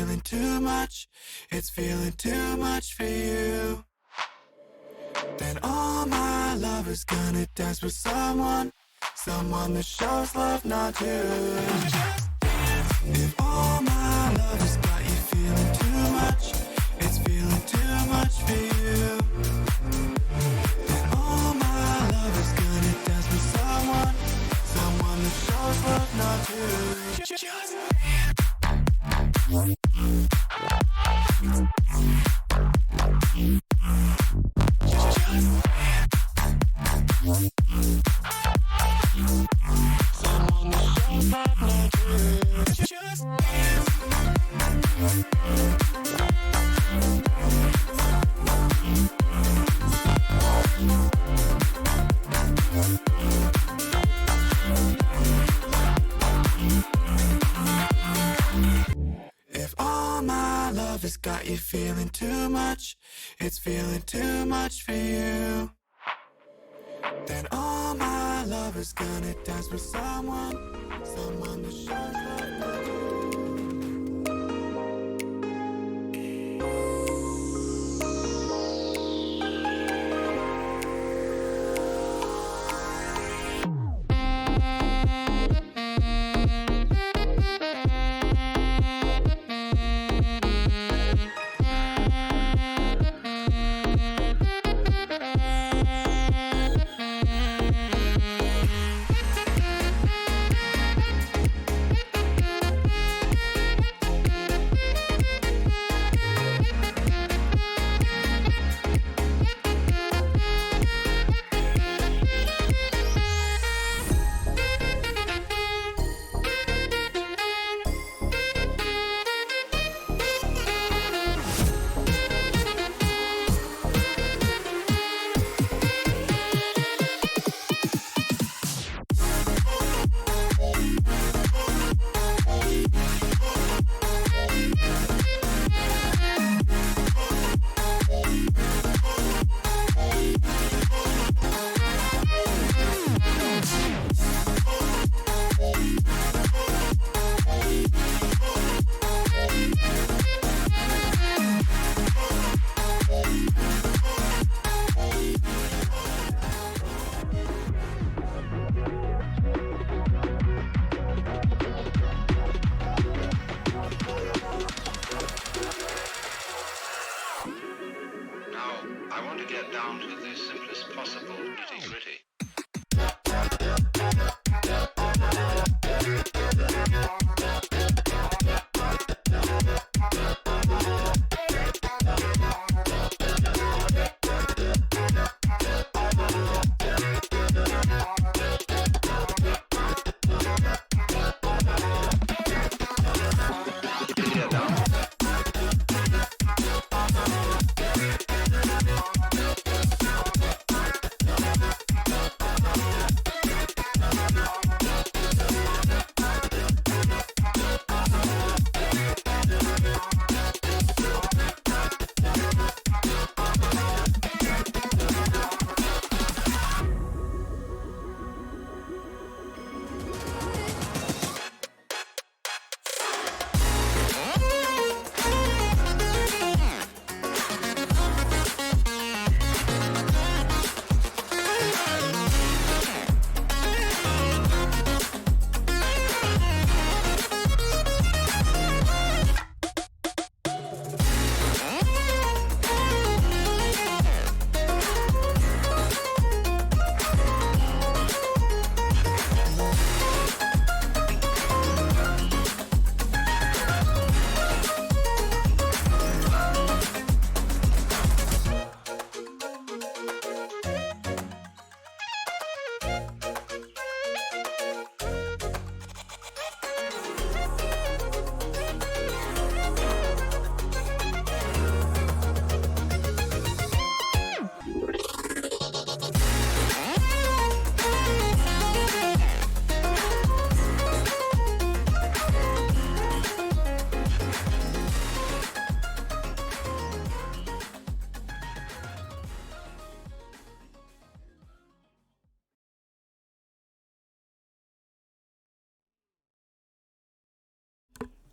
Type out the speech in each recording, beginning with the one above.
feeling too much, it's feeling too much for you. Then all my love is gonna dance with someone that shows love, not you. Just dance. If all my love has got you feeling too much, it's feeling too much for you. Then all my love is gonna dance with someone that shows love, not you. Just dance. If all my love has got you feeling too much, it's feeling too much for you. Then all my love is gonna dance with someone that shows love, not you.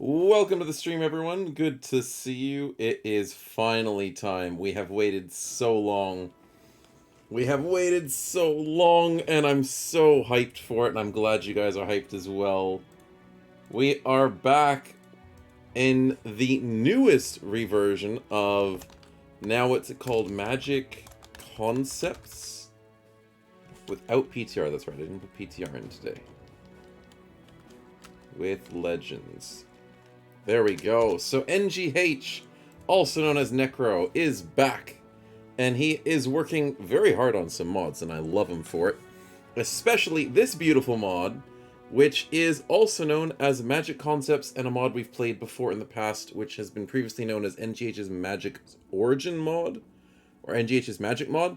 Welcome to the stream, everyone. Good to see you. It is finally time. We have waited so long. We have waited so long, and I'm so hyped for it, and I'm glad you guys are hyped as well. We are back in the newest reversion of, now what's it called, Magic Concepts? Without PTR, that's right, I didn't put PTR in today. With Legends. There we go. So NGH, also known as Necro, is back. And he is working very hard on some mods, and I love him for it. Especially this beautiful mod, which is also known as Magic Concepts, and a mod we've played before in the past, which has been previously known as NGH's Magic Origin mod, or NGH's Magic mod.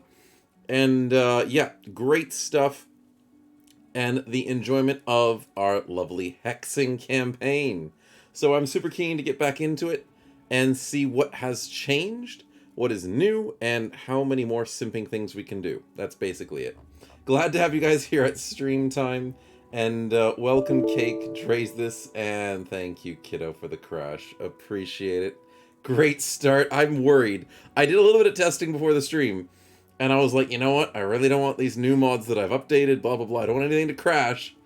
And yeah, great stuff. And the enjoyment of our lovely hexing campaign. So I'm super keen to get back into it and see what has changed, what is new, and how many more simping things we can do. That's basically it. Glad to have you guys here at stream time. And welcome, Cake, Drays this, and thank you, Kiddo, for the crash. Appreciate it. Great start. I'm worried. I did a little bit of testing before the stream, and I was like, you know what? I really don't want these new mods that I've updated, blah, blah, blah. I don't want anything to crash.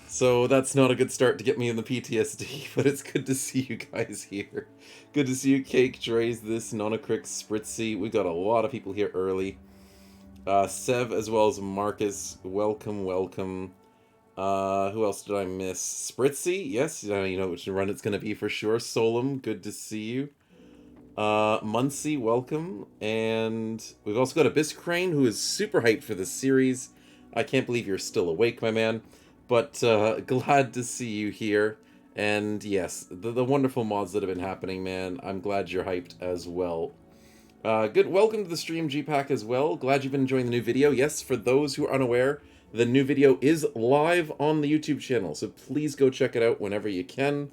So that's not a good start to get me in the PTSD, but it's good to see you guys here. Good to see you, Cake, Drays this, Nonacrick, Spritzy. We got a lot of people here early. Sev as well as Marcus. Welcome, welcome. Who else did I miss? Spritzy, yes, you know which run it's going to be for sure. Solum, good to see you. Muncie, welcome. And we've also got Abyss Crane, who is super hyped for this series. I can't believe you're still awake, my man. But glad to see you here. And yes, the wonderful mods that have been happening, man. I'm glad you're hyped as well. Good, welcome to the stream, GPAC, as well. Glad you've been enjoying the new video. Yes, for those who are unaware, the new video is live on the YouTube channel, so please go check it out whenever you can.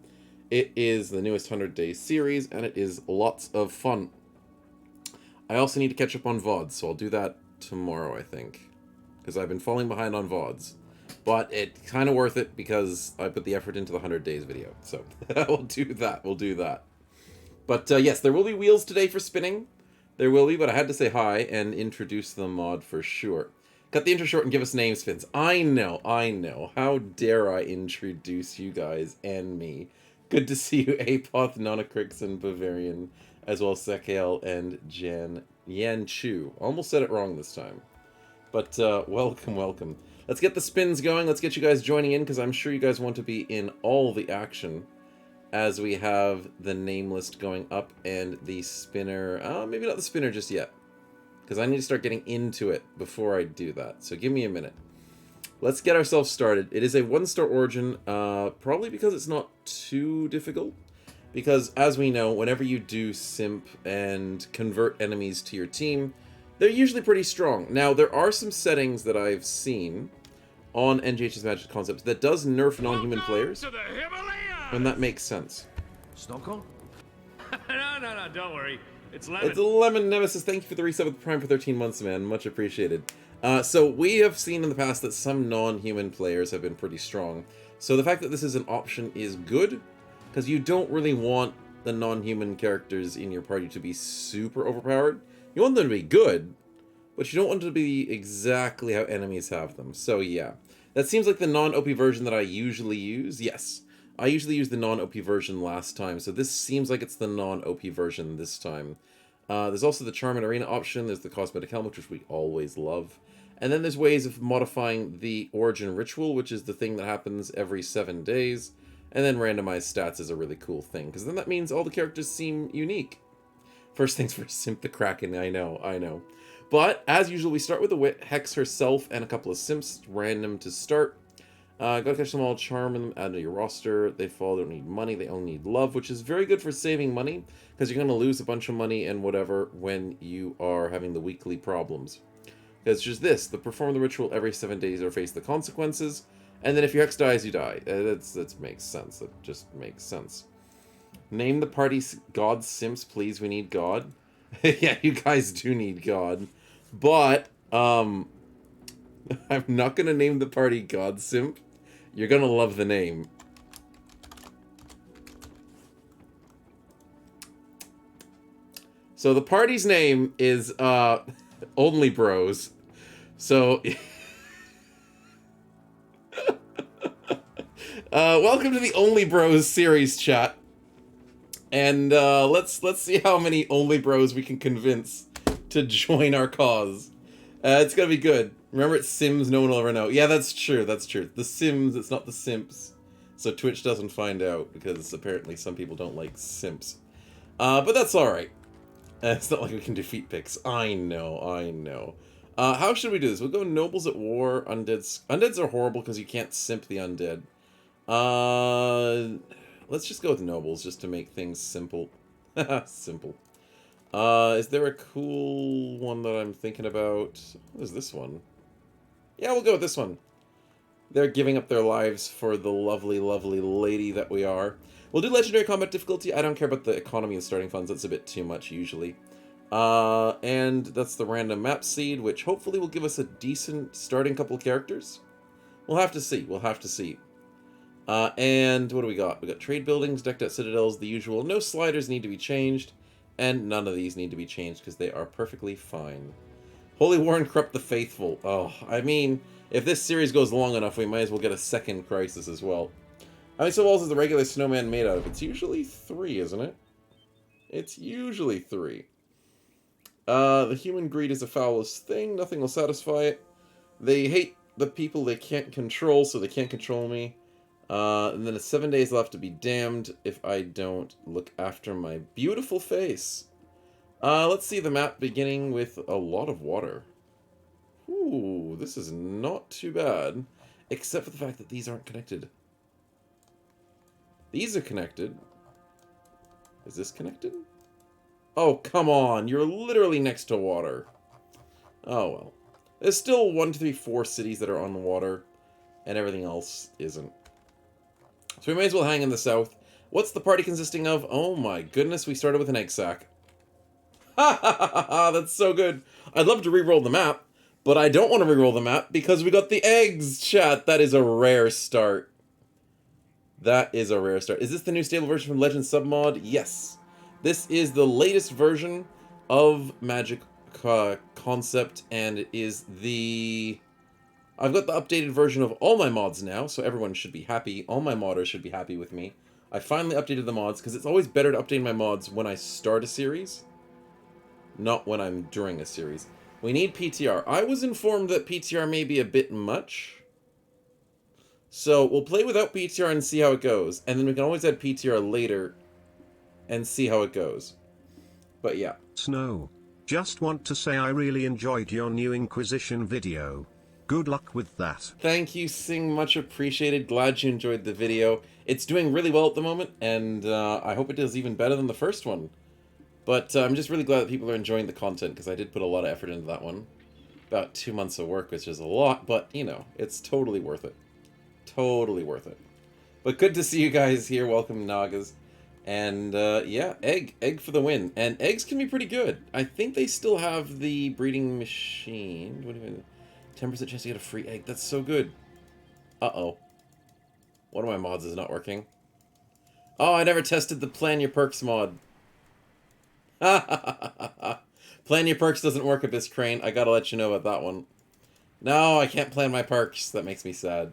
It is the newest 100-day series, and it is lots of fun. I also need to catch up on VODs, so I'll do that tomorrow, I think. Because I've been falling behind on VODs. But it's kind of worth it because I put the effort into the 100 days video. So we'll do that. We'll do that. But yes, there will be wheels today for spinning. There will be, but I had to say hi and introduce the mod for sure. Cut the intro short and give us names, Fins. I know, I know. How dare I introduce you guys and me. Good to see you, Apoth, Nonacrix, and Bavarian, as well as Sekael and Yan Chu. Almost said it wrong this time. But welcome, welcome. Let's get the spins going. Let's get you guys joining in, because I'm sure you guys want to be in all the action as we have the name list going up and the spinner. Maybe not the spinner just yet, because I need to start getting into it before I do that. So give me a minute. Let's get ourselves started. It is a 1-star origin, probably because it's not too difficult. Because, as we know, whenever you do simp and convert enemies to your team, they're usually pretty strong. Now, there are some settings that I've seen on NGH's Magic Concepts that does nerf non-human players, and that makes sense. Snow cone? No, don't worry. It's Lemon. It's Lemon Nemesis. Thank you for the resub with Prime for 13 months, man. Much appreciated. So we have seen in the past that some non-human players have been pretty strong. So the fact that this is an option is good, because you don't really want the non-human characters in your party to be super overpowered. You want them to be good, but you don't want them to be exactly how enemies have them. So yeah, that seems like the non-OP version that I usually use. Yes, I usually used the non-OP version last time, so this seems like it's the non-OP version this time. There's also the Charm and Arena option, there's the Cosmetic Helmet, which we always love. And then there's ways of modifying the Origin Ritual, which is the thing that happens every 7 days. And then randomized stats is a really cool thing, because then that means all the characters seem unique. First things first, Simp the Kraken, I know. But, as usual, we start with the Wit, Hex herself, and a couple of Simps, random to start. Gotta catch them all, charm them, add to your roster. They fall, they don't need money, they only need love, which is very good for saving money, because you're gonna lose a bunch of money and whatever when you are having the weekly problems. Because it's just this, perform the ritual every 7 days or face the consequences, and then if your Hex dies, you die. That makes sense, that just makes sense. Name the party God Simps, please, we need God. Yeah, you guys do need God. But, I'm not gonna name the party God Simp. You're gonna love the name. So the party's name is Only Bros. So welcome to the Only Bros series, chat. And let's see how many Only Bros we can convince to join our cause. It's gonna be good. Remember, it's Sims, no one will ever know. Yeah, that's true, that's true. The Sims, it's not the Simps. So Twitch doesn't find out, because apparently some people don't like Simps. But that's alright. It's not like we can defeat picks. I know. How should we do this? We'll go Nobles at War, Undeads. Undeads are horrible because you can't simp the Undead. Let's just go with Nobles, just to make things simple. Simple. Is there a cool one that I'm thinking about? What is this one? Yeah, we'll go with this one. They're giving up their lives for the lovely, lovely lady that we are. We'll do Legendary Combat Difficulty. I don't care about the economy and starting funds. That's a bit too much, usually. And that's the random map seed, which hopefully will give us a decent starting couple of characters. We'll have to see. We'll have to see. And what do we got? We got trade buildings, decked out citadels, the usual. No sliders need to be changed. And none of these need to be changed because they are perfectly fine. Holy War and Corrupt the Faithful. Oh, I mean, if this series goes long enough, we might as well get a second Crisis as well. How many snowballs is the regular snowman made out of? It's usually 3, isn't it? It's usually 3. The human greed is a foulest thing. Nothing will satisfy it. They hate the people they can't control, so they can't control me. And then it's 7 days left to be damned if I don't look after my beautiful face. Let's see the map beginning with a lot of water. Ooh, this is not too bad. Except for the fact that these aren't connected. These are connected. Is this connected? Oh, come on. You're literally next to water. Oh, well. There's still 1, 2, 3, 4 cities that are on the water. And everything else isn't. So we may as well hang in the south. What's the party consisting of? Oh my goodness, we started with an egg sack. Ha ha ha ha, that's so good. I'd love to re-roll the map, but I don't want to re-roll the map because we got the eggs, chat. That is a rare start. That is a rare start. Is this the new stable version from Legend Submod? Yes. This is the latest version of Magic Concept, and it is the... I've got the updated version of all my mods now, so everyone should be happy. All my modders should be happy with me. I finally updated the mods, because it's always better to update my mods when I start a series, not when I'm during a series. We need PTR. I was informed that PTR may be a bit much, so we'll play without PTR and see how it goes, and then we can always add PTR later and see how it goes. But yeah. Snow. Just want to say I really enjoyed your new Inquisition video. Good luck with that. Thank you, Sing. Much appreciated. Glad you enjoyed the video. It's doing really well at the moment, and I hope it does even better than the first one. But I'm just really glad that people are enjoying the content, because I did put a lot of effort into that one. About 2 months of work, which is a lot, but, you know, it's totally worth it. Totally worth it. But good to see you guys here. Welcome, Nagas. And, yeah, egg for the win. And eggs can be pretty good. I think they still have the breeding machine. What do you mean? 10% chance to get a free egg. That's so good. Uh-oh. One of my mods is not working. Oh, I never tested the Plan Your Perks mod. Plan Your Perks doesn't work, Abyss Crane. I gotta let you know about that one. No, I can't plan my perks. That makes me sad.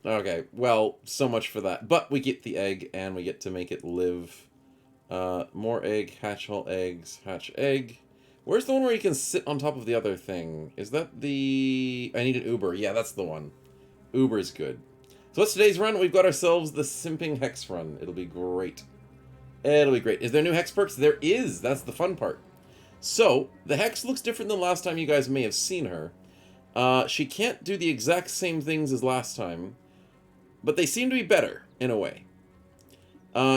Okay, well, so much for that. But we get the egg, and we get to make it live. More egg, hatch all eggs, hatch egg. Where's the one where you can sit on top of the other thing? Is that the... I need an Uber. Yeah, that's the one. Uber's good. So what's today's run? We've got ourselves the Simping Hex run. It'll be great. It'll be great. Is there new Hex perks? There is. That's the fun part. So, the Hex looks different than last time you guys may have seen her. She can't do the exact same things as last time, but they seem to be better, in a way.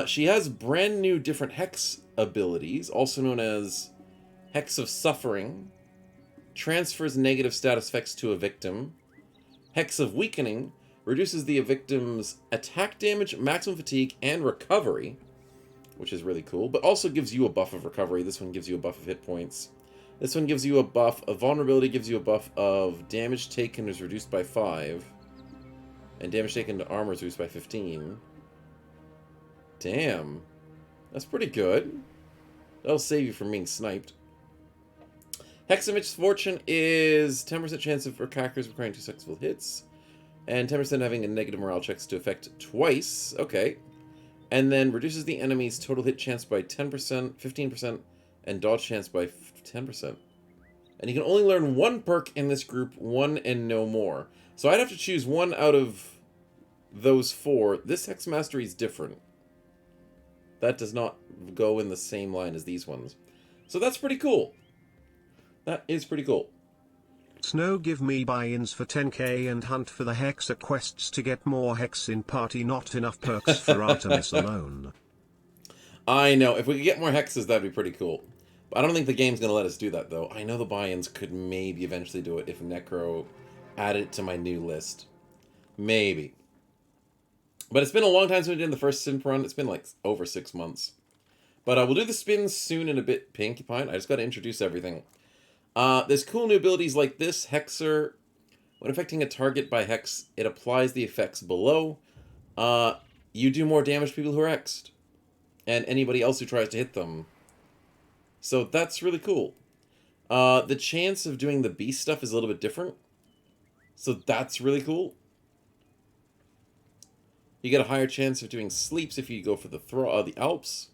She has brand new different Hex abilities, also known as Hex of Suffering, transfers negative status effects to a victim. Hex of Weakening reduces the victim's attack damage, maximum fatigue, and recovery, which is really cool, but also gives you a buff of recovery. This one gives you a buff of hit points. This one gives you a buff of vulnerability, gives you a buff of damage taken is reduced by 5, and damage taken to armor is reduced by 15. Damn. That's pretty good. That'll save you from being sniped. Hexamit's fortune is 10% chance of attackers requiring 2 successful hits, and 10% having a negative morale checks to affect twice. Okay. And then reduces the enemy's total hit chance by 10%, 15%, and dodge chance by 10%. And you can only learn one perk in this group, one and no more. So I'd have to choose one out of those 4. This Hex Mastery is different. That does not go in the same line as these ones. So that's pretty cool. That is pretty cool. Snow give me buy-ins for 10k and hunt for the Hexa quests to get more Hex in party, not enough perks for Artemis alone. I know. If we could get more hexes, that'd be pretty cool. But I don't think the game's going to let us do that, though. I know the buy-ins could maybe eventually do it if Necro added it to my new list. Maybe. But it's been a long time since we did the first simp run. It's been like over 6 months. But we'll do the spins soon in a bit, Pinkie Pine. I just got to introduce everything. There's cool new abilities like this. Hexer. When affecting a target by Hex, it applies the effects below. You do more damage to people who are Hexed. And anybody else who tries to hit them. So that's really cool. The chance of doing the beast stuff is a little bit different. So that's really cool. You get a higher chance of doing sleeps if you go for the Alps.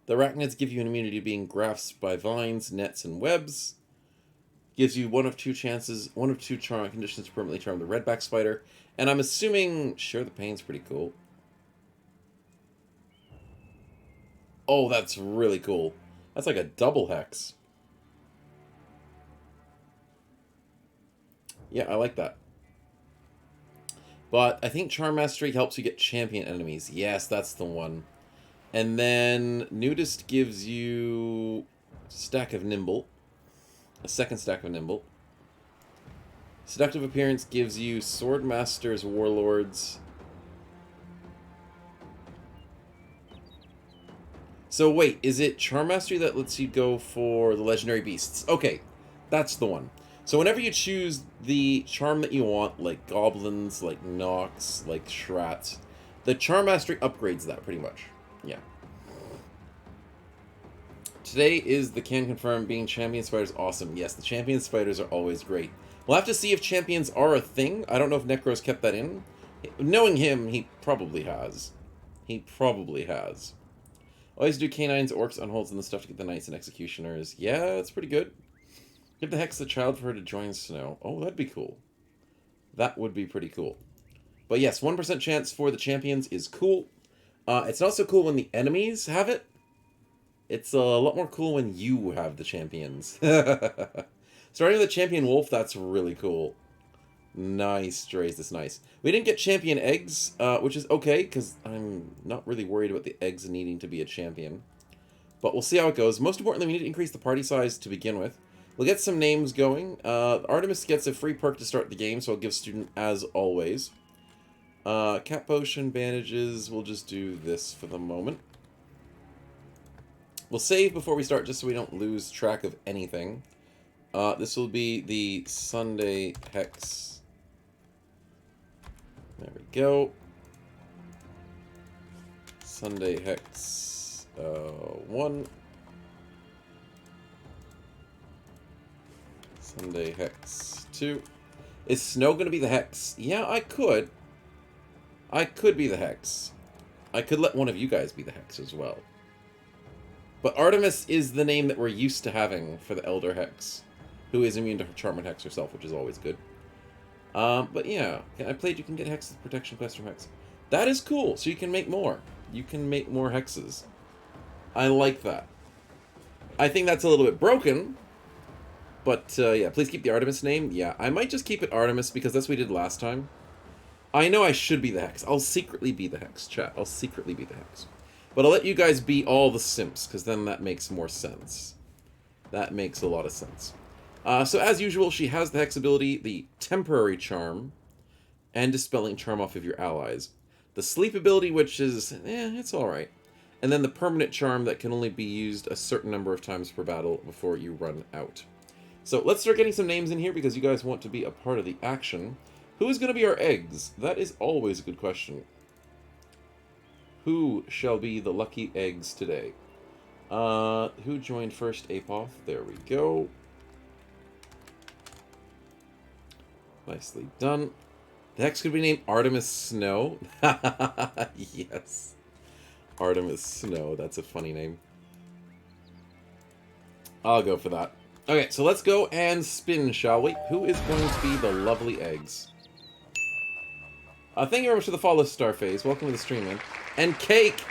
The arachnids give you an immunity to being grasped by vines, nets, and webs. Gives you one of two charm conditions to permanently charm the redback spider. And I'm assuming Share the Pain's pretty cool. Oh, that's really cool. That's like a double hex. Yeah, I like that. But I think Charm Mastery helps you get champion enemies. Yes, that's the one. And then Nudist gives you stack of Nimble. A second stack of Nimble. Seductive Appearance gives you Swordmaster's Warlords. So wait, is it Charm Mastery that lets you go for the Legendary Beasts? Okay, that's the one. So whenever you choose the charm that you want, like Goblins, like Nox, like Shrats, the Charm Mastery upgrades that pretty much. Yeah. Today is the can confirm being Champion Spiders awesome. Yes, the Champion Spiders are always great. We'll have to see if Champions are a thing. I don't know if Necro's kept that in. Knowing him, he probably has. He probably has. Always do canines, orcs, unholds, and the stuff to get the knights and executioners. Yeah, that's pretty good. Give the Hex the child for her to join Snow. Oh, that'd be cool. That would be pretty cool. But yes, 1% chance for the champions is cool. It's not so cool when the enemies have it. It's a lot more cool when you have the champions. Starting with the champion wolf, that's really cool. Nice, Drays, that's nice. We didn't get champion eggs, which is okay, because I'm not really worried about the eggs needing to be a champion. But we'll see how it goes. Most importantly, we need to increase the party size to begin with. We'll get some names going. Artemis gets a free perk to start the game, so I'll give student as always. Cat potion, bandages, we'll just do this for the moment. We'll save before we start just so we don't lose track of anything. This will be the Sunday Hex. There we go. Sunday Hex 1. Sunday Hex 2. Is Snow going to be the Hex? Yeah, I could. I could be the Hex. I could let one of you guys be the Hex as well. But Artemis is the name that we're used to having for the Elder Hex, who is immune to Charm and Hex herself, which is always good. But yeah, I played You Can Get Hexes Protection Quest from Hex. That is cool, so you can make more. You can make more Hexes. I like that. I think that's a little bit broken, but yeah, please keep the Artemis name. Yeah, I might just keep it Artemis because that's what we did last time. I know I should be the Hex. I'll secretly be the Hex, chat. I'll secretly be the Hex. But I'll let you guys be all the simps, because then that makes more sense. That makes a lot of sense. So as usual, she has the Hex ability, the Temporary Charm, and Dispelling Charm off of your allies. The Sleep ability, which is, it's alright. And then the Permanent Charm that can only be used a certain number of times per battle before you run out. So let's start getting some names in here, because you guys want to be a part of the action. Who is going to be our eggs? That is always a good question. Who shall be the lucky eggs today? Who joined first? Apoth. There we go. Nicely done. The Hex could be named Artemis Snow. Yes. Artemis Snow. That's a funny name. I'll go for that. Okay, so let's go and spin, shall we? Who is going to be the lovely eggs? Thank you very much for the follow, Starface. Welcome to the stream, man. And Cake!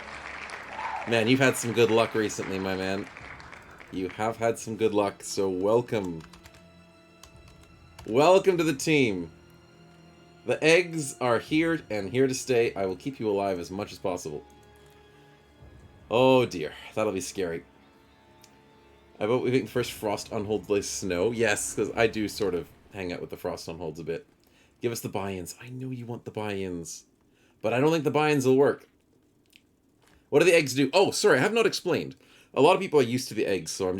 Man, you've had some good luck recently, my man. You have had some good luck, so welcome. Welcome to the team. The eggs are here and here to stay. I will keep you alive as much as possible. Oh dear, that'll be scary. I vote we make the first Frost Unholds like snow. Yes, because I do sort of hang out with the Frost Unholds a bit. Give us the buy-ins. I know you want the buy-ins. But I don't think the buy-ins will work. What do the eggs do? Oh, sorry, I have not explained. A lot of people are used to the eggs, so I'm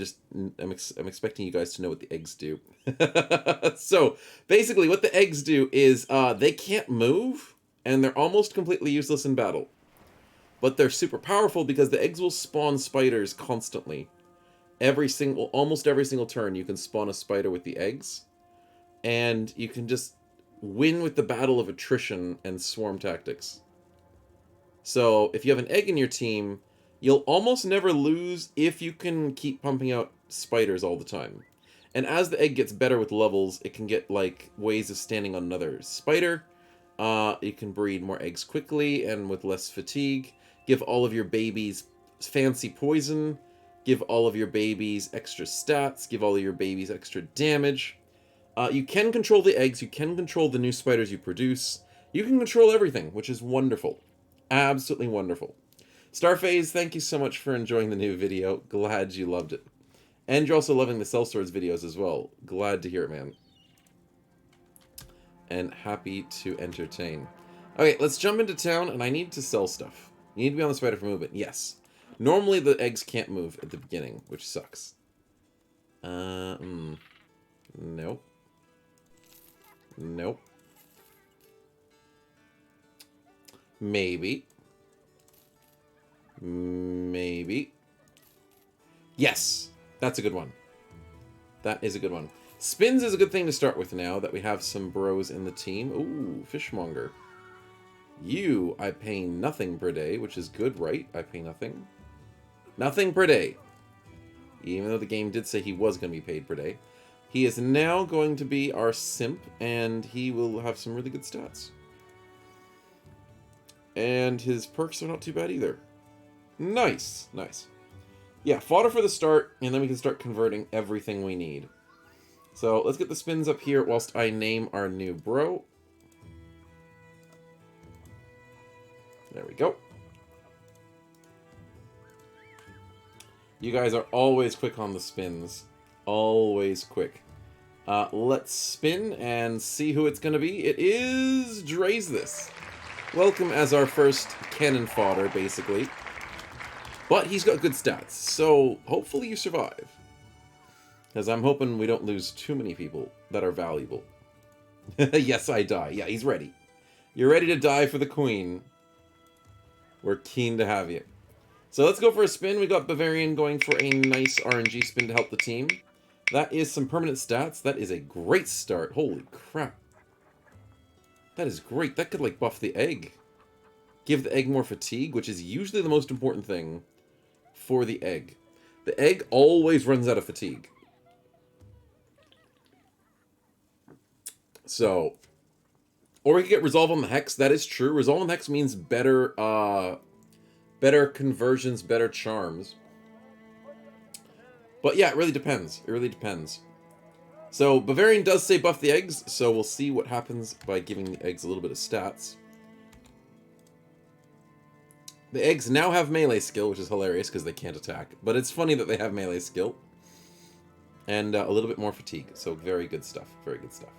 expecting you guys to know what the eggs do. So, basically, what the eggs do is they can't move, and they're almost completely useless in battle. But they're super powerful because the eggs will spawn spiders constantly. Almost every single turn, you can spawn a spider with the eggs, and you can just win with the battle of attrition and swarm tactics. So, if you have an egg in your team, you'll almost never lose if you can keep pumping out spiders all the time. And as the egg gets better with levels, it can get, like, ways of standing on another spider. You can breed more eggs quickly and with less fatigue. Give all of your babies fancy poison. Give all of your babies extra stats. Give all of your babies extra damage. You can control the eggs. You can control the new spiders you produce. You can control everything, which is wonderful. Absolutely wonderful. Starfaze, thank you so much for enjoying the new video. Glad you loved it. And you're also loving the Sellswords videos as well. Glad to hear it, man. And happy to entertain. Okay, let's jump into town, and I need to sell stuff. You need to be on the spider for movement. Yes. Normally the eggs can't move at the beginning, which sucks. Nope. Nope. Maybe. Maybe. Yes! That's a good one. That is a good one. Spins is a good thing to start with now that we have some bros in the team. Ooh, Fishmonger. You, I pay nothing per day, which is good, right? I pay nothing. Nothing per day. Even though the game did say he was going to be paid per day. He is now going to be our simp, and he will have some really good stats. And his perks are not too bad either. Nice, nice. Yeah, fodder for the start, and then we can start converting everything we need. So let's get the spins up here whilst I name our new bro. There we go. You guys are always quick on the spins. Always quick. Let's spin and see who it's going to be. It is Draze This. Welcome as our first cannon fodder, basically. But he's got good stats, so hopefully you survive. Because I'm hoping we don't lose too many people that are valuable. Yes, I die. Yeah, he's ready. You're ready to die for the queen. We're keen to have you. So let's go for a spin. We got Bavarian going for a nice RNG spin to help the team. That is some permanent stats. That is a great start. Holy crap. That is great. That could, like, buff the egg. Give the egg more fatigue, which is usually the most important thing for the egg. The egg always runs out of fatigue. So, or we could get Resolve on the Hex. That is true. Resolve on the Hex means better, better conversions, better charms. But yeah, it really depends. It really depends. So, Bavarian does say buff the eggs, so we'll see what happens by giving the eggs a little bit of stats. The eggs now have melee skill, which is hilarious because they can't attack. But it's funny that they have melee skill. And a little bit more fatigue. So very good stuff. Very good stuff.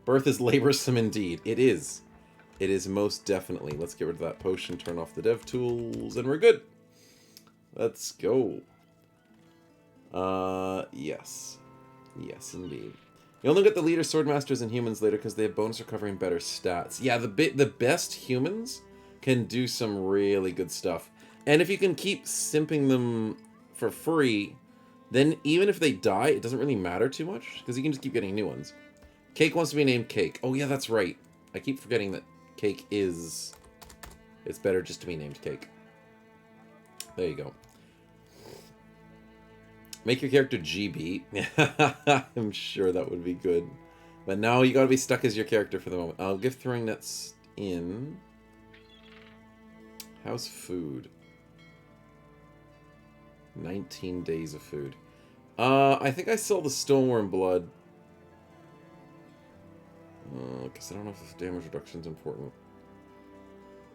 Birth is laborsome indeed. It is. It is most definitely. Let's get rid of that potion, turn off the dev tools, and we're good. Let's go. Yes. Yes, indeed. You only get the leader, swordmasters, and humans later because they have bonus recovery and better stats. Yeah, the best humans can do some really good stuff. And if you can keep simping them for free, then even if they die, it doesn't really matter too much, because you can just keep getting new ones. Cake wants to be named Cake. Oh yeah, that's right. I keep forgetting that Cake is... It's better just to be named Cake. There you go. Make your character GB. I'm sure that would be good. But now you gotta be stuck as your character for the moment. I'll give throwing nets in. How's food? 19 days of food. I think I sell the Stoneworm Blood. Because I don't know if damage reduction's important.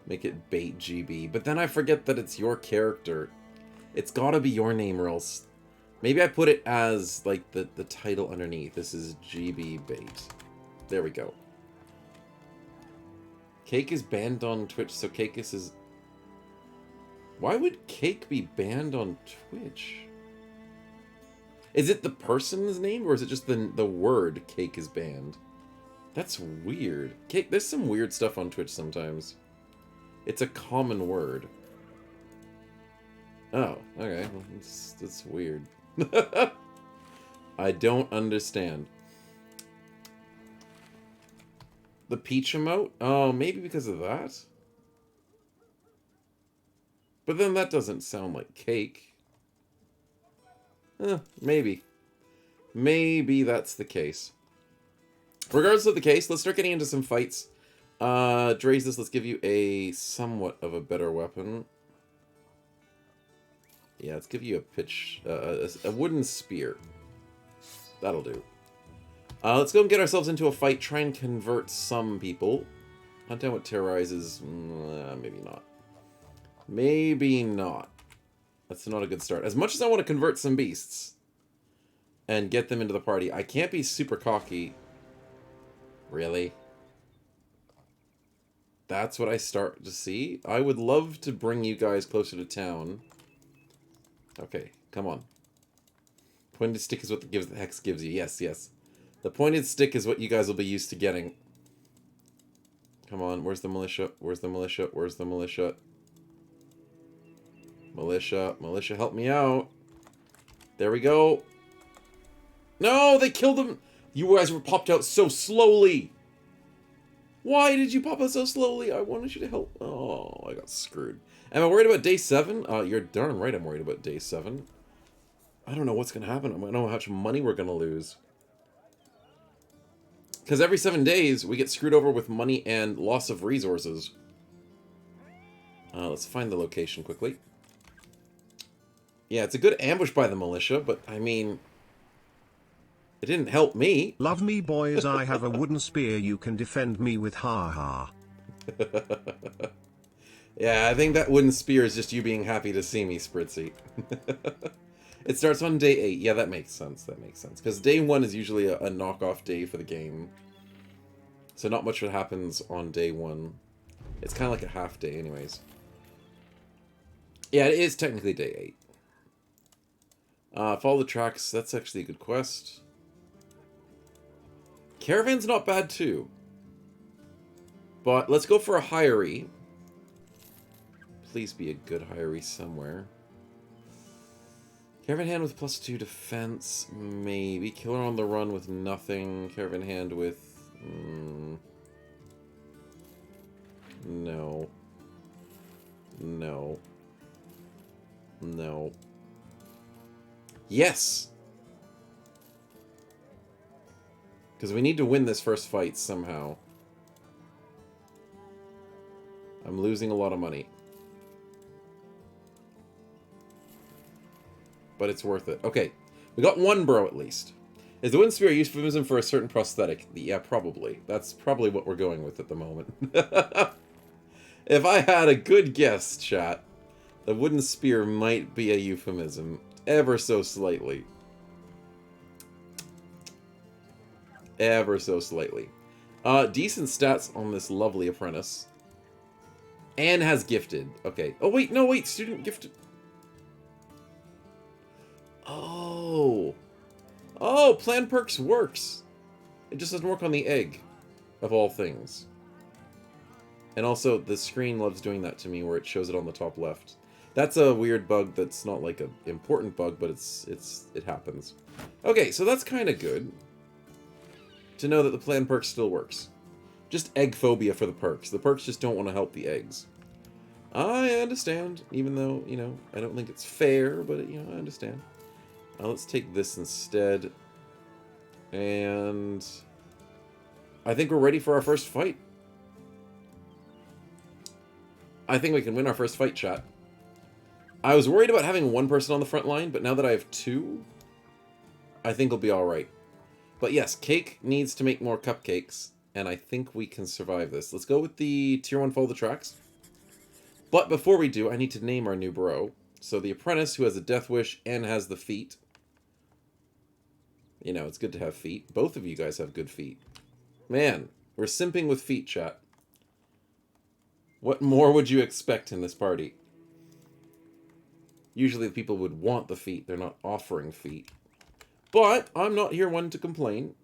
Make it Bait GB. But then I forget that it's your character. It's gotta be your name or else... Maybe I put it as, like, the title underneath. This is GB Bait. There we go. Cake is banned on Twitch, so Cakeus is... Why would Cake be banned on Twitch? Is it the person's name, or is it just the word Cake is banned? That's weird. Cake, there's some weird stuff on Twitch sometimes. It's a common word. Oh, okay. Well, it's weird. I don't understand. The Peach emote? Oh, maybe because of that? But then that doesn't sound like cake. Maybe. Maybe that's the case. Regardless of the case, let's start getting into some fights. Drazus, let's give you a somewhat of a better weapon. Yeah, let's give you a pitch, a wooden spear. That'll do. Let's go and get ourselves into a fight, try and convert some people. Hunt down what terrorizes, maybe not. Maybe not. That's not a good start. As much as I want to convert some beasts and get them into the party, I can't be super cocky. Really? That's what I start to see? I would love to bring you guys closer to town. Okay, come on. Pointed stick is what the Hex gives you. Yes, yes. The pointed stick is what you guys will be used to getting. Come on, where's the militia? Where's the militia? Where's the militia? Militia, help me out. There we go. No, they killed him. You guys were popped out so slowly. Why did you pop out so slowly? I wanted you to help. Oh, I got screwed. Am I worried about day 7? You're darn right I'm worried about day 7. I don't know what's going to happen. I don't know how much money we're going to lose. Because every 7 days, we get screwed over with money and loss of resources. Let's find the location quickly. Yeah, it's a good ambush by the militia, but, I mean... It didn't help me. Love me, boys, I have a wooden spear you can defend me with, ha ha. Yeah, I think that wooden spear is just you being happy to see me, Spritzy. It starts on day 8. Yeah, that makes sense. That makes sense. Because day 1 is usually a knockoff day for the game. So not much what happens on day 1. It's kind of like a half day anyways. Yeah, it is technically day 8. Follow the tracks. That's actually a good quest. Caravan's not bad too. But let's go for a hiree. Please be a good hiree somewhere. Caravan hand with +2 defense, maybe. Killer on the run with nothing. Caravan hand with... No. No. No. Yes! Because we need to win this first fight somehow. I'm losing a lot of money. But it's worth it. Okay, we got one bro at least. Is the wooden spear a euphemism for a certain prosthetic? Yeah, probably. That's probably what we're going with at the moment. If I had a good guess, chat, the wooden spear might be a euphemism. Ever so slightly. Ever so slightly. Decent stats on this lovely apprentice. And has gifted. Okay. Oh, wait. No, wait. Student gifted. Oh. Oh, plan perks works. It just doesn't work on the egg. Of all things. And also, the screen loves doing that to me where it shows it on the top left. That's a weird bug that's not like an important bug, but it happens. Okay, so that's kind of good to know that the plan perk still works. Just egg phobia for the perks. The perks just don't want to help the eggs. I understand, even though, you know, I don't think it's fair, but, you know, I understand. Let's take this instead. And I think we're ready for our first fight. I think we can win our first fight, chat. I was worried about having one person on the front line, but now that I have two, I think we'll be alright. But yes, Cake needs to make more cupcakes, and I think we can survive this. Let's go with the Tier 1 Follow the Tracks. But before we do, I need to name our new bro. So the Apprentice, who has a Death Wish and has the feet. You know, it's good to have feet. Both of you guys have good feet. Man, we're simping with feet, chat. What more would you expect in this party? Usually the people would want the feet. They're not offering feet. But I'm not here one to complain.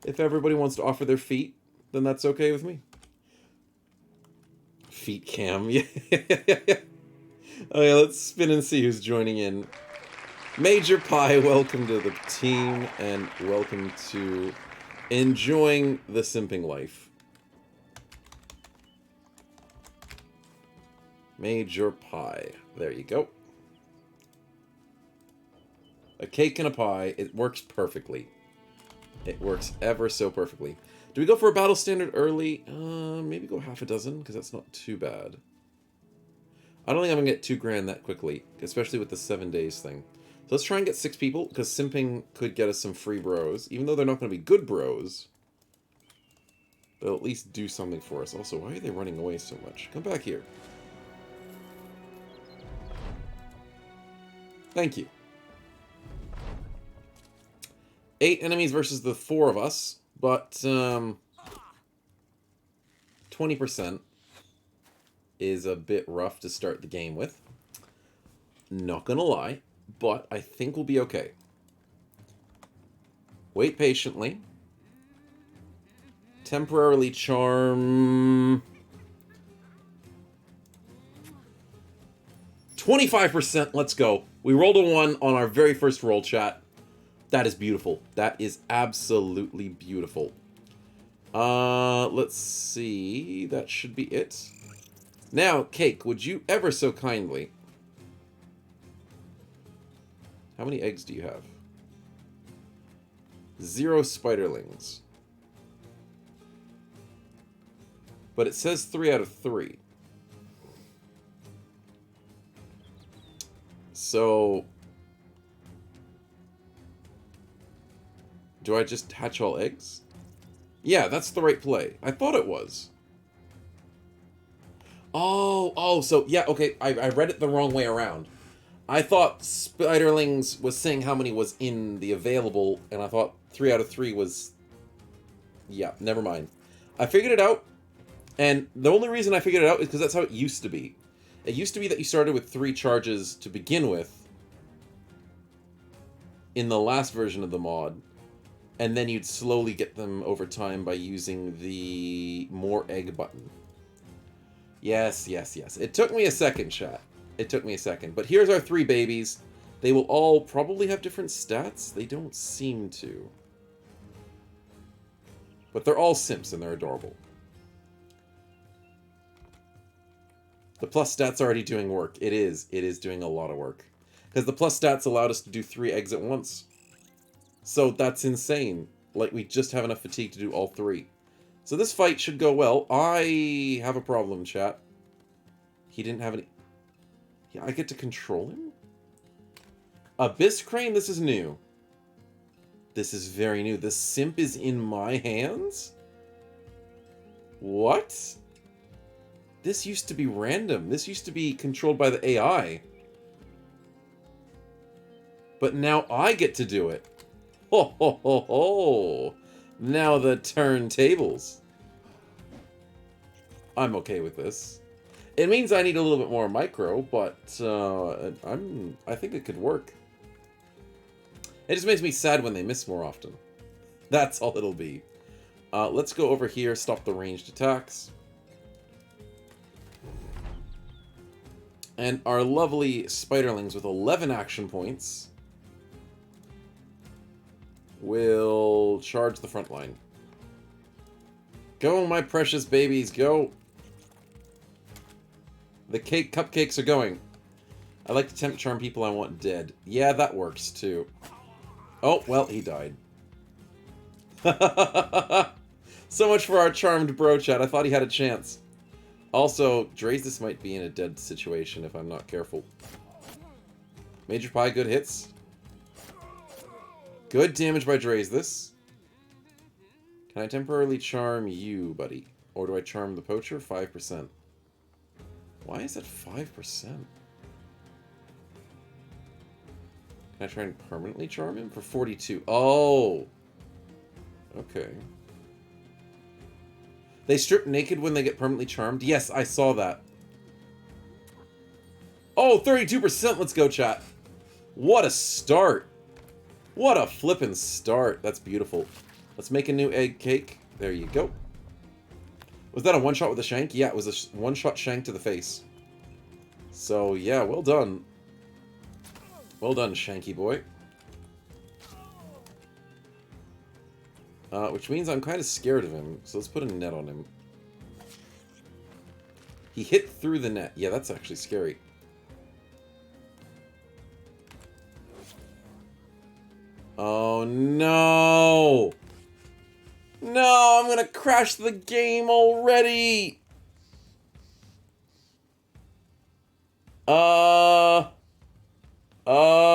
If everybody wants to offer their feet, then that's okay with me. Feet cam. Yeah. Okay, let's spin and see who's joining in. Major Pie, welcome to the team, and welcome to enjoying the simping life. Major Pie. There you go. A cake and a pie. It works perfectly. It works ever so perfectly. Do we go for a battle standard early? Maybe go half a dozen, because that's not too bad. I don't think I'm going to get 2 grand that quickly, especially with the 7 days thing. So let's try and get 6 people, because simping could get us some free bros. Even though they're not going to be good bros, they'll at least do something for us. Also, why are they running away so much? Come back here. Thank you. 8 enemies versus the 4 of us, but 20% is a bit rough to start the game with. Not gonna lie, but I think we'll be okay. Wait patiently. Temporarily charm... 25%, let's go. We rolled a 1 on our very first roll, chat. That is beautiful. That is absolutely beautiful. Let's see. That should be it. Now, Cake, would you ever so kindly... How many eggs do you have? 0 spiderlings. But it says 3 out of 3. So... do I just hatch all eggs? Yeah, that's the right play. I thought it was. Oh, so, yeah, okay, I read it the wrong way around. I thought Spiderlings was saying how many was in the available, and I thought 3 out of 3 was... yeah, never mind. I figured it out, and the only reason I figured it out is because that's how it used to be. It used to be that you started with 3 charges to begin with in the last version of the mod, and then you'd slowly get them over time by using the more egg button. Yes. It took me a second, chat. It took me a second. But here's our 3 babies. They will all probably have different stats. They don't seem to. But they're all simps and they're adorable. The plus stat's already doing work. It is. It is doing a lot of work. Because the plus stats allowed us to do 3 eggs at once. So that's insane. Like, we just have enough fatigue to do all 3. So this fight should go well. I have a problem, chat. He didn't have any... yeah, I get to control him? Abyss Crane, this is new. This is very new. The simp is in my hands? What? This used to be random. This used to be controlled by the AI. But now I get to do it. Ho ho ho ho! Now the turntables. I'm okay with this. It means I need a little bit more micro, but I think it could work. It just makes me sad when they miss more often. That's all it'll be. Let's go over here, stop the ranged attacks. And our lovely spiderlings with 11 action points will charge the front line. Go, my precious babies, go! The cupcakes are going. I like to tempt charm people I want dead. Yeah, that works too. Oh, well, he died. So much for our charmed bro chat. I thought he had a chance. Also, Drazus might be in a dead situation if I'm not careful. Major Pie, good hits. Good damage by Drazus. Can I temporarily charm you, buddy? Or do I charm the poacher? 5%. Why is it 5%? Can I try and permanently charm him? For 42. Oh! Okay. They strip naked when they get permanently charmed? Yes, I saw that. Oh, 32%! Let's go, chat. What a start. What a flippin' start. That's beautiful. Let's make a new egg cake. There you go. Was that a one-shot with a shank? Yeah, it was a one-shot shank to the face. So, yeah, well done. Well done, Shanky boy. Which means I'm kind of scared of him, so let's put a net on him. He hit through the net. Yeah, that's actually scary. Oh, no! No, I'm gonna crash the game already!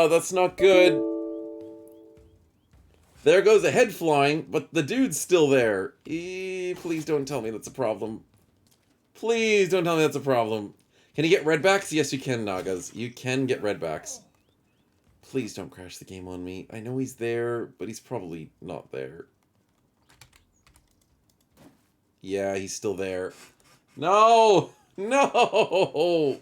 That's not good. There goes a head flying, but the dude's still there. Please don't tell me that's a problem. Please don't tell me that's a problem. Can you get redbacks? Yes, you can, Nagas. You can get redbacks. Please don't crash the game on me. I know he's there, but he's probably not there. Yeah, he's still there. No! No!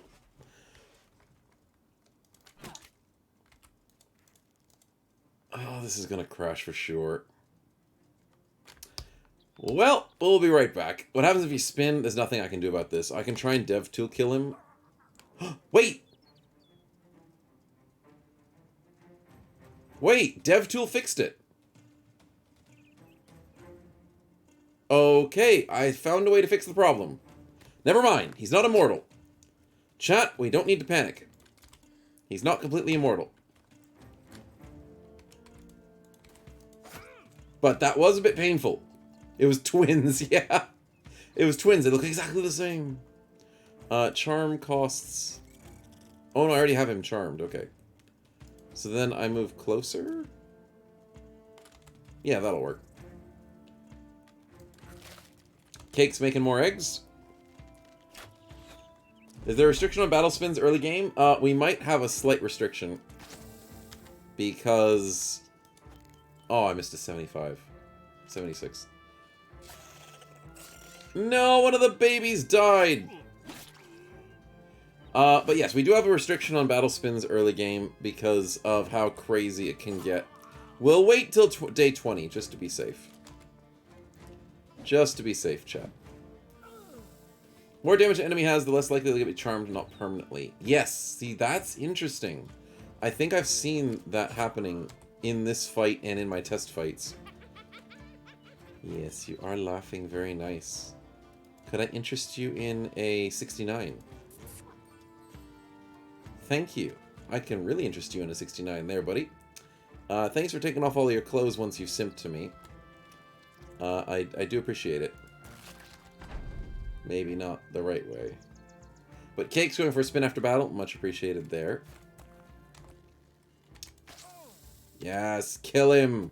Oh, this is gonna crash for sure. Well, we'll be right back. What happens if you spin? There's nothing I can do about this. I can try and dev tool kill him. Wait! Wait, dev tool fixed it. Okay, I found a way to fix the problem. Never mind, he's not immortal. Chat, we don't need to panic. He's not completely immortal. But that was a bit painful. It was twins, yeah. It was twins, they look exactly the same. Charm costs... Oh no, I already have him charmed, okay. So then I move closer? Yeah, that'll work. Cake's making more eggs. Is there a restriction on battle spins early game? We might have a slight restriction. Because... Oh, I missed a 75. 76. No, one of the babies died! But yes, we do have a restriction on battle spins early game because of how crazy it can get. We'll wait till day 20, just to be safe. Just to be safe, chat. More damage an enemy has, the less likely they'll get charmed, not permanently. Yes, see, that's interesting. I think I've seen that happening in this fight and in my test fights. Yes, you are laughing very nice. Could I interest you in a 69? Thank you. I can really interest you in a 69 there, buddy. Thanks for taking off all of your clothes once you've simped to me. I do appreciate it. Maybe not the right way. But Cake's going for a spin after battle. Much appreciated there. Yes, kill him.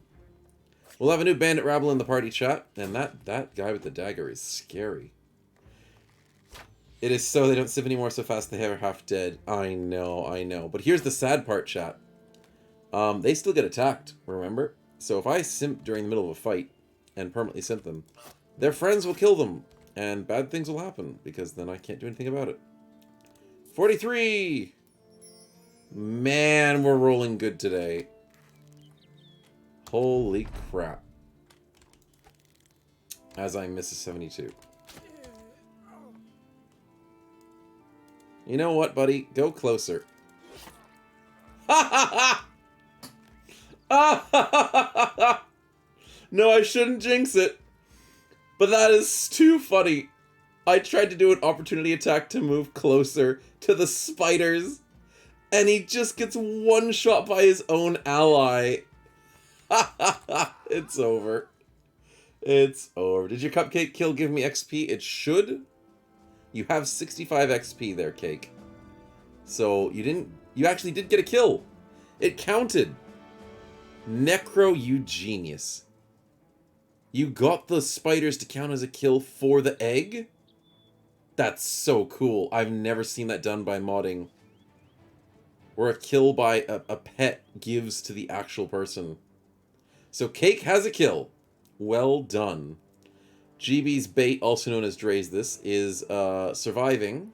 We'll have a new bandit rabble in the party chat. And that guy with the dagger is scary. It is so they don't sip anymore so fast they are half dead. I know. But here's the sad part, chat. They still get attacked, remember? So if I simp during the middle of a fight and permanently simp them, their friends will kill them. And bad things will happen, because then I can't do anything about it. 43! Man, we're rolling good today. Holy crap. As I miss a 72. You know what, buddy? Go closer. Ha ha ha! Ah ha ha ha ha! No, I shouldn't jinx it. But that is too funny. I tried to do an opportunity attack to move closer to the spiders, and he just gets one shot by his own ally. Ha ha ha! It's over. It's over. Did your cupcake kill give me XP? It should. You have 65 XP there, Cake. So you didn't... You actually did get a kill. It counted. Necro, you genius. You got the spiders to count as a kill for the egg? That's so cool. I've never seen that done by modding. Where a kill by a pet gives to the actual person. So Cake has a kill. Well done. GB's bait, also known as Dre's this, is surviving.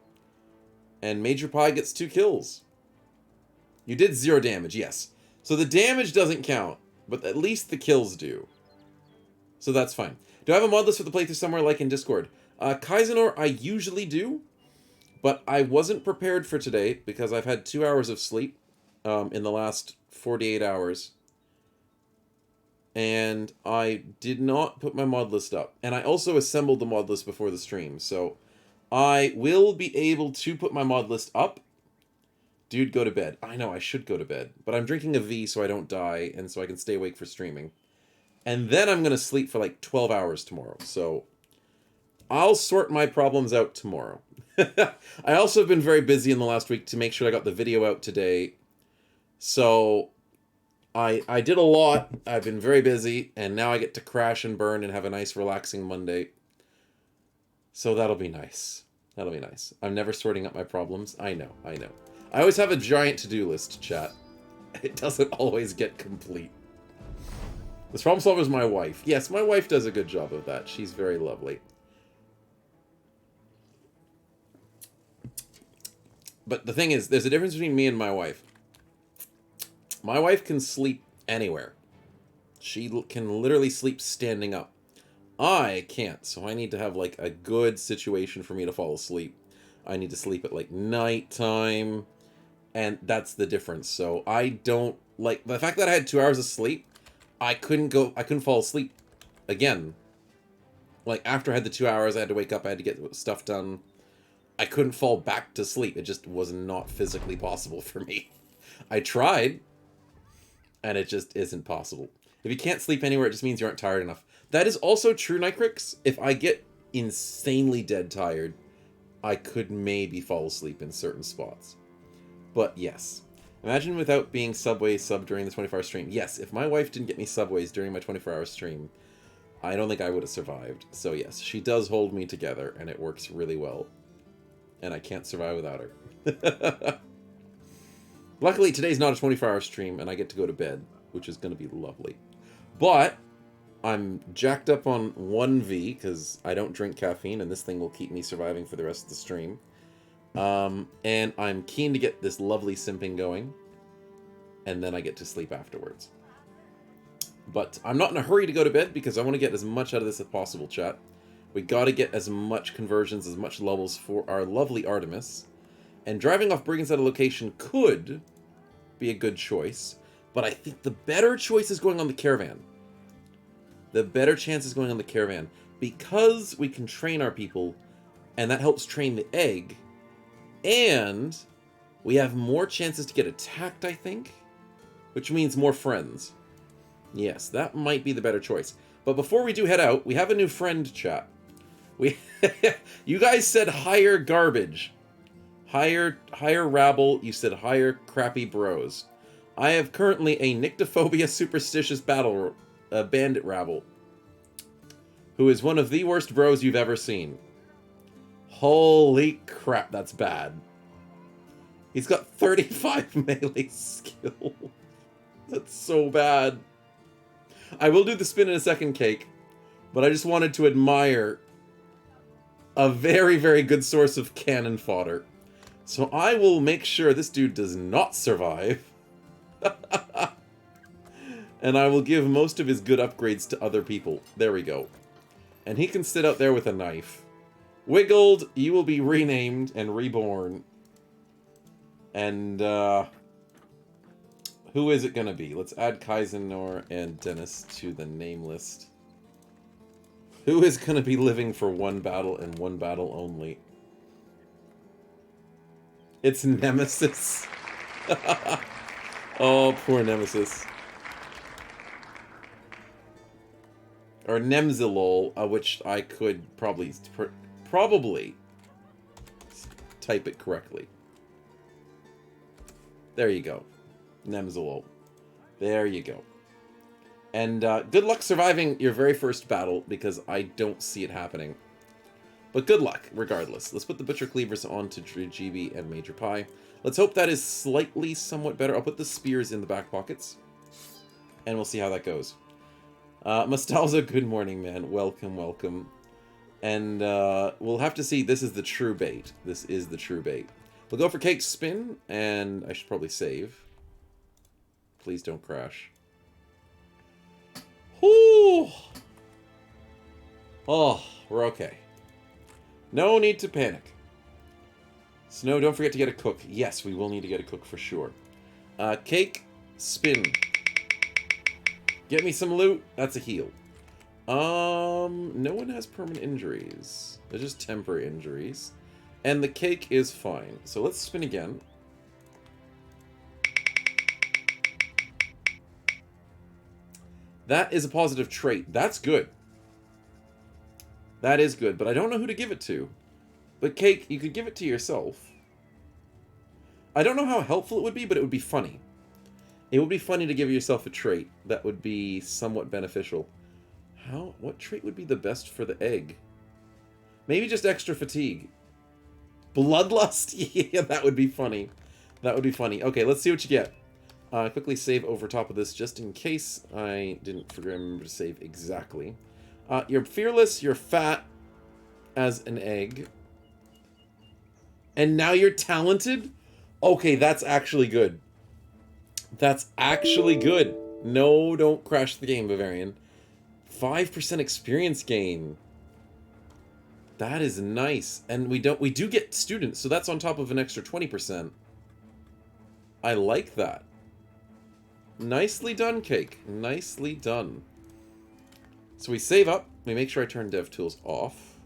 And Major Pie gets 2 kills. You did 0 damage, yes. So the damage doesn't count, but at least the kills do. So that's fine. Do I have a mod list for the playthrough somewhere like in Discord? Kaizenor, I usually do, but I wasn't prepared for today because I've had 2 hours of sleep in the last 48 hours. And I did not put my mod list up. And I also assembled the mod list before the stream, so I will be able to put my mod list up. Dude, go to bed. I know, I should go to bed. But I'm drinking a V so I don't die, and so I can stay awake for streaming. And then I'm going to sleep for like 12 hours tomorrow. So I'll sort my problems out tomorrow. I also have been very busy in the last week to make sure I got the video out today. So I did a lot. I've been very busy. And now I get to crash and burn and have a nice relaxing Monday. So that'll be nice. That'll be nice. I'm never sorting out my problems. I know, I know. I always have a giant to-do list, chat. It doesn't always get complete. This problem solver is my wife. Yes, my wife does a good job of that. She's very lovely. But the thing is, there's a difference between me and my wife. My wife can sleep anywhere. She can literally sleep standing up. I can't, so I need to have like a good situation for me to fall asleep. I need to sleep at like nighttime. And that's the difference. So I don't like the fact that I had 2 hours of sleep. I couldn't fall asleep again. Like after I had the 2 hours, I had to wake up. I had to get stuff done. I couldn't fall back to sleep. It just was not physically possible for me. I tried, and it just isn't possible. If you can't sleep anywhere, it just means you aren't tired enough. That is also true, Nicrix. If I get insanely dead tired, I could maybe fall asleep in certain spots. But yes. Imagine without being Subway sub during the 24-hour stream. Yes, if my wife didn't get me Subways during my 24-hour stream, I don't think I would have survived. So yes, she does hold me together, and it works really well. And I can't survive without her. Luckily, today's not a 24-hour stream, and I get to go to bed, which is going to be lovely. But I'm jacked up on 1V, because I don't drink caffeine, and this thing will keep me surviving for the rest of the stream. And I'm keen to get this lovely simping going, and then I get to sleep afterwards. But I'm not in a hurry to go to bed, because I want to get as much out of this as possible, chat. We got to get as much conversions, as much levels for our lovely Artemis. And driving off brigands at a location could be a good choice, but I think the better choice is going on the caravan. The better chance is going on the caravan, because we can train our people, and that helps train the egg, and we have more chances to get attacked, I think, which means more friends. Yes, that might be the better choice. But before we do head out, we have a new friend, chat. You guys said higher garbage. Higher rabble, you said higher crappy bros. I have currently a nyctophobia superstitious bandit rabble, who is one of the worst bros you've ever seen. Holy crap, that's bad. He's got 35 melee skill. That's so bad. I will do the spin in a second, Cake, but I just wanted to admire a very, very good source of cannon fodder. So I will make sure this dude does not survive. And I will give most of his good upgrades to other people. There we go. And he can sit out there with a knife. Wiggled, you will be renamed and reborn. And, who is it gonna be? Let's add Kaizenor and Dennis to the name list. Who is gonna be living for one battle and one battle only? It's Nemesis. Oh, poor Nemesis. Or Nemzilol, which I could probably type it correctly. There you go. Nemzilol. There you go. And good luck surviving your very first battle, because I don't see it happening. But good luck, regardless. Let's put the Butcher Cleavers onto GB and Major Pie. Let's hope that is slightly somewhat better. I'll put the spears in the back pockets. And we'll see how that goes. Mustalza, good morning, man. Welcome, welcome. And we'll have to see. This is the true bait. This is the true bait. We'll go for Cake's spin, and I should probably save. Please don't crash. Whoo! Oh, we're okay. No need to panic. Snow, don't forget to get a cook. Yes, we will need to get a cook for sure. Cake, spin. Get me some loot. That's a heal. No one has permanent injuries. They're just temporary injuries. And the cake is fine. So let's spin again. That is a positive trait. That's good. That is good, but I don't know who to give it to. But Cake, you could give it to yourself. I don't know how helpful it would be, but it would be funny. It would be funny to give yourself a trait that would be somewhat beneficial. What trait would be the best for the egg? Maybe just extra fatigue. Bloodlust? Yeah, that would be funny. That would be funny. Okay, let's see what you get. Quickly save over top of this just in case I didn't remember to save exactly. You're fearless, you're fat as an egg. And now you're talented? Okay, that's actually good. That's actually good. No, don't crash the game, Bavarian. 5% experience gain. That is nice. And we do get students, so that's on top of an extra 20%. I like that. Nicely done, Cake. Nicely done. So we save up. We make sure I turn DevTools off.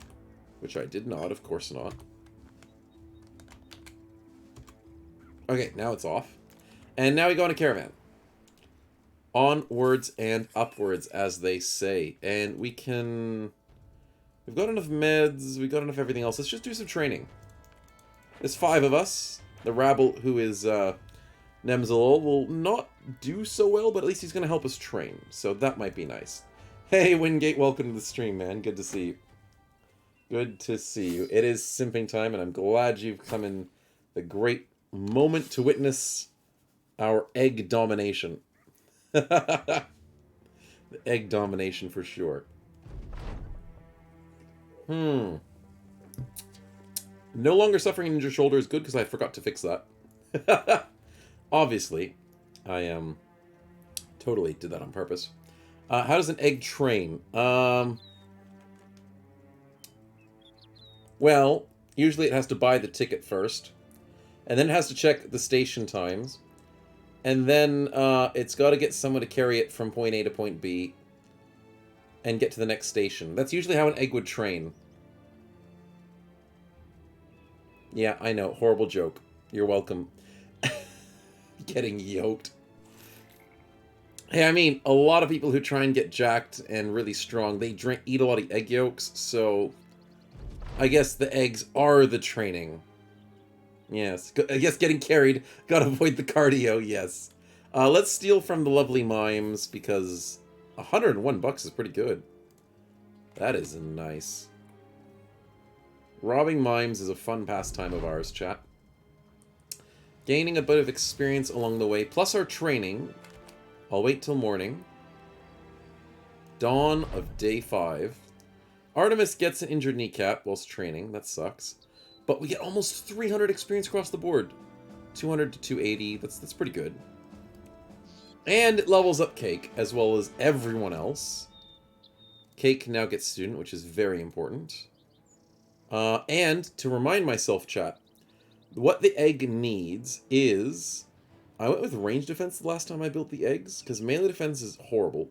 Which I did not, of course not. Okay, now it's off. And now we go on a caravan. Onwards and upwards, as they say. And we can... We've got enough meds, we've got enough everything else. Let's just do some training. There's 5 of us. The rabble, who is Nemzalol, will not do so well, but at least he's going to help us train. So that might be nice. Hey, Wingate, welcome to the stream, man. Good to see you. Good to see you. It is simping time, and I'm glad you've come in the great moment to witness our egg domination. The egg domination for sure. No longer suffering an injured shoulder is good because I forgot to fix that. Obviously, I totally did that on purpose. How does an egg train? Well, usually it has to buy the ticket first, and then it has to check the station times, and then it's got to get someone to carry it from point A to point B, and get to the next station. That's usually how an egg would train. Yeah, I know. Horrible joke. You're welcome. Getting yoked. Hey, I mean, a lot of people who try and get jacked and really strong, they eat a lot of egg yolks, so I guess the eggs are the training. Yes, I guess getting carried, gotta avoid the cardio, yes. Let's steal from the lovely mimes, because $101 is pretty good. That is nice. Robbing mimes is a fun pastime of ours, chat. Gaining a bit of experience along the way, plus our training. I'll wait till morning. Dawn of day 5. Artemis gets an injured kneecap whilst training. That sucks. But we get almost 300 experience across the board. 200 to 280. That's pretty good. And it levels up Cake, as well as everyone else. Cake now gets student, which is very important. And, to remind myself, chat, What the egg needs is... I went with range defense the last time I built the eggs, because melee defense is horrible.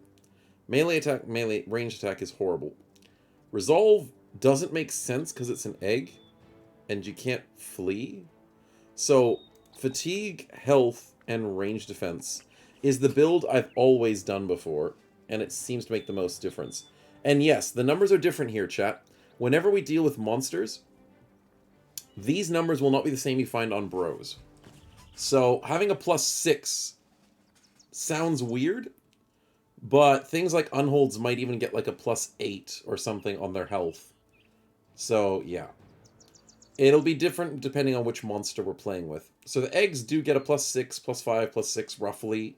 Melee attack, melee range attack is horrible. Resolve doesn't make sense because it's an egg, and you can't flee. So, fatigue, health, and range defense is the build I've always done before, and it seems to make the most difference. And yes, the numbers are different here, chat. Whenever we deal with monsters, these numbers will not be the same you find on bros. So, having a +6 sounds weird, but things like unholds might even get like a +8 or something on their health. So, yeah. It'll be different depending on which monster we're playing with. So the eggs do get a +6, +5, +6 roughly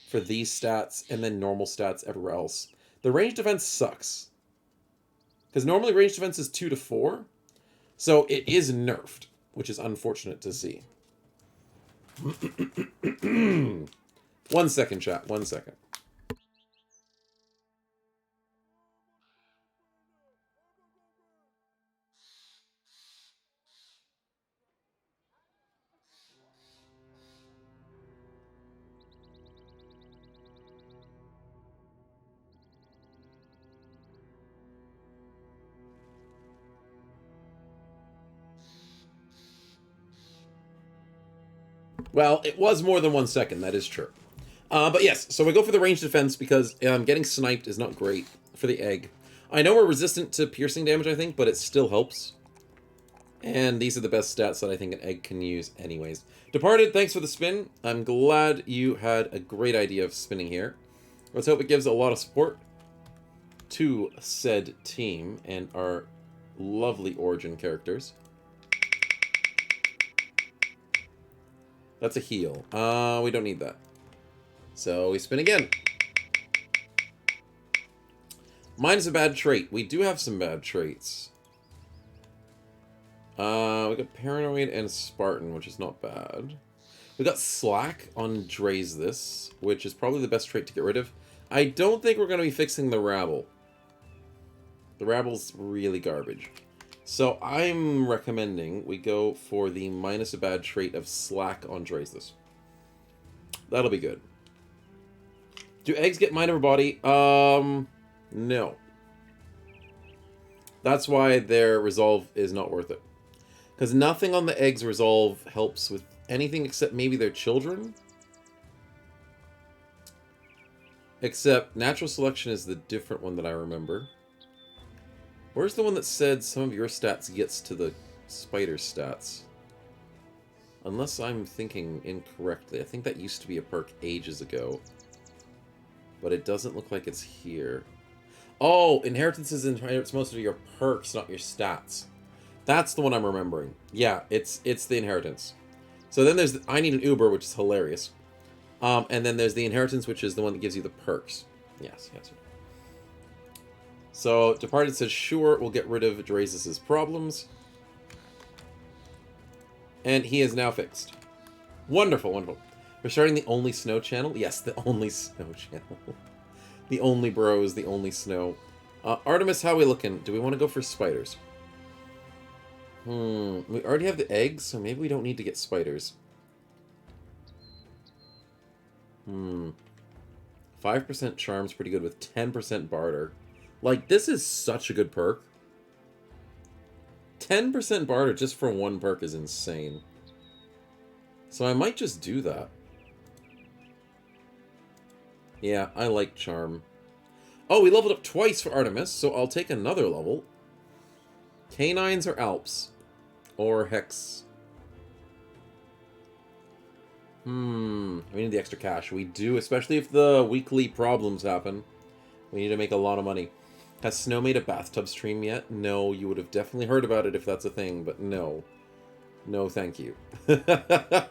for these stats, and then normal stats everywhere else. The range defense sucks. Because normally range defense is 2 to 4. So it is nerfed, which is unfortunate to see. 1 second, chat. 1 second. Well, it was more than 1 second, that is true. But yes, so we go for the range defense because getting sniped is not great for the egg. I know we're resistant to piercing damage, I think, but it still helps. And these are the best stats that I think an egg can use anyways. Departed, thanks for the spin. I'm glad you had a great idea of spinning here. Let's hope it gives a lot of support to said team and our lovely origin characters. That's a heal. We don't need that. So we spin again. Mine is a bad trait. We do have some bad traits. We got Paranoid and Spartan, which is not bad. We got Slack on Dre's this, which is probably the best trait to get rid of. I don't think we're going to be fixing the Rabble. The Rabble's really garbage. So I'm recommending we go for the minus a bad trait of Slack on Dre's this. That'll be good. Do eggs get mind over body? No. That's why their resolve is not worth it. Because nothing on the eggs' resolve helps with anything except maybe their children. Except natural selection is the different one that I remember. Where's the one that said some of your stats gets to the spider stats? Unless I'm thinking incorrectly. I think that used to be a perk ages ago. But it doesn't look like it's here. Oh, inheritances inherits most of your perks, not your stats. That's the one I'm remembering. Yeah, it's the inheritance. So then there's I need an Uber, which is hilarious. And then there's the inheritance, which is the one that gives you the perks. Yes. So Departed says, sure, we'll get rid of Drazis' problems. And he is now fixed. Wonderful, wonderful. We're starting the only snow channel? Yes, the only snow channel. The only bros, the only snow. Artemis, how are we looking? Do we want to go for spiders? We already have the eggs, so maybe we don't need to get spiders. 5% charm's pretty good with 10% barter. Like, this is such a good perk. 10% barter just for one perk is insane. So I might just do that. Yeah, I like charm. Oh, we leveled up twice for Artemis, so I'll take another level. Canines or Alps? Or Hexe? We need the extra cash. We do, especially if the weekly problems happen. We need to make a lot of money. Has Snow made a bathtub stream yet? No, you would have definitely heard about it if that's a thing, but no. No, thank you. The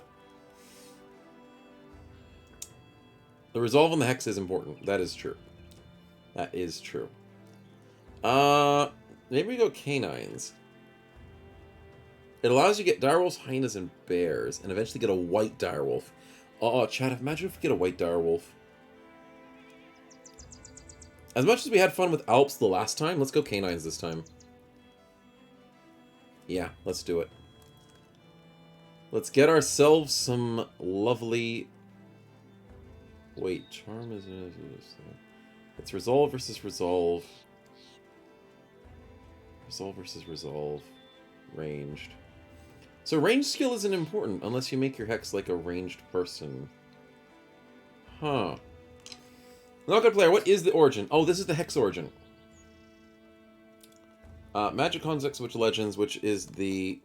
resolve on the Hex is important. That is true. That is true. Maybe we go canines. It allows you to get direwolves, hyenas, and bears, and eventually get a white direwolf. Oh, chat, imagine if we get a white direwolf. As much as we had fun with Alps the last time, let's go canines this time. Yeah, let's do it. Let's get ourselves some lovely... Wait, charm is... It's resolve versus resolve. Resolve versus resolve. Ranged. So ranged skill isn't important unless you make your Hex like a ranged person. Huh. Not good player. What is the origin? Oh, this is the Hex origin. Magic Context Witch Legends, which is the...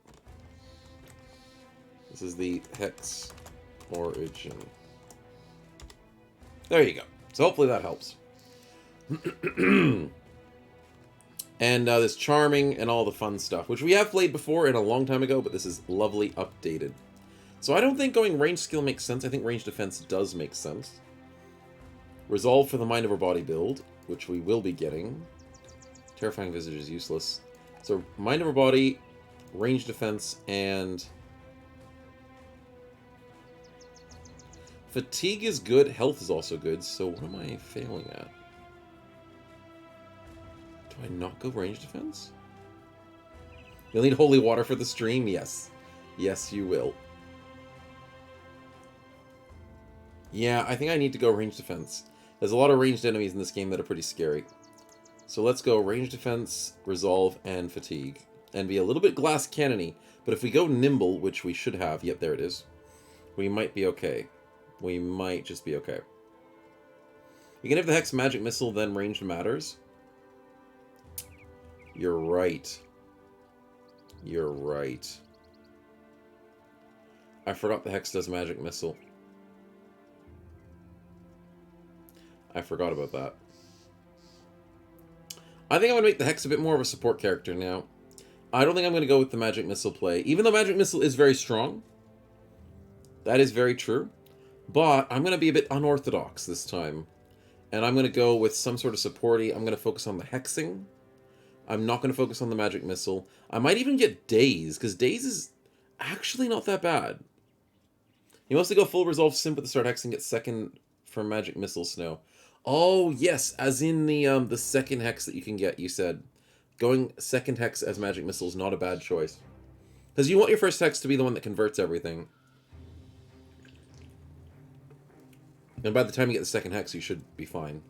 This is the Hex origin. There you go. So hopefully that helps. And this charming and all the fun stuff, which we have played before in a long time ago, but this is lovely updated. So I don't think going range skill makes sense. I think range defense does make sense. Resolve for the mind over body build, which we will be getting. Terrifying Visage is useless. So mind over body, range defense, and... Fatigue is good, health is also good, so what am I failing at? Do I not go range defense? You'll need holy water for the stream? Yes. Yes, you will. Yeah, I think I need to go range defense. There's a lot of ranged enemies in this game that are pretty scary. So let's go range defense, resolve, and fatigue. And be a little bit glass cannon-y. But if we go nimble, which we should have, yep, there it is, we might be okay. We might just be okay. You can have the Hex magic missile, then ranged matters. You're right. You're right. I forgot the Hex does magic missile. I forgot about that. I think I'm going to make the Hex a bit more of a support character now. I don't think I'm going to go with the magic missile play. Even though magic missile is very strong. That is very true. But I'm going to be a bit unorthodox this time. And I'm going to go with some sort of supporty. I'm going to focus on the hexing. I'm not going to focus on the magic missile. I might even get Daze, because Daze is actually not that bad. You mostly go full resolve simp at the start hexing, get second for magic missile snow. Oh, yes, as in the second hex that you can get, you said. Going second hex as magic missile is not a bad choice. Because you want your first hex to be the one that converts everything. And by the time you get the second hex, you should be fine.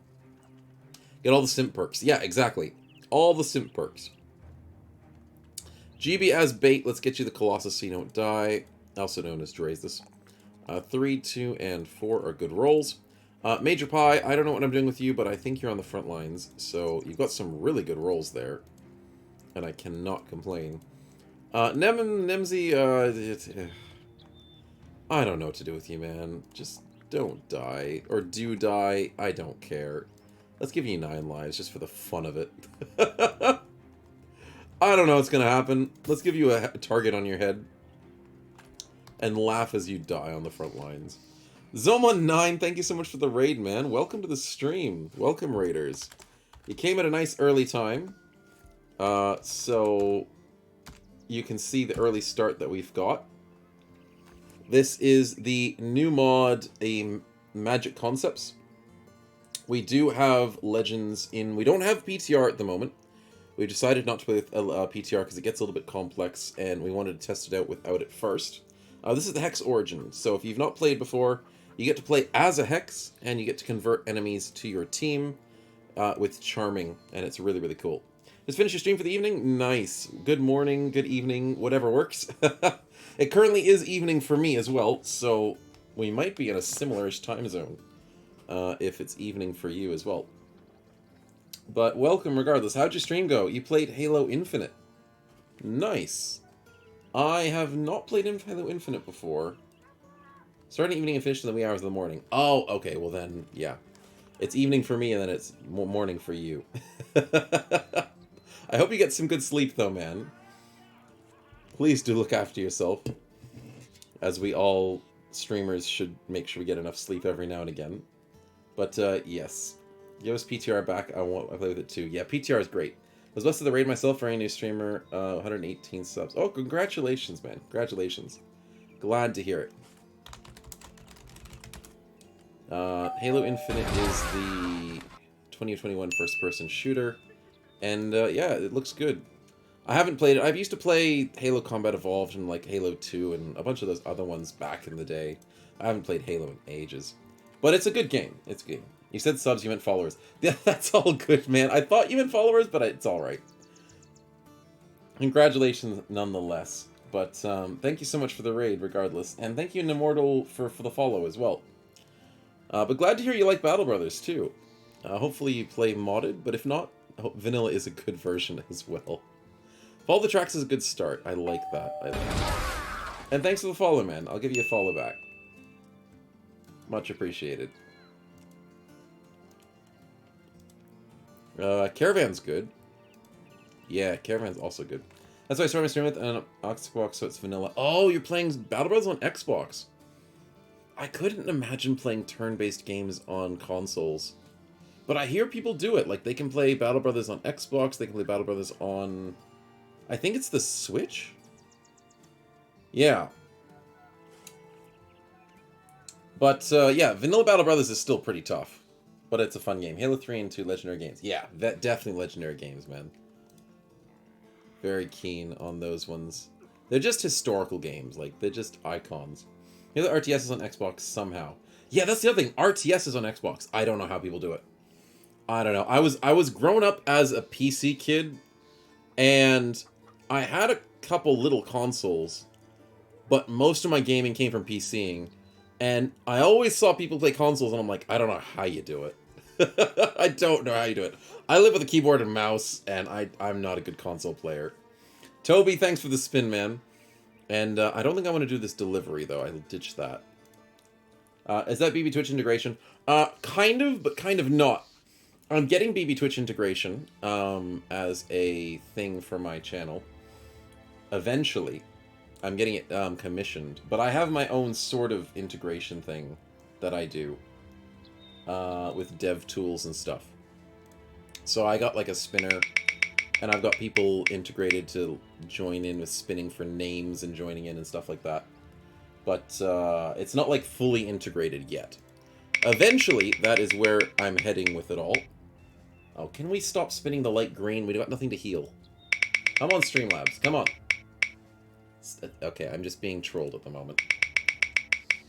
Get all the simp perks. Yeah, exactly. All the simp perks. GB as bait. Let's get you the Colossus so you don't die. Also known as Drazus. 3, 2, and 4 are good rolls. Major Pie, I don't know what I'm doing with you, but I think you're on the front lines. So you've got some really good rolls there. And I cannot complain. Nemsy, I don't know what to do with you, man. Just don't die. Or do die. I don't care. Let's give you 9 lives just for the fun of it. I don't know what's going to happen. Let's give you a target on your head. And laugh as you die on the front lines. Zoma9, thank you so much for the raid, man. Welcome to the stream. Welcome, raiders. You came at a nice early time. So you can see the early start that we've got. This is the new mod, a Magic Concepts. We do have Legends in... We don't have PTR at the moment. We decided not to play with PTR because it gets a little bit complex, and we wanted to test it out without it first. This is the Hex Origin, so if you've not played before, you get to play as a Hex, and you get to convert enemies to your team with Charming, and it's really, really cool. Just finished your stream for the evening? Nice. Good morning, good evening, whatever works. It currently is evening for me as well, so we might be in a similar-ish time zone. If it's evening for you as well. But welcome regardless. How'd your stream go? You played Halo Infinite. Nice. I have not played Halo Infinite before. Starting evening and finished in the wee hours of the morning. Oh, okay, well then, yeah. It's evening for me and then it's morning for you. I hope you get some good sleep though, man. Please do look after yourself. As we all streamers should make sure we get enough sleep every now and again. But, yes. Give us PTR back. I play with it too. Yeah, PTR is great. I was blessed to the raid myself for any new streamer. 118 subs. Oh, congratulations, man. Congratulations. Glad to hear it. Halo Infinite is the 2021 first-person shooter. And, yeah, it looks good. I haven't played it. I've used to play Halo Combat Evolved and like Halo 2 and a bunch of those other ones back in the day. I haven't played Halo in ages. But it's a good game. It's a good game. You said subs, you meant followers. Yeah, that's all good, man. I thought you meant followers, but it's alright. Congratulations nonetheless. But thank you so much for the raid, regardless. And thank you, Immortal, for the follow as well. But glad to hear you like Battle Brothers, too. Hopefully you play modded, but if not, vanilla is a good version as well. Follow the tracks is a good start. I like that. I like that. And thanks for the follow, man. I'll give you a follow back. Much appreciated. Caravan's good. Yeah, Caravan's also good. That's why I started my stream with an Xbox, so it's vanilla. Oh, you're playing Battle Brothers on Xbox. I couldn't imagine playing turn-based games on consoles. But I hear people do it. Like, they can play Battle Brothers on Xbox, they can play Battle Brothers on... I think it's the Switch? Yeah. But, yeah, vanilla Battle Brothers is still pretty tough. But it's a fun game. Halo 3 and 2 Legendary games. Yeah, definitely Legendary games, man. Very keen on those ones. They're just historical games. Like, they're just icons. Halo RTS is on Xbox somehow. Yeah, that's the other thing. RTS is on Xbox. I don't know how people do it. I don't know. I was growing up as a PC kid, and I had a couple little consoles, but most of my gaming came from PCing, and I always saw people play consoles, and I'm like, I don't know how you do it. I don't know how you do it. I live with a keyboard and mouse, and I'm not a good console player. Toby, thanks for the spin, man. And I don't think I want to do this delivery, though. I'll ditch that. Is that BB Twitch integration? Kind of, but kind of not. I'm getting BB Twitch integration as a thing for my channel. Eventually. I'm getting it commissioned. But I have my own sort of integration thing that I do with dev tools and stuff. So I got like a spinner, and I've got people integrated to join in with spinning for names and joining in and stuff like that. But it's not like fully integrated yet. Eventually, that is where I'm heading with it all. Oh, can we stop spinning the light green? We got nothing to heal. Come on, Streamlabs. Come on. Okay, I'm just being trolled at the moment.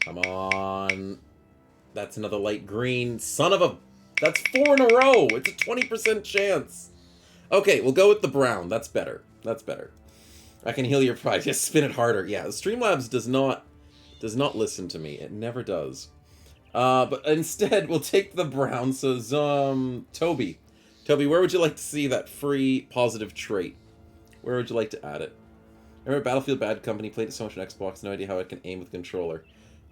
Come on. That's another light green. Son of a... That's 4 in a row. It's a 20% chance. Okay, we'll go with the brown. That's better. That's better. I can heal your pride. Just spin it harder. Yeah, Streamlabs does not listen to me. It never does. But instead, we'll take the brown. So, Toby. Toby, where would you like to see that free positive trait? Where would you like to add it? I remember Battlefield Bad Company, played it so much on Xbox, no idea how I can aim with controller.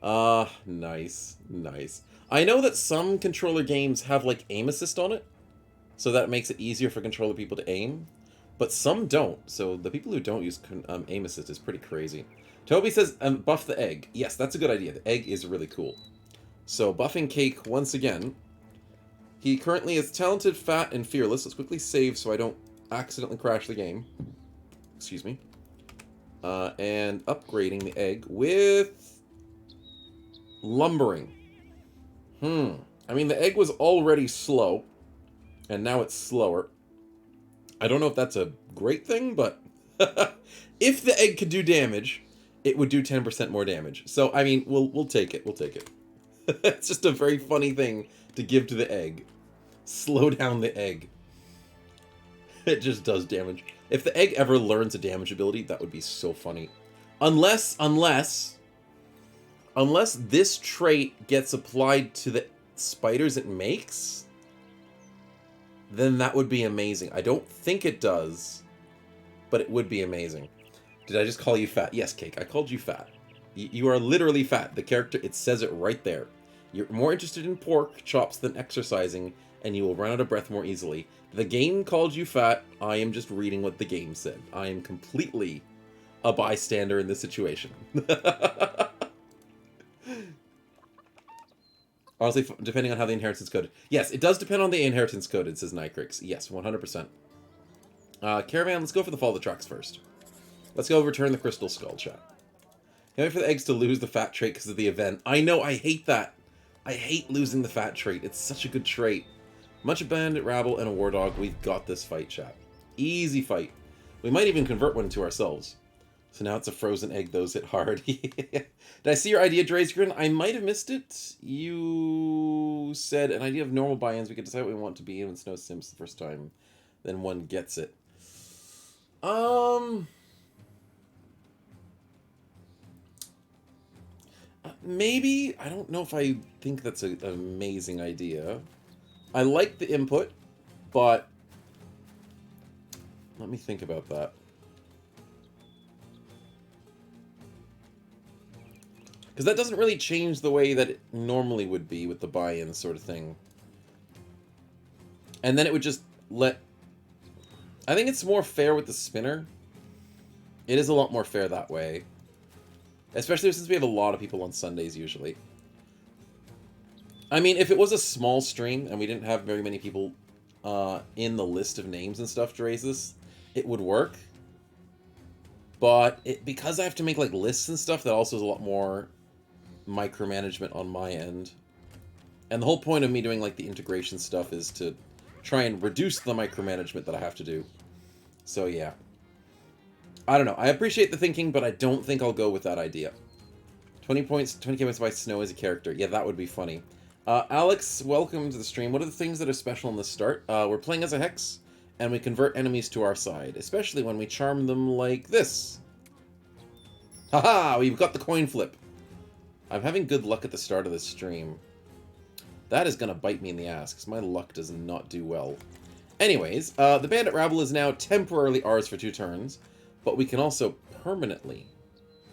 Nice. Nice. I know that some controller games have, like, aim assist on it, so that makes it easier for controller people to aim, but some don't, so the people who don't use aim assist is pretty crazy. Toby says, buff the egg. Yes, that's a good idea. The egg is really cool. So, buffing Cake once again. He currently is talented, fat, and fearless. Let's quickly save so I don't accidentally crash the game. Excuse me. And upgrading the egg with... lumbering. I mean, the egg was already slow, and now it's slower. I don't know if that's a great thing, but... if the egg could do damage, it would do 10% more damage. So, I mean, we'll take it. We'll take it. It's just a very funny thing to give to the egg. Slow down the egg. It just does damage. If the egg ever learns a damage ability, that would be so funny. Unless this trait gets applied to the spiders it makes, then that would be amazing. I don't think it does, but it would be amazing. Did I just call you fat? Yes, Cake, I called you fat. You are literally fat. The character, it says it right there. You're more interested in pork chops than exercising, and you will run out of breath more easily. The game called you fat. I am just reading what the game said. I am completely a bystander in this situation. Honestly, depending on how the inheritance coded. Yes, it does depend on the inheritance coded, says Nicrix. Yes, 100%. Caravan, let's go for the Fall of the Tracks first. Let's go return the Crystal Skull, chat. Can't wait for the eggs to lose the fat trait because of the event. I know, I hate that. I hate losing the fat trait. It's such a good trait. Much a bandit, rabble, and a war dog. We've got this fight, chat. Easy fight. We might even convert one to ourselves. So now it's a frozen egg. Those hit hard. Did I see your idea, Drazgrin? I might have missed it. You said an idea of normal buy-ins. We could decide what we want to be in with Snow Sims the first time. Then one gets it. Maybe. I don't know if I think that's an amazing idea. I like the input, but let me think about that. Because that doesn't really change the way that it normally would be with the buy-in sort of thing. And then it would just let... I think it's more fair with the spinner. It is a lot more fair that way. Especially since we have a lot of people on Sundays usually. I mean, if it was a small stream and we didn't have very many people in the list of names and stuff to raise this, it would work. But because I have to make like lists and stuff, that also is a lot more micromanagement on my end. And the whole point of me doing like the integration stuff is to try and reduce the micromanagement that I have to do. So yeah. I don't know. I appreciate the thinking, but I don't think I'll go with that idea. 20k points by Snow as a character. Yeah, that would be funny. Alex, welcome to the stream. What are the things that are special in the start? We're playing as a Hexe, and we convert enemies to our side, especially when we charm them like this. Haha, we've got the coin flip. I'm having good luck at the start of this stream. That is going to bite me in the ass, because my luck does not do well. Anyways, the Bandit Rabble is now temporarily ours for 2 turns, but we can also permanently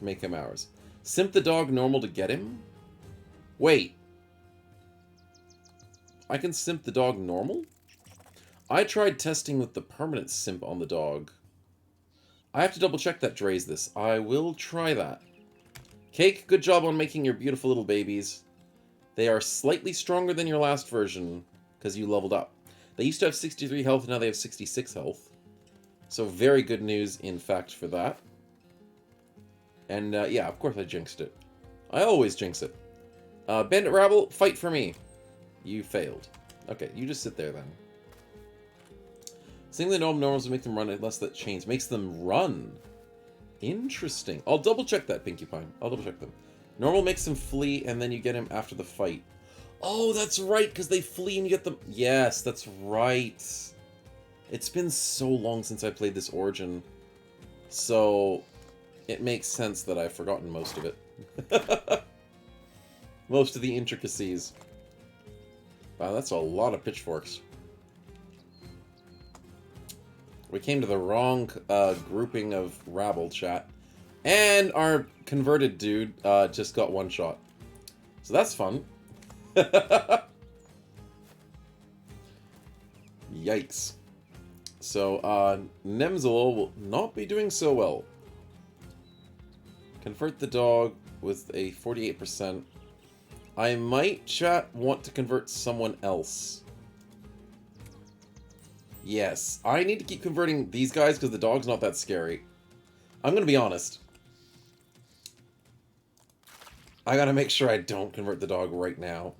make him ours. Simp the dog normal to get him? Wait. I can simp the dog normal? I tried testing with the permanent simp on the dog. I have to double check that Dre's this. I will try that. Cake, good job on making your beautiful little babies. They are slightly stronger than your last version, because you leveled up. They used to have 63 health, now they have 66 health. So very good news, in fact, for that. And yeah, of course I jinxed it. I always jinx it. Bandit Rabble, fight for me. You failed. Okay, you just sit there then. Seeing the normals will make them run unless that chains makes them run. Interesting. I'll double check that, Pinkie Pie. I'll double check them. Normal makes him flee, and then you get him after the fight. Oh, that's right, because they flee and you get them. Yes, that's right. It's been so long since I played this Origin, so it makes sense that I've forgotten most of it. Most of the intricacies. Wow, that's a lot of pitchforks. We came to the wrong grouping of rabble, chat. And our converted dude just got 1 shot. So that's fun. Yikes. So, Nemzalo will not be doing so well. Convert the dog with a 48%. I might, chat, want to convert someone else. Yes, I need to keep converting these guys because the dog's not that scary. I'm going to be honest. I gotta make sure I don't convert the dog right now.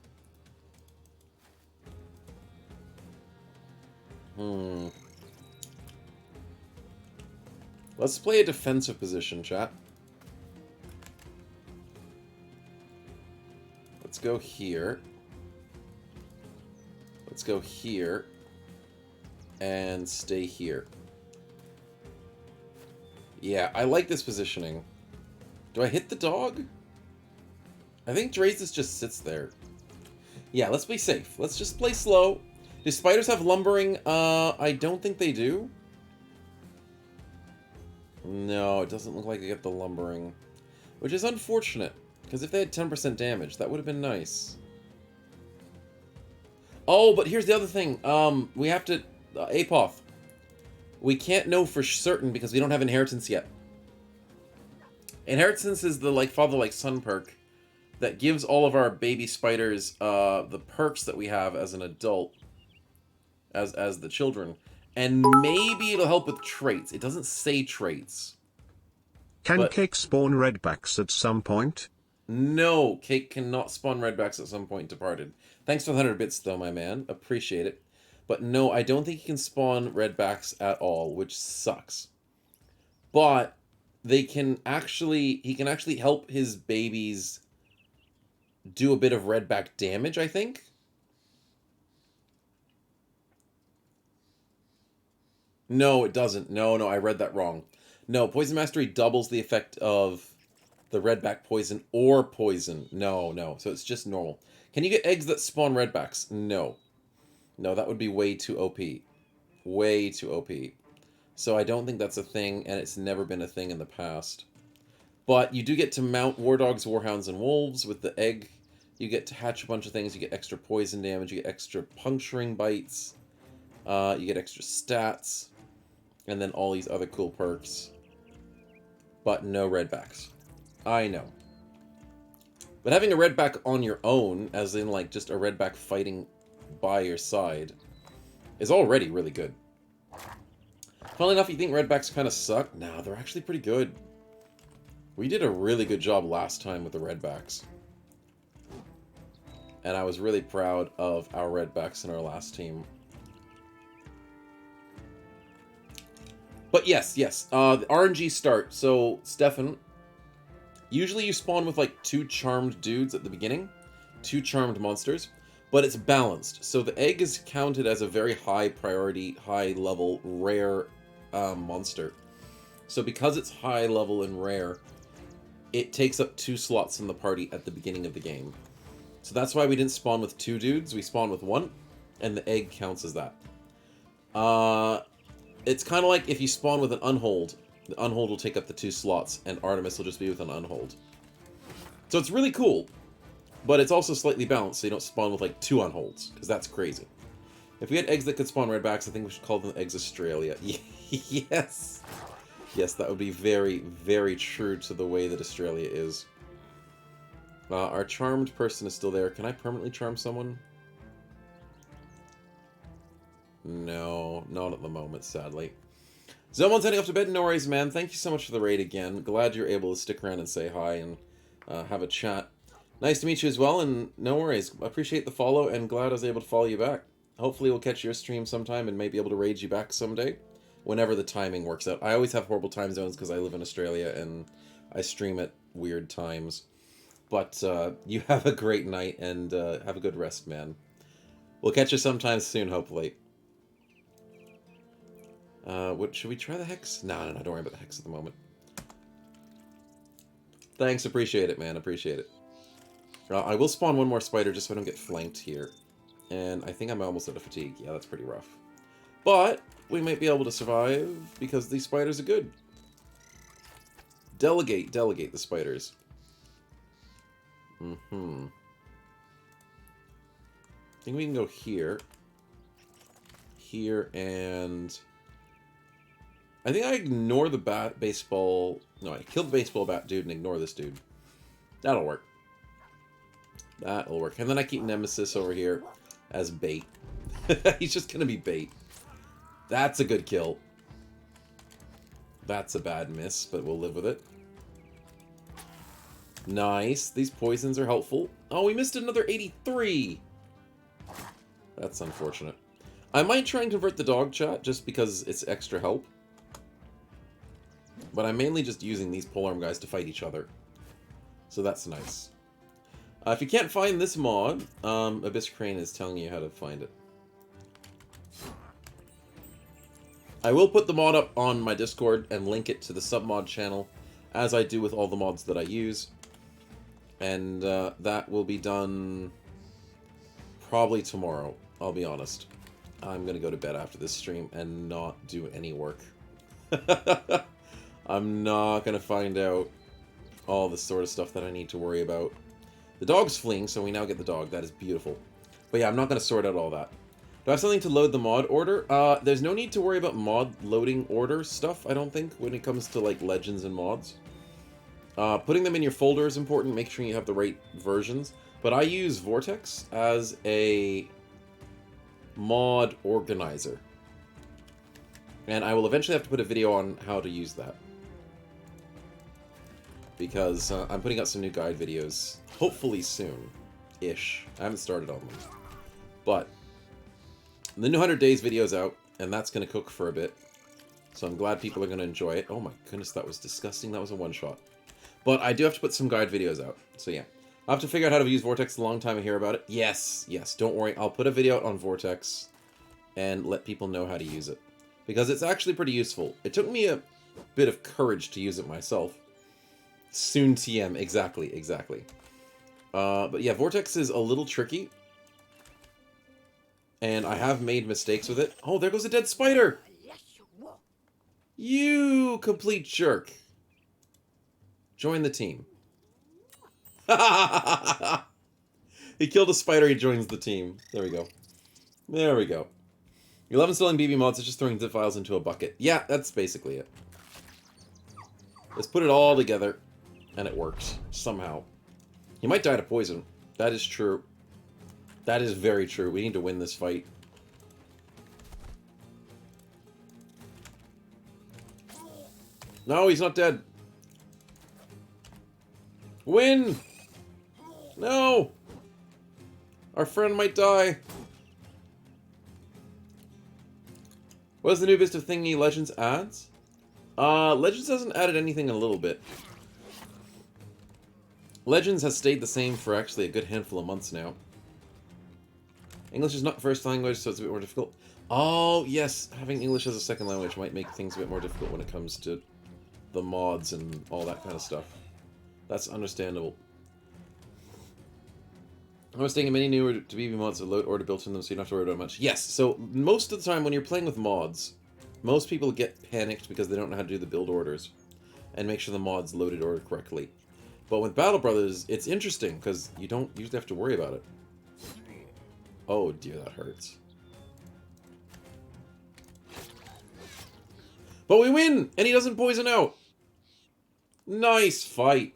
Let's play a defensive position, chat. Let's go here. Let's go here. And stay here. Yeah, I like this positioning. Do I hit the dog? I think Drazus just sits there. Yeah, let's be safe. Let's just play slow. Do spiders have lumbering? I don't think they do. No, it doesn't look like they get the lumbering. Which is unfortunate, because if they had 10% damage, that would have been nice. Oh, but here's the other thing. We have to... Apoth. We can't know for certain because we don't have inheritance yet. Inheritance is the father-like-son perk that gives all of our baby spiders the perks that we have as an adult, as the children. And maybe it'll help with traits. It doesn't say traits. Can Cake spawn redbacks at some point? No, Cake cannot spawn redbacks at some point, Departed. Thanks for the 100 bits, though, my man. Appreciate it. But no, I don't think he can spawn redbacks at all, which sucks. but he can actually help his babies do a bit of redback damage, I think. No, it doesn't. No, I read that wrong. No, Poison Mastery doubles the effect of the redback poison or poison. No. So it's just normal. Can you get eggs that spawn redbacks? No. No, that would be way too OP. Way too OP. So I don't think that's a thing, and it's never been a thing in the past. But you do get to mount War Dogs, Warhounds, and Wolves with the egg. You get to hatch a bunch of things. You get extra poison damage. You get extra puncturing bites. You get extra stats. And then all these other cool perks. But no redbacks. I know. But having a redback on your own, as in like just a redback fighting by your side, is already really good. Funnily enough, you think redbacks kind of suck? Nah, they're actually pretty good. We did a really good job last time with the redbacks. And I was really proud of our redbacks in our last team. But yes. The RNG start. So, Stefan, usually you spawn with like 2 charmed dudes at the beginning. 2 charmed monsters. But it's balanced. So the egg is counted as a very high priority, high level, rare monster. So because it's high level and rare, it takes up 2 slots in the party at the beginning of the game. So that's why we didn't spawn with 2 dudes. We spawned with 1. And the egg counts as that. It's kind of like if you spawn with an Unhold. The Unhold will take up the 2 slots, and Artemis will just be with an Unhold. So it's really cool, but it's also slightly balanced, so you don't spawn with like 2 Unholds, because that's crazy. If we had eggs that could spawn redbacks, I think we should call them Eggs Australia. Yes! Yes, that would be very, very true to the way that Australia is. Our charmed person is still there. Can I permanently charm someone? No, not at the moment, sadly. Zomon's heading off to bed. No worries, man. Thank you so much for the raid again. Glad you're able to stick around and say hi and have a chat. Nice to meet you as well, and no worries. Appreciate the follow, and glad I was able to follow you back. Hopefully we'll catch your stream sometime and maybe able to raid you back someday, whenever the timing works out. I always have horrible time zones because I live in Australia, and I stream at weird times. But you have a great night, and have a good rest, man. We'll catch you sometime soon, hopefully. Should we try the Hexe? No, don't worry about the Hexe at the moment. Thanks, appreciate it, man, appreciate it. I will spawn 1 more spider just so I don't get flanked here. And I think I'm almost out of fatigue. Yeah, that's pretty rough. But we might be able to survive because these spiders are good. Delegate the spiders. I think we can go here. Here, and I think I ignore the baseball... No, I kill the baseball bat dude and ignore this dude. That'll work. That'll work. And then I keep Nemesis over here as bait. He's just gonna be bait. That's a good kill. That's a bad miss, but we'll live with it. Nice. These poisons are helpful. Oh, we missed another 83! That's unfortunate. I might try and convert the dog chat just because it's extra help. But I'm mainly just using these polearm guys to fight each other. So that's nice. If you can't find this mod, Abyss Crane is telling you how to find it. I will put the mod up on my Discord and link it to the submod channel, as I do with all the mods that I use. And that will be done probably tomorrow, I'll be honest. I'm going to go to bed after this stream and not do any work. I'm not going to find out all the sort of stuff that I need to worry about. The dog's fleeing, so we now get the dog. That is beautiful. But yeah, I'm not going to sort out all that. Do I have something to load the mod order? There's no need to worry about mod loading order stuff, I don't think, when it comes to, like, legends and mods. Putting them in your folder is important. Make sure you have the right versions. But I use Vortex as a mod organizer. And I will eventually have to put a video on how to use that. Because I'm putting out some new guide videos, hopefully soon-ish. I haven't started on them. But the new 100 Days video's out, and that's going to cook for a bit. So I'm glad people are going to enjoy it. Oh my goodness, that was disgusting. That was a one-shot. But I do have to put some guide videos out. So yeah. I'll have to figure out how to use Vortex a long time I hear about it. Yes, yes, don't worry. I'll put a video out on Vortex and let people know how to use it. Because it's actually pretty useful. It took me a bit of courage to use it myself. Soon TM, exactly, exactly. But yeah, Vortex is a little tricky. And I have made mistakes with it. Oh, there goes a dead spider! You complete jerk. Join the team. He killed a spider, he joins the team. There we go. There we go. You love installing BB mods, it's just throwing zip files into a bucket. Yeah, that's basically it. Let's put it all together, and it works. Somehow. He might die to poison. That is true. That is very true. We need to win this fight. No, he's not dead. Win! No! Our friend might die. What is the new Vista thingy Legends adds? Legends hasn't added anything in a little bit. Legends has stayed the same for actually a good handful of months now. English is not first language, so it's a bit more difficult. Oh, yes, having English as a second language might make things a bit more difficult when it comes to the mods and all that kind of stuff. That's understandable. I was thinking many newer to BB mods have load order built in them, so you don't have to worry about much. Yes, so most of the time when you're playing with mods, most people get panicked because they don't know how to do the build orders and make sure the mod's loaded order correctly. But with Battle Brothers, it's interesting because you don't usually have to worry about it. Oh dear, that hurts. But we win! And he doesn't poison out! Nice fight.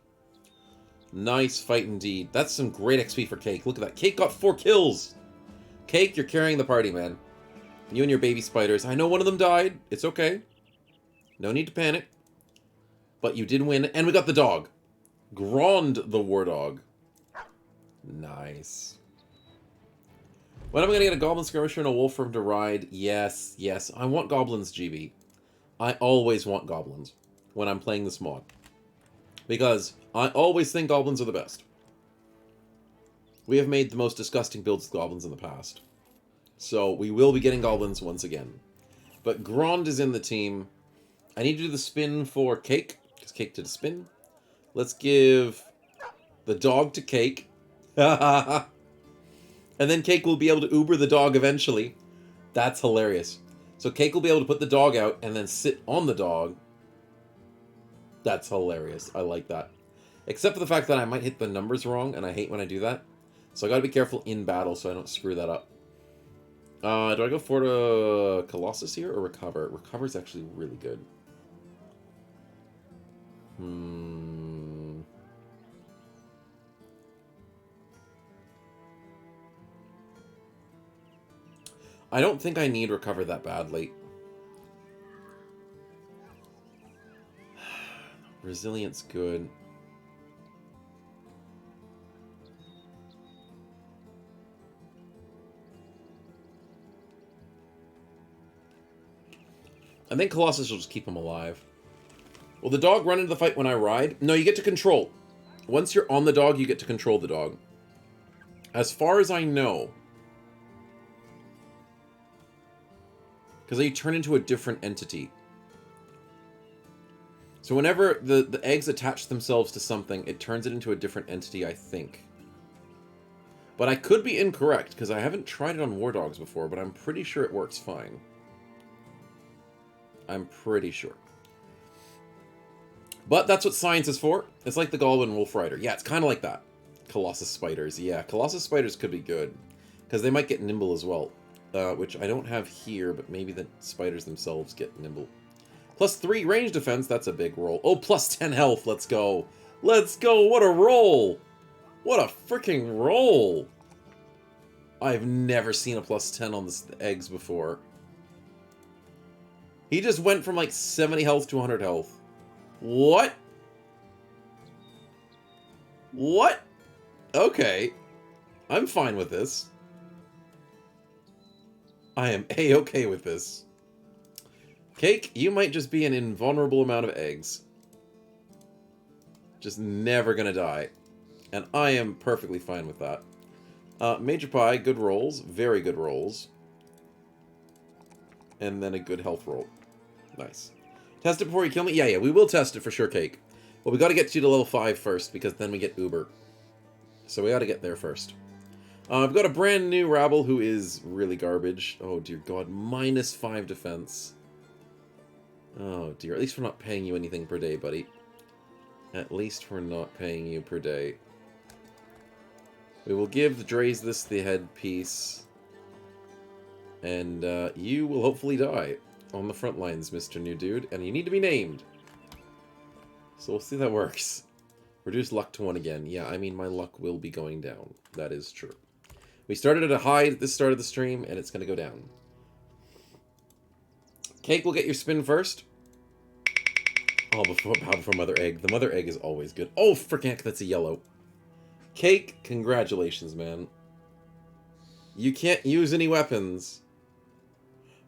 Nice fight indeed. That's some great XP for Cake. Look at that. Cake got 4 kills! Cake, you're carrying the party, man. You and your baby spiders. I know one of them died. It's okay. No need to panic. But you did win. And we got the dog. Grand the war dog. Nice. When am I going to get a goblin skirmisher and a wolf for him to ride? Yes, yes. I want goblins, GB. I always want goblins when I'm playing this mod. Because I always think goblins are the best. We have made the most disgusting builds with goblins in the past. So we will be getting goblins once again. But Grand is in the team. I need to do the spin for Cake. Because Cake did a spin. Let's give the dog to Cake. And then Cake will be able to Uber the dog eventually. That's hilarious. So Cake will be able to put the dog out and then sit on the dog. That's hilarious. I like that. Except for the fact that I might hit the numbers wrong, and I hate when I do that. So I gotta be careful in battle so I don't screw that up. Do I go for the Colossus here or Recover? Recover's actually really good. I don't think I need Recover that badly. Resilience good. I think Colossus will just keep him alive. Will the dog run into the fight when I ride? No, you get to control. Once you're on the dog, you get to control the dog. As far as I know. Because you turn into a different entity. So whenever the eggs attach themselves to something, it turns it into a different entity, I think. But I could be incorrect, because I haven't tried it on War Dogs before, but I'm pretty sure it works fine. I'm pretty sure. But that's what science is for. It's like the Goblin Wolf Rider. Yeah, it's kind of like that. Colossus Spiders. Yeah, Colossus Spiders could be good. Because they might get nimble as well. Which I don't have here, but maybe the spiders themselves get nimble. Plus 3 range defense, that's a big roll. Oh, plus 10 health, let's go. Let's go, what a roll. What a freaking roll. I've never seen a plus 10 on the eggs before. He just went from like 70 health to 100 health. What? What? Okay. I'm fine with this. I am A-okay with this. Cake, you might just be an invulnerable amount of eggs. Just never gonna die. And I am perfectly fine with that. Major Pie, good rolls. Very good rolls. And then a good health roll. Nice. Test it before you kill me? Yeah, we will test it for sure, Cake. Well, we gotta get you to level 5 first, because then we get Uber. So we gotta get there first. I've got a brand new Rabble who is really garbage. Oh, dear God. -5 defense. Oh, dear. At least we're not paying you anything per day, buddy. At least we're not paying you per day. We will give the Drays this the headpiece. And you will hopefully die on the front lines, Mr. New Dude. And you need to be named. So we'll see if that works. Reduce luck to 1 again. Yeah, I mean, my luck will be going down. That is true. We started at a high at the start of the stream, and it's going to go down. Cake will get your spin first. Oh, before Mother Egg. The Mother Egg is always good. Oh, frickin' heck, that's a yellow. Cake, congratulations, man. You can't use any weapons.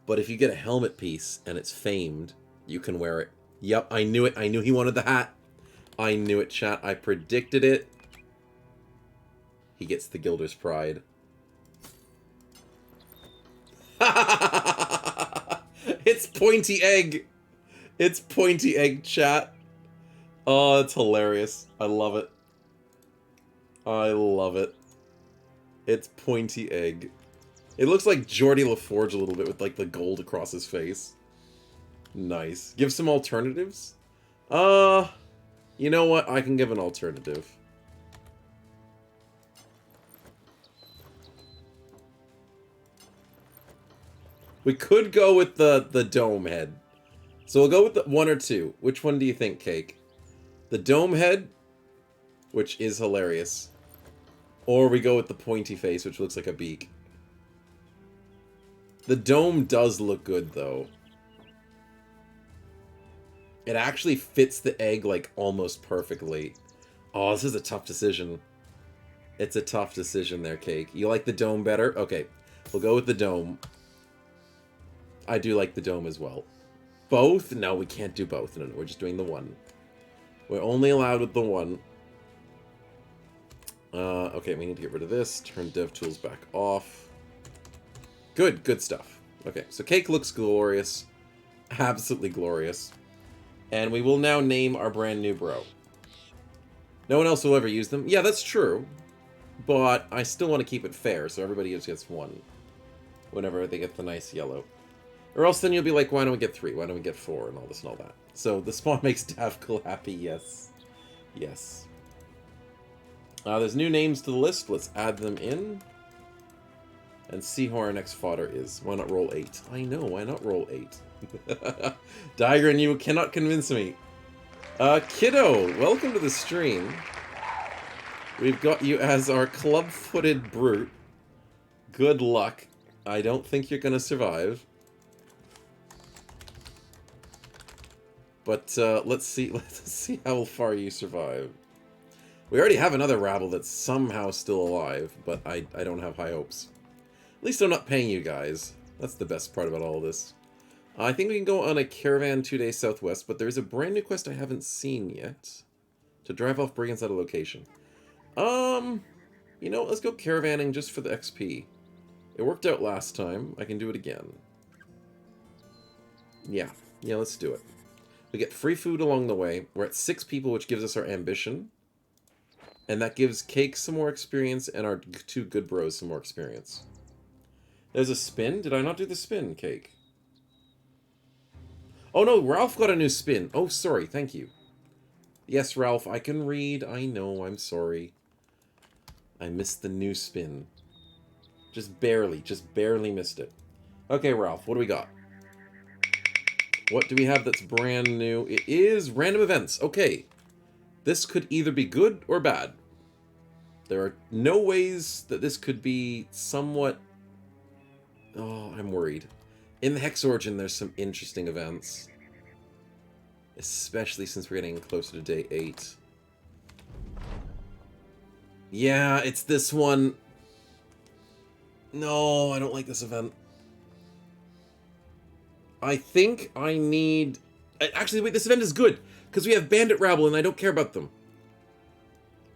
But if you get a helmet piece, and it's famed, you can wear it. Yep, I knew it. I knew he wanted the hat. I knew it, chat. I predicted it. He gets the Gilder's Pride. It's Pointy Egg. It's Pointy Egg, chat. Oh, it's hilarious. I love it. I love it. It's Pointy Egg. It looks like Geordie LaForge a little bit with like the gold across his face. Nice. Give some alternatives? You know what? I can give an alternative. We could go with the dome head. So we'll go with the 1 or 2. Which one do you think, Cake? The dome head, which is hilarious. Or we go with the pointy face, which looks like a beak. The dome does look good, though. It actually fits the egg, like, almost perfectly. Oh, this is a tough decision. It's a tough decision there, Cake. You like the dome better? Okay, we'll go with the dome. I do like the dome as well. Both? No, we can't do both. No, we're just doing the 1. We're only allowed with the 1. Okay, we need to get rid of this. Turn DevTools back off. Good stuff. Okay, so Cake looks glorious. Absolutely glorious. And we will now name our brand new bro. No one else will ever use them. Yeah, that's true. But I still want to keep it fair, so everybody just gets 1. Whenever they get the nice yellow. Or else then you'll be like, why don't we get 3? Why don't we get 4? And all this and all that. So the spawn makes Davkul happy, yes. Yes. There's new names to the list. Let's add them in. And see who our next fodder is. Why not roll 8? I know, why not roll 8? Digran, you cannot convince me. Kiddo, welcome to the stream. We've got you as our club-footed brute. Good luck. I don't think you're gonna survive. But let's see how far you survive. We already have another rabble that's somehow still alive, but I don't have high hopes. At least I'm not paying you guys. That's the best part about all this. I think we can go on a caravan 2 days southwest, but there's a brand new quest I haven't seen yet. To drive off brigands at a location. You know, let's go caravanning just for the XP. It worked out last time. I can do it again. Yeah, let's do it. We get free food along the way. We're at 6 people, which gives us our ambition. And that gives Cake some more experience and our 2 good bros some more experience. There's a spin? Did I not do the spin, Cake? Oh no, Ralph got a new spin. Oh, sorry, thank you. Yes, Ralph, I can read. I know, I'm sorry. I missed the new spin. Just barely missed it. Okay, Ralph, what do we got? What do we have that's brand new? It is random events. Okay. This could either be good or bad. There are no ways that this could be somewhat... Oh, I'm worried. In the Hex Origin, there's some interesting events. Especially since we're getting closer to day 8. Yeah, it's this one. No, I don't like this event. I think I need... Actually, wait, this event is good, because we have Bandit Rabble, and I don't care about them.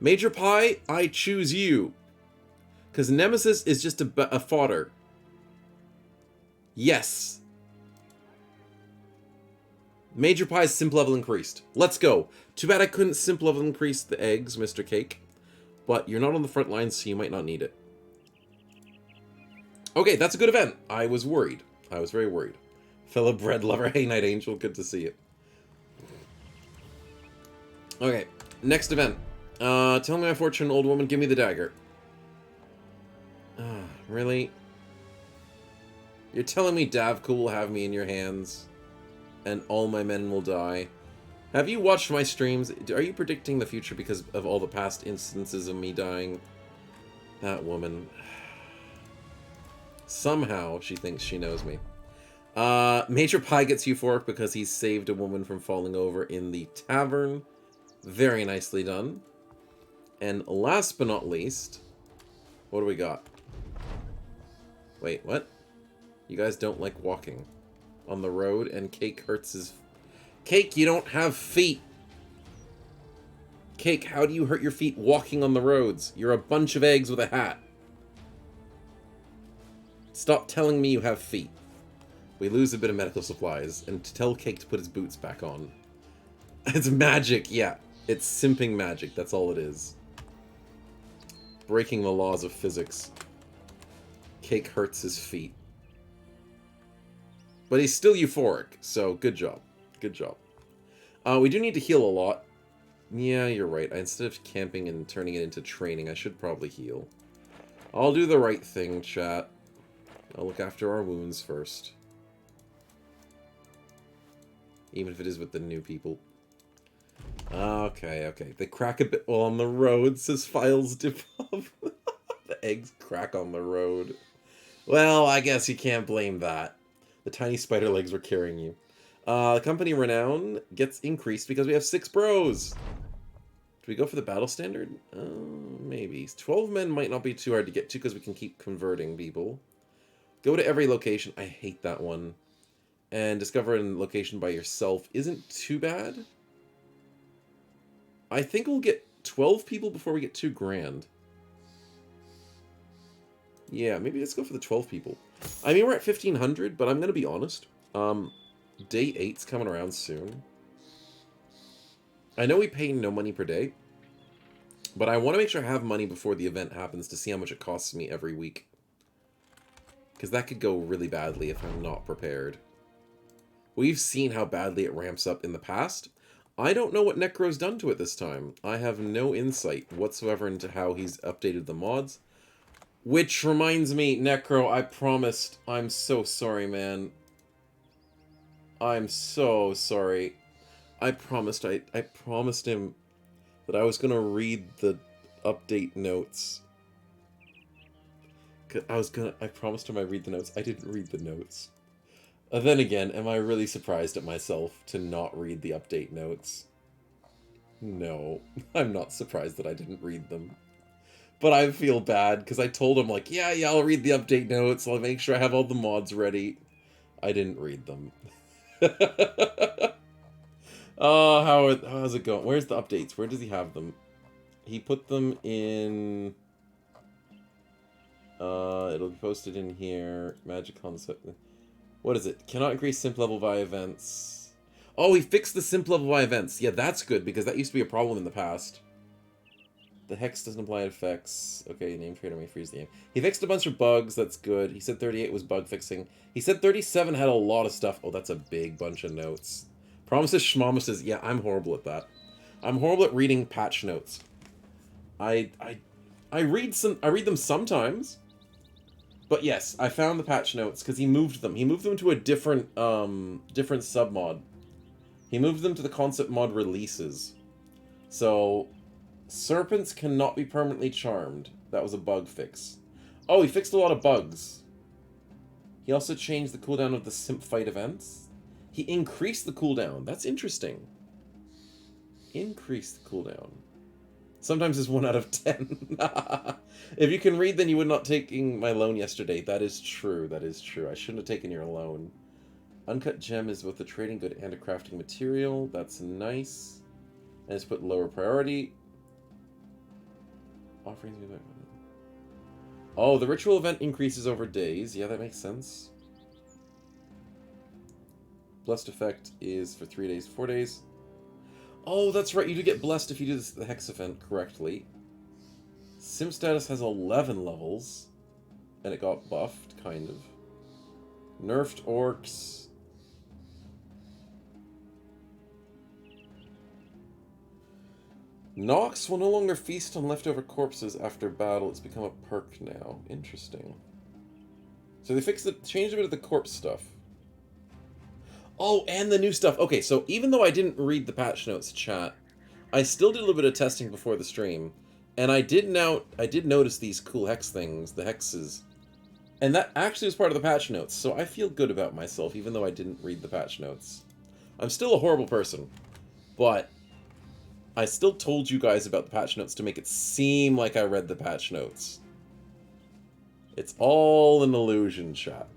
Major Pie, I choose you. Because Nemesis is just a fodder. Yes. Major Pie's simp level increased. Let's go. Too bad I couldn't simp level increase the eggs, Mr. Cake. But you're not on the front lines, so you might not need it. Okay, that's a good event. I was worried. I was very worried. Fellow bread lover. Hey, Night Angel. Good to see you. Okay, next event. Tell me my fortune, old woman. Give me the dagger. Really? You're telling me Davco will have me in your hands, and all my men will die? Have you watched my streams? Are you predicting the future because of all the past instances of me dying? That woman. Somehow she thinks she knows me. Major Pie gets euphoric because he saved a woman from falling over in the tavern. Very nicely done. And last but not least, what do we got? Wait, what? You guys don't like walking on the road, and Cake hurts his... Cake, you don't have feet! Cake, how do you hurt your feet walking on the roads? You're a bunch of eggs with a hat. Stop telling me you have feet. We lose a bit of medical supplies, and to tell Cake to put his boots back on. It's magic, yeah. It's simping magic, that's all it is. Breaking the laws of physics. Cake hurts his feet. But he's still euphoric, so good job. Good job. We do need to heal a lot. Yeah, you're right. Instead of camping and turning it into training, I should probably heal. I'll do the right thing, chat. I'll look after our wounds first. Even if it is with the new people. Okay, okay. They crack a bit while on the road, says Files Dipov. The eggs crack on the road. Well, I guess you can't blame that. The tiny spider legs were carrying you. Company renown gets increased because we have 6 bros. Do we go for the battle standard? Maybe. 12 men might not be too hard to get to because we can keep converting people. Go to every location. I hate that one. And discover a location by yourself isn't too bad. I think we'll get 12 people before we get 2 grand. Yeah, maybe let's go for the 12 people. I mean, we're at 1,500, but I'm going to be honest. Day 8's coming around soon. I know we pay no money per day, but I want to make sure I have money before the event happens to see how much it costs me every week. Because that could go really badly if I'm not prepared. We've seen how badly it ramps up in the past. I don't know what Necro's done to it this time. I have no insight whatsoever into how he's updated the mods. Which reminds me, Necro, I promised. I'm so sorry, man. I'm so sorry. I promised him that I was gonna read the update notes. I promised him I'd read the notes. I didn't read the notes. Then again, am I really surprised at myself to not read the update notes? No, I'm not surprised that I didn't read them. But I feel bad, because I told him, like, yeah, I'll read the update notes, I'll make sure I have all the mods ready. I didn't read them. Oh, how's it going? Where's the updates? Where does he have them? He put them in... it'll be posted in here. Magic concept. What is it? Cannot increase simp level via events. Oh, he fixed the simp level via events. Yeah, that's good, because that used to be a problem in the past. The Hexe doesn't apply to effects. Okay, name trader may freeze the game. He fixed a bunch of bugs. That's good. He said 38 was bug fixing. He said 37 had a lot of stuff. Oh, that's a big bunch of notes. Promises Schmomises. Yeah, I'm horrible at that. I'm horrible at reading patch notes. I read them sometimes. But yes, I found the patch notes because he moved them. He moved them to a different submod. He moved them to the concept mod releases. So serpents cannot be permanently charmed. That was a bug fix. Oh, he fixed a lot of bugs. He also changed the cooldown of the simp fight events. He increased the cooldown. That's interesting. Increased the cooldown. Sometimes it's 1 out of 10. If you can read, then you would not taking my loan yesterday. That is true. That is true. I shouldn't have taken your loan. Uncut gem is both a trading good and a crafting material. That's nice. And it's put lower priority. Offerings. Oh, the ritual event increases over days. Yeah, that makes sense. Blessed effect is for 3 days, 4 days. Oh, that's right. You do get blessed if you do the Hex event correctly. Sim status has 11 levels. And it got buffed, kind of. Nerfed orcs. Nox will no longer feast on leftover corpses after battle. It's become a perk now. Interesting. So they changed a bit of the corpse stuff. Oh, and the new stuff. Okay, so even though I didn't read the patch notes, chat, I still did a little bit of testing before the stream, and I did notice these cool hex things, the hexes, and that actually was part of the patch notes. So I feel good about myself, even though I didn't read the patch notes. I'm still a horrible person, but I still told you guys about the patch notes to make it seem like I read the patch notes. It's all an illusion, chat.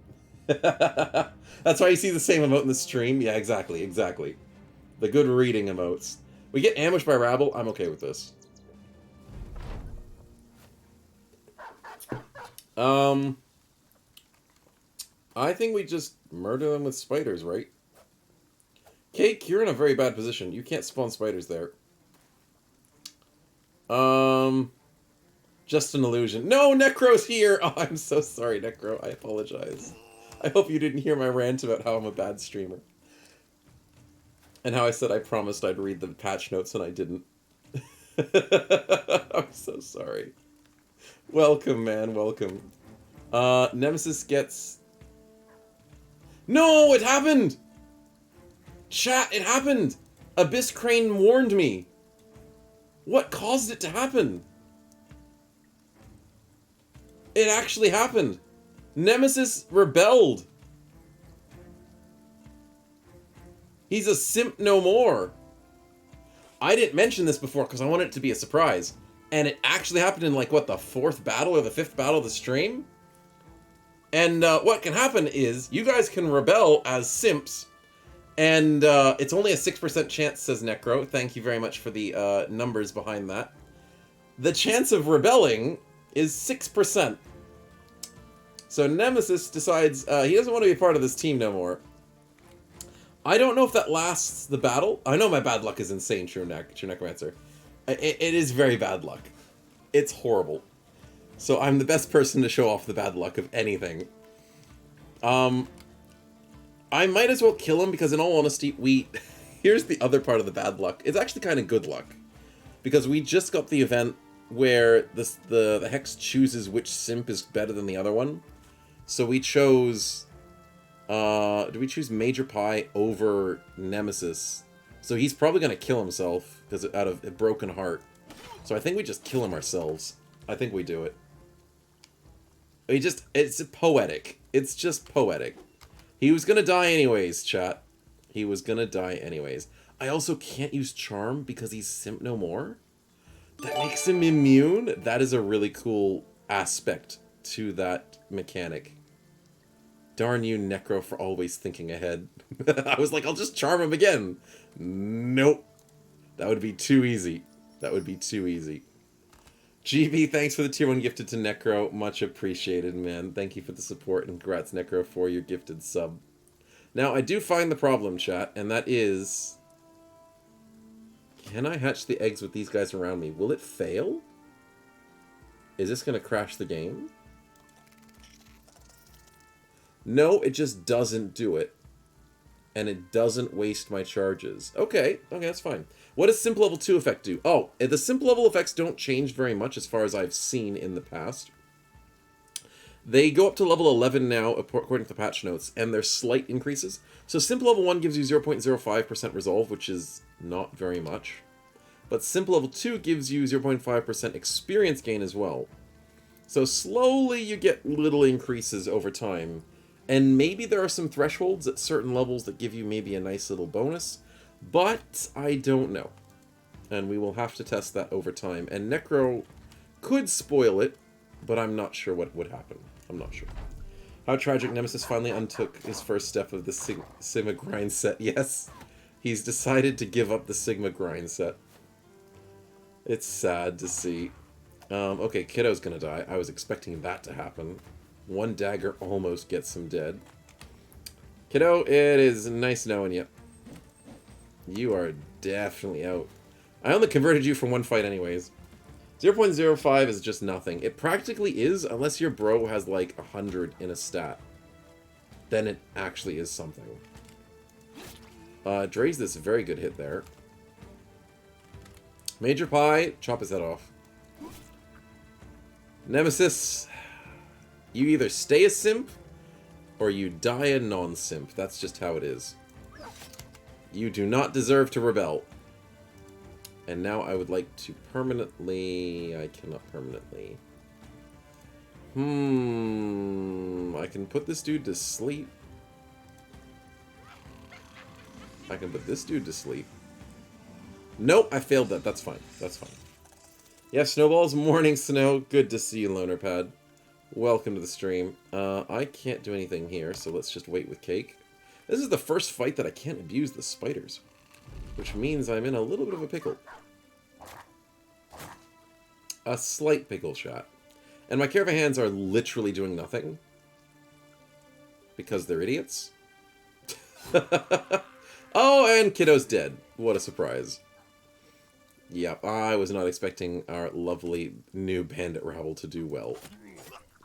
That's why you see the same emote in the stream. Yeah, exactly, exactly. The good reading emotes. We get ambushed by rabble. I'm okay with this. I think we just murder them with spiders, right? Cake, you're in a very bad position. You can't spawn spiders there. Just an illusion. No, Necro's here! Oh, I'm so sorry, Necro. I apologize. I hope you didn't hear my rant about how I'm a bad streamer. And how I said I promised I'd read the patch notes and I didn't. I'm so sorry. Welcome, man, welcome. Nemesis gets... No, it happened! Chat, it happened! Abyss Crane warned me. What caused it to happen? It actually happened. Nemesis rebelled. He's a simp no more. I didn't mention this before because I wanted it to be a surprise. And it actually happened in, like, what, the 4th battle or the 5th battle of the stream? And what can happen is you guys can rebel as simps. And it's only a 6% chance, says Necro. Thank you very much for the numbers behind that. The chance of rebelling is 6%. So Nemesis decides he doesn't want to be a part of this team no more. I don't know if that lasts the battle. I know my bad luck is insane, True Necromancer. It is very bad luck. It's horrible. So I'm the best person to show off the bad luck of anything. I might as well kill him because in all honesty, here's the other part of the bad luck. It's actually kind of good luck. Because we just got the event where the Hex chooses which simp is better than the other one. So we chose... do we choose Major Pie over Nemesis? So he's probably going to kill himself because out of a broken heart. So I think we just kill him ourselves. I think we do it. It's poetic. It's just poetic. He was going to die anyways, chat. He was going to die anyways. I also can't use Charm because he's simp no more. That makes him immune. That is a really cool aspect to that mechanic. Darn you, Necro, for always thinking ahead. I was like, I'll just charm him again. Nope. That would be too easy. That would be too easy. GB, thanks for the tier 1 gifted to Necro. Much appreciated, man. Thank you for the support, and congrats, Necro, for your gifted sub. Now, I do find the problem, chat, and that is... Can I hatch the eggs with these guys around me? Will it fail? Is this going to crash the game? No, it just doesn't do it. And it doesn't waste my charges. Okay, that's fine. What does Simp Level 2 effect do? Oh, the Simp Level effects don't change very much as far as I've seen in the past. They go up to level 11 now, according to the patch notes, and they're slight increases. So Simp Level 1 gives you 0.05% resolve, which is not very much. But Simp Level 2 gives you 0.5% experience gain as well. So slowly you get little increases over time. And maybe there are some thresholds at certain levels that give you maybe a nice little bonus. But I don't know. And we will have to test that over time. And Necro could spoil it, but I'm not sure what would happen. I'm not sure. How tragic, Nemesis finally untook his first step of the Sigma grind set. Yes, he's decided to give up the Sigma grind set. It's sad to see. Okay, Kiddo's gonna die. I was expecting that to happen. One dagger almost gets him dead. Kiddo, it is nice knowing you. You are definitely out. I only converted you for one fight anyways. 0.05 is just nothing. It practically is, unless your bro has like 100 in a stat. Then it actually is something. Dre's this very good hit there. Major Pie, chop his head off. Nemesis, you either stay a simp, or you die a non-simp. That's just how it is. You do not deserve to rebel. And now I would like to permanently... I cannot permanently. I can put this dude to sleep. I can put this dude to sleep. Nope, I failed that. That's fine. That's fine. Yeah, Snowball's morning, Snow. Good to see you, Loner Pad. Welcome to the stream. I can't do anything here, so let's just wait with Cake. This is the first fight that I can't abuse the spiders, which means I'm in a little bit of a pickle. A slight pickle shot. And my caravan hands are literally doing nothing. Because they're idiots. Oh, and Kiddo's dead. What a surprise. Yep, I was not expecting our lovely new bandit rabble to do well.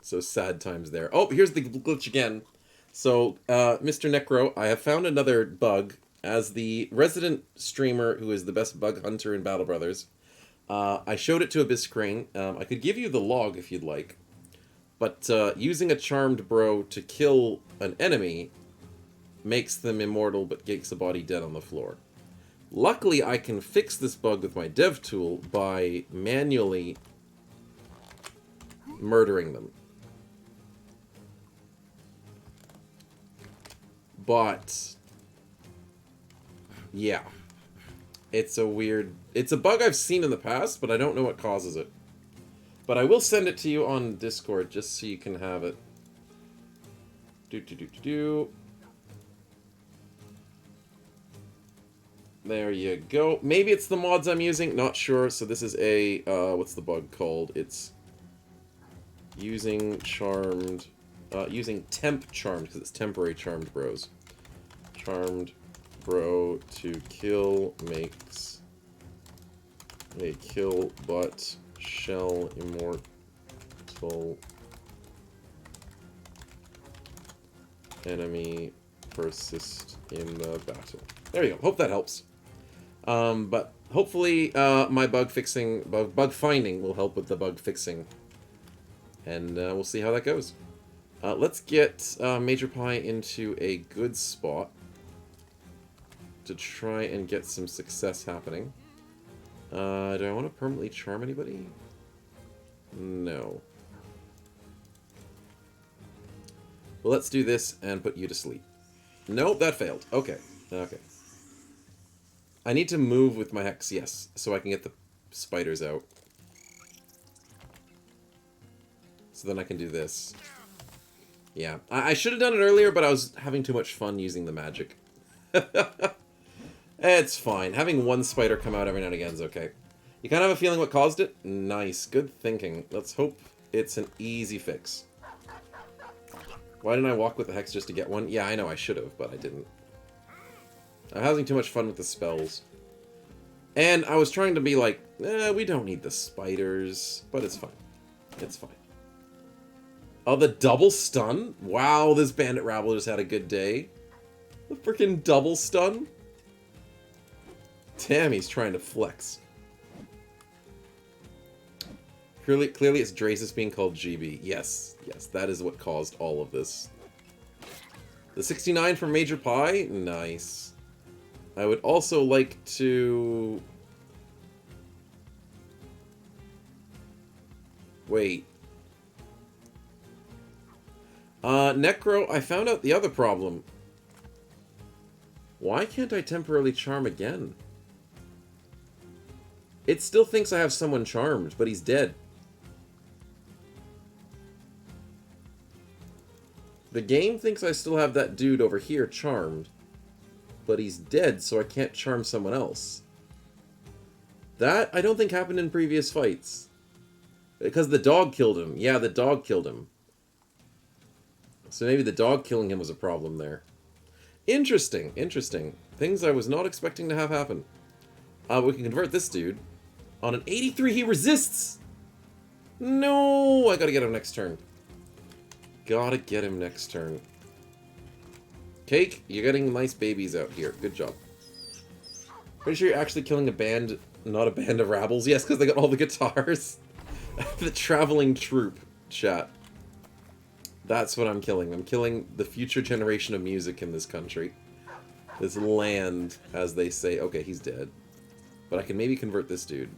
So sad times there. Oh, here's the glitch again. So, Mr. Necro, I have found another bug. As the resident streamer who is the best bug hunter in Battle Brothers, I showed it to Abysscrane. I could give you the log if you'd like. But using a charmed bro to kill an enemy makes them immortal but makes the body dead on the floor. Luckily, I can fix this bug with my dev tool by manually murdering them. But yeah, it's a bug I've seen in the past, but I don't know what causes it. But I will send it to you on Discord just so you can have it. There you go. Maybe it's the mods I'm using, not sure. So this is a what's the bug called? It's using charmed, using temp charmed, because it's temporary charmed bros. Charmed bro to kill makes a kill but shell immortal enemy persist in the battle. There you go. Hope that helps. But hopefully my bug finding will help with the bug fixing. And we'll see how that goes. Let's get Major Pie into a good spot to try and get some success happening. Do I want to permanently charm anybody? No. Well, let's do this and put you to sleep. Nope, that failed. Okay. Okay. I need to move with my Hex, yes, so I can get the spiders out. So then I can do this. Yeah. I should have done it earlier, but I was having too much fun using the magic. It's fine. Having one spider come out every now and again is okay. You kind of have a feeling what caused it? Nice. Good thinking. Let's hope it's an easy fix. Why didn't I walk with the Hex just to get one? Yeah, I know I should have, but I didn't. I'm having too much fun with the spells. And I was trying to be like, we don't need the spiders. But it's fine. It's fine. Oh, the double stun? Wow, this bandit rabble just had a good day. The freaking double stun? Damn, he's trying to flex. Clearly it's Drasus being called GB. Yes, yes, that is what caused all of this. The 69 from Major Pie? Nice. I would also like to... Wait. Necro, I found out the other problem. Why can't I temporarily charm again? It still thinks I have someone charmed, but he's dead. The game thinks I still have that dude over here charmed. But he's dead, so I can't charm someone else. That, I don't think happened in previous fights. Because the dog killed him. Yeah, the dog killed him. So maybe the dog killing him was a problem there. Interesting, interesting. Things I was not expecting to have happen. We can convert this dude. On an 83, he resists! No! I gotta get him next turn. Gotta get him next turn. Cake, you're getting nice babies out here. Good job. Pretty sure you're actually killing a band, not a band of rabbles. Yes, because they got all the guitars. The traveling troupe, chat. That's what I'm killing. I'm killing the future generation of music in this country. This land, as they say. Okay, he's dead. But I can maybe convert this dude.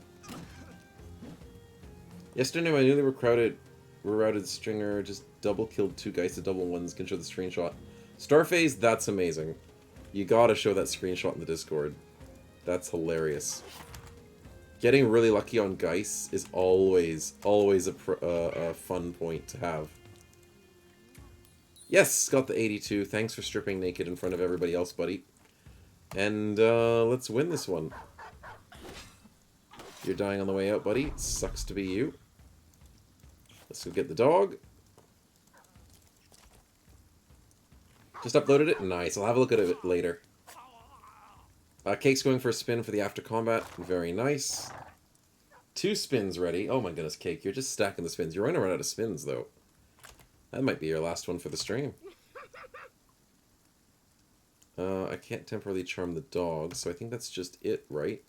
Yesterday, my newly rerouted stringer just double killed 2 guys to double ones. Can show the screenshot. Starface, that's amazing. You gotta show that screenshot in the Discord. That's hilarious. Getting really lucky on Geist is always a fun point to have. Yes, got the 82. Thanks for stripping naked in front of everybody else, buddy. And let's win this one. You're dying on the way out, buddy. Sucks to be you. Let's go get the dog. Just uploaded it? Nice. I'll have a look at it later. Cake's going for a spin for the after combat. Very nice. 2 spins ready. Oh my goodness, Cake. You're just stacking the spins. You're going to run out of spins, though. That might be your last one for the stream. I can't temporarily charm the dog, so I think that's just it, right?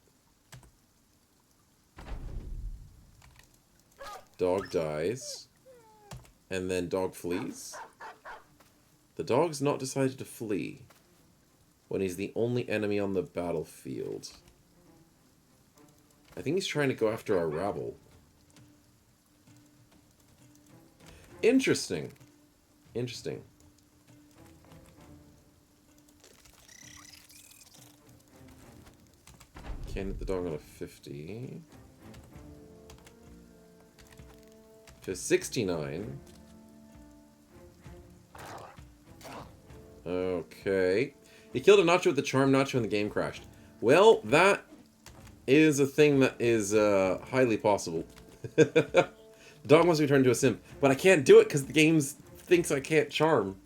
Dog dies. And then dog flees. The dog's not decided to flee when he's the only enemy on the battlefield. I think he's trying to go after our rabble. Interesting. Interesting. Can't hit the dog on a 50. To 69. Okay. He killed a Nacho with the charm Nacho and the game crashed. Well, that is a thing that is highly possible. The dog wants to be turned into a simp, but I can't do it because the game thinks I can't charm.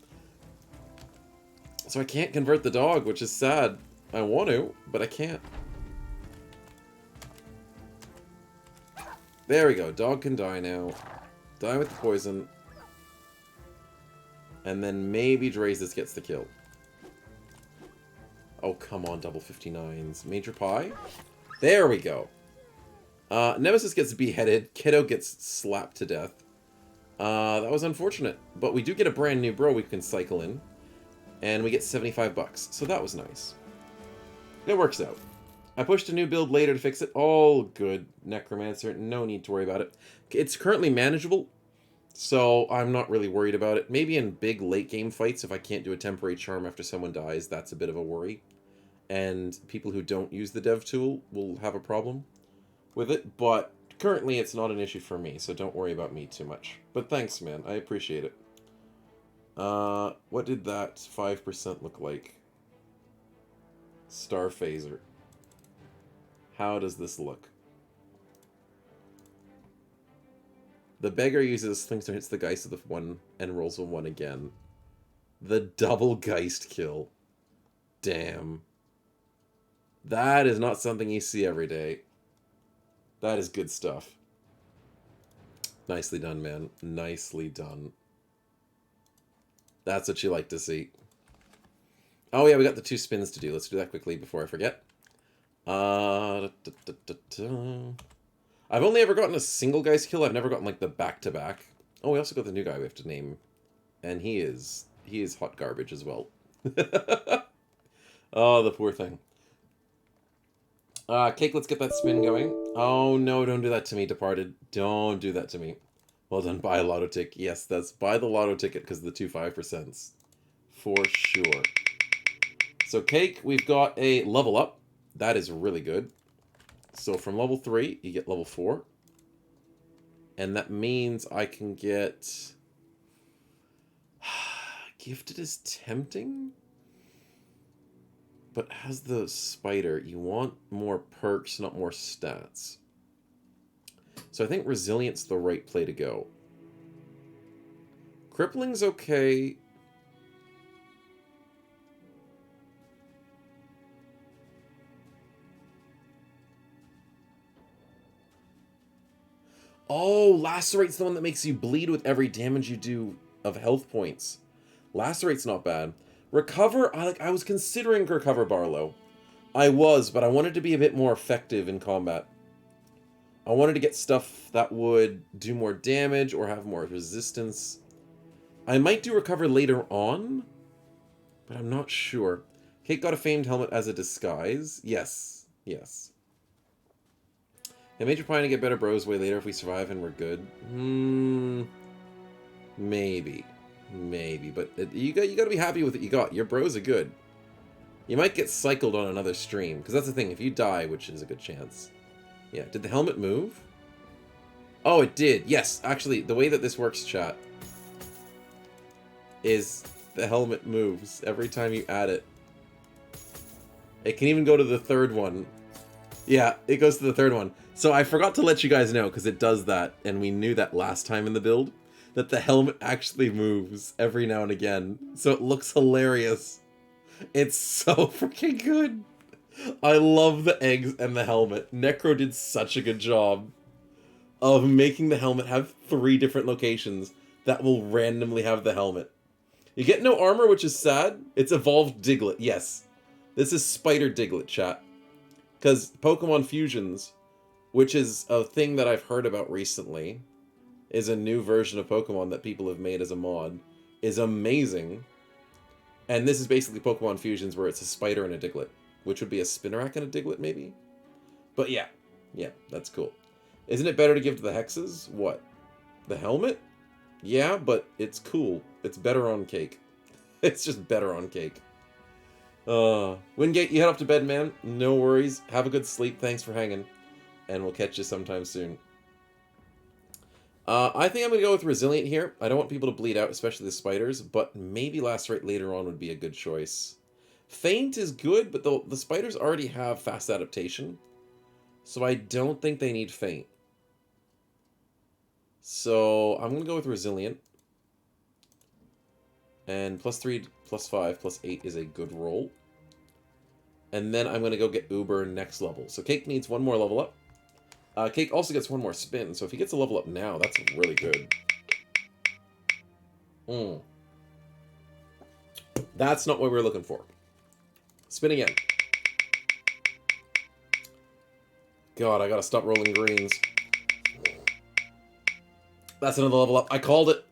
So I can't convert the dog, which is sad. I want to, but I can't. There we go. Dog can die now. Die with the poison. And then maybe Drazus gets the kill. Oh, come on, double 59s. Major Pie? There we go. Nemesis gets beheaded. Kiddo gets slapped to death. That was unfortunate. But we do get a brand new bro we can cycle in. And we get 75 bucks. So that was nice. It works out. I pushed a new build later to fix it. All good, Necromancer. No need to worry about it. It's currently manageable. So I'm not really worried about it. Maybe in big late game fights, if I can't do a temporary charm after someone dies, that's a bit of a worry. And people who don't use the dev tool will have a problem with it. But currently it's not an issue for me, so don't worry about me too much. But thanks, man. I appreciate it. What did that 5% look like? Star Phaser. How does this look? The beggar uses Slingster, hits the Geist with a 1 and rolls a 1 again. The double Geist kill. Damn. That is not something you see every day. That is good stuff. Nicely done, man. Nicely done. That's what you like to see. Oh yeah, we got the 2 spins to do. Let's do that quickly before I forget. I've only ever gotten a single Geist kill. I've never gotten like the back-to-back. Oh, we also got the new guy we have to name. And he is hot garbage as well. Oh, the poor thing. Cake, let's get that spin going. Oh no, don't do that to me, Departed. Don't do that to me. Well done, buy a lotto ticket. Yes, that's buy the lotto ticket because of the 2 5%. For sure. So Cake, we've got a level up. That is really good. So from level 3, you get level 4. And that means I can get Gifted is tempting, but has the spider. You want more perks, not more stats. So I think Resilient's the right play to go. Crippling's okay. Oh, Lacerate's the one that makes you bleed with every damage you do of health points. Lacerate's not bad. Recover, I was considering Recover Barlow. I was, but I wanted to be a bit more effective in combat. I wanted to get stuff that would do more damage or have more resistance. I might do Recover later on, but I'm not sure. Kate got a famed helmet as a disguise. Yes, yes. And Major Pine to get better bros way later if we survive and we're good. Maybe. Maybe, but you got to be happy with what you got. Your bros are good. You might get cycled on another stream, because that's the thing. If you die, which is a good chance. Yeah, did the helmet move? Oh, it did. Yes, actually, the way that this works, chat, is the helmet moves every time you add it. It can even go to the third one. Yeah, it goes to the third one. So I forgot to let you guys know, because it does that, and we knew that last time in the build, that the helmet actually moves every now and again. So it looks hilarious. It's so freaking good. I love the eggs and the helmet. Necro did such a good job of making the helmet have 3 different locations that will randomly have the helmet. You get no armor, which is sad. It's evolved Diglett. Yes. This is Spider Diglett, chat. Because Pokemon Fusions, which is a thing that I've heard about recently, is a new version of Pokemon that people have made as a mod, is amazing. And this is basically Pokemon Fusions where it's a spider and a Diglett, which would be a Spinarak and a Diglett, maybe? But yeah, that's cool. Isn't it better to give to the Hexes? What? The helmet? Yeah, but it's cool. It's better on cake. It's just better on cake. Wingate, you head off to bed, man. No worries. Have a good sleep. Thanks for hanging. And we'll catch you sometime soon. I think I'm going to go with Resilient here. I don't want people to bleed out, especially the spiders, but maybe Lacerate later on would be a good choice. Feint is good, but the spiders already have fast adaptation, so I don't think they need Feint. So I'm going to go with Resilient. And +3, +5, +8 is a good roll. And then I'm going to go get Uber next level. So Cake needs 1 more level up. Cake also gets 1 more spin, so if he gets a level up now, that's really good. That's not what we were looking for. Spin again. God, I gotta stop rolling greens. That's another level up. I called it.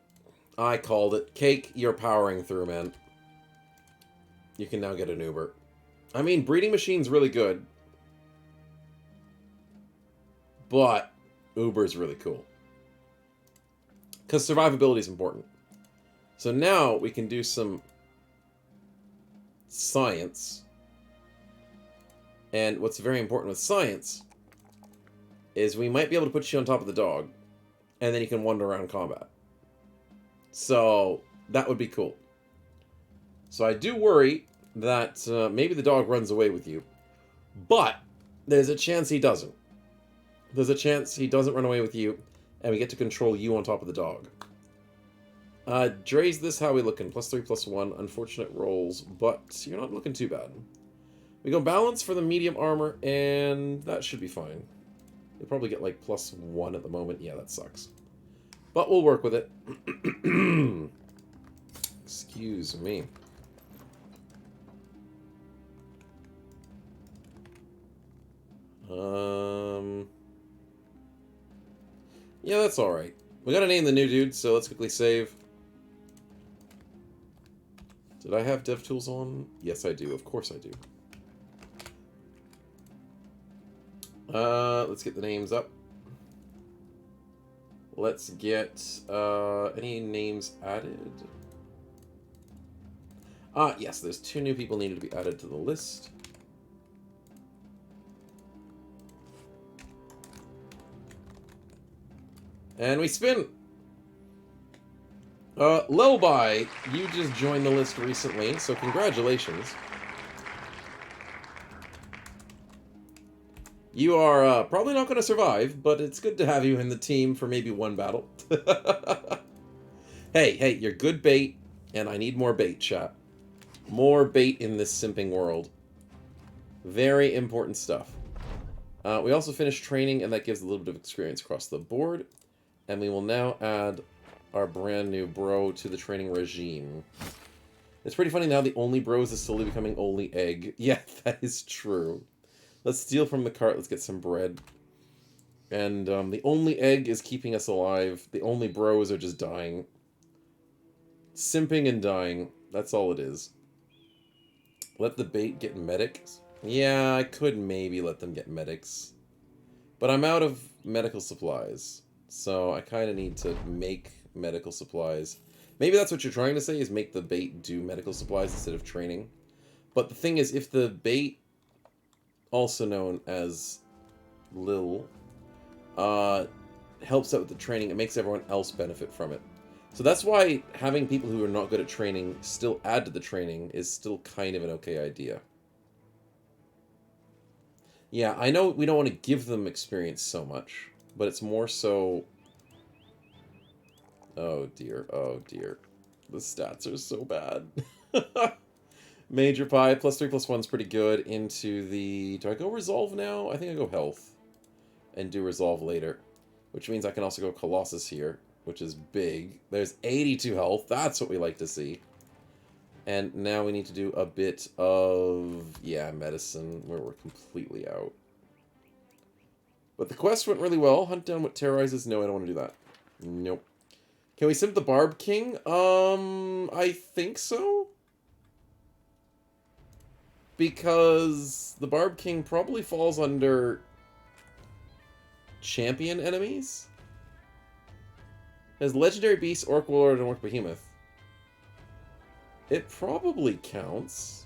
I called it. Cake, you're powering through, man. You can now get an Uber. I mean, Breeding Machine's really good. But Uber's really cool. Because survivability is important. So now we can do some science. And what's very important with science is we might be able to put you on top of the dog. And then you can wander around combat. So that would be cool. So I do worry that maybe the dog runs away with you. But there's a chance he doesn't. There's a chance he doesn't run away with you, and we get to control you on top of the dog. Dre's this, how we looking? +3, +1. Unfortunate rolls, but you're not looking too bad. We go balance for the medium armor, and that should be fine. You'll probably get like +1 at the moment. Yeah, that sucks. But we'll work with it. Excuse me. Yeah, that's alright. We gotta name the new dude, so let's quickly save. Did I have DevTools on? Yes, I do. Of course I do. Let's get the names up. Let's get, any names added? Yes, there's 2 new people needed to be added to the list. And we spin! Lelby, you just joined the list recently, so congratulations. You are probably not going to survive, but it's good to have you in the team for maybe one battle. Hey, you're good bait, and I need more bait, chat. More bait in this simping world. Very important stuff. We also finished training, and that gives a little bit of experience across the board. And we will now add our brand new bro to the training regime. It's pretty funny now the only bros is slowly becoming only egg. Yeah, that is true. Let's steal from the cart. Let's get some bread. And the only egg is keeping us alive. The only bros are just dying. Simping and dying. That's all it is. Let the bait get medics. Yeah, I could maybe let them get medics. But I'm out of medical supplies. So I kind of need to make medical supplies. Maybe that's what you're trying to say, is make the bait do medical supplies instead of training. But the thing is, if the bait, also known as Lil, helps out with the training, it makes everyone else benefit from it. So that's why having people who are not good at training still add to the training is still kind of an okay idea. Yeah, I know we don't want to give them experience so much, but it's more so... Oh dear, oh dear. The stats are so bad. Major Pie, +3/+1 is pretty good. Into the... Do I go Resolve now? I think I go Health. And do Resolve later. Which means I can also go Colossus here, which is big. There's 82 health. That's what we like to see. And now we need to do a bit of... Yeah, medicine, where we're completely out. But the quest went really well. Hunt down what terrorizes. No, I don't want to do that. Nope. Can we simp the Barb King? I think so. Because the Barb King probably falls under champion enemies. As legendary beast, Orc Warlord, and Orc Behemoth. It probably counts.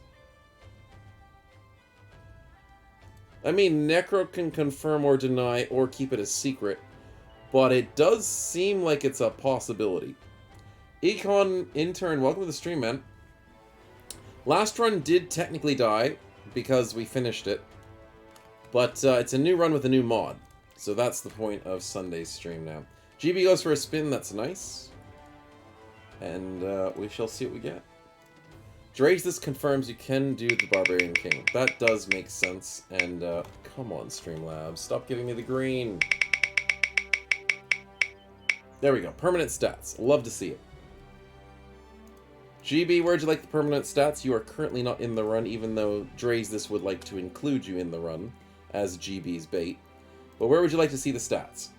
I mean, Necro can confirm or deny or keep it a secret, but it does seem like it's a possibility. Econ Intern, welcome to the stream, man. Last run did technically die, because we finished it. But it's a new run with a new mod. So that's the point of Sunday's stream now. GB goes for a spin, that's nice. And we shall see what we get. Drage, this confirms you can do the Barbarian King. That does make sense. And come on, Streamlabs, stop giving me the green. There we go, permanent stats. Love to see it. GB, where'd you like the permanent stats? You are currently not in the run, even though Drage this would like to include you in the run as GB's bait. But where would you like to see the stats?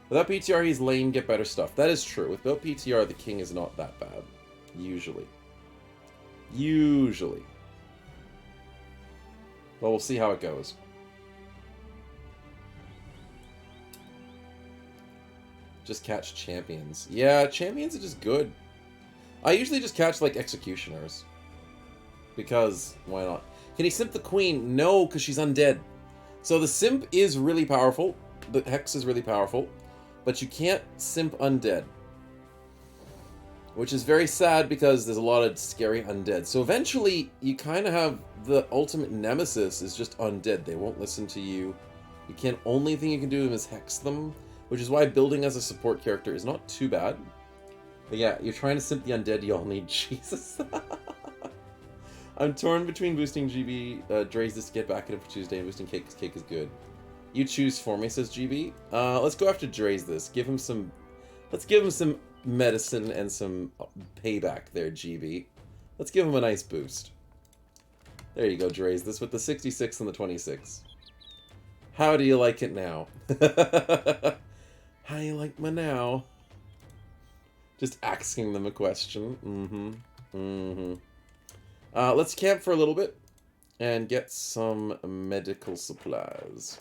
Without PTR, he's lame, get better stuff. That is true. Without PTR, the king is not that bad. Usually. Usually. Well, we'll see how it goes. Just catch champions. Yeah, champions are just good. I usually just catch, like, executioners. Because, why not? Can he simp the queen? No, because she's undead. So the simp is really powerful. The Hexe is really powerful. But you can't simp undead. Which is very sad because there's a lot of scary undead. So eventually, you kind of have the ultimate nemesis is just undead. They won't listen to you. You can't... Only thing you can do is hex them. Which is why building as a support character is not too bad. But yeah, you're trying to simp the undead, you all need Jesus. I'm torn between boosting GB, Dre's this to get back in for Tuesday, and boosting Cake because Cake is good. You choose for me, says GB. Let's go after Dre's this. Give him some... Let's give him some medicine and some payback there, GB. Let's give him a nice boost. There you go, Dre's this with the 66 and the 26. How do you like it now? How you like me now? Just asking them a question. Let's camp for a little bit and get some medical supplies.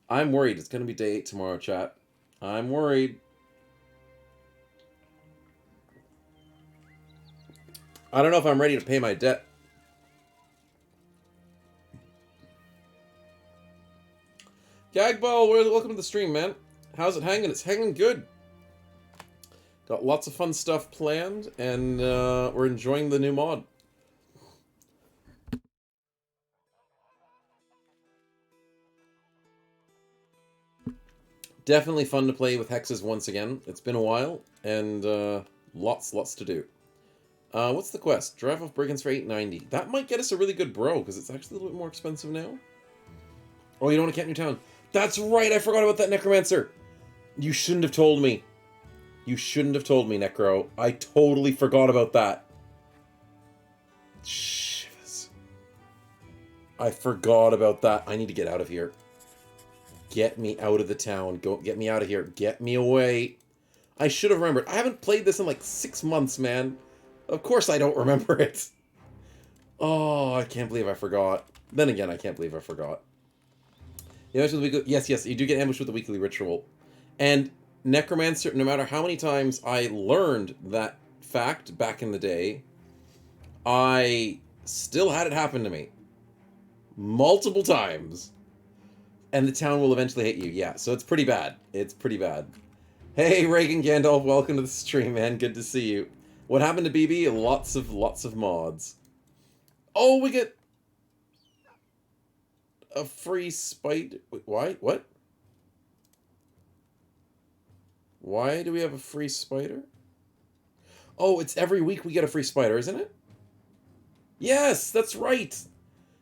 I'm worried. It's going to be day 8 tomorrow, chat. I'm worried. I don't know if I'm ready to pay my debt. Gagball, welcome to the stream, man. How's it hanging? It's hanging good. Got lots of fun stuff planned, and we're enjoying the new mod. Definitely fun to play with hexes once again. It's been a while, and lots to do. What's the quest? Drive off brigands for 890. That might get us a really good bro, because it's actually a little bit more expensive now. Oh, you don't want to camp in your town. That's right, I forgot about that necromancer. You shouldn't have told me. You shouldn't have told me, Necro. I totally forgot about that. Shivers. I forgot about that. I need to get out of here. Get me out of the town. Go, get me out of here. Get me away. I should have remembered. I haven't played this in like 6 months, man. Of course I don't remember it. Oh, I can't believe I forgot. Then again, I can't believe I forgot. Yes, you do get ambushed with the weekly ritual. And Necromancer, no matter how many times I learned that fact back in the day, I still had it happen to me. Multiple times. And the town will eventually hit you. Yeah, so it's pretty bad. It's pretty bad. Hey, Reagan Gandalf, welcome to the stream, man. Good to see you. What happened to BB? Lots of mods. Oh, we get a free spider. Wait, why? What? Why do we have a free spider? Oh, it's every week we get a free spider, isn't it? Yes, that's right.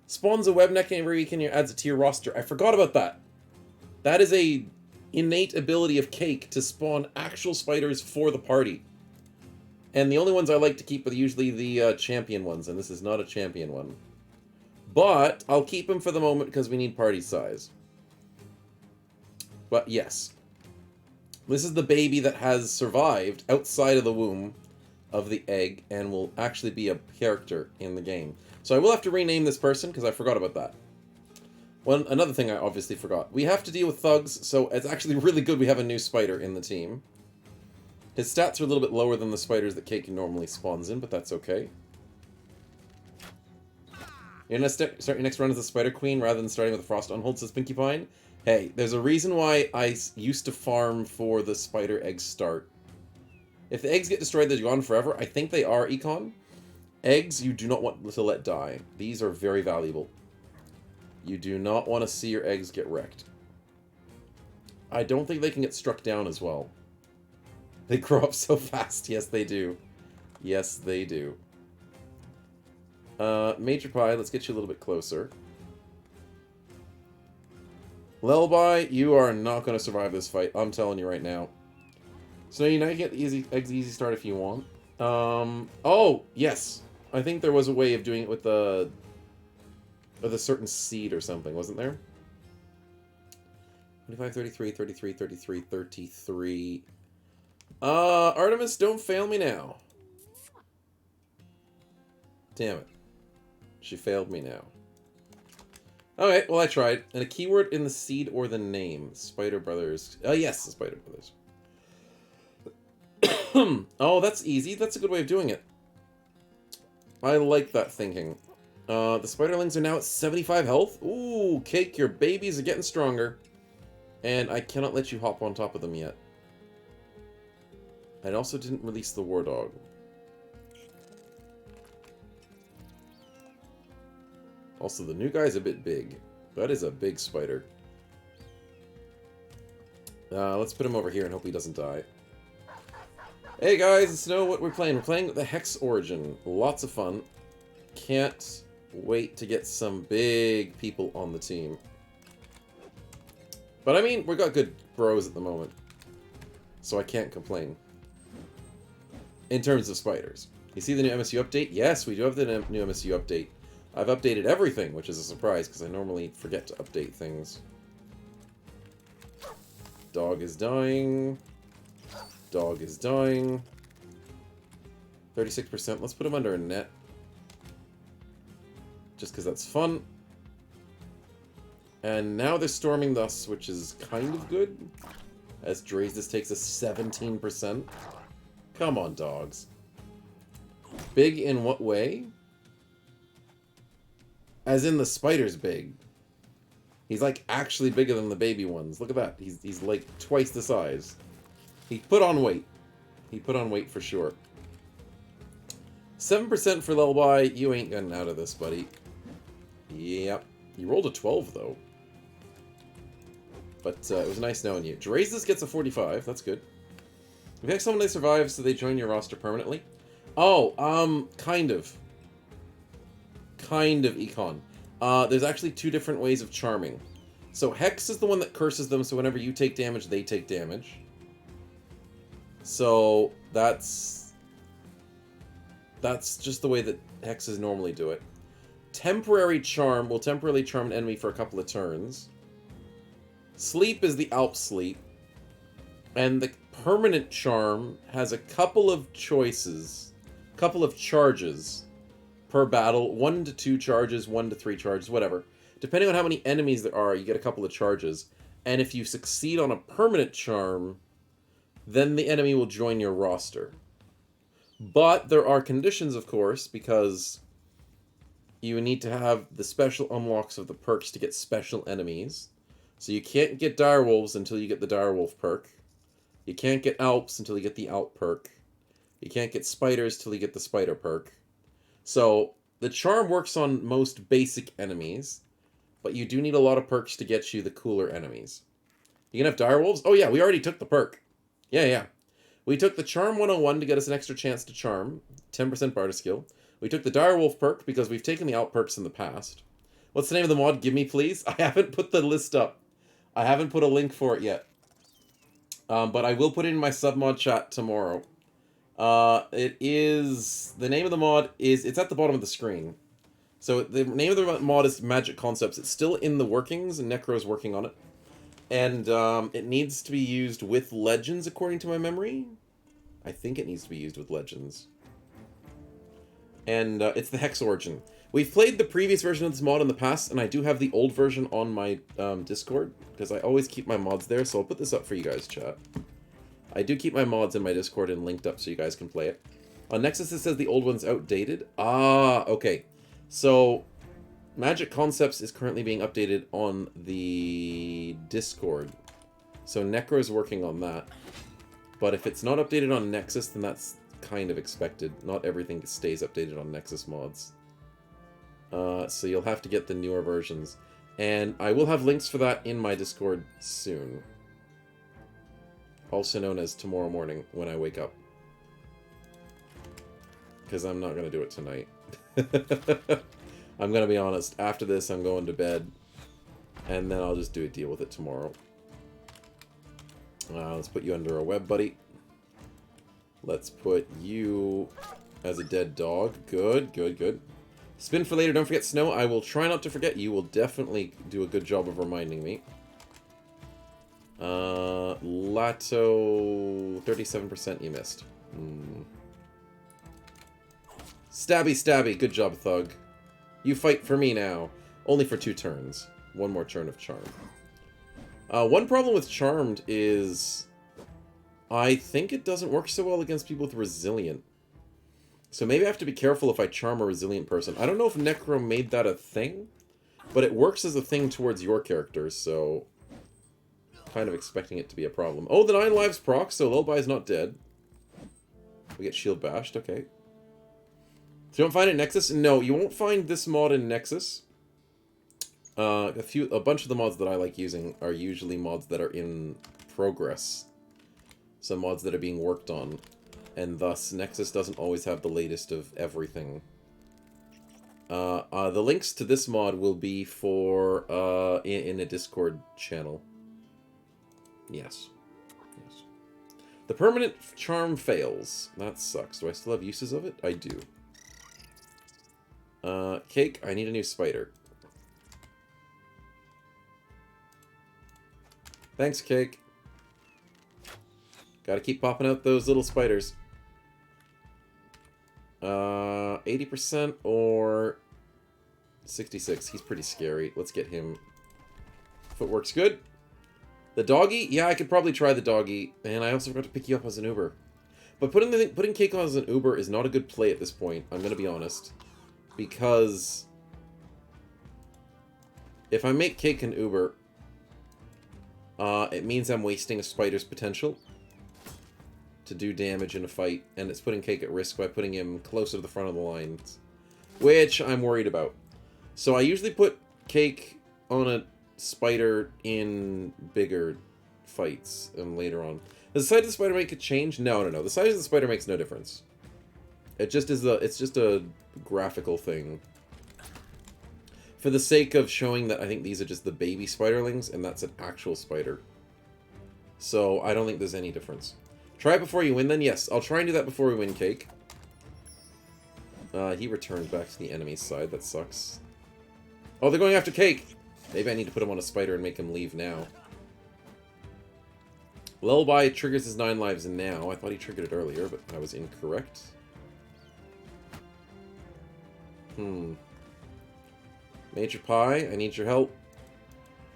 Spawns a web neck every week and adds it to your roster. I forgot about that. That is a innate ability of Cake to spawn actual spiders for the party. And the only ones I like to keep are usually the champion ones, and this is not a champion one. But I'll keep him for the moment because we need party size. But yes. This is the baby that has survived outside of the womb of the egg and will actually be a character in the game. So I will have to rename this person because I forgot about that. Another thing I obviously forgot. We have to deal with thugs, so it's actually really good we have a new spider in the team. His stats are a little bit lower than the spiders that Cake normally spawns in, but that's okay. You're gonna start your next run as a Spider Queen rather than starting with a Frost Unhold, says Pinkie Pie. Hey, there's a reason why I used to farm for the spider egg start. If the eggs get destroyed, they're gone forever. I think they are, Econ. Eggs, you do not want to let die. These are very valuable. You do not want to see your eggs get wrecked. I don't think they can get struck down as well. They grow up so fast. Yes, they do. Yes, they do. Major Pie, let's get you a little bit closer. Lullaby, you are not going to survive this fight. I'm telling you right now. So you now get easy start if you want. Oh, yes. I think there was a way of doing it with a certain seed or something, wasn't there? 25, 33, 33, 33, 33. Artemis, don't fail me now. Damn it. She failed me now. Okay, well I tried. And a keyword in the seed or the name. Spider Brothers. Oh yes, the Spider Brothers. Oh, that's easy. That's a good way of doing it. I like that thinking. The Spiderlings are now at 75 health. Ooh, Cake, your babies are getting stronger. And I cannot let you hop on top of them yet. I also didn't release the War Dog. Also, the new guy's a bit big. That is a big spider. Let's put him over here and hope he doesn't die. Hey guys, it's Snow. What we're playing? We're playing the Hexe Origin. Lots of fun. Can't wait to get some big people on the team. But I mean, we've got good bros at the moment. So I can't complain. In terms of spiders. You see the new MSU update? Yes, we do have the new MSU update. I've updated everything, which is a surprise, because I normally forget to update things. Dog is dying. Dog is dying. 36%. Let's put him under a net. Just because that's fun. And now they're storming us, which is kind of good. As Drazdis takes a 17%. Come on, dogs. Big in what way? As in the spider's big. He's like actually bigger than the baby ones. Look at that. He's like twice the size. He put on weight. He put on weight for sure. 7% for Lullaby. You ain't getting out of this, buddy. Yep. You rolled a 12, though. But it was nice knowing you. Drazus gets a 45. That's good. If you have someone they survive, so they join your roster permanently. Oh, kind of. Kind of, Econ. There's actually two different ways of charming. So Hexe is the one that curses them, so whenever you take damage, they take damage. So that's just the way that Hexes normally do it. Temporary charm will temporarily charm an enemy for a couple of turns. Sleep is the Alp Sleep. And the permanent charm has a couple of choices, couple of charges per battle. 1 to 2 charges, 1 to 3 charges, whatever. Depending on how many enemies there are, you get a couple of charges. And if you succeed on a permanent charm, then the enemy will join your roster. But there are conditions, of course, because you need to have the special unlocks of the perks to get special enemies. So you can't get direwolves until you get the direwolf perk. You can't get Alps until you get the Alp perk. You can't get spiders till you get the spider perk. So the charm works on most basic enemies, but you do need a lot of perks to get you the cooler enemies. You can have direwolves? Oh yeah, we already took the perk. Yeah. We took the Charm 101 to get us an extra chance to charm. 10% barter skill. We took the direwolf perk because we've taken the Alp perks in the past. What's the name of the mod? Give me, please. I haven't put the list up. I haven't put a link for it yet. But I will put it in my submod chat tomorrow. It is... The name of the mod is... It's at the bottom of the screen. So the name of the mod is Magic Concepts. It's still in the workings, and Necro's working on it. And it needs to be used with Legends, according to my memory. I think it needs to be used with Legends. And it's the Hex Origin. We've played the previous version of this mod in the past, and I do have the old version on my Discord, because I always keep my mods there, so I'll put this up for you guys, chat. I do keep my mods in my Discord and linked up so you guys can play it. On Nexus it says the old one's outdated. Ah, okay. So, Magic Concepts is currently being updated on the Discord. So Necro is working on that. But if it's not updated on Nexus, then that's kind of expected. Not everything stays updated on Nexus mods. So you'll have to get the newer versions. And I will have links for that in my Discord soon. Also known as tomorrow morning when I wake up. Because I'm not going to do it tonight. I'm going to be honest. After this, I'm going to bed. And then I'll just do a deal with it tomorrow. Let's put you under a web, buddy. Let's put you as a dead dog. Good, good, good. Spin for later. Don't forget Snow. I will try not to forget. You will definitely do a good job of reminding me. Lato... 37% you missed. Stabby, stabby. Good job, Thug. You fight for me now. Only for 2 turns. 1 more turn of Charm. One problem with Charmed is... I think it doesn't work so well against people with Resilient. So maybe I have to be careful if I charm a Resilient person. I don't know if Necro made that a thing, but it works as a thing towards your characters, so... kind of expecting it to be a problem. Oh, the 9 lives proc, so Lullaby's not dead. We get shield bashed, okay. So you don't find it in Nexus? No, you won't find this mod in Nexus. A bunch of the mods that I like using are usually mods that are in progress. Some mods that are being worked on. And thus, Nexus doesn't always have the latest of everything. The links to this mod will be for in a Discord channel. Yes. Yes. The permanent charm fails. That sucks. Do I still have uses of it? I do. Cake, I need a new spider. Thanks, Cake. Gotta keep popping out those little spiders. 80% or 66. He's pretty scary. Let's get him. Footwork's good. The doggy? Yeah, I could probably try the doggy. And I also forgot to pick you up as an Uber. But putting Cake on as an Uber is not a good play at this point. I'm going to be honest. Because If I make Cake an Uber, it means I'm wasting a spider's potential to do damage in a fight, and it's putting Cake at risk by putting him closer to the front of the lines, which I'm worried about. So I usually put Cake on a spider in bigger fights and later on. Does the size of the spider make a change? No. The size of the spider makes no difference. It just is it's just a graphical thing. For the sake of showing that I think these are just the baby spiderlings, and that's an actual spider. So I don't think there's any difference. Try it before you win then? Yes, I'll try and do that before we win Cake. He returns back to the enemy's side. That sucks. Oh, they're going after Cake! Maybe I need to put him on a spider and make him leave now. Lullaby triggers his 9 lives now. I thought he triggered it earlier, but I was incorrect. Major Pie, I need your help.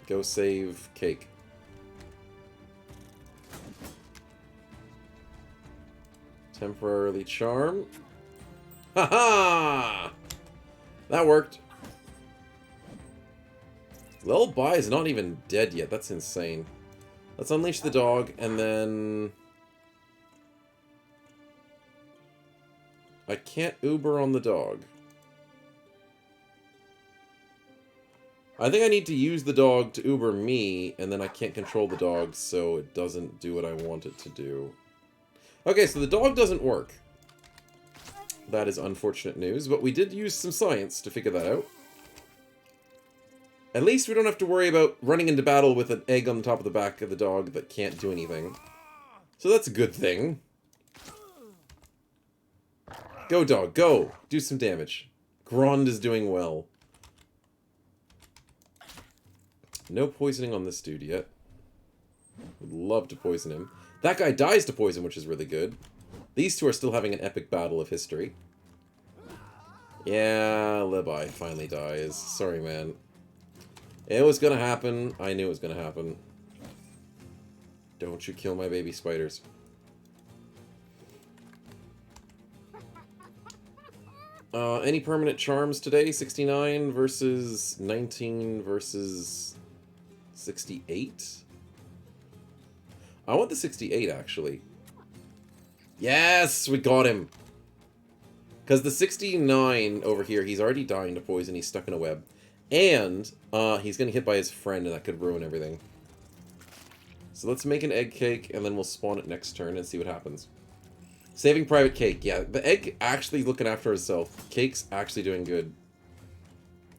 Go save Cake. Temporarily charm. Haha! That worked. Lullaby is not even dead yet. That's insane. Let's unleash the dog, and then... I can't Uber on the dog. I think I need to use the dog to Uber me, and then I can't control the dog, so it doesn't do what I want it to do. Okay, so the dog doesn't work. That is unfortunate news, but we did use some science to figure that out. At least we don't have to worry about running into battle with an egg on the top of the back of the dog that can't do anything. So that's a good thing. Go, dog, go! Do some damage. Grond is doing well. No poisoning on this dude yet. Would love to poison him. That guy dies to poison, which is really good. These two are still having an epic battle of history. Yeah, Levi finally dies. Sorry, man. It was gonna happen. I knew it was gonna happen. Don't you kill my baby spiders. Any permanent charms today? 69 versus 19 versus 68? I want the 68, actually. Yes! We got him! Because the 69 over here, he's already dying to poison. He's stuck in a web. And he's getting hit by his friend, and that could ruin everything. So let's make an egg cake, and then we'll spawn it next turn and see what happens. Saving Private Cake. Yeah, the egg actually looking after herself. Cake's actually doing good.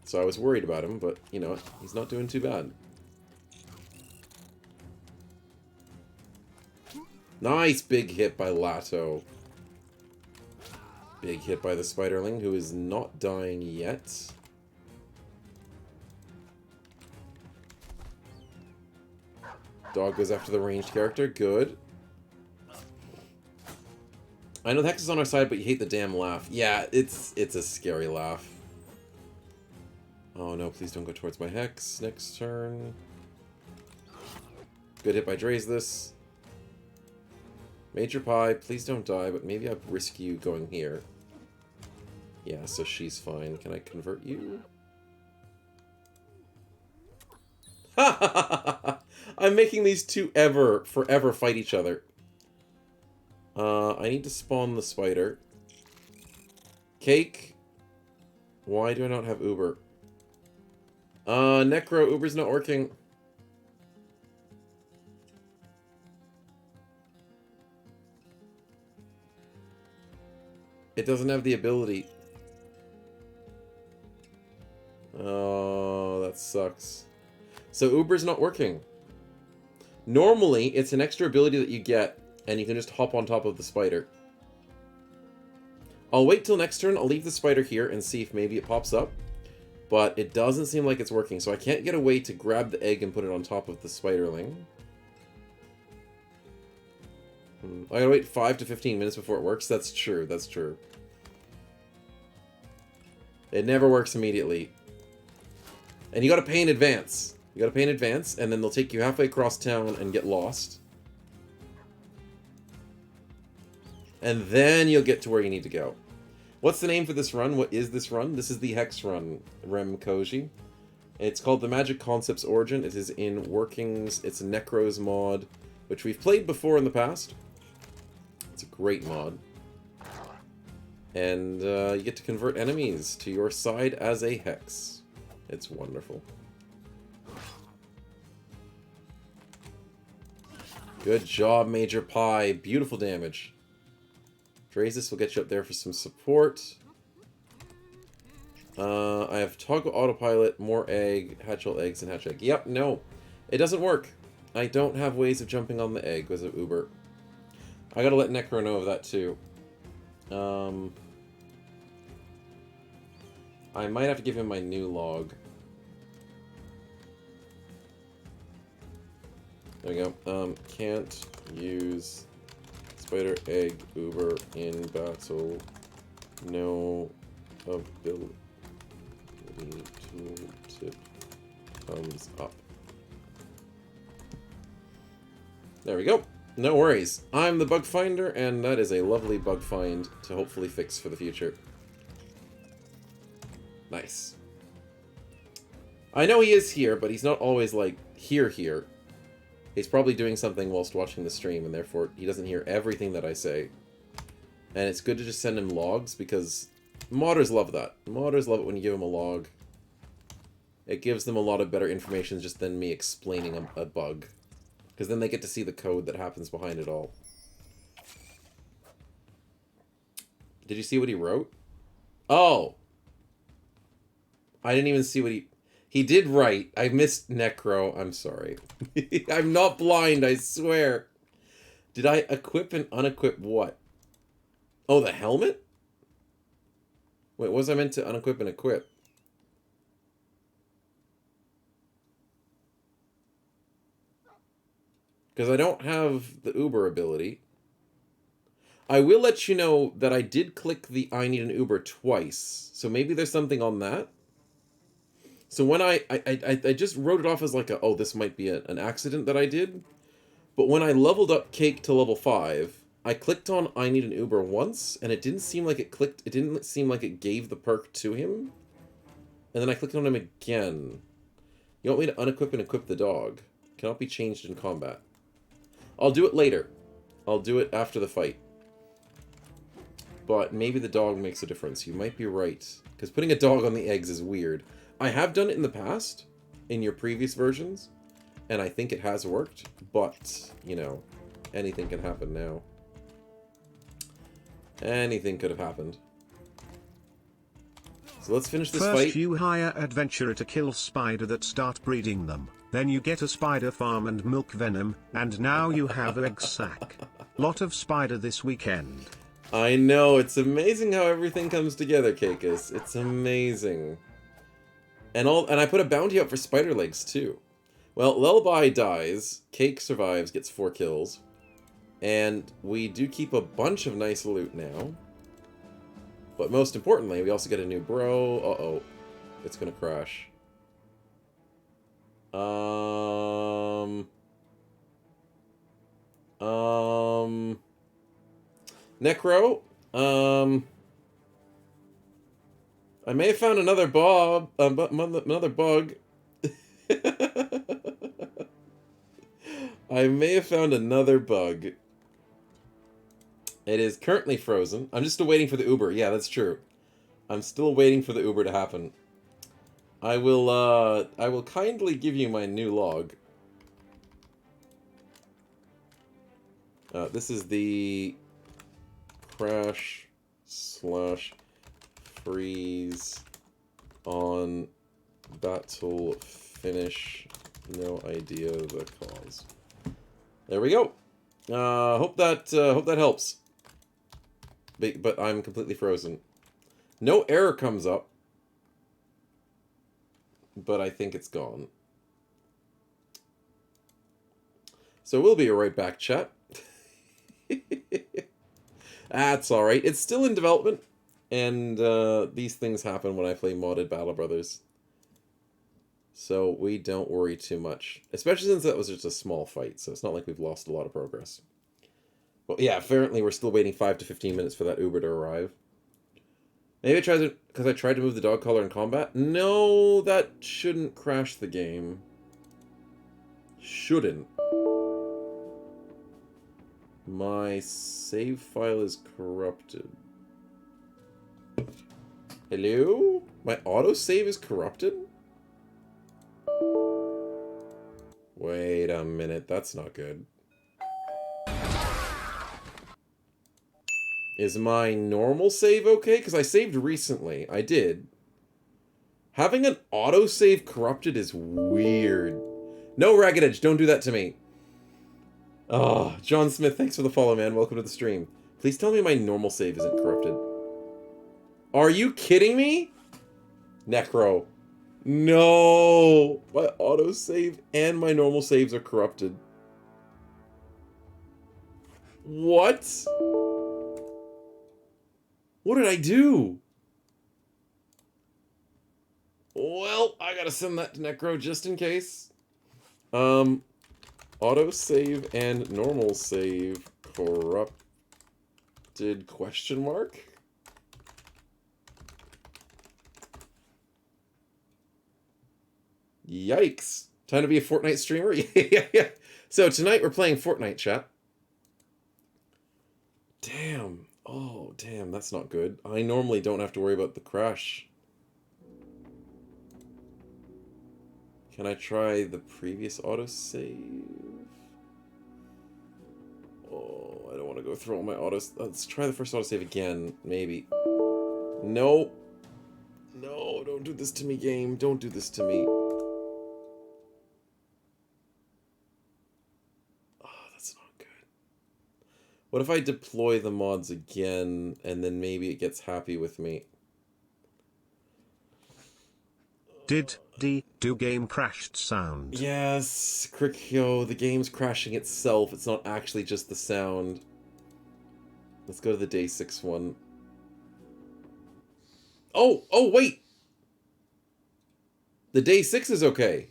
So I was worried about him, but, you know, he's not doing too bad. Nice big hit by Lato. Big hit by the Spiderling, who is not dying yet. Dog goes after the ranged character. Good. I know the Hexe is on our side, but you hate the damn laugh. Yeah, it's a scary laugh. Oh no, please don't go towards my Hexe next turn. Good hit by Dre's this. Major Pie, please don't die, but maybe I risk you going here. Yeah, so she's fine. Can I convert you? I'm making these two forever fight each other. I need to spawn the spider. Cake. Why do I not have Uber? Necro, Uber's not working. It doesn't have the ability. Oh, that sucks. So Uber's not working. Normally, it's an extra ability that you get, and you can just hop on top of the spider. I'll wait till next turn. I'll leave the spider here and see if maybe it pops up. But it doesn't seem like it's working, so I can't get a way to grab the egg and put it on top of the spiderling. I gotta wait 5 to 15 minutes before it works. That's true, that's true. It never works immediately. And you gotta pay in advance. You gotta pay in advance, and then they'll take you halfway across town and get lost. And then you'll get to where you need to go. What's the name for this run? What is this run? This is the Hex run, Rem Koji. It's called the Magic Concepts Origin. It is in Workings. It's a Necros mod, which we've played before in the past. It's a great mod. And you get to convert enemies to your side as a Hex. It's wonderful. Good job, Major Pie. Beautiful damage. Drazus will get you up there for some support. I have toggle autopilot, more egg, hatch all eggs, and hatch egg. Yep, no. It doesn't work. I don't have ways of jumping on the egg with an Uber. I gotta let Necro know of that too. I might have to give him my new log. There we go. Can't use spider egg Uber in battle. No ability tooltip comes up. There we go. No worries. I'm the bug finder, and that is a lovely bug find to hopefully fix for the future. Nice. I know he is here, but he's not always, like, here. He's probably doing something whilst watching the stream, and therefore he doesn't hear everything that I say. And it's good to just send him logs, because modders love that. Modders love it when you give them a log. It gives them a lot of better information just than me explaining a bug. Because then they get to see the code that happens behind it all. Did you see what he wrote? Oh! I didn't even see what he did write. I missed Necro. I'm sorry. I'm not blind, I swear. Did I equip and unequip what? Oh, the helmet? Wait, what was I meant to unequip and equip? Because I don't have the Uber ability. I will let you know that I did click the I need an Uber twice. So maybe there's something on that. So when I just wrote it off as like a, oh, this might be an accident that I did. But when I leveled up Cake to level 5, I clicked on I need an Uber once, and it didn't seem like it clicked, it didn't seem like it gave the perk to him. And then I clicked on him again. You want me to unequip and equip the dog? Cannot be changed in combat. I'll do it later. I'll do it after the fight. But maybe the dog makes a difference. You might be right. Because putting a dog on the eggs is weird. I have done it in the past, in your previous versions, and I think it has worked, but, you know, anything can happen now. Anything could have happened. So let's finish this fight. First you hire adventurer to kill spider that start breeding them, then you get a spider farm and milk venom, and now you have egg sack. Lot of spider this weekend. I know, it's amazing how everything comes together, Cakus. It's amazing. And I put a bounty up for spider legs too. Well, Lullaby dies, Cake survives, gets 4 kills, and we do keep a bunch of nice loot now. But most importantly, we also get a new bro. Uh-oh. It's gonna crash. Necro, I may have found another another bug. I may have found another bug. It is currently frozen. I'm just still waiting for the Uber. Yeah, that's true. I'm still waiting for the Uber to happen. I will kindly give you my new log. This is the crash / freeze on battle finish. No idea the cause. There we go. Hope that helps. But I'm completely frozen. No error comes up, but I think it's gone. So we'll be right back, chat. That's alright. It's still in development, and these things happen when I play modded Battle Brothers. So we don't worry too much. Especially since that was just a small fight, so it's not like we've lost a lot of progress. But yeah, apparently we're still waiting 5 to 15 minutes for that Uber to arrive. Maybe I tried to, because I tried to move the dog collar in combat? No, that shouldn't crash the game. Shouldn't. My save file is corrupted. Hello? My autosave is corrupted? Wait a minute, that's not good. Is my normal save okay? Because I saved recently. I did. Having an autosave corrupted is weird. No, Ragged Edge, don't do that to me. Oh, John Smith, thanks for the follow, man. Welcome to the stream. Please tell me my normal save isn't corrupted. Are you kidding me? Necro. No! My autosave and my normal saves are corrupted. What? What did I do? Well, I gotta send that to Necro just in case. Autosave and normal save corrupted question mark? Yikes. Time to be a Fortnite streamer? Yeah. So tonight we're playing Fortnite, chat. Damn. Oh, damn, that's not good. I normally don't have to worry about the crash. Can I try the previous autosave? Oh, I don't want to go through all my autos. Let's try the first autosave again, maybe. No. No, don't do this to me, game. Don't do this to me. What if I deploy the mods again, and then maybe it gets happy with me? Do game crashed sound? Yes, Krikyo, the game's crashing itself. It's not actually just the sound. Let's go to the day 6 one. Oh, wait! The day 6 is okay.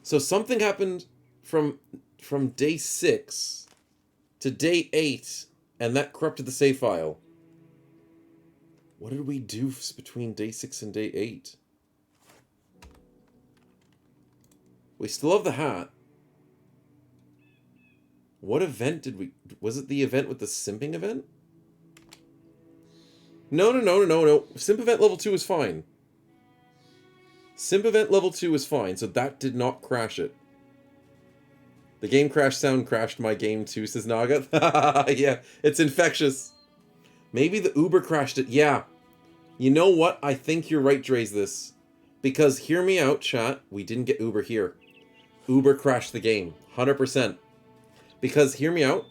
So something happened from day 6... to day 8, and that corrupted the save file. What did we do between day 6 and day 8? We still have the hat. What event did we... Was it the event with the simping event? No. Simp event level 2 is fine. Simp event level 2 is fine, so that did not crash it. The game crash sound crashed my game too, says Naga. Yeah, it's infectious. Maybe the Uber crashed it. Yeah. You know what? I think you're right, Dre's this. Because, hear me out, chat. We didn't get Uber here. Uber crashed the game. 100%. Because, hear me out.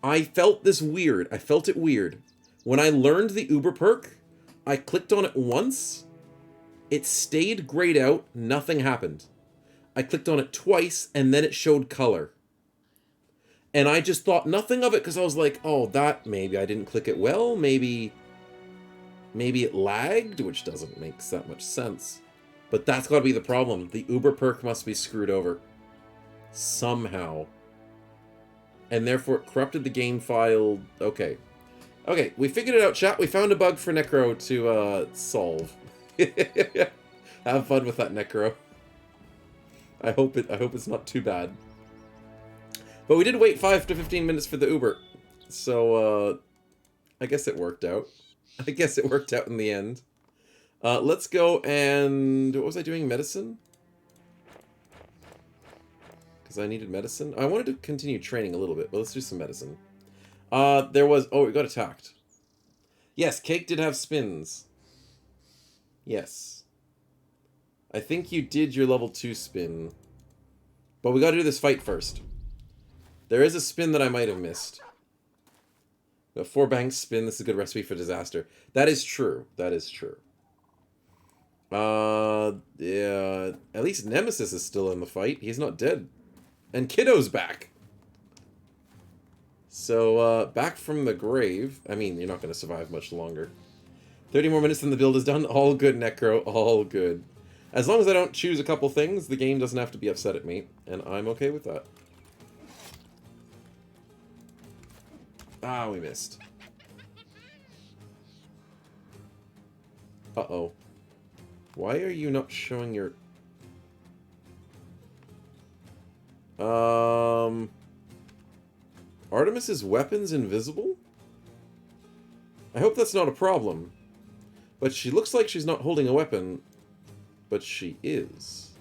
I felt this weird. I felt it weird. When I learned the Uber perk, I clicked on it once. It stayed grayed out. Nothing happened. I clicked on it twice, and then it showed color. And I just thought nothing of it, because I was like, oh, that, maybe I didn't click it well, maybe it lagged, which doesn't make that much sense. But that's got to be the problem. The Uber perk must be screwed over. Somehow. And therefore it corrupted the game file. Okay. Okay, we figured it out, chat. We found a bug for Necro to solve. Have fun with that, Necro. I hope it's not too bad. But we did wait 5 to 15 minutes for the Uber. So, I guess it worked out. I guess it worked out in the end. Let's go and... What was I doing? Medicine? Because I needed medicine. I wanted to continue training a little bit, but let's do some medicine. There was... Oh, we got attacked. Yes, Cake did have spins. Yes. I think you did your level 2 spin. But we gotta do this fight first. There is a spin that I might have missed. A 4 banks spin, this is a good recipe for disaster. That is true. That is true. Yeah. At least Nemesis is still in the fight. He's not dead. And Kiddo's back. So, back from the grave. I mean, you're not going to survive much longer. 30 more minutes and the build is done. All good, Necro. All good. As long as I don't choose a couple things, the game doesn't have to be upset at me. And I'm okay with that. Ah, we missed. Uh-oh. Why are you not showing your... Artemis's weapon's invisible? I hope that's not a problem. But she looks like she's not holding a weapon. But she is.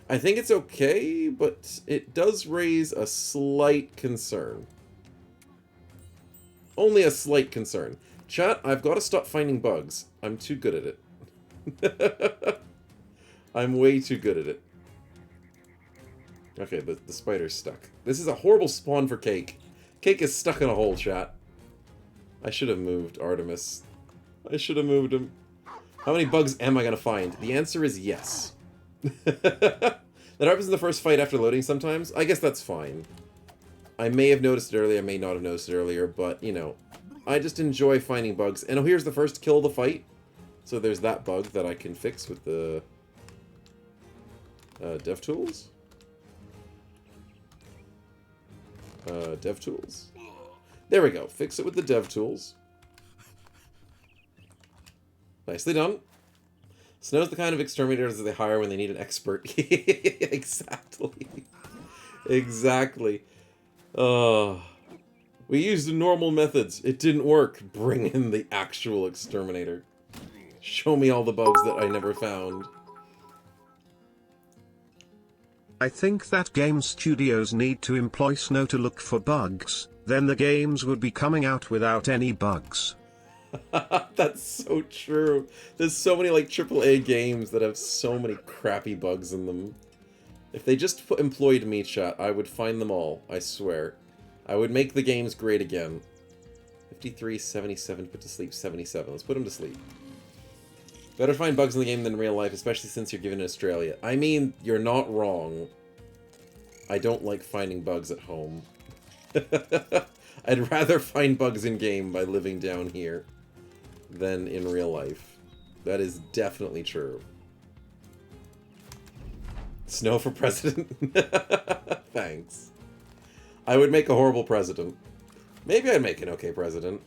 I think it's okay, but it does raise a slight concern. Only a slight concern. Chat, I've got to stop finding bugs. I'm too good at it. I'm way too good at it. Okay, the spider's stuck. This is a horrible spawn for Cake. Cake is stuck in a hole, chat. I should have moved Artemis. I should have moved him. How many bugs am I going to find? The answer is yes. That happens in the first fight after loading sometimes. I guess that's fine. I may have noticed it earlier, I may not have noticed it earlier, but, you know, I just enjoy finding bugs. And oh, here's the first kill of the fight. So there's that bug that I can fix with the DevTools. DevTools. There we go. Fix it with the DevTools. Nicely done. Snow's the kind of exterminators that they hire when they need an expert. Exactly. Exactly. We used the normal methods. It didn't work. Bring in the actual exterminator. Show me all the bugs that I never found. I think that game studios need to employ Snow to look for bugs, then the games would be coming out without any bugs. That's so true. There's so many like AAA games that have so many crappy bugs in them. If they just employed me, chat, I would find them all, I swear. I would make the games great again. 53, 77, put to sleep 77. Let's put him to sleep. Better find bugs in the game than in real life, especially since you're given in Australia. I mean, you're not wrong. I don't like finding bugs at home. I'd rather find bugs in game by living down here than in real life. That is definitely true. Snow for president? Thanks. I would make a horrible president. Maybe I'd make an okay president.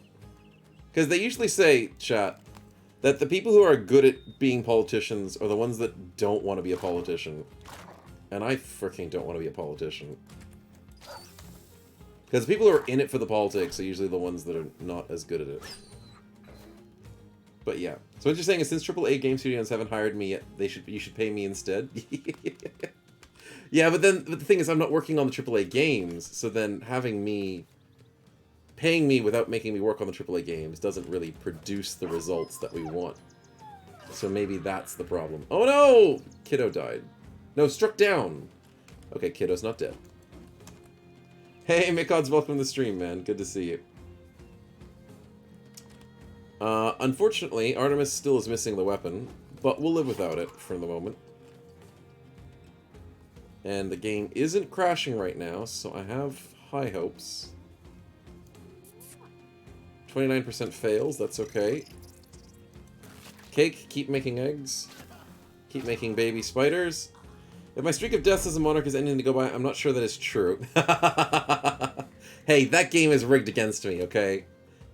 Because they usually say, chat, that the people who are good at being politicians are the ones that don't want to be a politician. And I freaking don't want to be a politician. Because the people who are in it for the politics are usually the ones that are not as good at it. But yeah. So what you're saying is since AAA game studios haven't hired me yet, you should pay me instead? Yeah, but the thing is I'm not working on the AAA games, so then paying me without making me work on the AAA games doesn't really produce the results that we want. So maybe that's the problem. Oh no! Kiddo died. No, struck down. Okay, Kiddo's not dead. Hey, Mikod's welcome to the stream, man. Good to see you. Unfortunately, Artemis still is missing the weapon, but we'll live without it for the moment. And the game isn't crashing right now, so I have high hopes. 29% fails, that's okay. Cake, keep making eggs. Keep making baby spiders. If my streak of deaths as a monarch is anything to go by, I'm not sure that is true. Hey, that game is rigged against me, okay?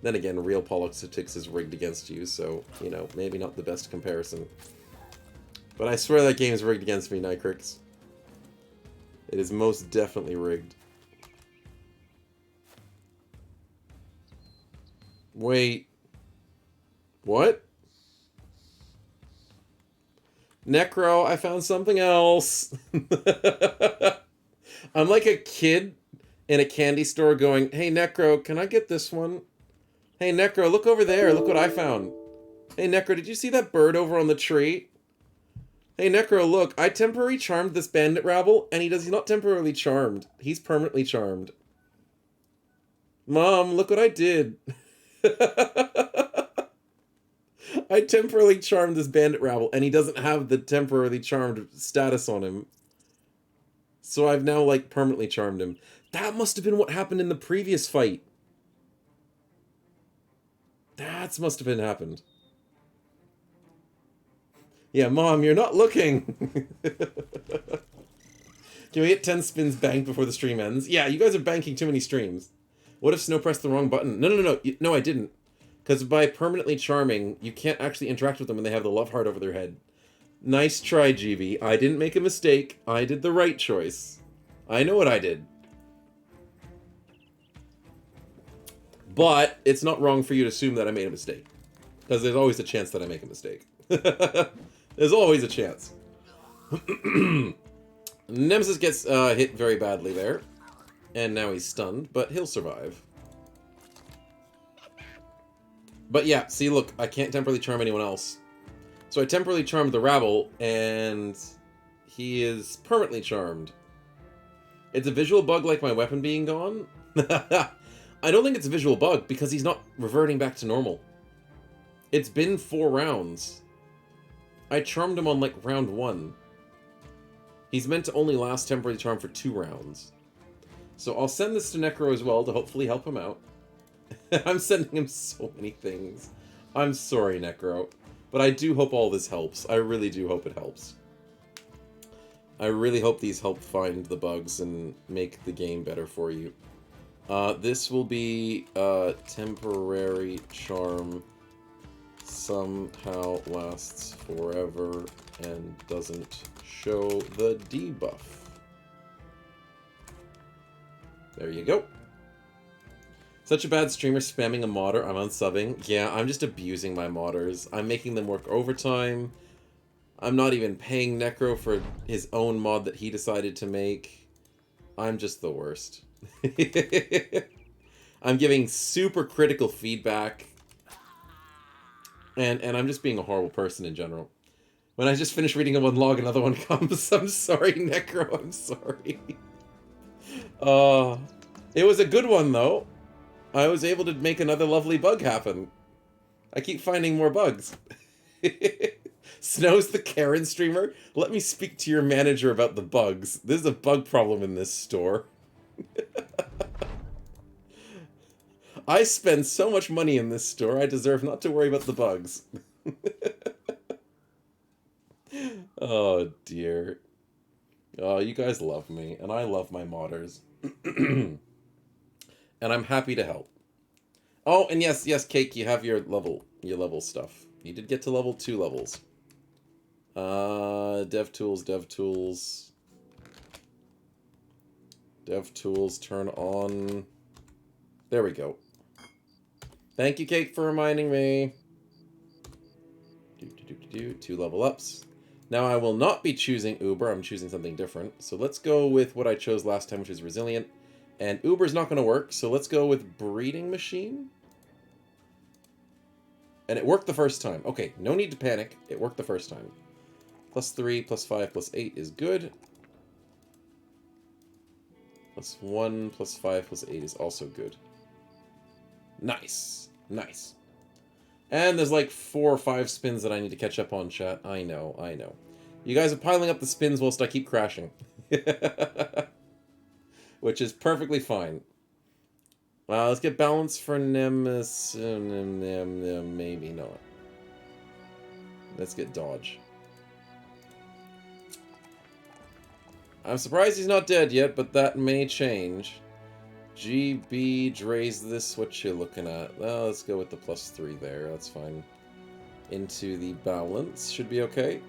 Then again, real politics is rigged against you, so, you know, maybe not the best comparison. But I swear that game is rigged against me, Nicrix. It is most definitely rigged. Wait. What? Necro, I found something else. I'm like a kid in a candy store going, hey, Necro, can I get this one? Hey, Necro, look over there. Look what I found. Hey, Necro, did you see that bird over on the tree? Hey, Necro, look. I temporarily charmed this bandit rabble, and he's not temporarily charmed. He's permanently charmed. Mom, look what I did. I temporarily charmed this bandit rabble, and he doesn't have the temporarily charmed status on him. So I've now, like, permanently charmed him. That must have been what happened in the previous fight. That must have happened. Yeah, Mom, you're not looking. Can we get 10 spins banked before the stream ends? Yeah, you guys are banking too many streams. What if Snow pressed the wrong button? No. No, I didn't. Because by permanently charming, you can't actually interact with them when they have the love heart over their head. Nice try, GB. I didn't make a mistake. I did the right choice. I know what I did. But it's not wrong for you to assume that I made a mistake. Because there's always a chance that I make a mistake. There's always a chance. Nemesis gets hit very badly there. And now he's stunned, but he'll survive. But yeah, see, look, I can't temporarily charm anyone else. So I temporarily charmed the rabble, and he is permanently charmed. It's a visual bug like my weapon being gone? I don't think it's a visual bug, because he's not reverting back to normal. It's been 4 rounds. I charmed him on, like, round 1. He's meant to only last temporary charm for 2 rounds. So I'll send this to Necro as well to hopefully help him out. I'm sending him so many things. I'm sorry, Necro. But I do hope all this helps. I really do hope it helps. I really hope these help find the bugs and make the game better for you. This will be a temporary charm. Somehow lasts forever and doesn't show the debuff. There you go. Such a bad streamer spamming a modder. I'm unsubbing. Yeah, I'm just abusing my modders. I'm making them work overtime. I'm not even paying Necro for his own mod that he decided to make. I'm just the worst. I'm giving super critical feedback. And I'm just being a horrible person in general. When I just finish reading one log, another one comes. I'm sorry, Necro. I'm sorry. It was a good one, though. I was able to make another lovely bug happen. I keep finding more bugs. Snow's the Karen streamer? Let me speak to your manager about the bugs. There's a bug problem in this store. I spend so much money in this store, I deserve not to worry about the bugs. Oh, dear. Oh, you guys love me, and I love my modders. And I'm happy to help. Oh, and yes, Cake, you have your level stuff. You did get to level 2 levels. DevTools. DevTools, turn on. There we go. Thank you, Cake, for reminding me. 2 level ups. Now I will not be choosing Uber, I'm choosing something different. So let's go with what I chose last time, which is Resilient. And Uber's not going to work, so let's go with Breeding Machine. And it worked the first time. Okay, no need to panic. It worked the first time. +3, +5, +8 is good. +1, +5, +8 is also good. Nice. Nice. And there's like 4 or 5 spins that I need to catch up on, chat. I know. You guys are piling up the spins whilst I keep crashing. Which is perfectly fine. Let's get balance for Nemesis. Maybe not. Let's get dodge. I'm surprised he's not dead yet, but that may change. GB Dre's this. What you looking at? Well, let's go with the +3 there. That's fine. Into the balance. Should be okay.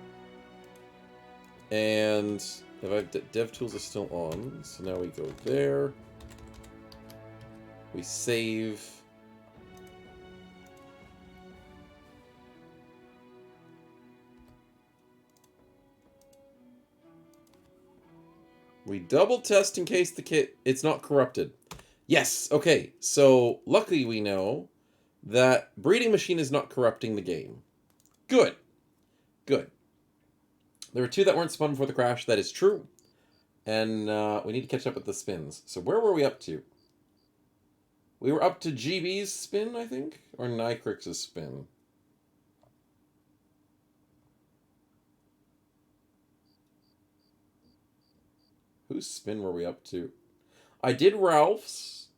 And if DevTools are still on, so now we go there. We save. We double test in case the kit it's not corrupted. Yes, okay. So luckily we know that Breeding Machine is not corrupting the game. Good. Good. There were 2 that weren't spun before the crash. That is true. And we need to catch up with the spins. So where were we up to? We were up to GB's spin, I think? Or Nycrix's spin? Whose spin were we up to? I did Ralph's.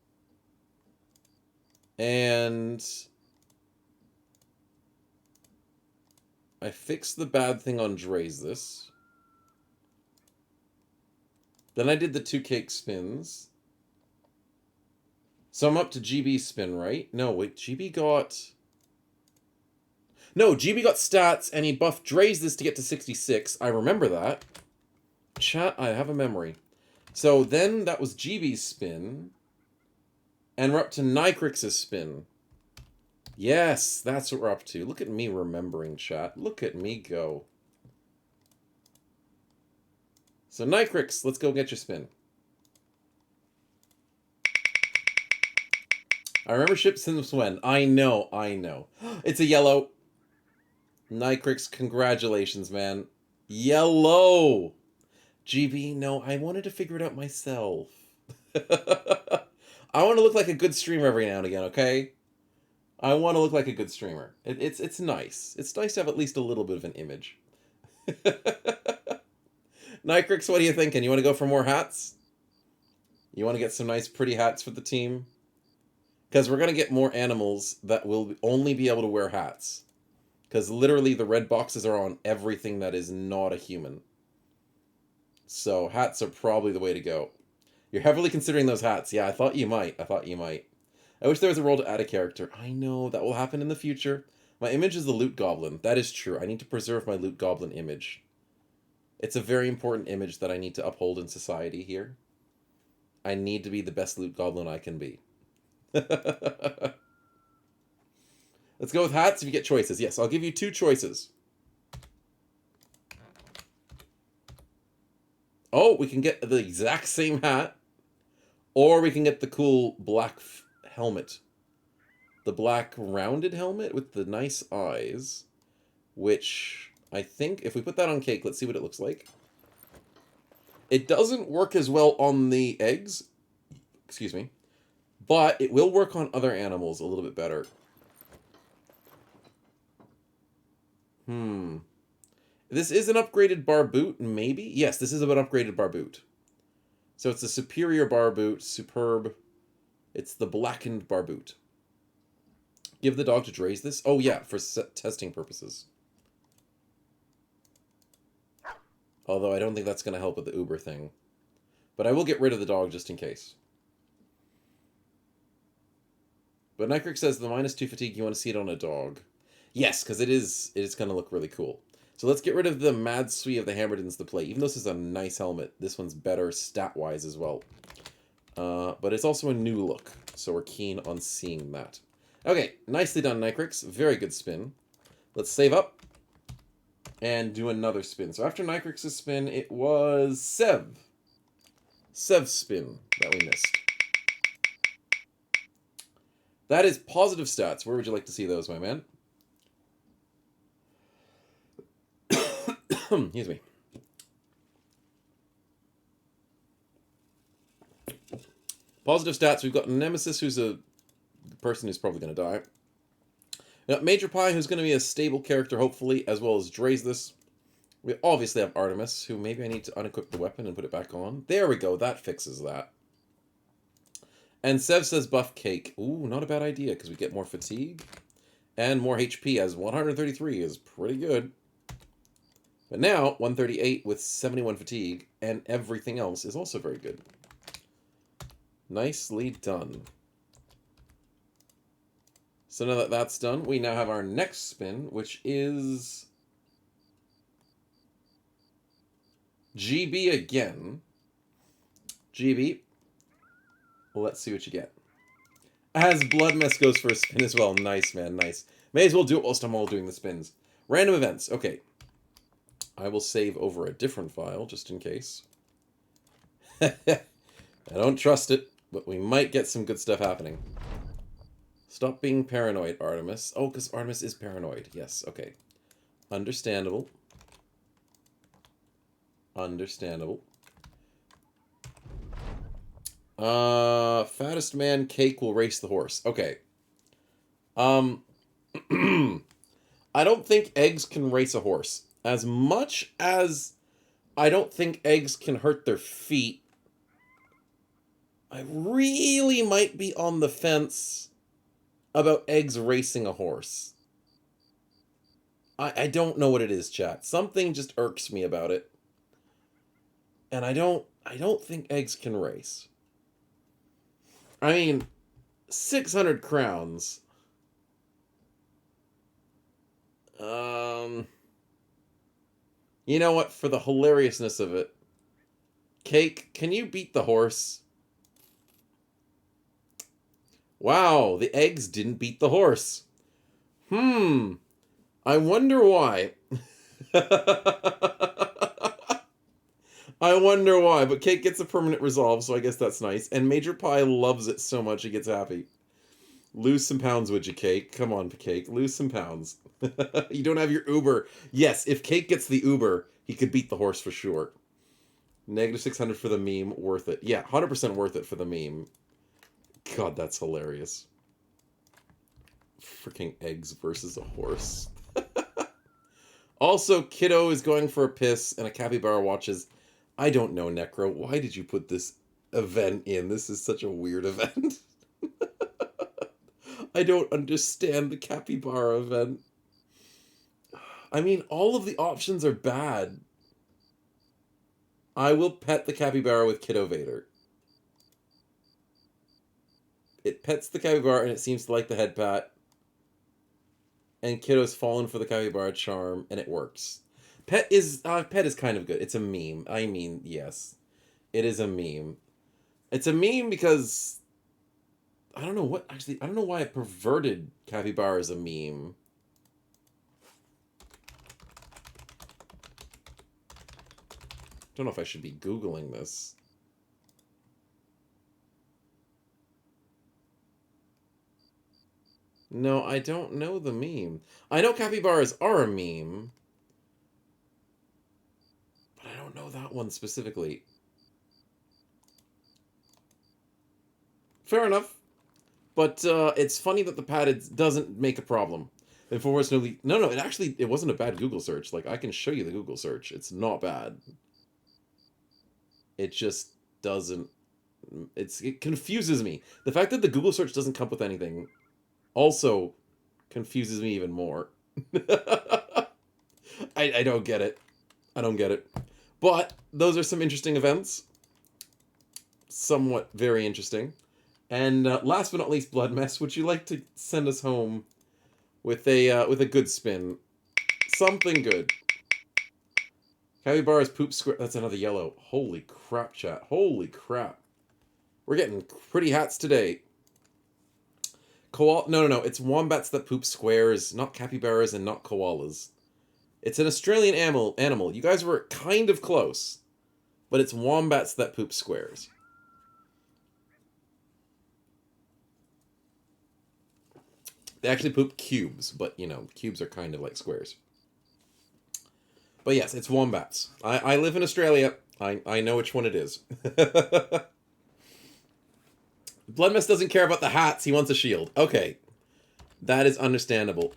And I fixed the bad thing on Dre's this. Then I did the 2 cake spins. So I'm up to GB spin, right? No, wait, GB got... No, GB got stats, and he buffed Dre's this to get to 66. I remember that. Chat, I have a memory. So then that was GB's spin. And we're up to Nycrix's spin. Yes, that's what we're up to. Look at me remembering, chat. Look at me go. So Nycrix, let's go get your spin. I remember ship since when. I know. It's a yellow. Nycrix, congratulations, man. Yellow! GB, no, I wanted to figure it out myself. I want to look like a good streamer every now and again, okay? I want to look like a good streamer. It's nice. It's nice to have at least a little bit of an image. Nycrix, what are you thinking? You want to go for more hats? You want to get some nice pretty hats for the team? Because we're going to get more animals that will only be able to wear hats. Because literally the red boxes are on everything that is not a human. So hats are probably the way to go. You're heavily considering those hats. Yeah, I thought you might. I wish there was a role to add a character. I know, that will happen in the future. My image is the loot goblin. That is true. I need to preserve my loot goblin image. It's a very important image that I need to uphold in society here. I need to be the best loot goblin I can be. Let's go with hats if you get choices. Yes, I'll give you 2 choices. Oh, we can get the exact same hat. Or we can get the cool black helmet. The black rounded helmet with the nice eyes. Which, I think, if we put that on cake, let's see what it looks like. It doesn't work as well on the eggs. Excuse me. But it will work on other animals a little bit better. This is an upgraded bar boot, maybe? Yes, this is an upgraded bar boot. So it's a superior bar boot, superb. It's the blackened bar boot. Give the dog to Dre's this? Oh yeah, for testing purposes. Although I don't think that's going to help with the Uber thing. But I will get rid of the dog just in case. But Nycrix says the -2 fatigue, you want to see it on a dog. Yes, because it is going to look really cool. So let's get rid of the Mad Sui of the Hammerdins to play. Even though this is a nice helmet, this one's better stat-wise as well. But it's also a new look, so we're keen on seeing that. Okay, nicely done, Nycrix. Very good spin. Let's save up and do another spin. So after Nycrix's spin, it was Sev's spin that we missed. That is positive stats. Where would you like to see those, my man? Excuse me. Positive stats. We've got Nemesis, who's a person who's probably going to die. We've got Major Pie, who's going to be a stable character, hopefully, as well as Drazeless. We obviously have Artemis, who maybe I need to unequip the weapon and put it back on. There we go. That fixes that. And Sev says buff Cake. Ooh, not a bad idea, because we get more fatigue and more HP, as 133 is pretty good. But now, 138 with 71 fatigue, and everything else is also very good. Nicely done. So now that that's done, we now have our next spin, which is GB again. GB. Let's see what you get. As Blood Mess goes for a spin as well. Nice, man, nice. May as well do it whilst I'm all doing the spins. Random events. Okay. I will save over a different file, just in case. I don't trust it, but we might get some good stuff happening. Stop being paranoid, Artemis. Oh, because Artemis is paranoid. Yes, okay. Understandable. Understandable. Fattest man Cake will race the horse. Okay. I don't think eggs can race a horse. As much as I don't think eggs can hurt their feet, I really might be on the fence about eggs racing a horse. I don't know what it is, chat. Something just irks me about it. And I don't think eggs can race. I mean, 600 crowns. You know what? For the hilariousness of it, Cake, can you beat the horse? Wow, the eggs didn't beat the horse. I wonder why. I wonder why, but Cake gets a permanent resolve, so I guess that's nice. And Major Pie loves it so much he gets happy. Lose some pounds, would you, Cake? Come on, Cake. Lose some pounds. You don't have your Uber. Yes, if Cake gets the Uber, he could beat the horse for sure. Negative 600 for the meme. Worth it. Yeah, 100% worth it for the meme. God, that's hilarious. Freaking eggs versus a horse. Also, Kiddo is going for a piss, and a capybara watches. I don't know, Necro. Why did you put this event in? This is such a weird event. I don't understand the capybara event. I mean, all of the options are bad. I will pet the capybara with Kiddo Vader. It pets the capybara and it seems to like the head pat. And Kiddo's fallen for the capybara charm and it works. Pet is kind of good. It's a meme. I mean, yes. It is a meme. It's a meme because I don't know why I perverted capybara as a meme. Don't know if I should be Googling this. No, I don't know the meme. I know capybaras are a meme. But I don't know that one specifically. Fair enough. But it's funny that the padded doesn't make a problem. And for worse, no, it wasn't a bad Google search. Like, I can show you the Google search. It's not bad. It just doesn't... It confuses me. The fact that the Google search doesn't come up with anything also confuses me even more. I don't get it. I don't get it. But those are some interesting events. Somewhat very interesting. And last but not least, Blood Mess, would you like to send us home with a good spin? Something good. Capybara's poop square. That's another yellow. Holy crap, chat. Holy crap. We're getting pretty hats today. No. It's wombats that poop squares, not capybaras and not koalas. It's an Australian animal. You guys were kind of close. But it's wombats that poop squares. They actually poop cubes, but, you know, cubes are kind of like squares. But yes, it's wombats. I live in Australia. I know which one it is. Bloodmess doesn't care about the hats. He wants a shield. Okay. That is understandable.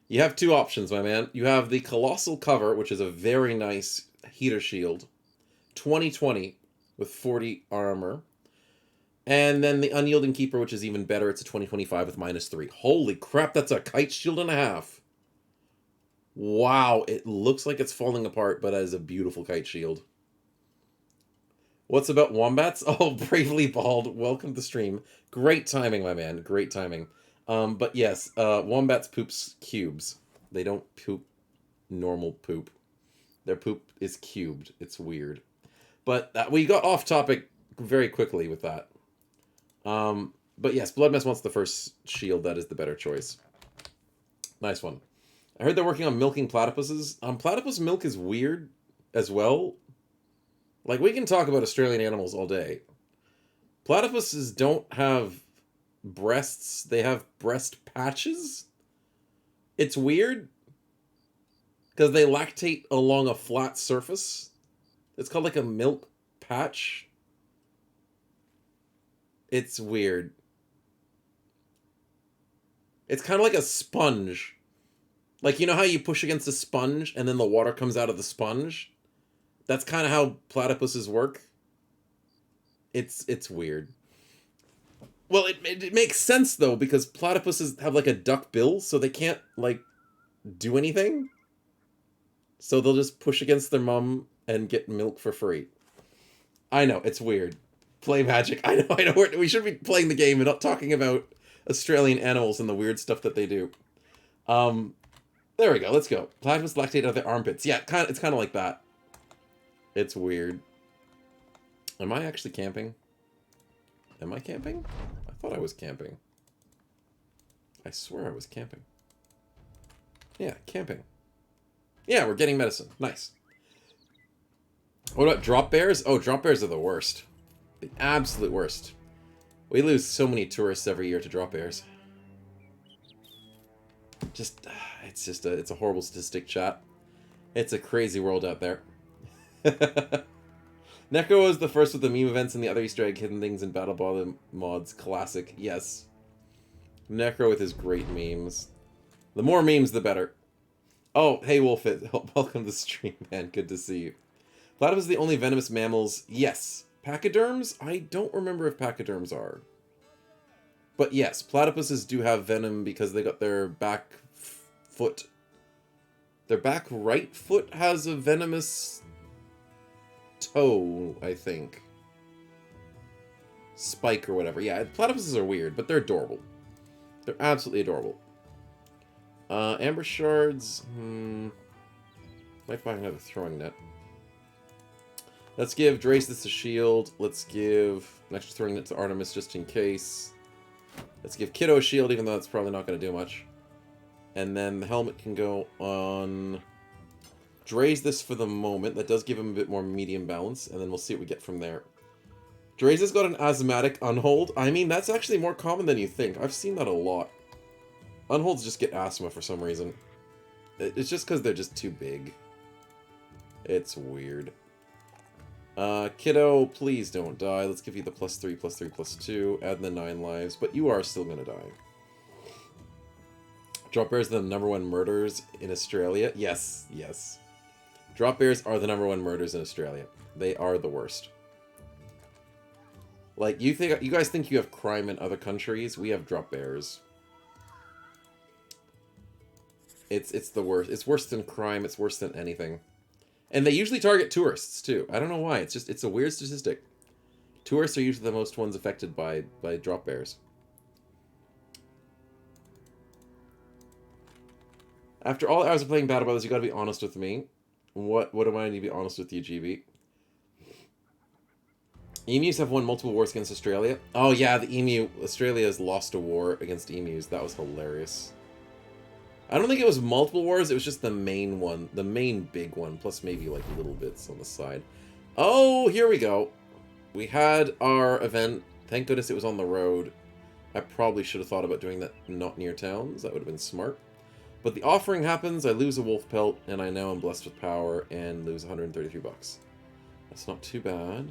You have two options, my man. You have the Colossal Cover, which is a very nice heater shield. 2020 with 40 armor. And then the Unyielding Keeper, which is even better. It's a 2025 with -3. Holy crap, that's a kite shield and a half. Wow, it looks like it's falling apart, but that is a beautiful kite shield. What's about wombats? Oh, Bravely Bald, welcome to the stream. Great timing, my man, great timing. But yes, wombats poops cubes. They don't poop normal poop. Their poop is cubed. It's weird. But we got off topic very quickly with that. But yes, Bloodmess wants the first shield. That is the better choice. Nice one. I heard they're working on milking platypuses. Platypus milk is weird as well. Like, we can talk about Australian animals all day. Platypuses don't have breasts. They have breast patches. It's weird. Because they lactate along a flat surface. It's called like a milk patch. It's weird. It's kind of like a sponge. Like, you know how you push against a sponge and then the water comes out of the sponge? That's kind of how platypuses work. It's weird. Well, it makes sense, though, because platypuses have, like, a duck bill, so they can't, like, do anything. So they'll just push against their mom and get milk for free. I know, it's weird. Play Magic. I know. We should be playing the game and not talking about Australian animals and the weird stuff that they do. There we go. Let's go. Platypus lactate out of their armpits. Yeah, it's kind of like that. It's weird. Am I actually camping? Am I camping? I thought I was camping. I swear I was camping. Yeah, camping. Yeah, we're getting medicine. Nice. What about drop bears? Oh, drop bears are the worst. The absolute worst. We lose so many tourists every year to drop bears. It's a horrible statistic, chat. It's a crazy world out there. Neko was the first with the meme events and the other Easter egg hidden things in Battle Ball mods. Classic, yes. Necro with his great memes. The more memes, the better. Oh, hey Wolfit. Welcome to the stream, man. Good to see you. Platypus are the only venomous mammals. Yes. Pachyderms? I don't remember if pachyderms are. But yes, platypuses do have venom because they got their back foot. Their back right foot has a venomous toe, I think. Spike or whatever. Yeah, platypuses are weird, but they're adorable. They're absolutely adorable. Amber shards. Might find another throwing net. Let's give Drace this a shield. Let's give an extra throwing net to Artemis just in case. Let's give Kiddo a shield, even though it's probably not going to do much. And then the helmet can go on Draze this for the moment. That does give him a bit more medium balance, and then we'll see what we get from there. Draze has got an asthmatic unhold. I mean, that's actually more common than you think. I've seen that a lot. Unholds just get asthma for some reason. It's just because they're just too big. It's weird. Kiddo, please don't die. Let's give you the +3, +3, +2. Add the 9 lives, but you are still going to die. Drop bears are the #1 murders in Australia. Yes, yes. Drop bears are the #1 murders in Australia. They are the worst. Like, you guys think you have crime in other countries? We have drop bears. It's the worst. It's worse than crime. It's worse than anything. And they usually target tourists, too. I don't know why. It's a weird statistic. Tourists are usually the most ones affected by drop bears. After all hours of playing Battle Brothers, you gotta be honest with me. What do I need to be honest with you, GB? Emus have won multiple wars against Australia. Oh yeah, the emu. Australia has lost a war against emus. That was hilarious. I don't think it was multiple wars, it was just the main one. The main big one, plus maybe like little bits on the side. Oh, here we go. We had our event. Thank goodness it was on the road. I probably should have thought about doing that not near towns. That would have been smart. But the offering happens, I lose a wolf pelt, and I now am blessed with power and lose 133 bucks. That's not too bad.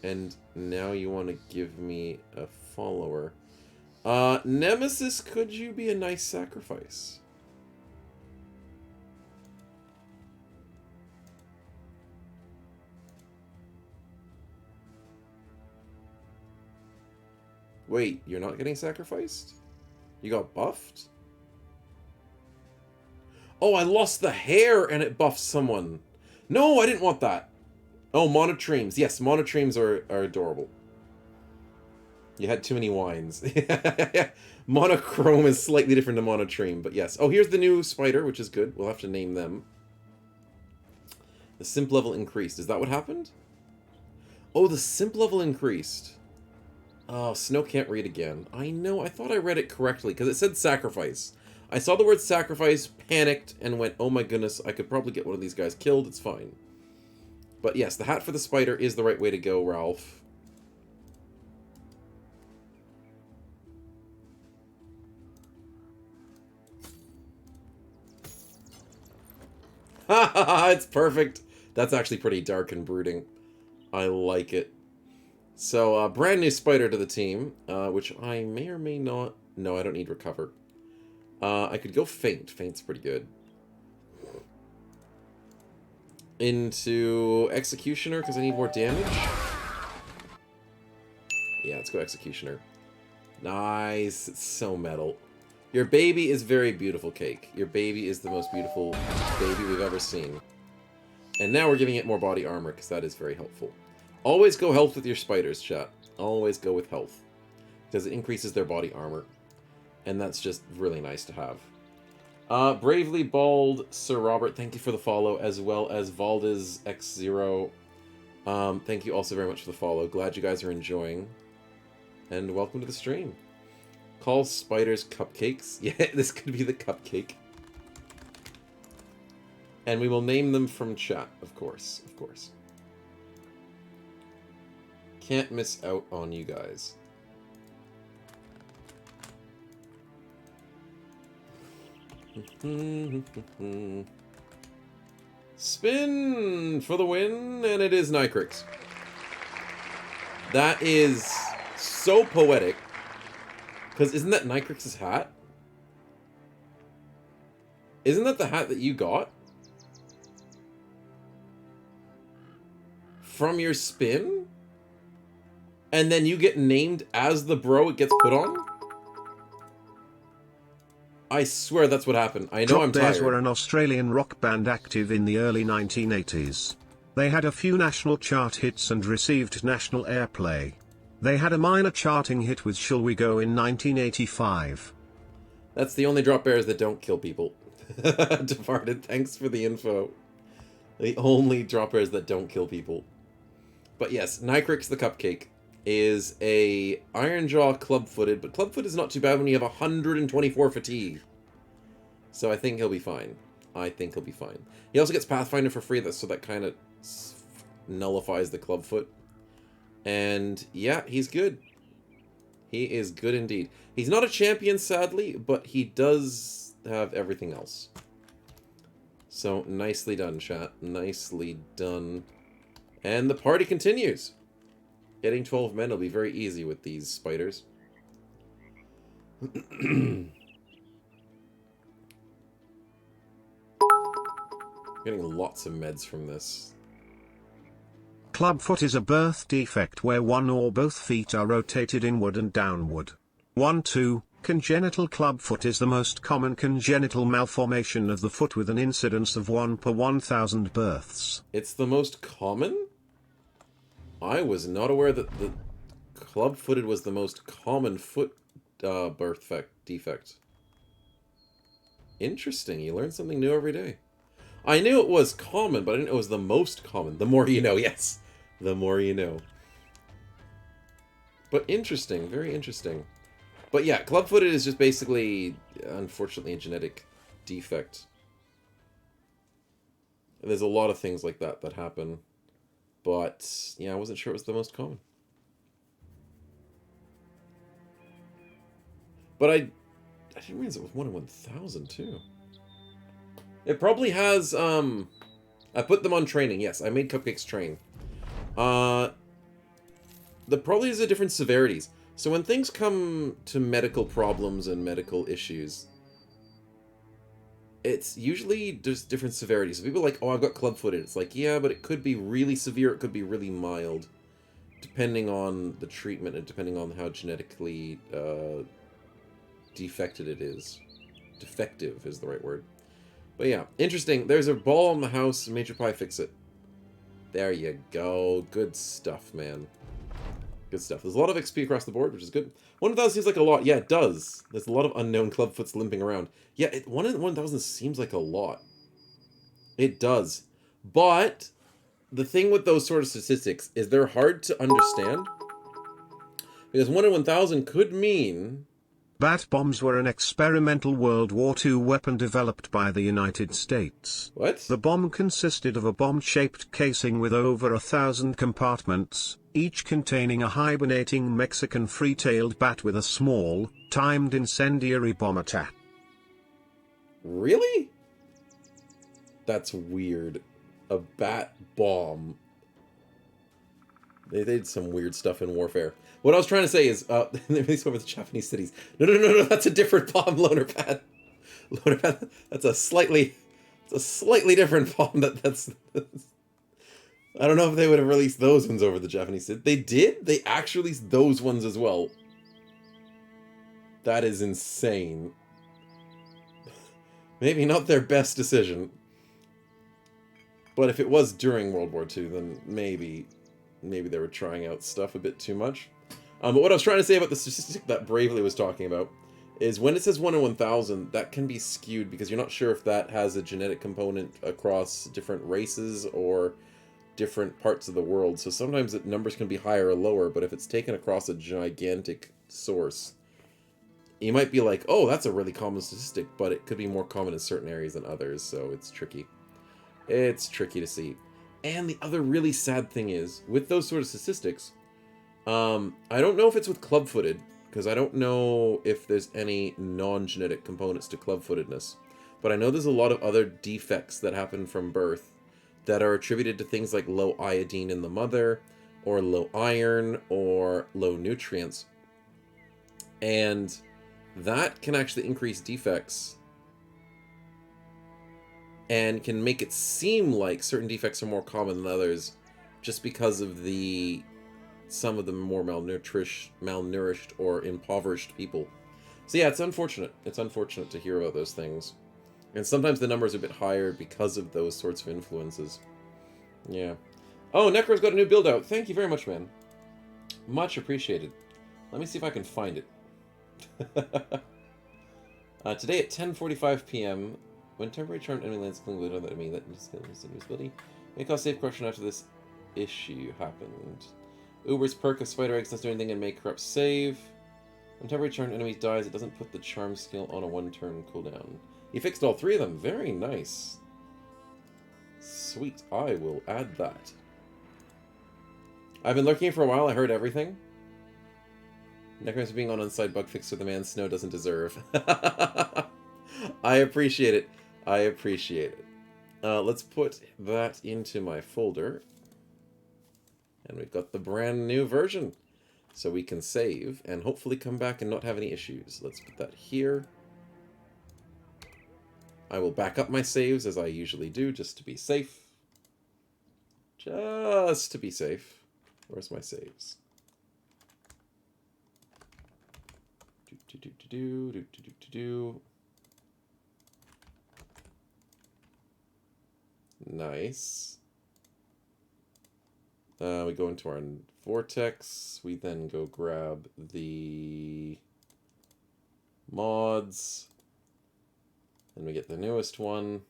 And now you want to give me a follower. Nemesis, could you be a nice sacrifice? Wait, you're not getting sacrificed? You got buffed? Oh, I lost the hair and it buffs someone. No, I didn't want that. Oh, monotremes. Yes, monotremes are adorable. You had too many wines. Monochrome is slightly different to monotreme, but yes. Oh, here's the new spider, which is good. We'll have to name them. The simp level increased. Is that what happened? Oh, the simp level increased. Oh, Snow can't read again. I know, I thought I read it correctly, because it said sacrifice. I saw the word sacrifice, panicked, and went, oh my goodness, I could probably get one of these guys killed, it's fine. But yes, the hat for the spider is the right way to go, Ralph. Ha ha ha, it's perfect. That's actually pretty dark and brooding. I like it. So, brand new spider to the team, which I may or may not... No, I don't need recover. I could go faint. Faint's pretty good. Into executioner, because I need more damage. Yeah, let's go executioner. Nice. It's so metal. Your baby is very beautiful, Cake. Your baby is the most beautiful baby we've ever seen. And now we're giving it more body armor, because that is very helpful. Always go health with your spiders, chat. Always go with health. Because it increases their body armor. And that's just really nice to have. Bravely Bald Sir Robert, thank you for the follow, as well as Valdez X0. Thank you also very much for the follow. Glad you guys are enjoying. And welcome to the stream. Call spiders cupcakes. Yeah, this could be the cupcake. And we will name them from chat, of course. Of course. Can't miss out on you guys. Spin for the win, and it is Nicrix. That is so poetic. Because isn't that Nicrix's hat? Isn't that the hat that you got? From your spin? And then you get named as the bro it gets put on? I swear that's what happened. I know Drop I'm Bears tired. were an Australian rock band active in the early 1980s. They had a few national chart hits and received national airplay. They had a minor charting hit with Shall We Go in 1985. That's the only drop bears that don't kill people. Departed, thanks for the info. The only drop bears that don't kill people. But yes, Nicrix the Cupcake is a Ironjaw club-footed, but club-foot is not too bad when you have 124 fatigue. So I think he'll be fine. I think he'll be fine. He also gets Pathfinder for free, so that kind of nullifies the clubfoot. And yeah, he's good. He is good indeed. He's not a champion, sadly, but he does have everything else. So nicely done, chat. Nicely done. And the party continues. Getting 12 men will be very easy with these spiders. Getting lots of meds from this. Clubfoot is a birth defect where one or both feet are rotated inward and downward. 1-2, congenital clubfoot is the most common congenital malformation of the foot with an incidence of 1 per 1,000 births. It's the most common? I was not aware that the club-footed was the most common foot birth defect. Interesting. You learn something new every day. I knew it was common, but I didn't know it was the most common. The more you know, yes. The more you know. But interesting. Very interesting. But yeah, club-footed is just basically, unfortunately, a genetic defect. There's a lot of things like that that happen. But, yeah, I wasn't sure it was the most common. But I didn't realize it was 1 in 1,000, too. It probably has, I put them on training, yes. I made Cupcakes train. The probably is a different severities. So when things come to medical problems and medical issues, it's usually just different severities. So people are like, oh, I've got club-footed. It's like, yeah, but it could be really severe, it could be really mild, depending on the treatment and depending on how genetically defected it is. Defective is the right word. But yeah, interesting. There's a ball on the house. Major Pie, fix it. There you go. Good stuff, man. Good stuff. There's a lot of XP across the board, which is good. 1,000 seems like a lot. Yeah, it does. There's a lot of unknown clubfoots limping around. Yeah, 1 in 1,000 seems like a lot. It does. But the thing with those sort of statistics is they're hard to understand. Because 1 in 1,000 could mean... Bat bombs were an experimental World War II weapon developed by the United States. What? The bomb consisted of a bomb-shaped casing with over 1,000 compartments, each containing a hibernating Mexican free-tailed bat with a small, timed incendiary bomb attached. Really? That's weird. A bat bomb. They did some weird stuff in warfare. What I was trying to say is, they released over the Japanese cities. No, that's a different bomb, Loner Pad. Loner Pad, that's a slightly different bomb. That's I don't know if they would have released those ones over the Japanese cities. They did? They actually released those ones as well. That is insane. Maybe not their best decision. But if it was during World War II, then maybe they were trying out stuff a bit too much. But what I was trying to say about the statistic that Bravely was talking about is when it says 1 in 1,000, that can be skewed because you're not sure if that has a genetic component across different races or different parts of the world. So sometimes the numbers can be higher or lower, but if it's taken across a gigantic source, you might be like, oh, that's a really common statistic, but it could be more common in certain areas than others, so it's tricky. It's tricky to see. And the other really sad thing is, with those sort of statistics, I don't know if it's with club-footed, because I don't know if there's any non-genetic components to club-footedness, but I know there's a lot of other defects that happen from birth that are attributed to things like low iodine in the mother, or low iron, or low nutrients. And that can actually increase defects and can make it seem like certain defects are more common than others just because of some of the more malnourished or impoverished people. So yeah, it's unfortunate. It's unfortunate to hear about those things. And sometimes the numbers are a bit higher because of those sorts of influences. Yeah. Oh, Necro's got a new build out. Thank you very much, man. Much appreciated. Let me see if I can find it. Today at 10:45 p.m., when temporary charmed enemy lands clean on that enemy that invisibility, may cause safe corruption after this issue happened. Uber's perk of spider eggs doesn't do anything and may corrupt save. When temporary charmed enemy dies, it doesn't put the charm skill on a one-turn cooldown. You fixed all three of them. Very nice. Sweet. I will add that. I've been lurking for a while. I heard everything. Necromancer being on side bug fixer the man Snow doesn't deserve. I appreciate it. I appreciate it. Let's put that into my folder. And we've got the brand new version. So we can save and hopefully come back and not have any issues. Let's put that here. I will back up my saves as I usually do just to be safe. Just to be safe. Where's my saves? Nice. We go into our vortex. We then go grab the mods. Then we get the newest one.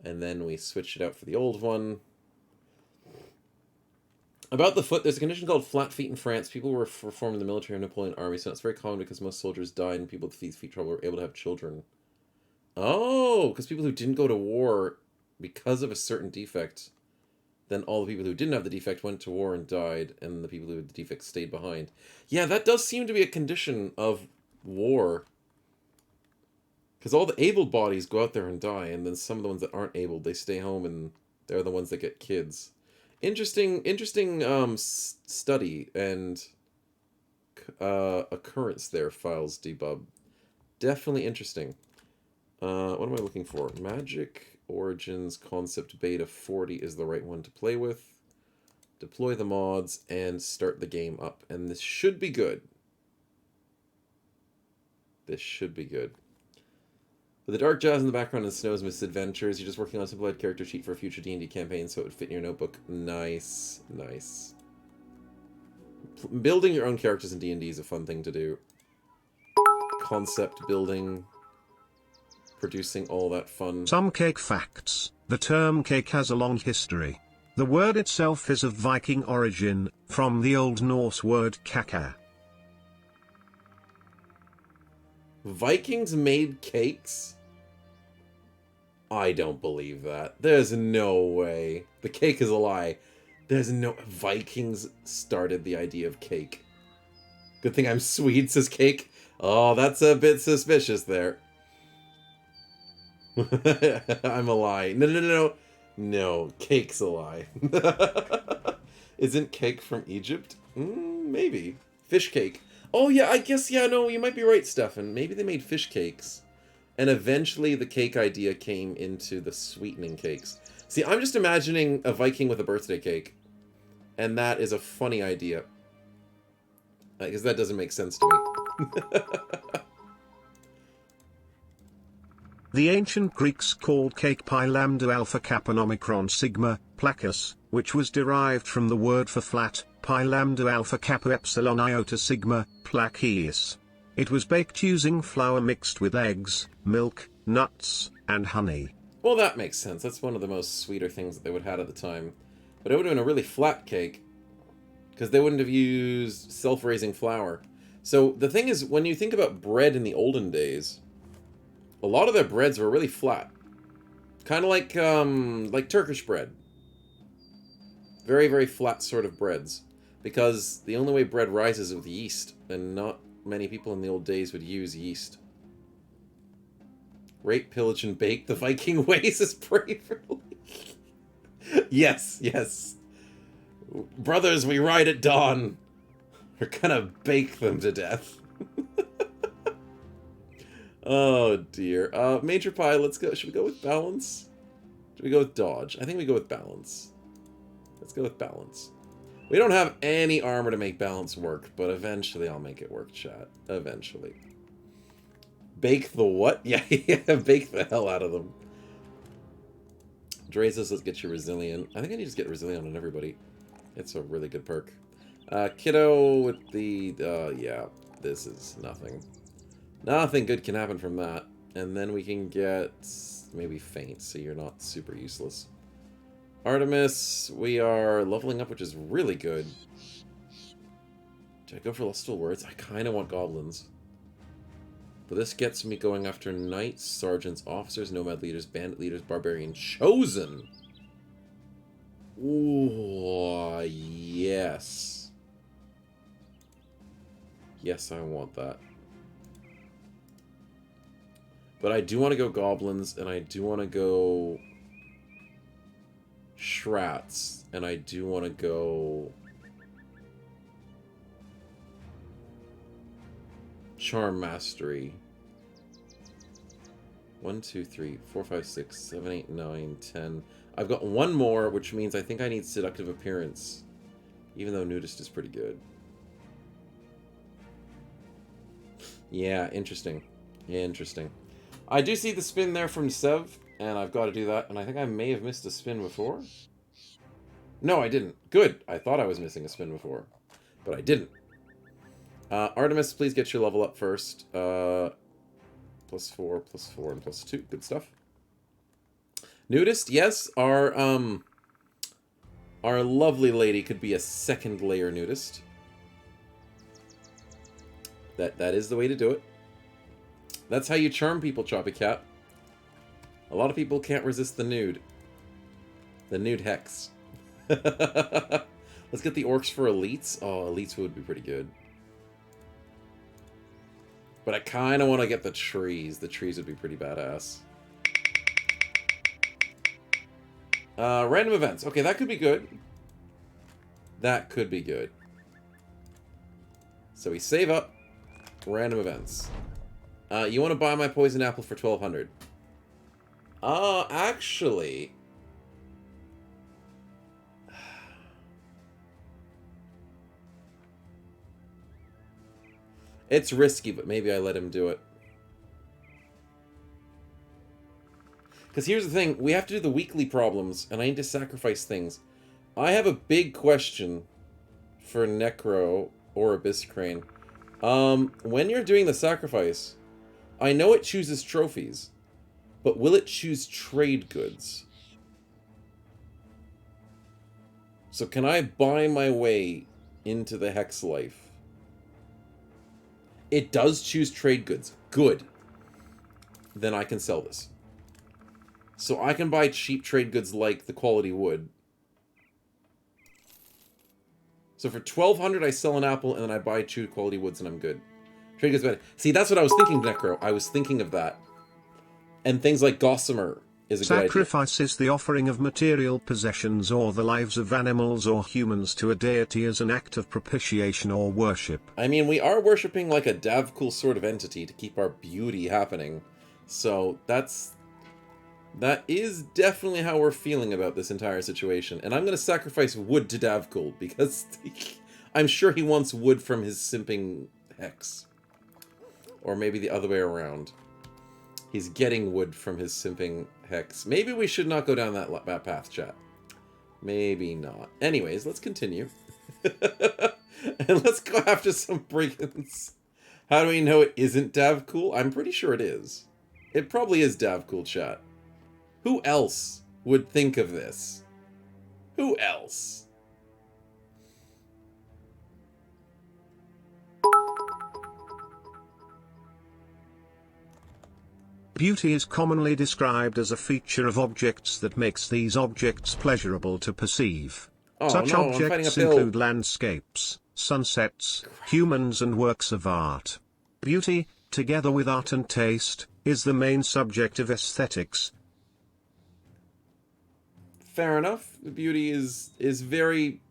And then we switch it out for the old one. About the foot, there's a condition called flat feet in France. People were reformed in the military of Napoleon army, so it's very common because most soldiers died and people with feet trouble were able to have children. Oh, because people who didn't go to war because of a certain defect, then all the people who didn't have the defect went to war and died, and the people who had the defect stayed behind. Yeah, that does seem to be a condition of war. Because all the able bodies go out there and die, and then some of the ones that aren't able, they stay home and they're the ones that get kids. Interesting study and occurrence there, Files Debug. Definitely interesting. What am I looking for? Magic Origins Concept Beta 40 is the right one to play with. Deploy the mods and start the game up. And this should be good. This should be good. With the dark jazz in the background and Snow's misadventures, you're just working on a simplified character sheet for a future D&D campaign so it would fit in your notebook. Nice. Nice. Building your own characters in D&D is a fun thing to do. Concept building, producing all that fun. Some cake facts. The term cake has a long history. The word itself is of Viking origin, from the Old Norse word kaka. Vikings made cakes? I don't believe that. There's no way. The cake is a lie. There's no... Vikings started the idea of cake. Good thing I'm Swede, says Cake. Oh, that's a bit suspicious there. I'm a lie. No. No, cake's a lie. Isn't cake from Egypt? Maybe. Fish cake. Oh, yeah, I guess, yeah, no, you might be right, Stefan. Maybe they made fish cakes. And eventually the cake idea came into the sweetening cakes. See, I'm just imagining a Viking with a birthday cake. And that is a funny idea. Because that doesn't make sense to me. The ancient Greeks called cake pi lambda alpha kappa omicron sigma, placus, which was derived from the word for flat, pi lambda alpha kappa epsilon iota sigma, placeus. It was baked using flour mixed with eggs, milk, nuts, and honey. Well, that makes sense. That's one of the most sweeter things that they would have had at the time. But it would have been a really flat cake, because they wouldn't have used self-raising flour. So the thing is, when you think about bread in the olden days, a lot of their breads were really flat. Kind of like Turkish bread. Very, very flat sort of breads. Because the only way bread rises is with yeast, and not many people in the old days would use yeast. Rape, pillage, and bake the Viking ways is bravery. Yes, yes. Brothers, we ride at dawn. We're gonna bake them to death. Oh dear. Major Pie, let's go. Should we go with balance? Should we go with dodge? I think we go with balance. Let's go with balance. We don't have any armor to make balance work, but eventually I'll make it work, chat. Eventually. Bake the what? Yeah, yeah, bake the hell out of them. Dre says, let's get you resilient. I think I need to just get resilient on everybody. It's a really good perk. Kiddo with the, yeah, this is nothing. Nothing good can happen from that. And then we can get maybe faint, so you're not super useless. Artemis, we are leveling up, which is really good. Did I go for lustful words? I kind of want goblins. But this gets me going after knights, sergeants, officers, nomad leaders, bandit leaders, barbarian, chosen. Ooh, yes. Yes, I want that. But I do want to go goblins, and I do want to go Shrats, and I do want to go Charm Mastery. 1, 2, 3, 4, 5, 6, 7, 8, 9, 10. I've got one more, which means I think I need Seductive Appearance, even though Nudist is pretty good. Yeah, interesting. Interesting. I do see the spin there from Sev, and I've got to do that, and I think I may have missed a spin before. No, I didn't. Good. I thought I was missing a spin before, but I didn't. Artemis, please get your level up first. +4, +4, and +2. Good stuff. Nudist, yes, our lovely lady could be a second layer nudist. That is the way to do it. That's how you charm people, Choppy Cat. A lot of people can't resist the nude. The nude hex. Let's get the orcs for elites. Oh, elites would be pretty good. But I kind of want to get the trees. The trees would be pretty badass. Random events. Okay, that could be good. That could be good. So we save up. Random events. You want to buy my poison apple for 1,200? Actually... It's risky, but maybe I let him do it. Because here's the thing, we have to do the weekly problems, and I need to sacrifice things. I have a big question for Necro or Abyss Crane. When you're doing the sacrifice, I know it chooses trophies, but will it choose trade goods? So can I buy my way into the Hex life? It does choose trade goods. Good. Then I can sell this. So I can buy cheap trade goods like the quality wood. So for 1,200 I sell an apple and then I buy 2 quality woods and I'm good. Trade goods better. See, that's what I was thinking, Necro. I was thinking of that. And things like Gossamer is a good idea. Sacrifice is the offering of material possessions or the lives of animals or humans to a deity as an act of propitiation or worship. I mean, we are worshipping like a Davkul sort of entity to keep our beauty happening. So that is definitely how we're feeling about this entire situation. And I'm going to sacrifice wood to Davkul because I'm sure he wants wood from his simping Hex. Or maybe the other way around. He's getting wood from his simping Hex. Maybe we should not go down that path, chat. Maybe not. Anyways, let's continue. And let's go after some brigands. How do we know it isn't Davcool? I'm pretty sure it is. It probably is Davcool, chat. Who else would think of this? Who else? Beauty is commonly described as a feature of objects that makes these objects pleasurable to perceive. Oh, Such no, I'm fighting objects uphill. include landscapes, sunsets, humans and works of art. Beauty, together with art and taste, is the main subject of aesthetics. Fair enough. Beauty is very...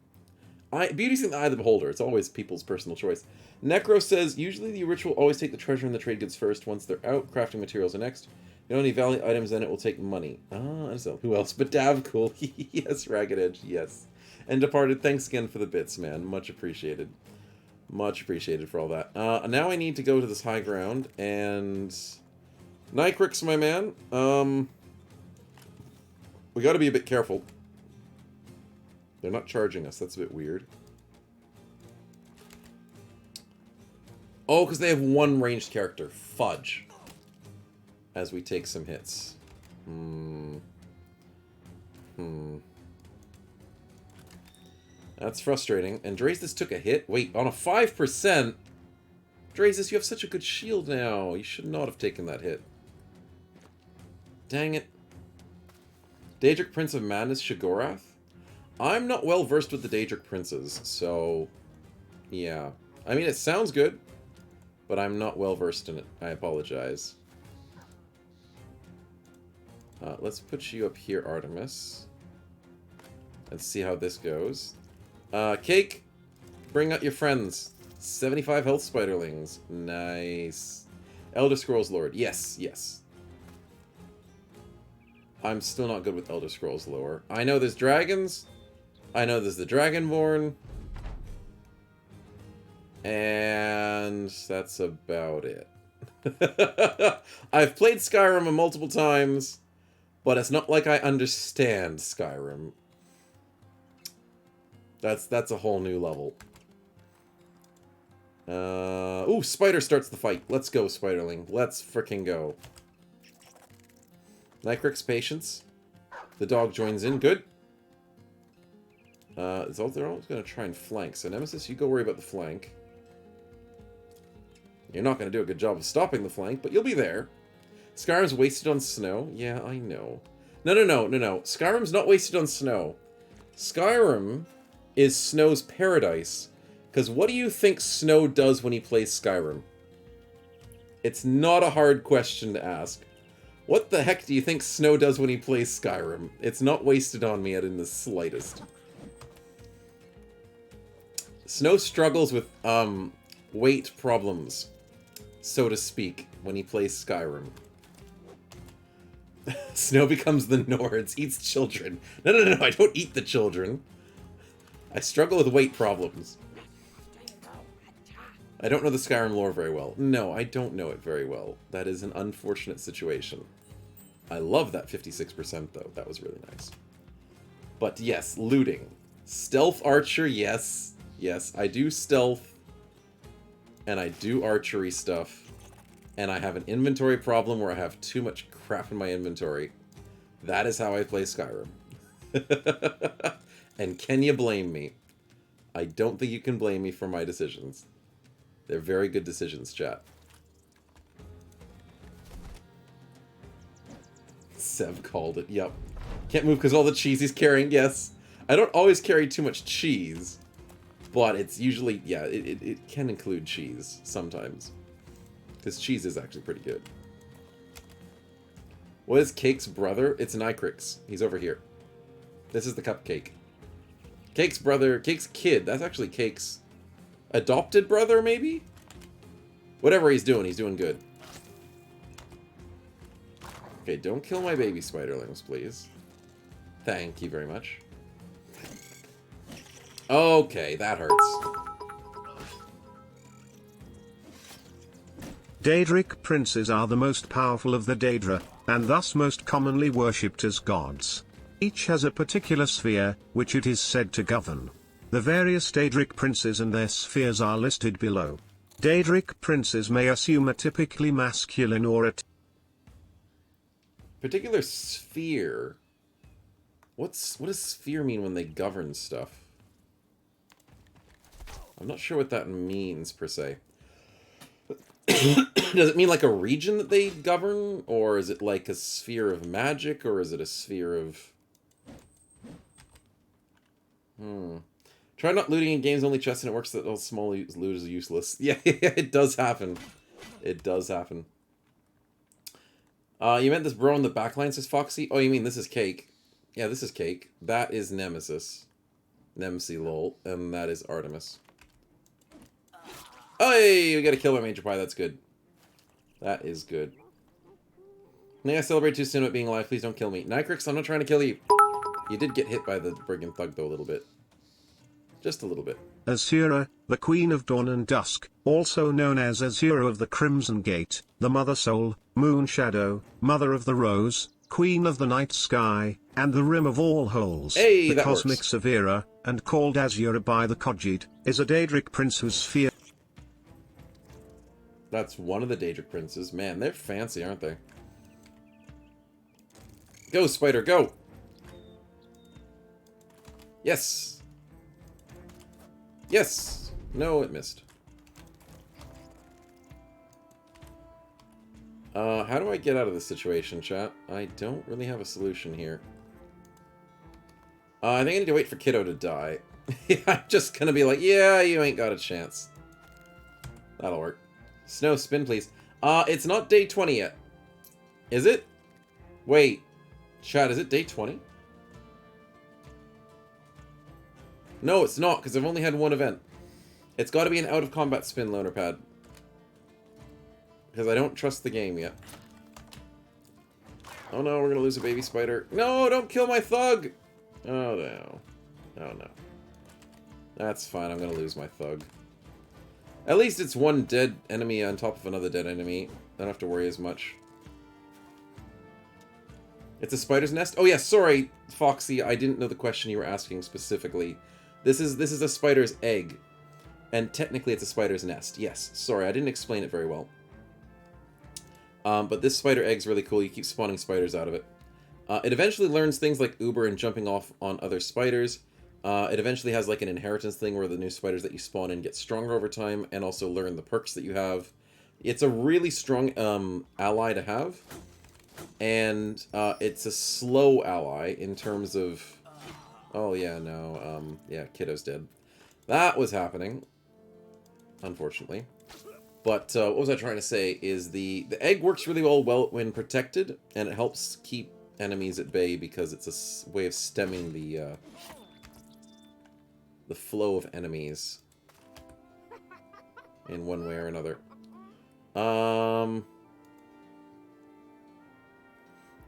beauty's in the eye of the beholder. It's always people's personal choice. Necro says, usually the ritual always take the treasure and the trade goods first. Once they're out, crafting materials are next. You don't need value items, then it will take money. Ah, so who else but Davcool? Yes, Ragged Edge, yes. And Departed, thanks again for the bits, man. Much appreciated. Much appreciated for all that. Now I need to go to this high ground, and... Nycrix, my man. We gotta be a bit careful. They're not charging us, that's a bit weird. Oh, because they have one ranged character. Fudge. As we take some hits. That's frustrating. And Drazus took a hit. Wait, on a 5%? Drazus, you have such a good shield now. You should not have taken that hit. Dang it. Daedric Prince of Madness, Shagorath? I'm not well versed with the Daedric Princes, so... yeah. I mean, it sounds good, but I'm not well versed in it. I apologize. Let's put you up here, Artemis. Let's see how this goes. Cake, bring out your friends. 75 health spiderlings. Nice. Elder Scrolls Lord. Yes, yes. I'm still not good with Elder Scrolls lore. I know there's dragons. I know there's the Dragonborn. And that's about it. I've played Skyrim multiple times, but it's not like I understand Skyrim. That's a whole new level. Ooh, Spider starts the fight. Let's go, Spiderling. Let's frickin' go. Nycrix patience. The dog joins in. Good. They're always going to try and flank. So, Nemesis, you go worry about the flank. You're not going to do a good job of stopping the flank, but you'll be there. Skyrim's wasted on snow. Yeah, I know. No. Skyrim's not wasted on snow. Skyrim is Snow's paradise. Because what do you think Snow does when he plays Skyrim? It's not a hard question to ask. What the heck do you think Snow does when he plays Skyrim? It's not wasted on me in the slightest. Snow struggles with, weight problems, so to speak, when he plays Skyrim. Snow becomes the Nords, eats children. No, I don't eat the children. I struggle with weight problems. I don't know the Skyrim lore very well. No, I don't know it very well. That is an unfortunate situation. I love that 56% though. That was really nice. But yes, looting. Stealth archer, yes. Yes, I do stealth. And I do archery stuff. And I have an inventory problem where I have too much crap in my inventory. That is how I play Skyrim. And can you blame me? I don't think you can blame me for my decisions. They're very good decisions, chat. Sev called it, yep. Can't move because all the cheese he's carrying, yes. I don't always carry too much cheese. But it's usually, yeah, it can include cheese sometimes. Because cheese is actually pretty good. What is Cake's brother? It's Nycrix. He's over here. This is the cupcake. Cake's brother, Cake's kid. That's actually Cake's adopted brother, maybe? Whatever he's doing good. Okay, don't kill my baby spiderlings, please. Thank you very much. Okay, that hurts. Daedric princes are the most powerful of the Daedra, and thus most commonly worshipped as gods. Each has a particular sphere, which it is said to govern. The various Daedric princes and their spheres are listed below. Daedric princes may assume a typically masculine or a Particular sphere. What does sphere mean when they govern stuff? I'm not sure what that means, per se. Does it mean like a region that they govern? Or is it like a sphere of magic? Or is it a sphere of... Try not looting in games only chests and it works that all small loot is useless. Yeah, it does happen. It does happen. You meant this bro in the backline, says Foxy? Oh, you mean this is Cake. Yeah, this is Cake. That is Nemesis. Nemesis, lol. And that is Artemis. Oh, hey, we got to kill my Major Pie. That's good. That is good. May I celebrate too soon about being alive? Please don't kill me. Nicrix, I'm not trying to kill you. You did get hit by the Brigand Thug, though, a little bit. Just a little bit. Azura, the Queen of Dawn and Dusk, also known as Azura of the Crimson Gate, the Mother Soul, Moon Shadow, Mother of the Rose, Queen of the Night Sky, and the Rim of All Holes. Hey, the that Cosmic works. Severa, and called Azura by the Khajiit, is a Daedric prince whose sphere... That's one of the Daedric princes. Man, they're fancy, aren't they? Go, Spider, go! Yes! Yes! No, it missed. How do I get out of this situation, chat? I don't really have a solution here. I think I need to wait for Kiddo to die. I'm just gonna be like, yeah, you ain't got a chance. That'll work. Snow, spin, please. It's not day 20 yet. Is it? Wait. Chat, is it day 20? No, it's not, because I've only had one event. It's got to be an out-of-combat spin, Loner Pad. Because I don't trust the game yet. Oh no, we're going to lose a baby spider. No, don't kill my thug! Oh no. Oh no. That's fine, I'm going to lose my thug. At least it's one dead enemy on top of another dead enemy. I don't have to worry as much. It's a spider's nest? Oh yeah, sorry, Foxy, I didn't know the question you were asking specifically. This is a spider's egg. And technically it's a spider's nest. Yes, sorry, I didn't explain it very well. But this spider egg's really cool. You keep spawning spiders out of it. It eventually learns things like Uber and jumping off on other spiders. It eventually has like an inheritance thing where the new spiders that you spawn in get stronger over time and also learn the perks that you have. It's a really strong ally to have. And it's a slow ally in terms of... Oh yeah, no, yeah, Kiddo's dead. That was happening, unfortunately. But what was I trying to say is the egg works really well when protected, and it helps keep enemies at bay because it's a way of stemming the flow of enemies in one way or another.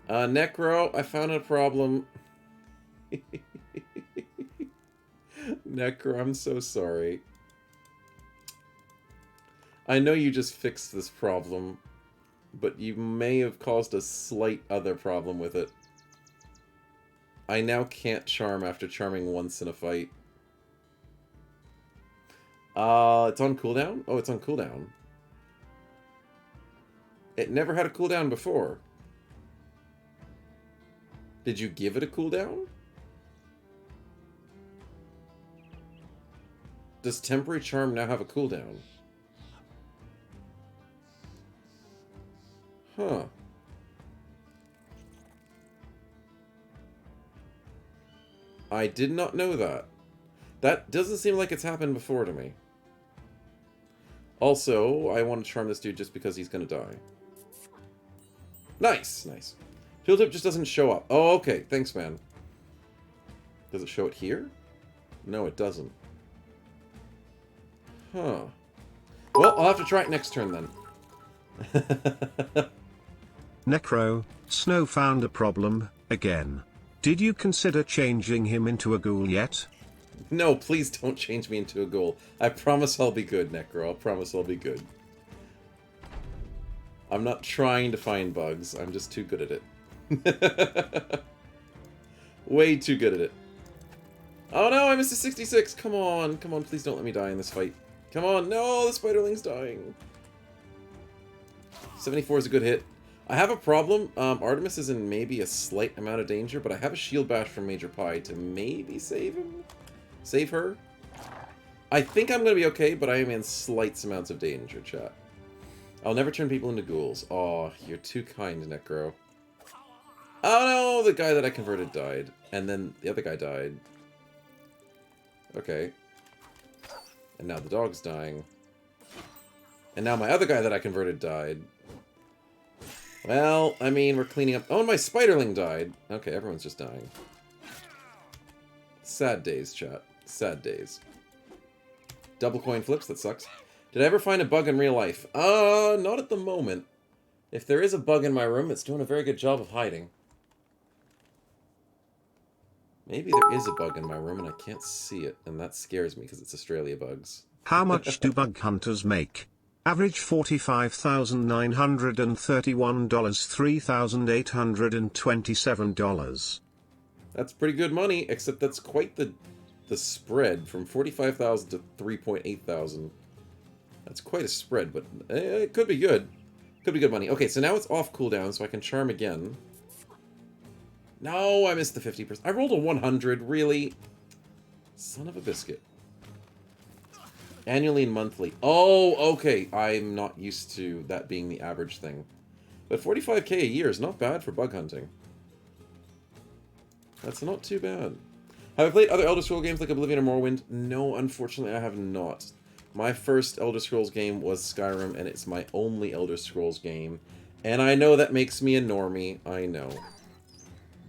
Necro, I found a problem. Necro, I'm so sorry. I know you just fixed this problem, but you may have caused a slight other problem with it. I now can't charm after charming once in a fight. It's on cooldown? Oh, it's on cooldown. It never had a cooldown before. Did you give it a cooldown? Does temporary charm now have a cooldown? Huh. I did not know that. That doesn't seem like it's happened before to me. Also, I want to charm this dude just because he's gonna die. Nice, nice. Field tip just doesn't show up. Oh, okay. Thanks, man. Does it show it here? No, it doesn't. Huh. Well, I'll have to try it next turn then. Necro, Snow found a problem, again. Did you consider changing him into a ghoul yet? No, please don't change me into a ghoul. I promise I'll be good, Necro. I promise I'll be good. I'm not trying to find bugs. I'm just too good at it. Way too good at it. Oh no, I missed a 66. Come on, come on, please don't let me die in this fight. Come on, no, the Spiderling's dying. 74 is a good hit. I have a problem. Artemis is in maybe a slight amount of danger, but I have a shield bash from Major Pie to maybe save him? Save her? I think I'm going to be okay, but I am in slight amounts of danger, chat. I'll never turn people into ghouls. Aw, you're too kind, Necro. Oh no, the guy that I converted died. And then the other guy died. Okay. And now the dog's dying. And now my other guy that I converted died. Well, I mean, we're cleaning up... Oh, and my Spiderling died. Okay, everyone's just dying. Sad days, chat. Sad days. Double coin flips, that sucks. Did I ever find a bug in real life? Not at the moment. If there is a bug in my room, it's doing a very good job of hiding. Maybe there is a bug in my room and I can't see it, and that scares me because it's Australia bugs. How much do bug hunters make? Average $45,931, $3,827. That's pretty good money, except that's quite the spread from 45,000 to 3,800. That's quite a spread, but it could be good. Could be good money. Okay, so now it's off cooldown, so I can charm again. No, I missed the 50%. I rolled a 100, really? Son of a biscuit. Annually and monthly. Oh, okay. I'm not used to that being the average thing. But 45k a year is not bad for bug hunting. That's not too bad. Have I played other Elder Scrolls games like Oblivion or Morrowind? No, unfortunately I have not. My first Elder Scrolls game was Skyrim, and it's my only Elder Scrolls game. And I know that makes me a normie. I know.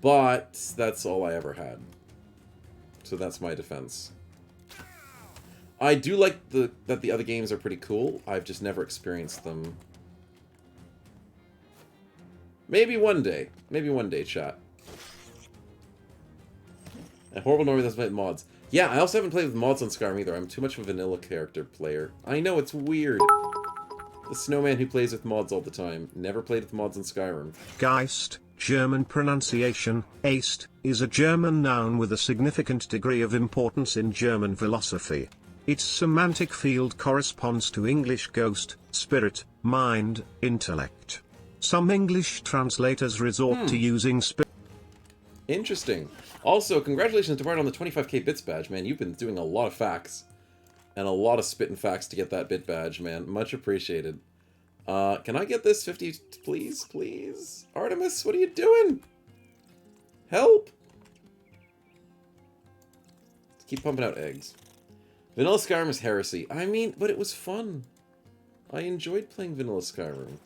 But that's all I ever had. So that's my defense. I do like that the other games are pretty cool. I've just never experienced them. Maybe one day. Maybe one day, chat. And horrible normally doesn't play with mods. Yeah, I also haven't played with mods on Skyrim either. I'm too much of a vanilla character player. I know, it's weird. The snowman who plays with mods all the time. Never played with mods in Skyrim. Geist, German pronunciation, Geist, is a German noun with a significant degree of importance in German philosophy. Its semantic field corresponds to English ghost, spirit, mind, intellect. Some English translators resort to using spirit. Interesting. Also, congratulations to Bart on the 25k bits badge, man. You've been doing a lot of facts. And a lot of spitting facts to get that bit badge, man. Much appreciated. Can I get this 50, please? Please? Artemis, what are you doing? Help! Let's keep pumping out eggs. Vanilla Skyrim is heresy. I mean, but it was fun. I enjoyed playing Vanilla Skyrim.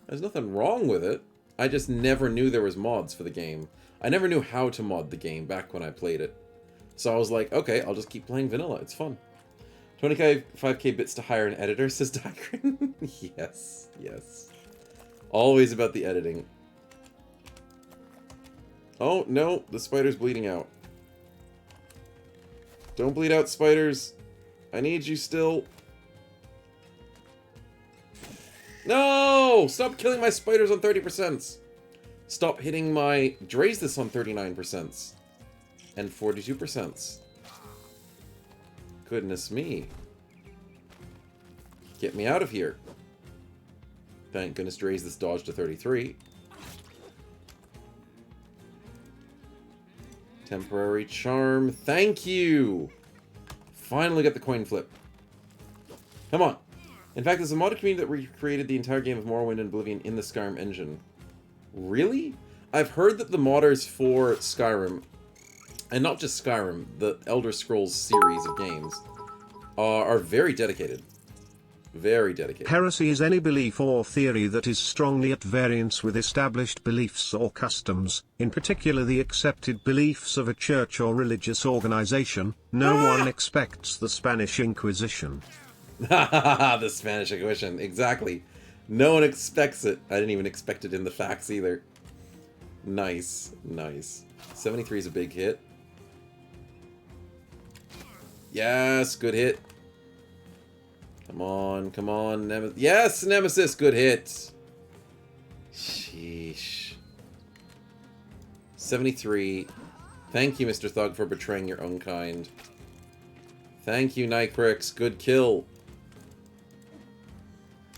There's nothing wrong with it. I just never knew there was mods for the game. I never knew how to mod the game back when I played it. So I was like, okay, I'll just keep playing vanilla. It's fun. 25k bits to hire an editor, says Dagrin. Yes, yes. Always about the editing. Oh, no, the spider's bleeding out. Don't bleed out, spiders. I need you still. No! Stop killing my spiders on 30%. Stop hitting my... Raise this on 39%. And 42%. Goodness me. Get me out of here. Thank goodness raise this dodge to 33. Temporary charm. Thank you! Finally got the coin flip. Come on. In fact, there's a modded community that recreated the entire game of Morrowind and Oblivion in the Skyrim engine. Really? I've heard that the modders for Skyrim, and not just Skyrim, the Elder Scrolls series of games, are very dedicated. Very dedicated. Heresy is any belief or theory that is strongly at variance with established beliefs or customs, in particular the accepted beliefs of a church or religious organization. No one expects the Spanish Inquisition. The Spanish Inquisition, exactly. No one expects it. I didn't even expect it in the facts either. Nice, nice. 73 is a big hit. Yes, good hit. Come on, come on, Nemesis. Yes, Nemesis, good hit. Sheesh. 73. Thank you, Mr. Thug, for betraying your own kind. Thank you, Nycrix. Good kill.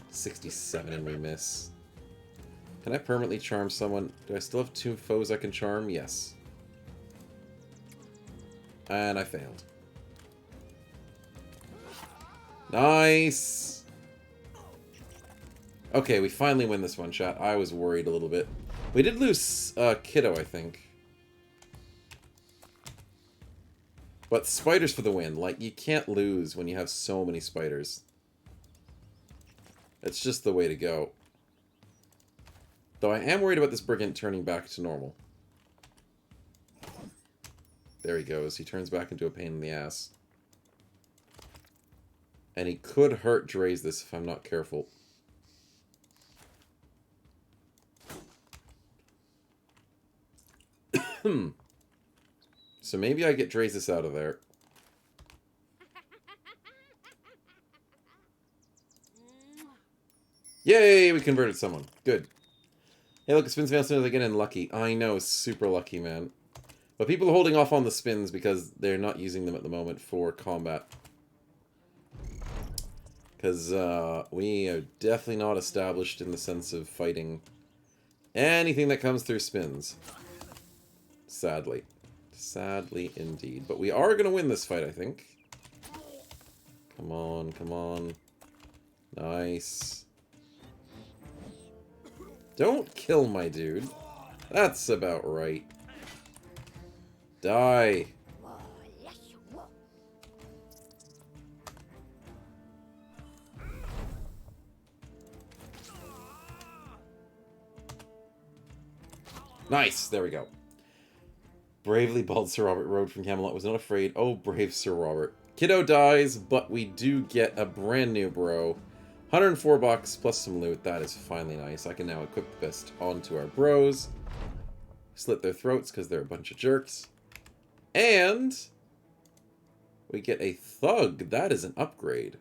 67 and we miss. Can I permanently charm someone? Do I still have 2 foes I can charm? Yes. And I failed. Nice! Okay, we finally win this one, chat. I was worried a little bit. We did lose Kiddo, I think. But spiders for the win. Like, you can't lose when you have so many spiders. It's just the way to go. Though I am worried about this brigand turning back to normal. There he goes. He turns back into a pain in the ass. And he could hurt Dre's this if I'm not careful. So maybe I get Drazus out of there. Yay! We converted someone. Good. Hey, look, it spins fails as I get in. Lucky. I know, super lucky, man. But people are holding off on the spins because they're not using them at the moment for combat. Because we are definitely not established in the sense of fighting anything that comes through spins. Sadly. Sadly indeed. But we are going to win this fight, I think. Come on, come on. Nice. Don't kill my dude. That's about right. Die. Nice. There we go. Bravely bald Sir Robert rode from Camelot, was not afraid. Oh, brave Sir Robert. Kiddo dies, but we do get a brand new bro. 104 bucks plus some loot. That is finally nice. I can now equip the best onto our bros. Slit their throats because they're a bunch of jerks. And we get a thug. That is an upgrade.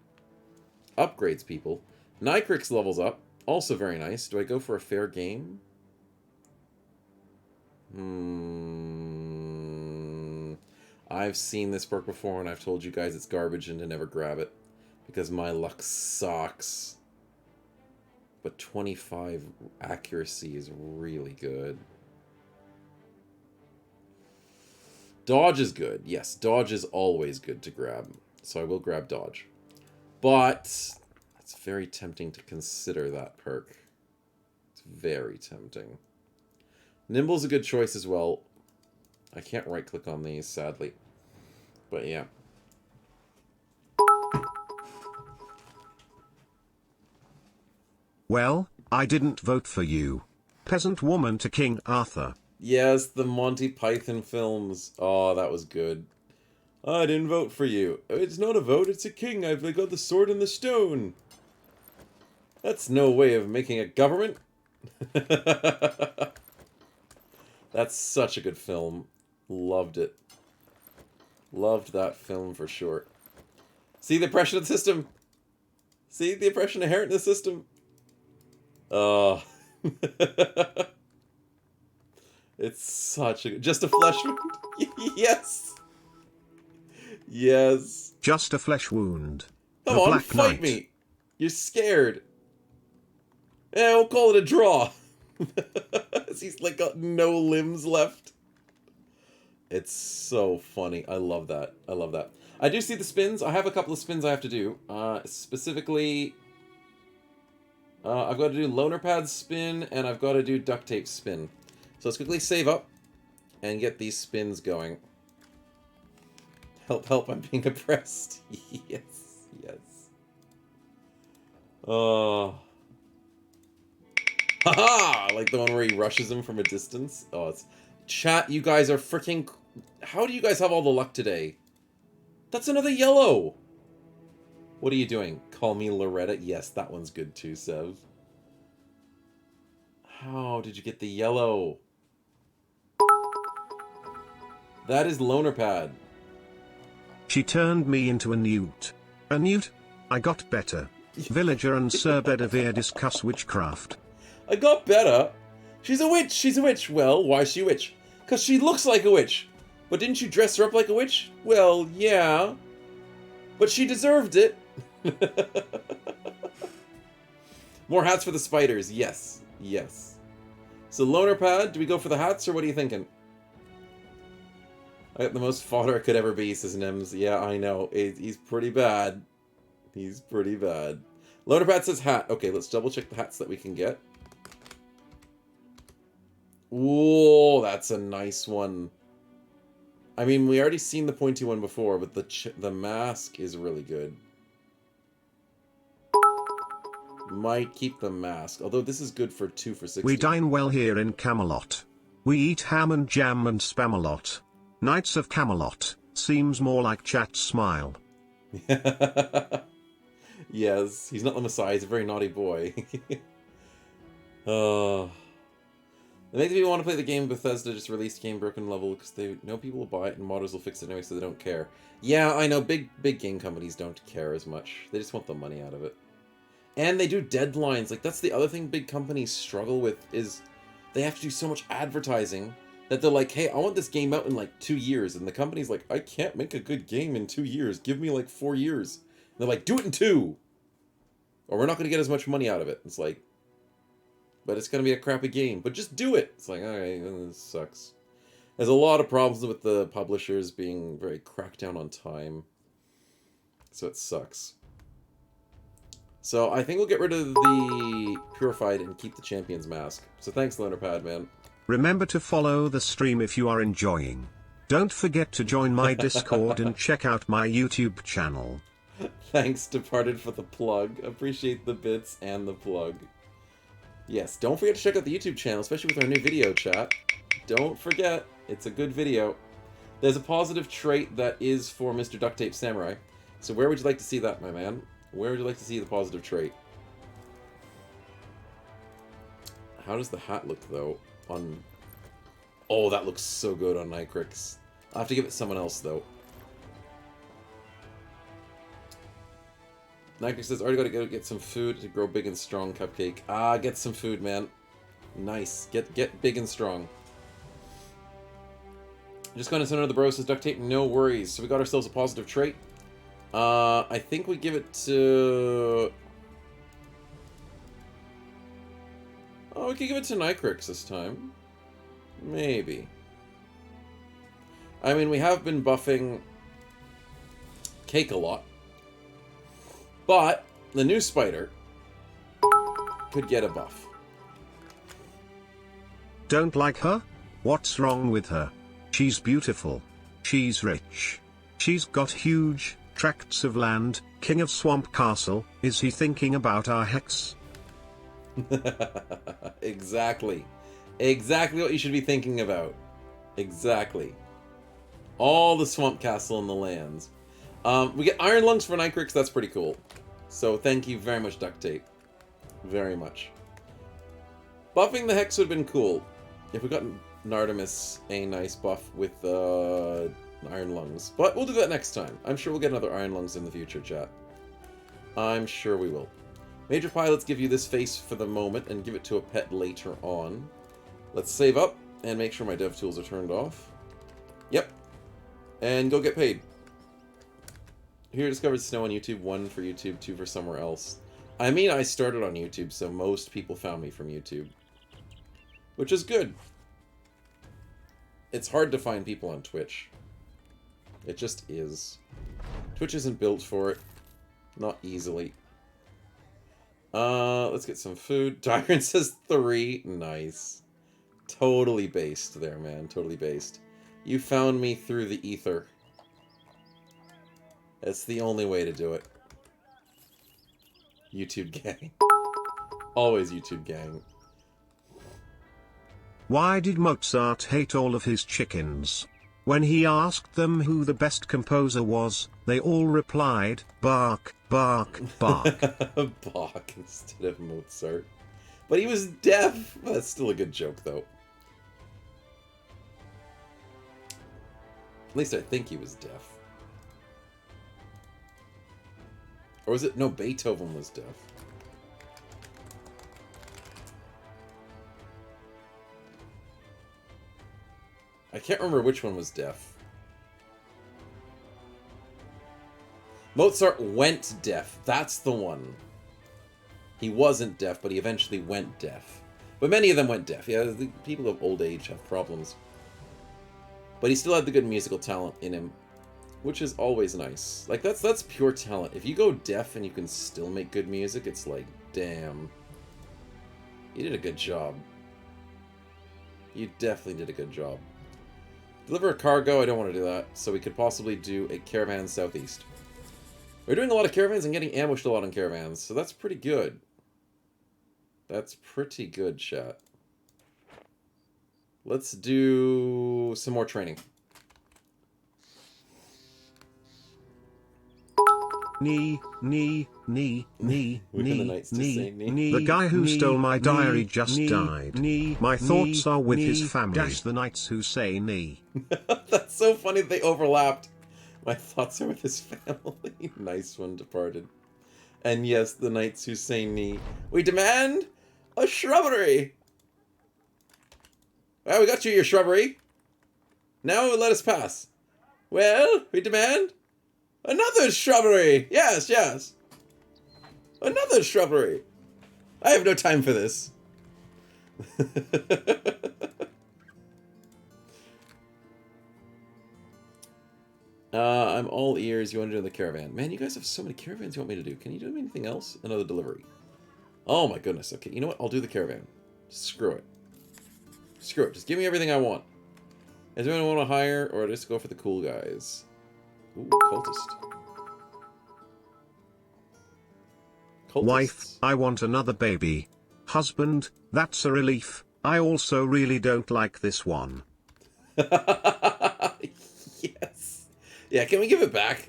Upgrades, people. Nycrix levels up. Also very nice. Do I go for a fair game? I've seen this perk before and I've told you guys it's garbage and to never grab it. Because my luck sucks. But 25 accuracy is really good. Dodge is good. Yes, dodge is always good to grab. So I will grab dodge. But it's very tempting to consider that perk. It's very tempting. Nimble's a good choice as well. I can't right-click on these, sadly. But yeah. Well, I didn't vote for you. Peasant woman to King Arthur. Yes, the Monty Python films. Oh, that was good. I didn't vote for you. It's not a vote, it's a king. I've got the sword and the stone. That's no way of making a government. That's such a good film. Loved it. Loved that film for sure. See the oppression of the system? See the oppression inherent in the system? Oh. It's such a... Just a flesh wound? Yes! Yes. Just a flesh wound. Come The on, Black fight Knight. me! You're scared. Eh, we'll call it a draw. He's like got no limbs left. It's so funny. I love that. I love that. I do see the spins. I have a couple of spins I have to do. Specifically... I've got to do loner pad spin, and I've got to do duct tape spin. So let's quickly save up and get these spins going. Help, help, I'm being oppressed. Yes, yes. Haha! Like the one where he rushes him from a distance. Oh, it's... Chat, you guys are freaking... How do you guys have all the luck today? That's another yellow! What are you doing? Call me Loretta? Yes, that one's good too, Sev. How did you get the yellow? That is loner pad. She turned me into a newt. A newt? I got better. Villager and Sir Bedivere discuss witchcraft. I got better. She's a witch. She's a witch. Well, why is she a witch? Because she looks like a witch. But didn't you dress her up like a witch? Well, yeah. But she deserved it. More hats for the spiders. Yes. Yes. So, Loner Pad, do we go for the hats or what are you thinking? I got the most fodder I could ever be, says Nems. Yeah, I know. He's pretty bad. He's pretty bad. Loner Pad says hat. Okay, let's double check the hats that we can get. Whoa, that's a nice one. I mean, we already seen the pointy one before, but the mask is really good. Might keep the mask, although this is good for 2 for 60. We dine well here in Camelot. We eat ham and jam and spam a lot. Knights of Camelot seems more like Chat's smile. Yes, he's not the Messiah, he's a very naughty boy. It makes me want to play the game Bethesda just released game broken level because they know people will buy it and modders will fix it anyway, so they don't care. Yeah, I know, big game companies don't care as much. They just want the money out of it. And they do deadlines. Like, that's the other thing big companies struggle with, is they have to do so much advertising that they're like, hey, I want this game out in like 2 years. And the company's like, I can't make a good game in 2 years. Give me like 4 years. And they're like, do it in 2. Or we're not going to get as much money out of it. It's like, but it's going to be a crappy game. But just do it. It's like, alright, this sucks. There's a lot of problems with the publishers being very cracked down on time. So it sucks. So I think we'll get rid of the Purified and keep the Champion's Mask. So thanks, Leonard man. Remember to follow the stream if you are enjoying. Don't forget to join my Discord and check out my YouTube channel. Thanks, Departed, for the plug. Appreciate the bits and the plug. Yes, don't forget to check out the YouTube channel, especially with our new video chat. Don't forget, it's a good video. There's a positive trait that is for Mr. Duct Tape Samurai. So where would you like to see that, my man? Where would you like to see the positive trait? How does the hat look, though, on... Oh, that looks so good on Nicrix. I'll have to give it to someone else, though. Nicrix says, already gotta go get some food to grow big and strong, Cupcake. Ah, get some food, man. Nice. Get big and strong. Just going to send another bro, says Duct Tape, no worries. So we got ourselves a positive trait. I think we give it to... Oh, we could give it to Nicrix this time. Maybe. I mean, we have been buffing Cake a lot. But the new spider could get a buff. Don't like her? What's wrong with her? She's beautiful. She's rich. She's got huge tracts of land, king of Swamp Castle. Is he thinking about our Hexe? Exactly. Exactly what you should be thinking about. Exactly. All the Swamp Castle and the lands. We get Iron Lungs for Nicrix, that's pretty cool. So thank you very much, Duct Tape. Very much. Buffing the Hex would have been cool. If we got Nardomus a nice buff with Iron Lungs. But we'll do that next time. I'm sure we'll get another Iron Lungs in the future, chat. I'm sure we will. Major Pilots give you this face for the moment and give it to a pet later on. Let's save up and make sure my dev tools are turned off. Yep. And go get paid. Here discovered Snow on YouTube, 1 for YouTube, 2 for somewhere else. I mean, I started on YouTube, so most people found me from YouTube. Which is good. It's hard to find people on Twitch. It just is. Twitch isn't built for it. Not easily. Let's get some food. Tyrant says 3. Nice. Totally based there, man. Totally based. You found me through the ether. That's the only way to do it. YouTube gang. Always YouTube gang. Why did Mozart hate all of his chickens? When he asked them who the best composer was, they all replied, bark, bark, bark. Bach instead of Mozart. But he was deaf. That's still a good joke, though. At least I think he was deaf. Or was it... No, Beethoven was deaf. I can't remember which one was deaf. Mozart went deaf. That's the one. He wasn't deaf, but he eventually went deaf. But many of them went deaf. Yeah, the people of old age have problems. But he still had the good musical talent in him, which is always nice. Like, that's pure talent. If you go deaf and you can still make good music, it's like, damn. You did a good job. You definitely did a good job. Deliver a cargo, I don't want to do that. So we could possibly do a caravan southeast. We're doing a lot of caravans and getting ambushed a lot on caravans, so that's pretty good. That's pretty good, chat. Let's do some more training. Knee. We're the knights to say knee. The guy who stole my diary just died. My thoughts are with his family. The knights who say knee. That's so funny that they overlapped. My thoughts are with his family. Nice one, departed. And yes, the knights who say knee. We demand a shrubbery. Well, we got you your shrubbery. Now let us pass. Well, we demand another shrubbery. Yes, yes. Another shrubbery. I have no time for this. I'm all ears. You want to do the caravan. Man, you guys have so many caravans you want me to do. Can you do anything else? Another delivery. Oh my goodness. Okay, you know what? I'll do the caravan. Screw it. Screw it. Just give me everything I want. Does anyone want to hire or just go for the cool guys? Ooh, cultist. Wife, I want another baby. Husband, that's a relief. I also really don't like this one. Yes. Yeah, can we give it back?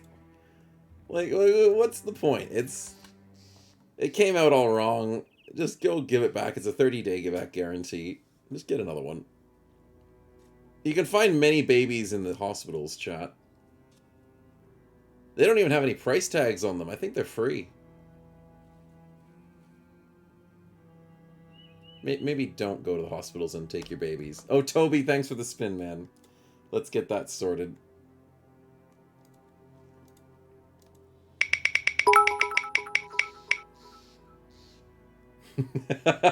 Like, what's the point? It came out all wrong. Just go give it back. It's a 30-day give-back guarantee. Just get another one. You can find many babies in the hospitals, chat. They don't even have any price tags on them. I think they're free. Maybe don't go to the hospitals and take your babies. Oh, Toby, thanks for the spin, man. Let's get that sorted.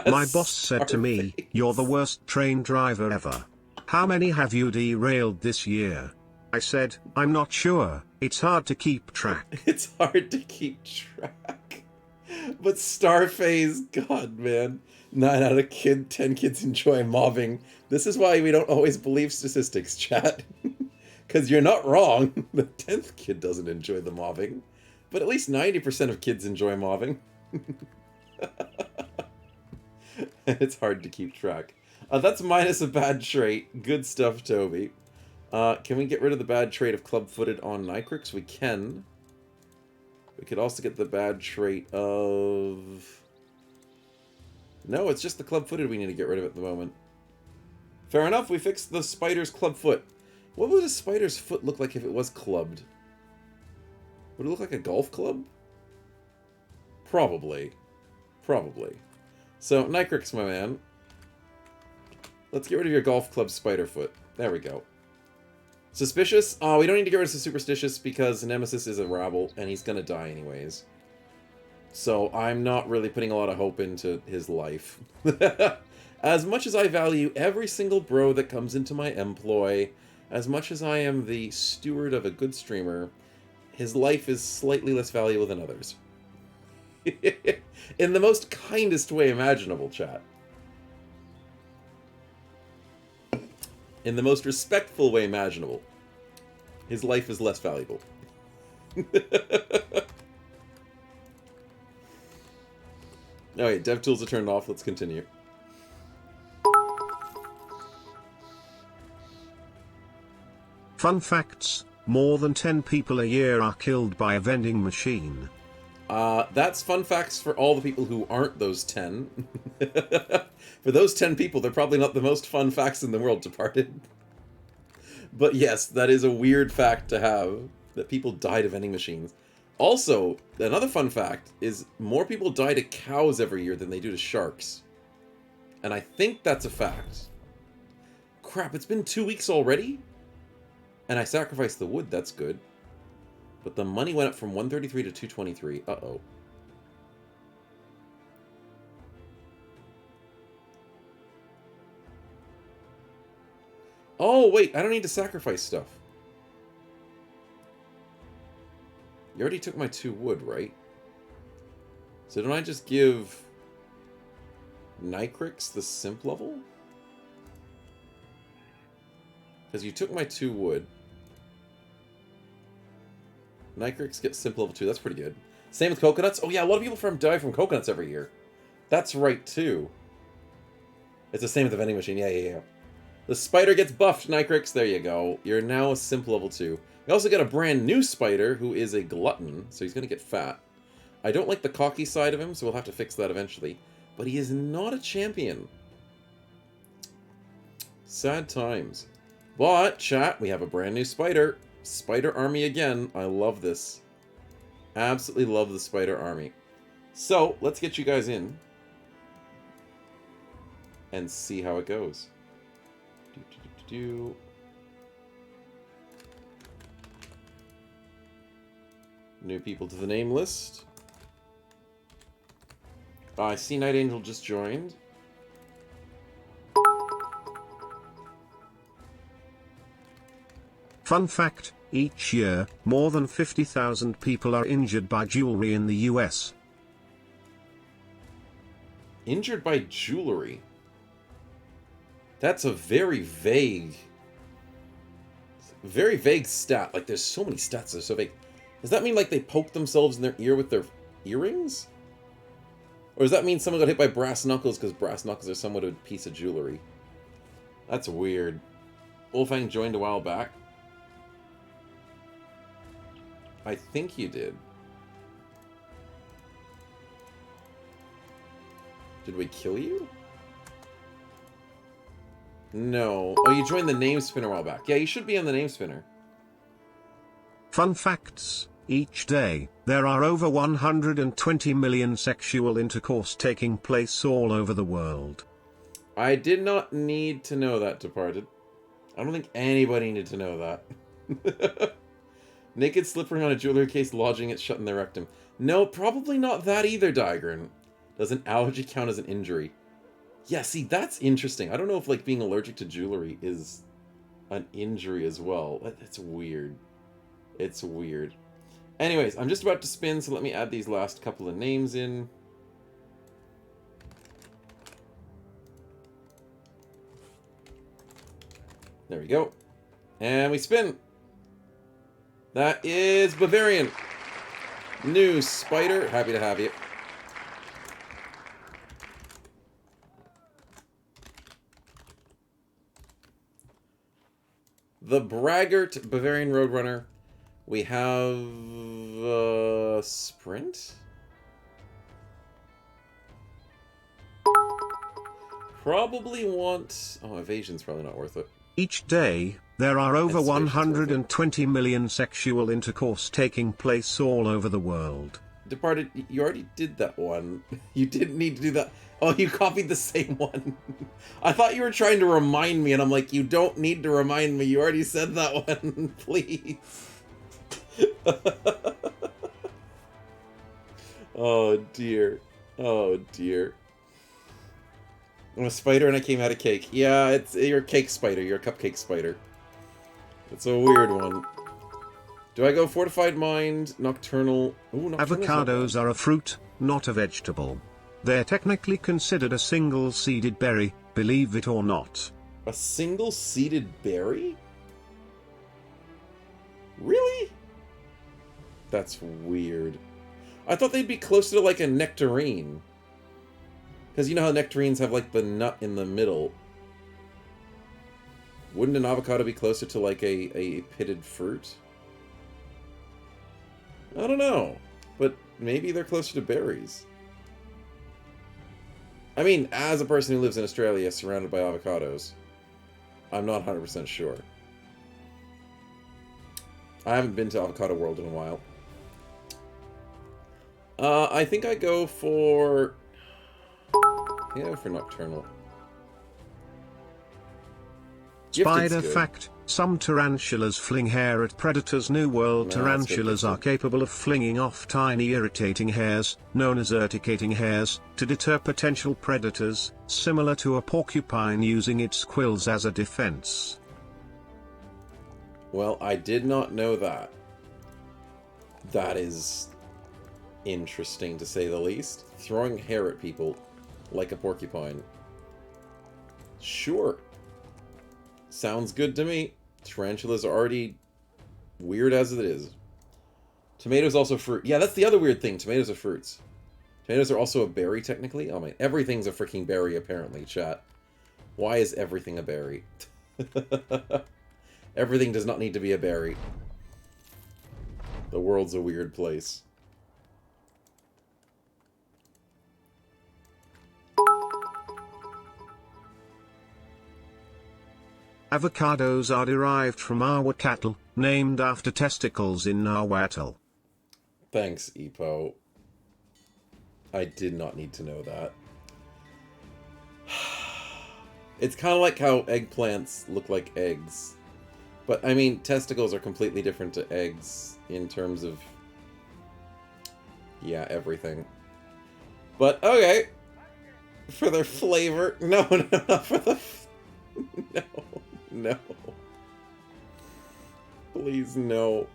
My boss said to me, "You're the worst train driver ever. How many have you derailed this year?" I said, "I'm not sure. It's hard to keep track." It's hard to keep track. But Starface, God, man. 9 out of 10 kids enjoy mobbing. This is why we don't always believe statistics, chat. Because you're not wrong. The 10th kid doesn't enjoy the mobbing. But at least 90% of kids enjoy mobbing. It's hard to keep track. That's minus a bad trait. Good stuff, Toby. Can we get rid of the bad trait of club-footed on Nicrix? We can. We could also get the bad trait of... No, it's just the club-footed we need to get rid of at the moment. Fair enough, we fixed the spider's club-foot. What would a spider's foot look like if it was clubbed? Would it look like a golf club? Probably. Probably. So, Nicrix, my man. Let's get rid of your golf club spider foot. There we go. Suspicious? Oh, we don't need to get rid of superstitious because Nemesis is a rabble and he's gonna die anyways. So I'm not really putting a lot of hope into his life. As much as I value every single bro that comes into my employ, as much as I am the steward of a good streamer, his life is slightly less valuable than others. In the most kindest way imaginable, chat. In the most respectful way imaginable. His life is less valuable. Alright, DevTools are turned off. Let's continue. Fun facts: more than 10 people a year are killed by a vending machine. That's fun facts for all the people who aren't those 10. For those 10 people, they're probably not the most fun facts in the world, departed. But yes, that is a weird fact to have, that people died of vending machines. Also, another fun fact is more people die to cows every year than they do to sharks. And I think that's a fact. Crap, it's been 2 weeks already? And I sacrificed the wood, that's good. But the money went up from 133 to 223. Uh-oh. Oh, wait, I don't need to sacrifice stuff. You already took my 2 wood, right? So don't I just give Nicrix the simp level? Because you took my 2 wood. Nicrix gets simp level 2, that's pretty good. Same with coconuts. Oh yeah, a lot of people die from coconuts every year. That's right, too. It's the same with the vending machine, yeah. The spider gets buffed, Nicrix. There you go. You're now a simp level 2. We also got a brand new spider who is a glutton, so he's going to get fat. I don't like the cocky side of him, so we'll have to fix that eventually. But he is not a champion. Sad times. But, chat, we have a brand new spider. Spider army again. I love this. Absolutely love the spider army. So, let's get you guys in. And see how it goes. New people to the name list. I see Night Angel just joined. Fun fact, each year, more than 50,000 people are injured by jewelry in the US. Injured by jewelry? That's a very vague stat. Like, there's so many stats that are so vague. Does that mean, like, they poke themselves in their ear with their earrings? Or does that mean someone got hit by brass knuckles because brass knuckles are somewhat a piece of jewelry? That's weird. Wolfang joined a while back. I think you did. Did we kill you? No. Oh, you joined the name spinner a while back. Yeah, you should be on the name spinner. Fun facts. Each day, there are over 120 million sexual intercourse taking place all over the world. I did not need to know that, Departed. I don't think anybody needed to know that. Naked slippering on a jewelry case, lodging it shut in their rectum. No, probably not that either, Digern. Does an allergy count as an injury? Yeah, see, that's interesting. I don't know if, like, being allergic to jewelry is an injury as well. That's weird. It's weird. Anyways, I'm just about to spin, so let me add these last couple of names in. There we go. And we spin. That is Bavarian. New spider. Happy to have you. The Braggart Bavarian Roadrunner. We have Sprint? Probably want... Oh, Evasion's probably not worth it. Each day, there are over That's 120 million sexual intercourse taking place all over the world. Departed, you already did that one. You didn't need to do that. Oh, you copied the same one. I thought you were trying to remind me, and I'm like, you don't need to remind me. You already said that one. Please. Oh, dear. Oh, dear. I'm a spider and I came out of cake. Yeah, you're a cake spider. You're a cupcake spider. It's a weird one. Do I go Fortified Mind, Nocturnal... Ooh, Avocados are a fruit, not a vegetable. They're technically considered a single-seeded berry, believe it or not. A single-seeded berry? Really? That's weird. I thought they'd be closer to like a nectarine. Because you know how nectarines have like the nut in the middle. Wouldn't an avocado be closer to like a pitted fruit? I don't know. But maybe they're closer to berries. I mean, as a person who lives in Australia surrounded by avocados, I'm not 100% sure. I haven't been to Avocado World in a while. I think I go for... Yeah, for Nocturnal. Gifted's Spider good. fact: some tarantulas fling hair at predators. New World No, that's good, tarantulas are Gifted. capable of flinging off tiny irritating hairs, known as urticating hairs, to deter potential predators, similar to a porcupine using its quills as a defense. Well, I did not know that. That is interesting, to say the least. Throwing hair at people like a porcupine. Sure. Sounds good to me. Tarantulas are already weird as it is. Tomatoes also fruit. Yeah, that's the other weird thing. Tomatoes are fruits. Tomatoes are also a berry, technically. Oh, man. Everything's a freaking berry, apparently, chat. Why is everything a berry? Everything does not need to be a berry. The world's a weird place. Avocados are derived from Awa cattle, named after testicles in Nahuatl. Thanks, Epo. I did not need to know that. It's kind of like how eggplants look like eggs. But, I mean, testicles are completely different to eggs in terms of... yeah, everything. But, okay. For their flavor... No, not for the... No. No. Please, no.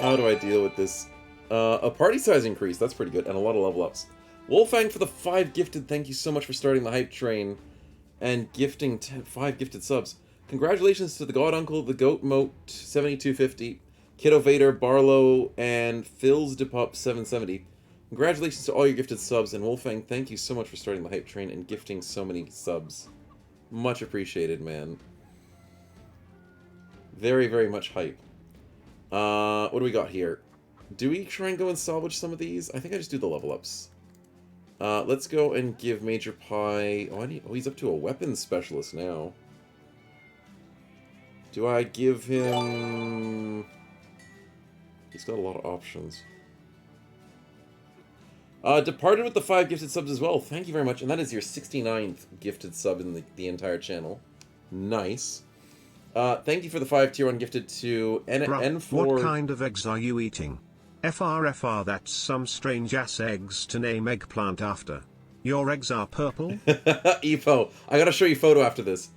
How do I deal with this? A party size increase. That's pretty good. And a lot of level ups. Wolfang for the 5 gifted. Thank you so much for starting the hype train. And gifting 5 gifted subs. Congratulations to the God Uncle, the Goat Moat 7250, Kiddo Vader, Barlow, and Phil's Depup 770. Congratulations to all your gifted subs. And Wolfang, thank you so much for starting the hype train and gifting so many subs. Much appreciated, man. Very, very much hype. What do we got here? Do we try and go and salvage some of these? I think I just do the level ups. Let's go and give Major Pie... Oh, he's up to a weapons specialist now. Do I give him... He's got a lot of options. Departed with the 5 gifted subs as well. Thank you very much. And that is your 69th gifted sub in the entire channel. Nice. Thank you for the 5 tier 1 gifted to N4... What kind of eggs are you eating? FRFR, that's some strange ass eggs to name eggplant after. Your eggs are purple? Epo, I gotta show you a photo after this.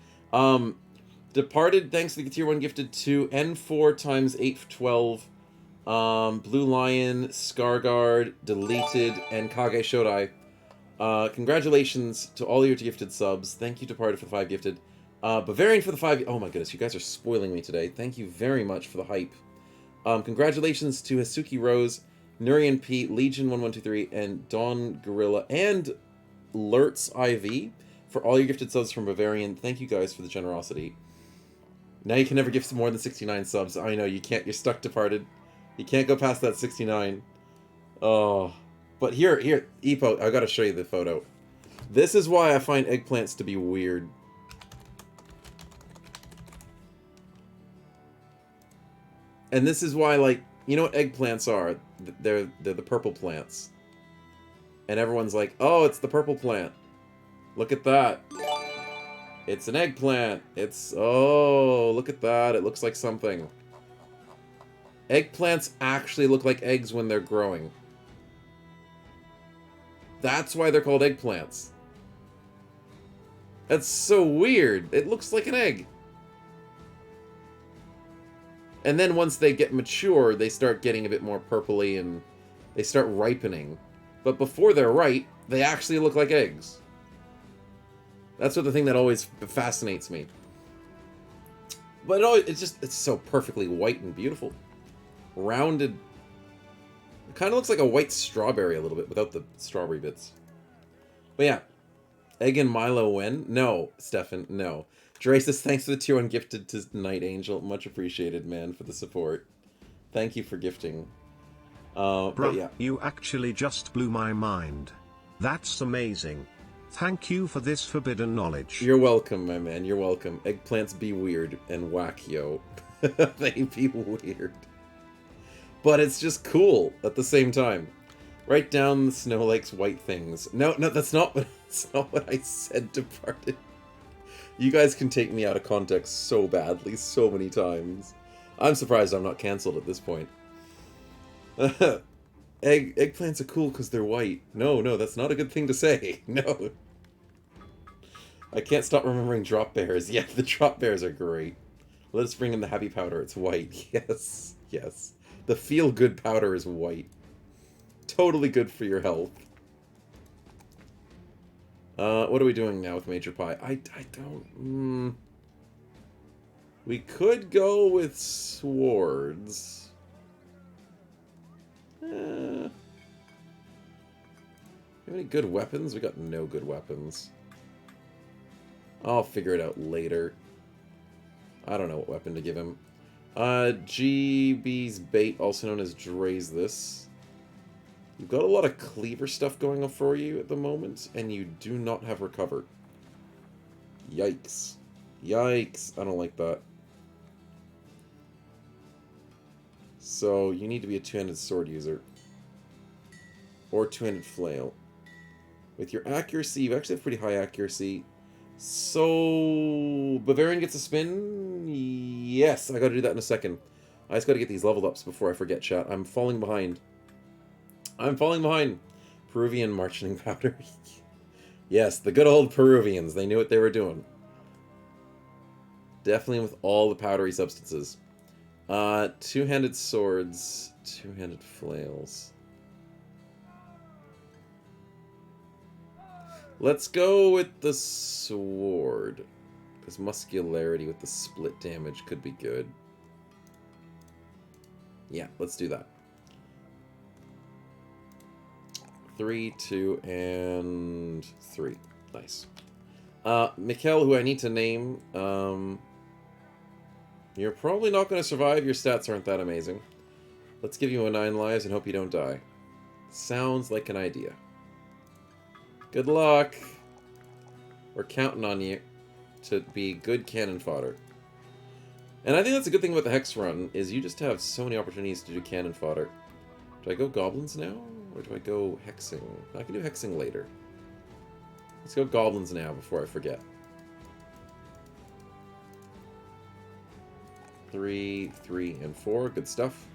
Departed, thanks to the tier 1 gifted to N4 times 812, Blue Lion, Scarguard, Deleted, and Kage Shodai. Congratulations to all your gifted subs. Thank you, Departed, for the 5 gifted. Bavarian for the 5... Oh my goodness, you guys are spoiling me today. Thank you very much for the hype. Congratulations to Hasuki Rose, Nurian Pete, Legion 1123, and Dawn Gorilla, and Lurtz IV for all your gifted subs from Bavarian. Thank you guys for the generosity. Now you can never gift more than 69 subs. I know, you can't. You're stuck, Departed. You can't go past that 69. Oh. But here, Epo, I gotta show you the photo. This is why I find eggplants to be weird. And this is why, like, you know what eggplants are? They're the purple plants. And everyone's like, oh, it's the purple plant. Look at that. It's an eggplant. It's, oh, look at that. It looks like something. Eggplants actually look like eggs when they're growing. That's why they're called eggplants. That's so weird. It looks like an egg. And then once they get mature, they start getting a bit more purpley and they start ripening. But before they're ripe, they actually look like eggs. That's what the thing that always fascinates me. But it's so perfectly white and beautiful. Rounded. It kind of looks like a white strawberry a little bit without the strawberry bits. But yeah. Egg and Milo when? No, Stefan, no. Dracis, thanks for the tier 1 gifted to Night Angel. Much appreciated, man, for the support. Thank you for gifting. But yeah. You actually just blew my mind. That's amazing. Thank you for this forbidden knowledge. You're welcome, my man. You're welcome. Eggplants be weird and whack, yo. They be weird. But it's just cool at the same time. Write down the Snow Lake's white things. No, that's not what I said, Departed. You guys can take me out of context so badly, so many times. I'm surprised I'm not cancelled at this point. Eggplants are cool because they're white. No, that's not a good thing to say. No. I can't stop remembering drop bears. Yeah, the drop bears are great. Let us bring in the happy powder. It's white. Yes, yes. The feel-good powder is white. Totally good for your health. What are we doing now with Major Pie? I don't... We could go with swords. Have any good weapons? We got no good weapons. I'll figure it out later. I don't know what weapon to give him. GB's Bait, also known as Dre's This. You've got a lot of cleaver stuff going on for you at the moment, and you do not have Recover. Yikes. Yikes. I don't like that. So, you need to be a two-handed sword user. Or two-handed flail. With your accuracy, you actually have pretty high accuracy. So, Bavarian gets a spin? Yes, I gotta do that in a second. I just gotta get these leveled ups before I forget, chat. I'm falling behind. I'm falling behind. Peruvian marching powder. Yes, the good old Peruvians. They knew what they were doing. Definitely with all the powdery substances. Two-handed swords. Two-handed flails. Let's go with the sword. Because muscularity with the split damage could be good. Yeah, let's do that. 3, 2, and 3. Nice. Mikkel, who I need to name, you're probably not going to survive. Your stats aren't that amazing. Let's give you a 9 lives and hope you don't die. Sounds like an idea. Good luck. We're counting on you to be good cannon fodder. And I think that's a good thing about the Hex run, is you just have so many opportunities to do cannon fodder. Do I go goblins now? Or do I go hexing? I can do hexing later. Let's go goblins now before I forget. 3, 3, and 4. Good stuff.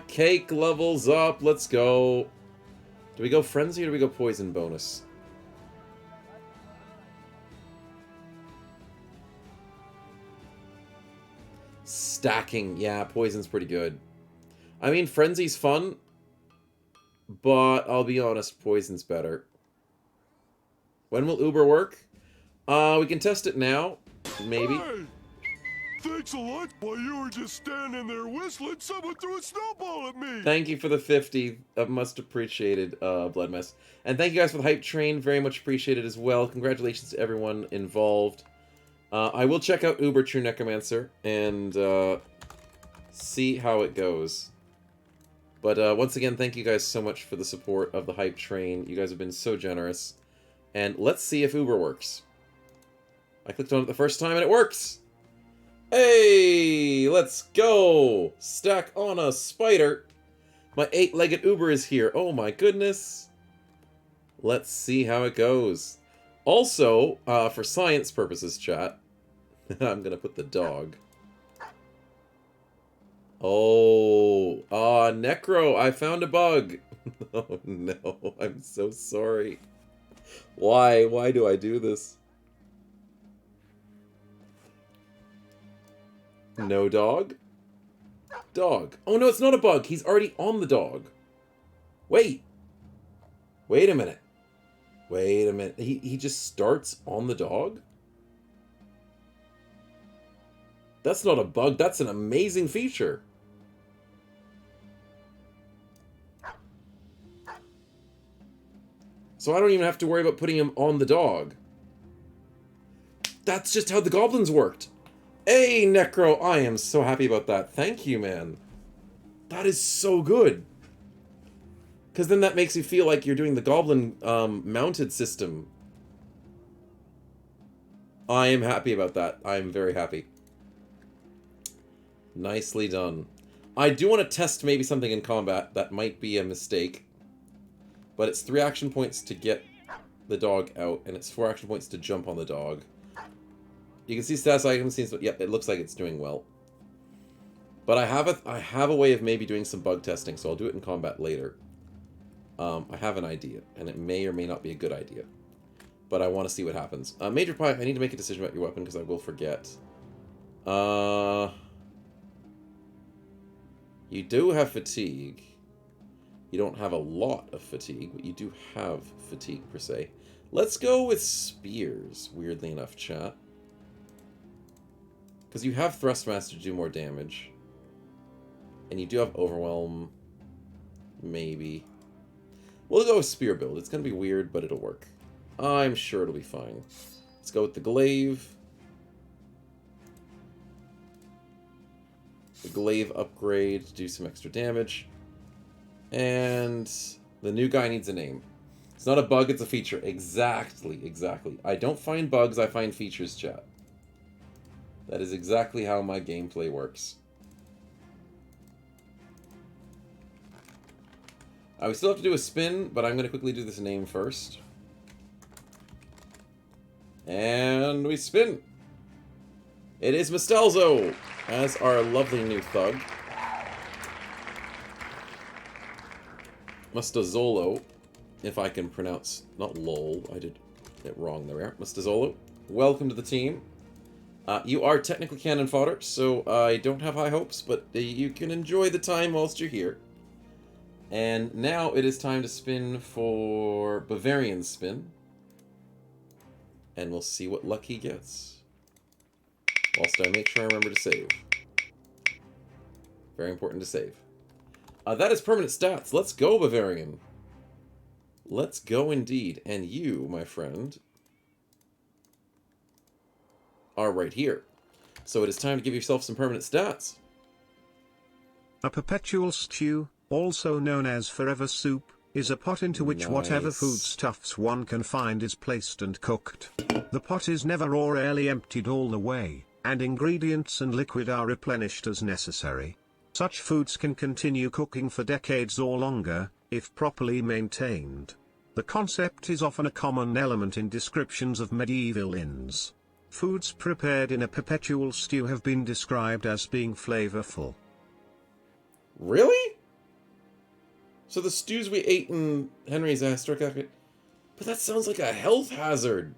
Cake levels up. Let's go. Do we go frenzy or do we go poison bonus? Stacking. Yeah, poison's pretty good. I mean, frenzy's fun, but I'll be honest, poison's better. When will Uber work? We can test it now. Maybe. Hey! Thanks a lot. While you were just standing there whistling, someone threw a snowball at me! Thank you for the 50. Much appreciated, Blood Mess. And thank you guys for the hype train. Very much appreciated as well. Congratulations to everyone involved. I will check out Uber True Necromancer and see how it goes. But once again, thank you guys so much for the support of the hype train. You guys have been so generous. And let's see if Uber works. I clicked on it the first time and it works! Hey, let's go! Stack on a spider. My 8-legged Uber is here. Oh my goodness. Let's see how it goes. Also, for science purposes, chat, I'm gonna put the dog. Oh, Necro, I found a bug. Oh no, I'm so sorry. Why? Why do I do this? No dog? Dog. Oh no, it's not a bug. He's already on the dog. Wait. Wait a minute. Wait a minute. He just starts on the dog? That's not a bug. That's an amazing feature. So I don't even have to worry about putting him on the dog. That's just how the goblins worked. Hey, Necro, I am so happy about that. Thank you, man. That is so good. Because then that makes you feel like you're doing the goblin mounted system. I am happy about that. I am very happy. Nicely done. I do want to test maybe something in combat that might be a mistake. But it's 3 action points to get the dog out, and it's 4 action points to jump on the dog. You can see stats items. Yep, it looks like it's doing well. But I have a way of maybe doing some bug testing, so I'll do it in combat later. I have an idea, and it may or may not be a good idea. But I want to see what happens. Major Pie, I need to make a decision about your weapon, because I will forget. You do have fatigue. You don't have a lot of fatigue, but you do have fatigue, per se. Let's go with spears, weirdly enough, chat. Because you have Thrustmaster to do more damage. And you do have Overwhelm. Maybe. We'll go with Spear build. It's going to be weird, but it'll work. I'm sure it'll be fine. Let's go with the Glaive. The Glaive upgrade to do some extra damage. And the new guy needs a name. It's not a bug, it's a feature. Exactly, exactly. I don't find bugs, I find features, chat. That is exactly how my gameplay works. We still have to do a spin, but I'm going to quickly do this name first. And we spin. It is Mastalzo as our lovely new thug. Mustazolo, if I can pronounce, not lol, I did it wrong there. Mustazolo, welcome to the team. You are technically cannon fodder, so I don't have high hopes, but you can enjoy the time whilst you're here. And now it is time to spin for Bavarian's spin. And we'll see what luck he gets. Whilst I make sure I remember to save. Very important to save. That is permanent stats. Let's go, Bavarian. Let's go indeed. And you, my friend, are right here. So it is time to give yourself some permanent stats. A perpetual stew, also known as forever soup, is a pot into which whatever foodstuffs one can find is placed and cooked. The pot is never or rarely emptied all the way, and ingredients and liquid are replenished as necessary. Such foods can continue cooking for decades or longer, if properly maintained. The concept is often a common element in descriptions of medieval inns. Foods prepared in a perpetual stew have been described as being flavorful. Really? So the stews we ate in Henry's Historic Academy... But that sounds like a health hazard.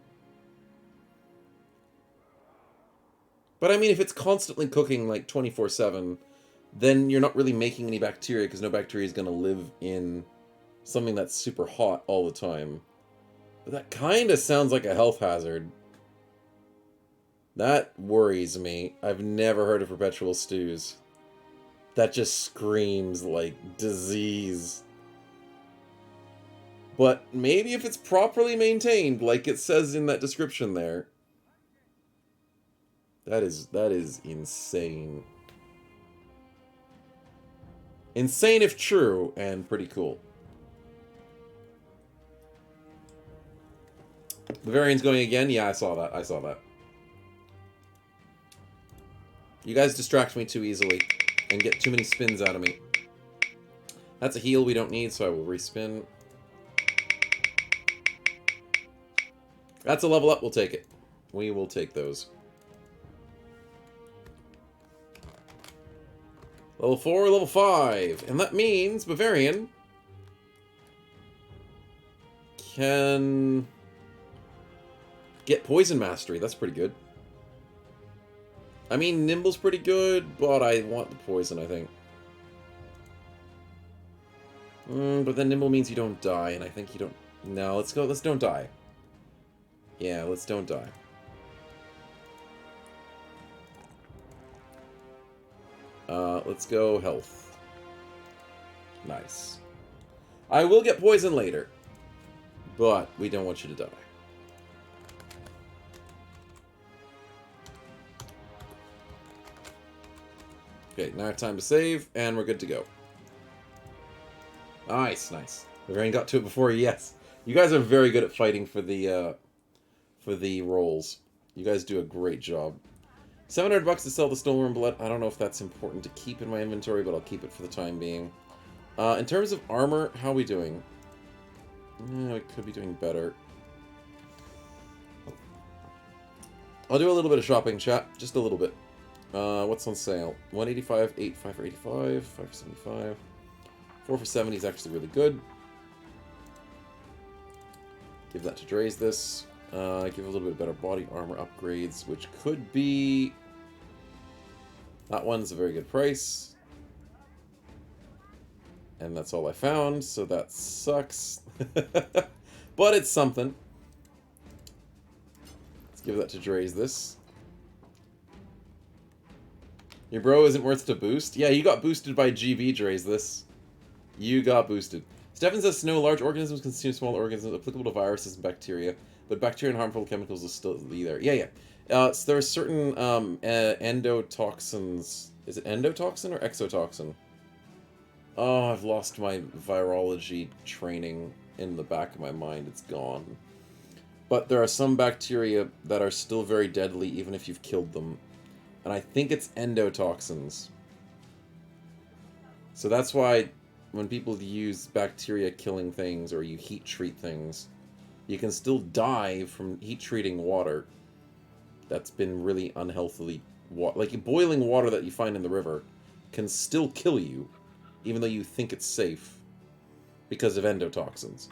But I mean, if it's constantly cooking like 24/7, then you're not really making any bacteria, because no bacteria is going to live in something that's super hot all the time. But that kind of sounds like a health hazard. That worries me. I've never heard of perpetual stews. That just screams like disease. But maybe if it's properly maintained, like it says in that description there. That is insane. Insane if true, and pretty cool. Bavarian's going again? Yeah, I saw that. I saw that. You guys distract me too easily and get too many spins out of me. That's a heal we don't need, so I will respin. That's a level up, we'll take it. We will take those. Level 4, level 5. And that means Bavarian can get Poison Mastery. That's pretty good. I mean, Nimble's pretty good, but I want the Poison, I think. But then Nimble means you don't die, and I think you don't... No, let's go. Let's don't die. Yeah, let's don't die. Let's go health. Nice. I will get poison later, but we don't want you to die. Okay, now time to save, and we're good to go. Nice, nice. Bavarian got to it before. Yes, you guys are very good at fighting for the rolls. You guys do a great job. $700 to sell the stolen blood. I don't know if that's important to keep in my inventory, but I'll keep it for the time being. In terms of armor, how are we doing? Yeah, we could be doing better. I'll do a little bit of shopping, chat. Just a little bit. What's on sale? 185, 85 for 85, 5 for 75. 4 for 70 is actually really good. Give that to Dre's this. Give a little bit better body armor upgrades, which could be... That one's a very good price. And that's all I found, so that sucks. But it's something. Let's give that to Dre's this. Your bro isn't worth to boost? Yeah, you got boosted by GB, Dre's this. You got boosted. Stefan says no large organisms consume small organisms applicable to viruses and bacteria, but bacteria and harmful chemicals will still be there. Yeah, yeah. So there are certain endotoxins. Is it endotoxin or exotoxin? Oh, I've lost my virology training in the back of my mind. It's gone. But there are some bacteria that are still very deadly even if you've killed them. And I think it's endotoxins. So that's why when people use bacteria killing things or you heat treat things, you can still die from heat treating water that's been really unhealthily... Like boiling water that you find in the river can still kill you, even though you think it's safe, because of endotoxins.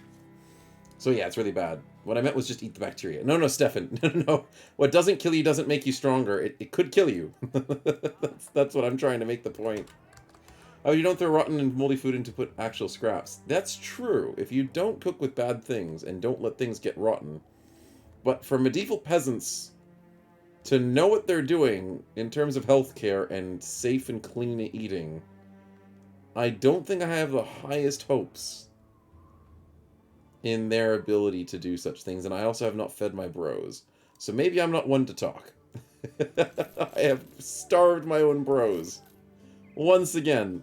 So yeah, it's really bad. What I meant was just eat the bacteria. No, no, Stefan. No. What doesn't kill you doesn't make you stronger. It could kill you. That's what I'm trying to make the point. Oh, you don't throw rotten and moldy food in to put actual scraps. That's true. If you don't cook with bad things and don't let things get rotten. But for medieval peasants to know what they're doing in terms of healthcare and safe and clean eating, I don't think I have the highest hopes in their ability to do such things, and I also have not fed my bros. So maybe I'm not one to talk. I have starved my own bros. Once again.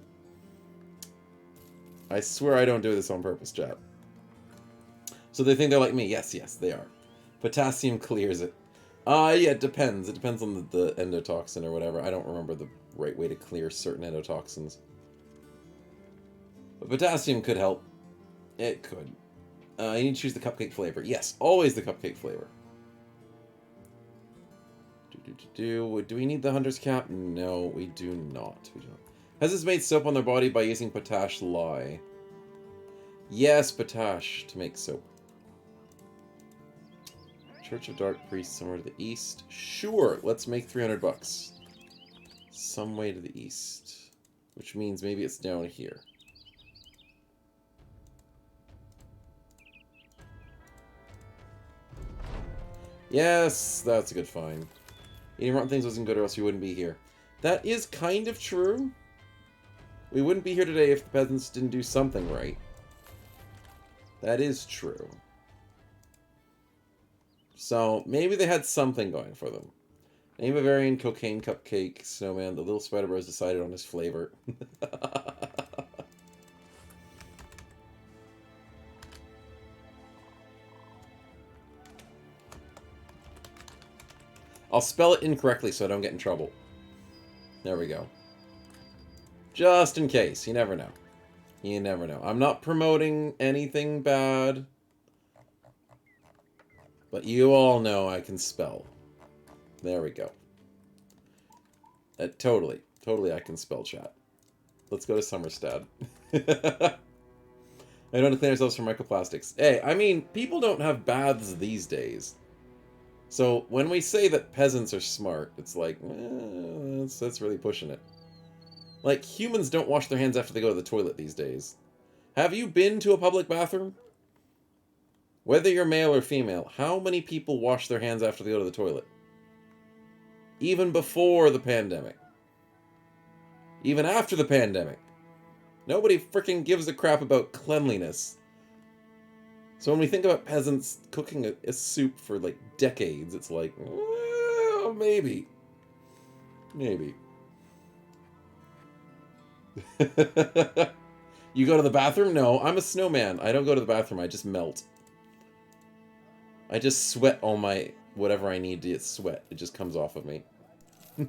I swear I don't do this on purpose, chat. So they think they're like me. Yes, yes, they are. Potassium clears it. Yeah, it depends. It depends on the endotoxin or whatever. I don't remember the right way to clear certain endotoxins. But potassium could help. It could. You need to choose the cupcake flavor. Yes, always the cupcake flavor. Do we need the hunter's cap? No, we do not. We don't. Has this made soap on their body by using potash lye? Yes, potash to make soap. Church of Dark Priests somewhere to the east. Sure, let's make 300 bucks. Some way to the east. Which means maybe it's down here. Yes, that's a good find. Eating rotten things wasn't good or else you wouldn't be here. That is kind of true. We wouldn't be here today if the peasants didn't do something right. That is true. So, maybe they had something going for them. Name Bavarian, cocaine cupcake, snowman. The little spider bros decided on his flavor. I'll spell it incorrectly so I don't get in trouble. There we go. Just in case. You never know. You never know. I'm not promoting anything bad. But you all know I can spell. There we go. Totally I can spell, chat. Let's go to Summerstad. I don't want to clean ourselves from microplastics. Hey, I mean, people don't have baths these days. So, when we say that peasants are smart, it's like, that's really pushing it. Like, humans don't wash their hands after they go to the toilet these days. Have you been to a public bathroom? Whether you're male or female, how many people wash their hands after they go to the toilet? Even before the pandemic. Even after the pandemic. Nobody freaking gives a crap about cleanliness. So when we think about peasants cooking a soup for, like, decades, it's like, well, maybe. Maybe. You go to the bathroom? No, I'm a snowman. I don't go to the bathroom. I just melt. I just sweat all my... whatever I need to get sweat. It just comes off of me. You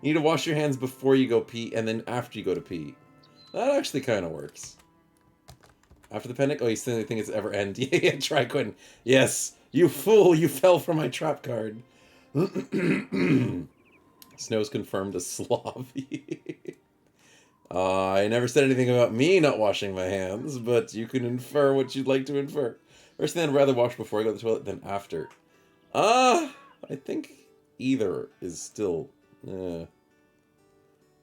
need to wash your hands before you go pee, and then after you go to pee. That actually kind of works. After the panic? Oh, he's the only thing it's ever end. Yeah, try Quentin. Yes, you fool, you fell for my trap card. Snow's confirmed a Slav. I never said anything about me not washing my hands, but you can infer what you'd like to infer. Personally, I'd rather wash before I go to the toilet than after. I think either is still... I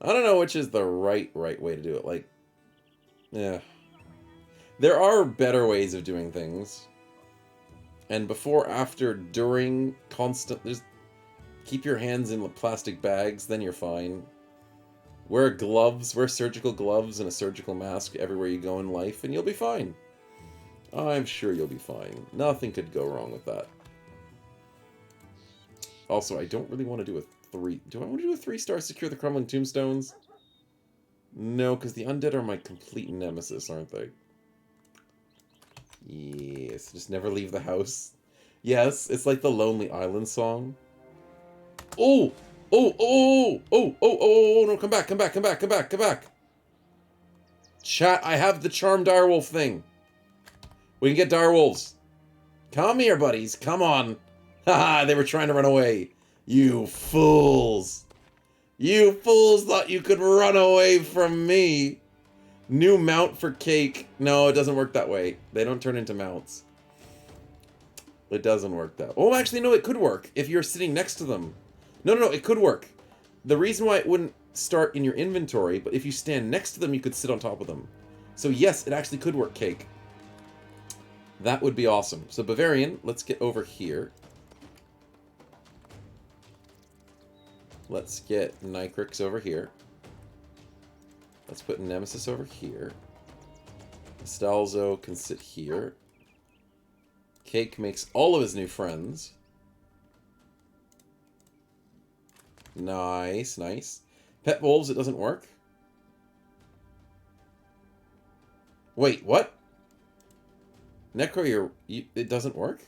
don't know which is the right way to do it. Like, yeah. There are better ways of doing things. And before, after, during, constant... Just keep your hands in plastic bags, then you're fine. Wear gloves, wear surgical gloves and a surgical mask everywhere you go in life, and you'll be fine. I'm sure you'll be fine. Nothing could go wrong with that. Also, I don't really want to do a 3... Do I want to do a 3-star secure the crumbling tombstones? No, because the undead are my complete nemesis, aren't they? Yes, just never leave the house. Yes, it's like the Lonely Island song. Oh! Oh, oh, oh, oh, oh, no, come back, come back, come back, come back, come back. Chat, I have the charmed direwolf thing. We can get direwolves. Come here, buddies, come on. Haha, they were trying to run away. You fools. You fools thought you could run away from me. New mount for cake. No, it doesn't work that way. They don't turn into mounts. It doesn't work that way. Oh, actually, no, it could work if you're sitting next to them. No, it could work. The reason why it wouldn't start in your inventory, but if you stand next to them, you could sit on top of them. So yes, it actually could work, Cake. That would be awesome. So Bavarian, let's get over here. Let's get Nicrix over here. Let's put Nemesis over here. Stalzo can sit here. Cake makes all of his new friends. Nice, nice. Pet wolves, it doesn't work. Wait, what? Necro, it doesn't work?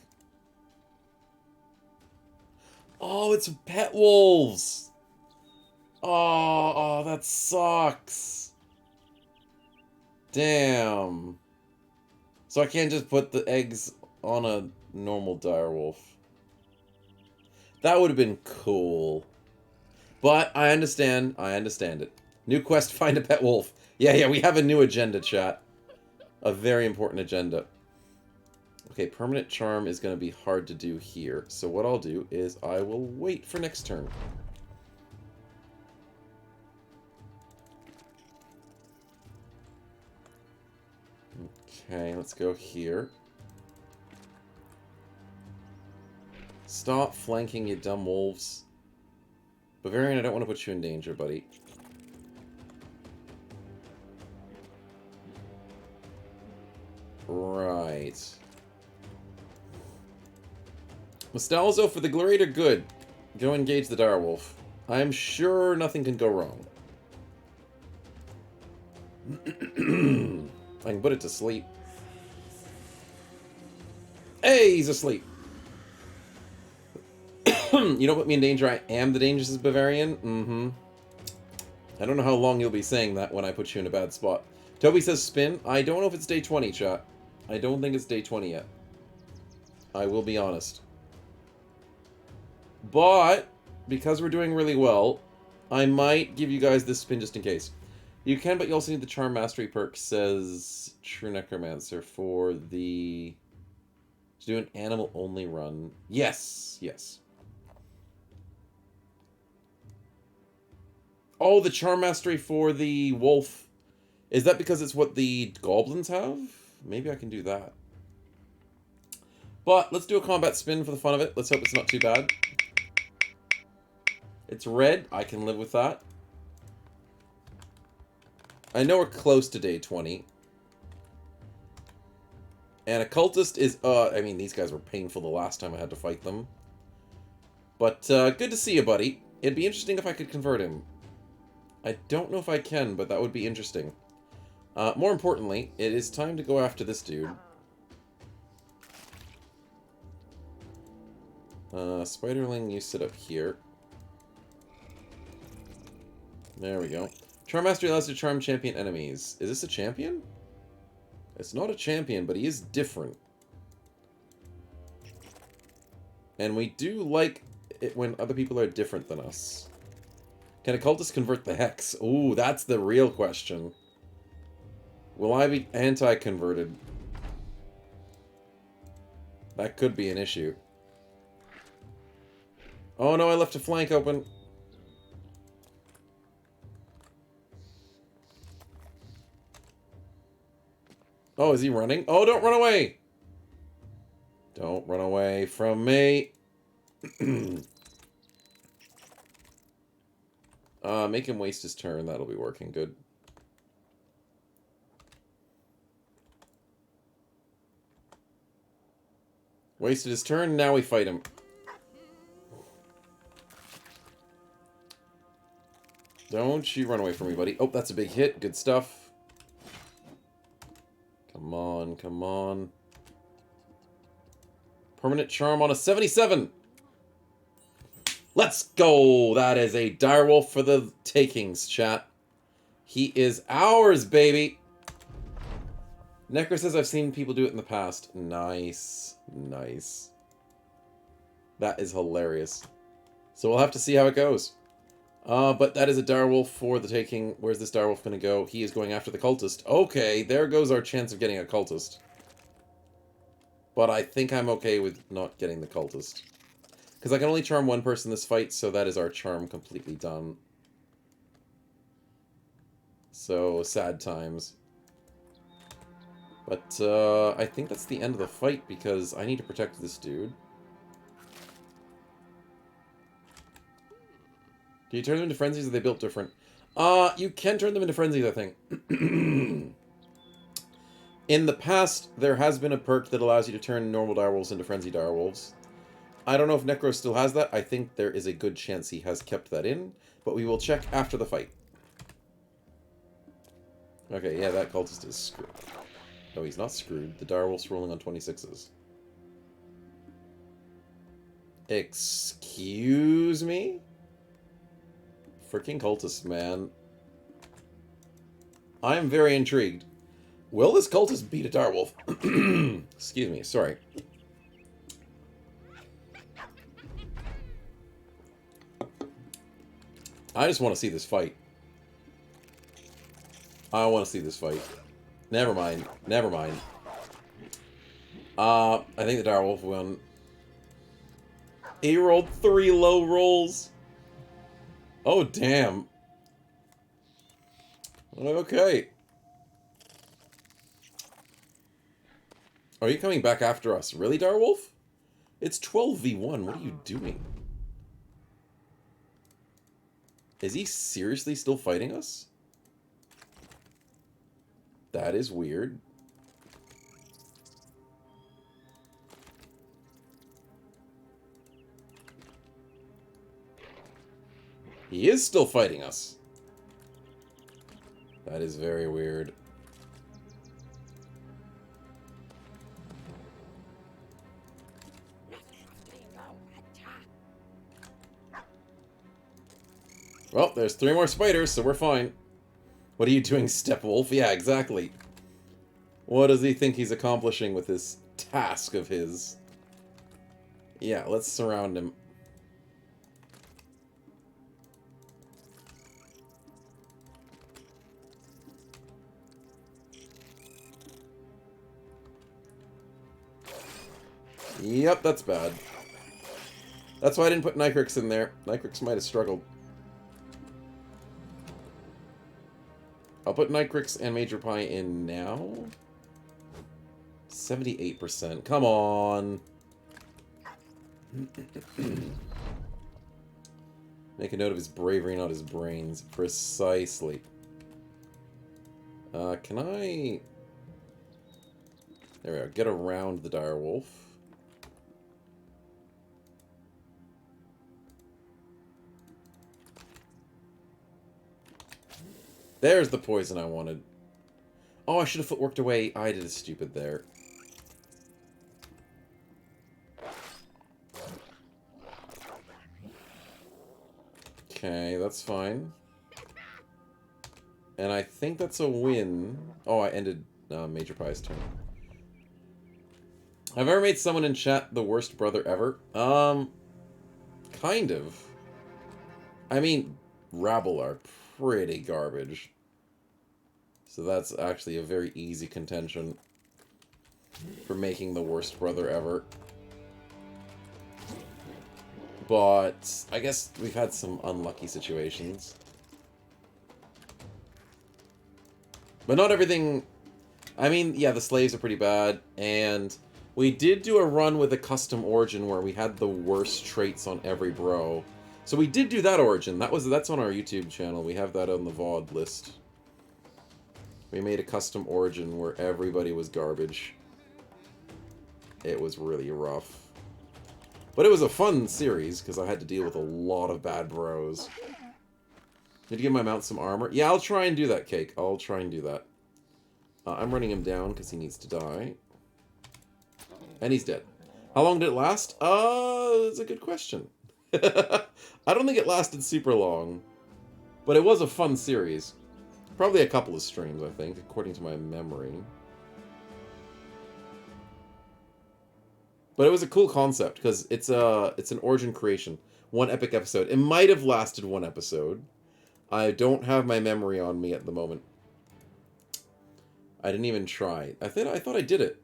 Oh, it's pet wolves! Oh, that sucks. Damn. So I can't just put the eggs on a normal direwolf. That would have been cool. But I understand it. New quest, find a pet wolf. Yeah, we have a new agenda, chat. A very important agenda. Okay, permanent charm is going to be hard to do here. So what I'll do is I will wait for next turn. Okay, let's go here. Stop flanking, you dumb wolves. Bavarian, I don't want to put you in danger, buddy. Right. Mastalzo, for the greater good, go engage the direwolf. I'm sure nothing can go wrong. I can put it to sleep. Hey, he's asleep. You don't put me in danger, I am the danger, says Bavarian. Mm-hmm. I don't know how long you'll be saying that when I put you in a bad spot. Toby says spin. I don't know if it's day 20, chat. I don't think it's day 20 yet. I will be honest. But, because we're doing really well, I might give you guys this spin just in case. You can, but you also need the Charm Mastery perk, says True Necromancer, for the... to do an animal-only run. Yes, yes. Oh, the Charm Mastery for the wolf. Is that because it's what the goblins have? Maybe I can do that. But let's do a combat spin for the fun of it. Let's hope it's not too bad. It's red. I can live with that. I know we're close to day 20. And Occultist is... I mean, these guys were painful the last time I had to fight them. But good to see you, buddy. It'd be interesting if I could convert him. I don't know if I can, but that would be interesting. More importantly, it is time to go after this dude. Spiderling, you sit up here. There we go. Charm Mastery allows you to charm champion enemies. Is this a champion? It's not a champion, but he is different. And we do like it when other people are different than us. Can a cultist convert the Hexe? Ooh, that's the real question. Will I be anti-converted? That could be an issue. Oh no, I left a flank open. Oh, is he running? Oh, don't run away! Don't run away from me. Make him waste his turn. That'll be working good. Wasted his turn, now we fight him. Don't you run away from me, buddy. Oh, that's a big hit. Good stuff. Come on, come on. Permanent charm on a 77. Let's go! That is a direwolf for the takings, chat. He is ours, baby! Necro says I've seen people do it in the past. Nice. Nice. That is hilarious. So we'll have to see how it goes. But that is a direwolf for the taking. Where's this direwolf going to go? He is going after the cultist. Okay, there goes our chance of getting a cultist. But I think I'm okay with not getting the cultist. Because I can only charm one person this fight, so that is our charm completely done. So, sad times. But, I think that's the end of the fight, because I need to protect this dude. Do you turn them into frenzies, or are they built different? You can turn them into frenzies, I think. In the past, there has been a perk that allows you to turn normal direwolves into frenzy direwolves. I don't know if Necro still has that. I think there is a good chance he has kept that in, but we will check after the fight. Okay, yeah, that cultist is screwed. No, he's not screwed. The direwolf's rolling on 26s. Excuse me? Freaking cultist, man. I am very intrigued. Will this cultist beat a direwolf? Excuse me, sorry. I just want to see this fight. I want to see this fight. Never mind. Never mind. I think the direwolf won. He rolled 3 low rolls. Oh, damn. Okay. Are you coming back after us? Really, direwolf? It's 12v1. What are you doing? Is he seriously still fighting us? That is weird. He is still fighting us. That is very weird. Well, there's 3 more spiders, so we're fine. What are you doing, Stepwolf? Yeah, exactly. What does he think he's accomplishing with this task of his? Yeah, let's surround him. Yep, that's bad. That's why I didn't put Nicrix in there. Nicrix might have struggled. I'll put Nicrix and Major Pie in now. 78%. Come on. Make a note of his bravery, not his brains. Precisely. Can I... There we go. Get around the direwolf. There's the poison I wanted. Oh, I should have footworked away. I did stupid there. Okay, that's fine. And I think that's a win. Oh, I ended... Major Pie's turn. I've ever made someone in chat the worst brother ever. Kind of. I mean, Rabble are pretty garbage. So that's actually a very easy contention for making the worst brother ever. But I guess we've had some unlucky situations. But not everything... I mean, yeah, the slaves are pretty bad, and we did do a run with a custom origin where we had the worst traits on every bro. So we did do that origin. That's on our YouTube channel. We have that on the VOD list. We made a custom origin where everybody was garbage. It was really rough. But it was a fun series, because I had to deal with a lot of bad bros. Did you give my mount some armor? Yeah, I'll try and do that, Cake. I'll try and do that. I'm running him down, because he needs to die. And he's dead. How long did it last? That's a good question. I don't think it lasted super long. But it was a fun series. Probably a couple of streams, I think, according to my memory. But it was a cool concept, because it's an origin creation. One epic episode. It might have lasted one episode. I don't have my memory on me at the moment. I didn't even try. I thought I did it.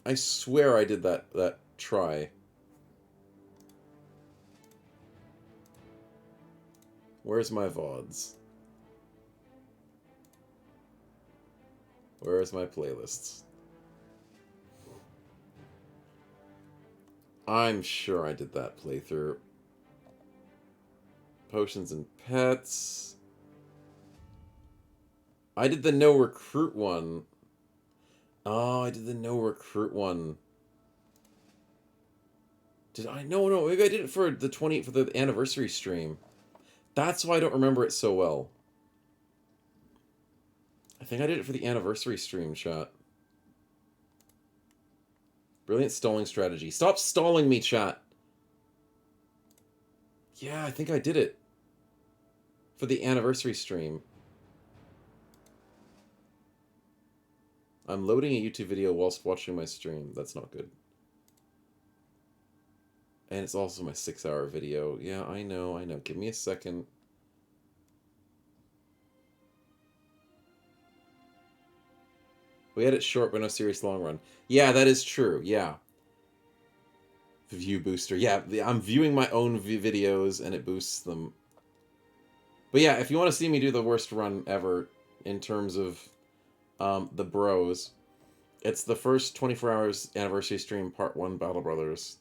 I swear I did that try. Where's my VODs? Where's my playlists? I'm sure I did that playthrough. Potions and pets. I did the no recruit one. Oh, I did the no recruit one. Did I? No, maybe I did it for the anniversary stream. That's why I don't remember it so well. I think I did it for the anniversary stream, chat. Brilliant stalling strategy. Stop stalling me, chat. Yeah, I think I did it. For the anniversary stream. I'm loading a YouTube video whilst watching my stream. That's not good. And it's also my 6-hour video. Yeah, I know. Give me a second. We had it short, but no serious long run. Yeah, that is true. Yeah. The view booster. Yeah, I'm viewing my own videos, and it boosts them. But yeah, if you want to see me do the worst run ever in terms of the bros, it's the first 24 hours anniversary stream, part 1, Battle Brothers.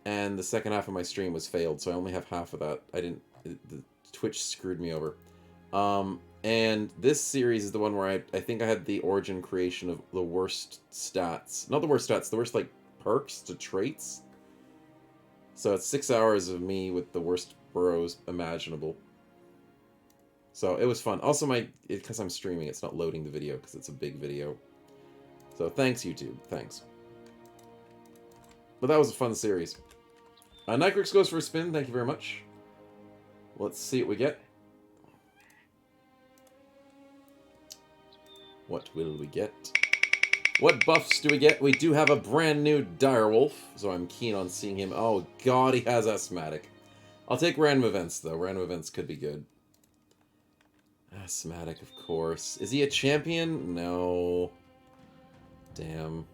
And the second half of my stream was failed, so I only have half of that. The Twitch screwed me over. And this series is the one where I think I had the origin creation of the worst stats. Not the worst stats, the worst, like, perks to traits. So it's 6 hours of me with the worst bros imaginable. So it was fun. Also, because I'm streaming, it's not loading the video because it's a big video. So thanks, YouTube. Thanks. But that was a fun series. Nycrix goes for a spin. Thank you very much. Let's see what we get. What will we get? What buffs do we get? We do have a brand new Direwolf, so I'm keen on seeing him. Oh god, he has Asthmatic. I'll take random events, though. Random events could be good. Asthmatic, of course. Is he a champion? No. Damn.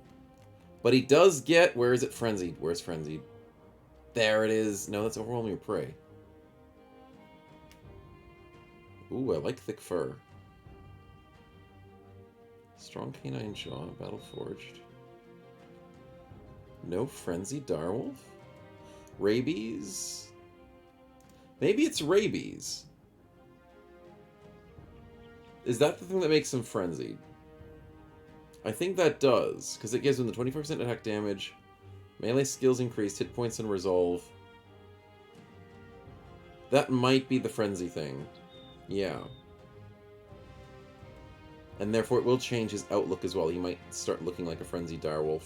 But he does get... Where is it? Frenzied. Where's Frenzied? There it is. No, that's Overwhelming Prey. Ooh, I like thick fur. Strong Canine Jaw, Battle Forged. No Frenzied Direwolf? Rabies? Maybe it's Rabies. Is that the thing that makes him Frenzied? I think that does, because it gives him the 24% attack damage, melee skills increased, hit points and resolve. That might be the Frenzy thing. Yeah. And therefore it will change his outlook as well. He might start looking like a Frenzied Direwolf.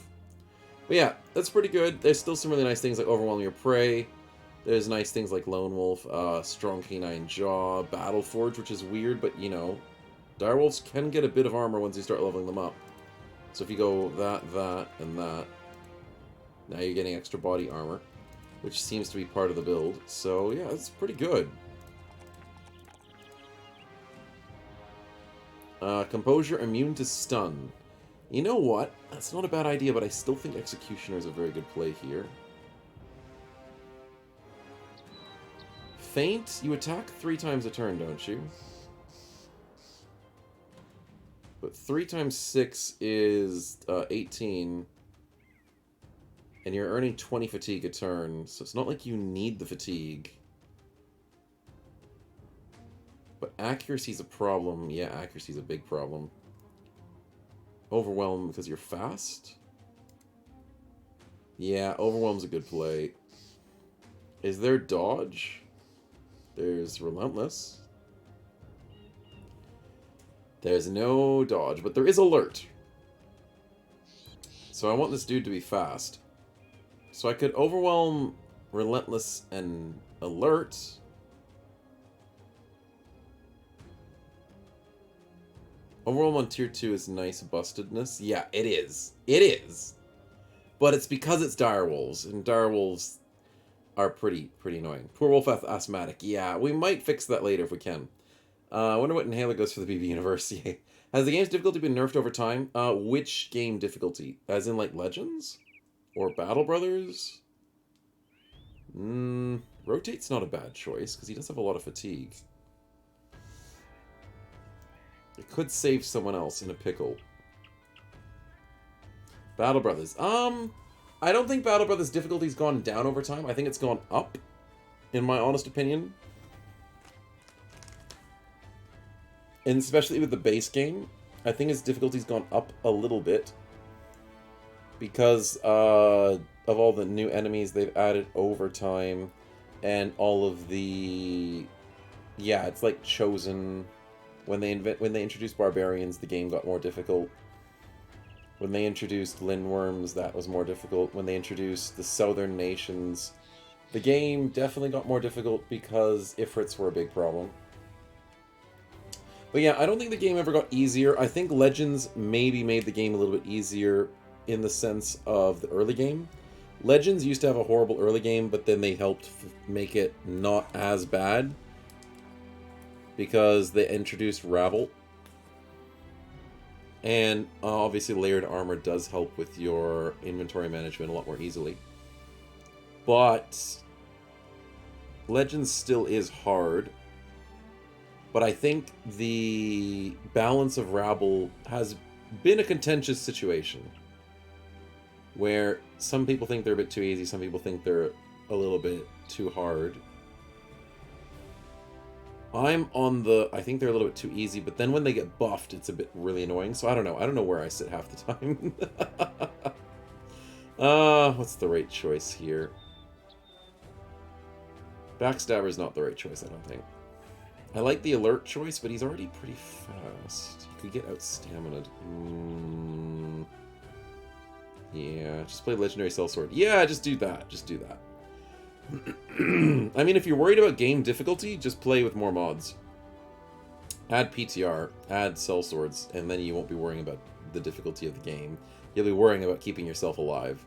But yeah, that's pretty good. There's still some really nice things like Overwhelm Your Prey. There's nice things like Lone Wolf, Strong Canine Jaw, Battle Forge, which is weird, but you know, Direwolves can get a bit of armor once you start leveling them up. So if you go that, and that, now you're getting extra body armor, which seems to be part of the build. So yeah, it's pretty good. Composure immune to stun. You know what? That's not a bad idea, but I still think Executioner is a very good play here. Feint, you attack 3 times a turn, don't you? But 3 times 6 is 18. And you're earning 20 fatigue a turn, so it's not like you need the fatigue. But accuracy's a problem. Yeah, accuracy's a big problem. Overwhelm because you're fast? Yeah, Overwhelm's a good play. Is there dodge? There's relentless. There's no dodge, but there is alert. So I want this dude to be fast. So I could overwhelm, relentless, and alert. Overwhelm on tier 2 is nice bustedness. Yeah, it is. It is. But it's because it's direwolves, and direwolves are pretty annoying. Poor wolf asthmatic. Yeah, we might fix that later if we can. I wonder what inhaler goes for the BB universe. Has the game's difficulty been nerfed over time? Which game difficulty? As in, like, Legends? Or Battle Brothers? Rotate's not a bad choice, because he does have a lot of fatigue. It could save someone else in a pickle. Battle Brothers. I don't think Battle Brothers difficulty's gone down over time. I think it's gone up, in my honest opinion. And especially with the base game, I think its difficulty's gone up a little bit. Because of all the new enemies they've added over time. And all of the... Yeah, it's like Chosen. When they introduced barbarians, the game got more difficult. When they introduced Lindworms, that was more difficult. When they introduced the Southern Nations, the game definitely got more difficult because Ifrits were a big problem. But yeah, I don't think the game ever got easier. I think Legends maybe made the game a little bit easier in the sense of the early game. Legends used to have a horrible early game, but then they helped make it not as bad because they introduced Rabble. And obviously layered armor does help with your inventory management a lot more easily. But Legends still is hard. But I think the balance of Rabble has been a contentious situation. Where some people think they're a bit too easy, some people think they're a little bit too hard. I'm on the... I think they're a little bit too easy, but then when they get buffed, it's a bit really annoying. So I don't know. I don't know where I sit half the time. What's the right choice here? Backstabber is not the right choice, I don't think. I like the alert choice, but he's already pretty fast. You could get out stamina'd. Yeah, just play Legendary Sellsword. Yeah, just do that. Just do that. I mean, if you're worried about game difficulty, just play with more mods. Add PTR, add sellswords, and then you won't be worrying about the difficulty of the game. You'll be worrying about keeping yourself alive.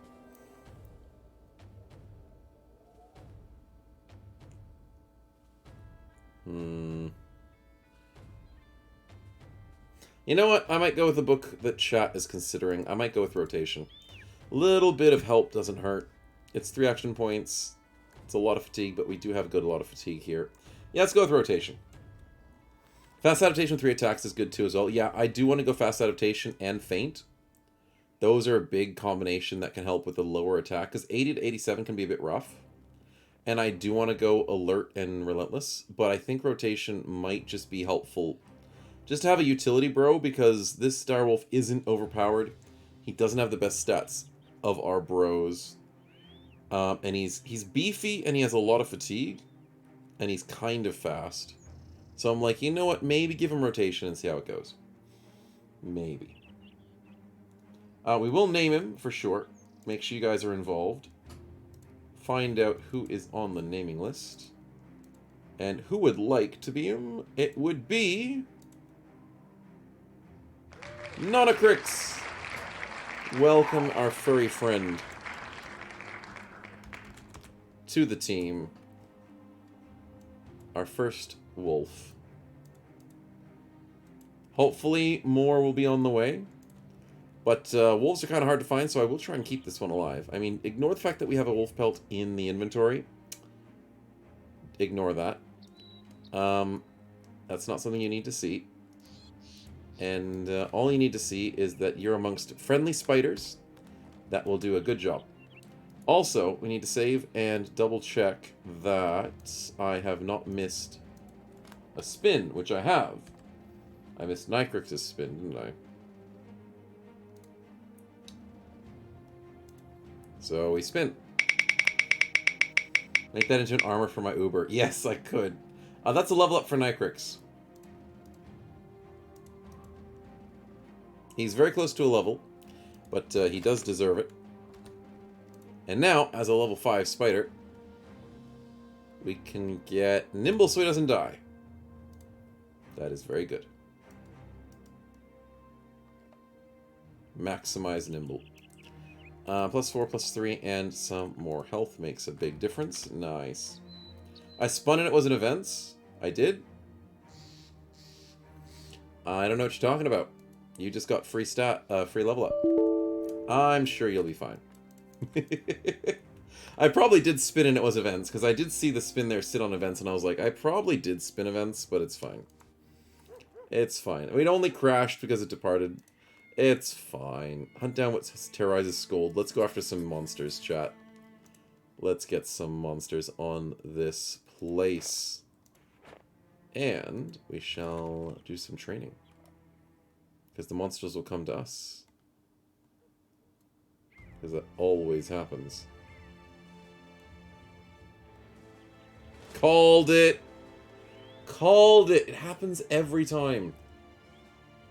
You know what? I might go with the book that chat is considering. I might go with rotation. A little bit of help doesn't hurt. It's 3 action points. It's a lot of fatigue, but we do have a lot of fatigue here. Yeah, let's go with rotation. Fast adaptation with 3 attacks is good too as well. Yeah, I do want to go fast adaptation and feint. Those are a big combination that can help with the lower attack, because 80 to 87 can be a bit rough. And I do want to go alert and relentless, but I think rotation might just be helpful. Just to have a utility bro, because this direwolf isn't overpowered. He doesn't have the best stats of our bros. And he's beefy, and he has a lot of fatigue. And he's kind of fast. So I'm like, you know what? Maybe give him rotation and see how it goes. Maybe. We will name him, for sure. Make sure you guys are involved. Find out who is on the naming list. And who would like to be him. It would be... Nonacrix! Welcome our furry friend to the team. Our first wolf. Hopefully more will be on the way. But wolves are kind of hard to find, so I will try and keep this one alive. I mean, ignore the fact that we have a wolf pelt in the inventory. Ignore that. That's not something you need to see. And all you need to see is that you're amongst friendly spiders. That will do a good job. Also, we need to save and double check that I have not missed a spin, which I have. I missed Nycrix's spin, didn't I? So we spin. Make that into an armor for my Uber. Yes, I could. That's a level up for Nycrix. He's very close to a level, but he does deserve it. And now, as a level 5 spider, we can get Nimble so he doesn't die. That is very good. Maximize Nimble. +4, +3, and some more health makes a big difference. Nice. I spun and it was an events. I did. I don't know what you're talking about. You just got free level up. I'm sure you'll be fine. I probably did spin and it was events, because I did see the spin there sit on events, and I was like, I probably did spin events, but it's fine. It's fine. I mean, it only crashed because it departed. It's fine. Hunt down what terrorizes Scold. Let's go after some monsters, chat. Let's get some monsters on this place. And we shall do some training. Because the monsters will come to us. Because that always happens. Called it! Called it! It happens every time.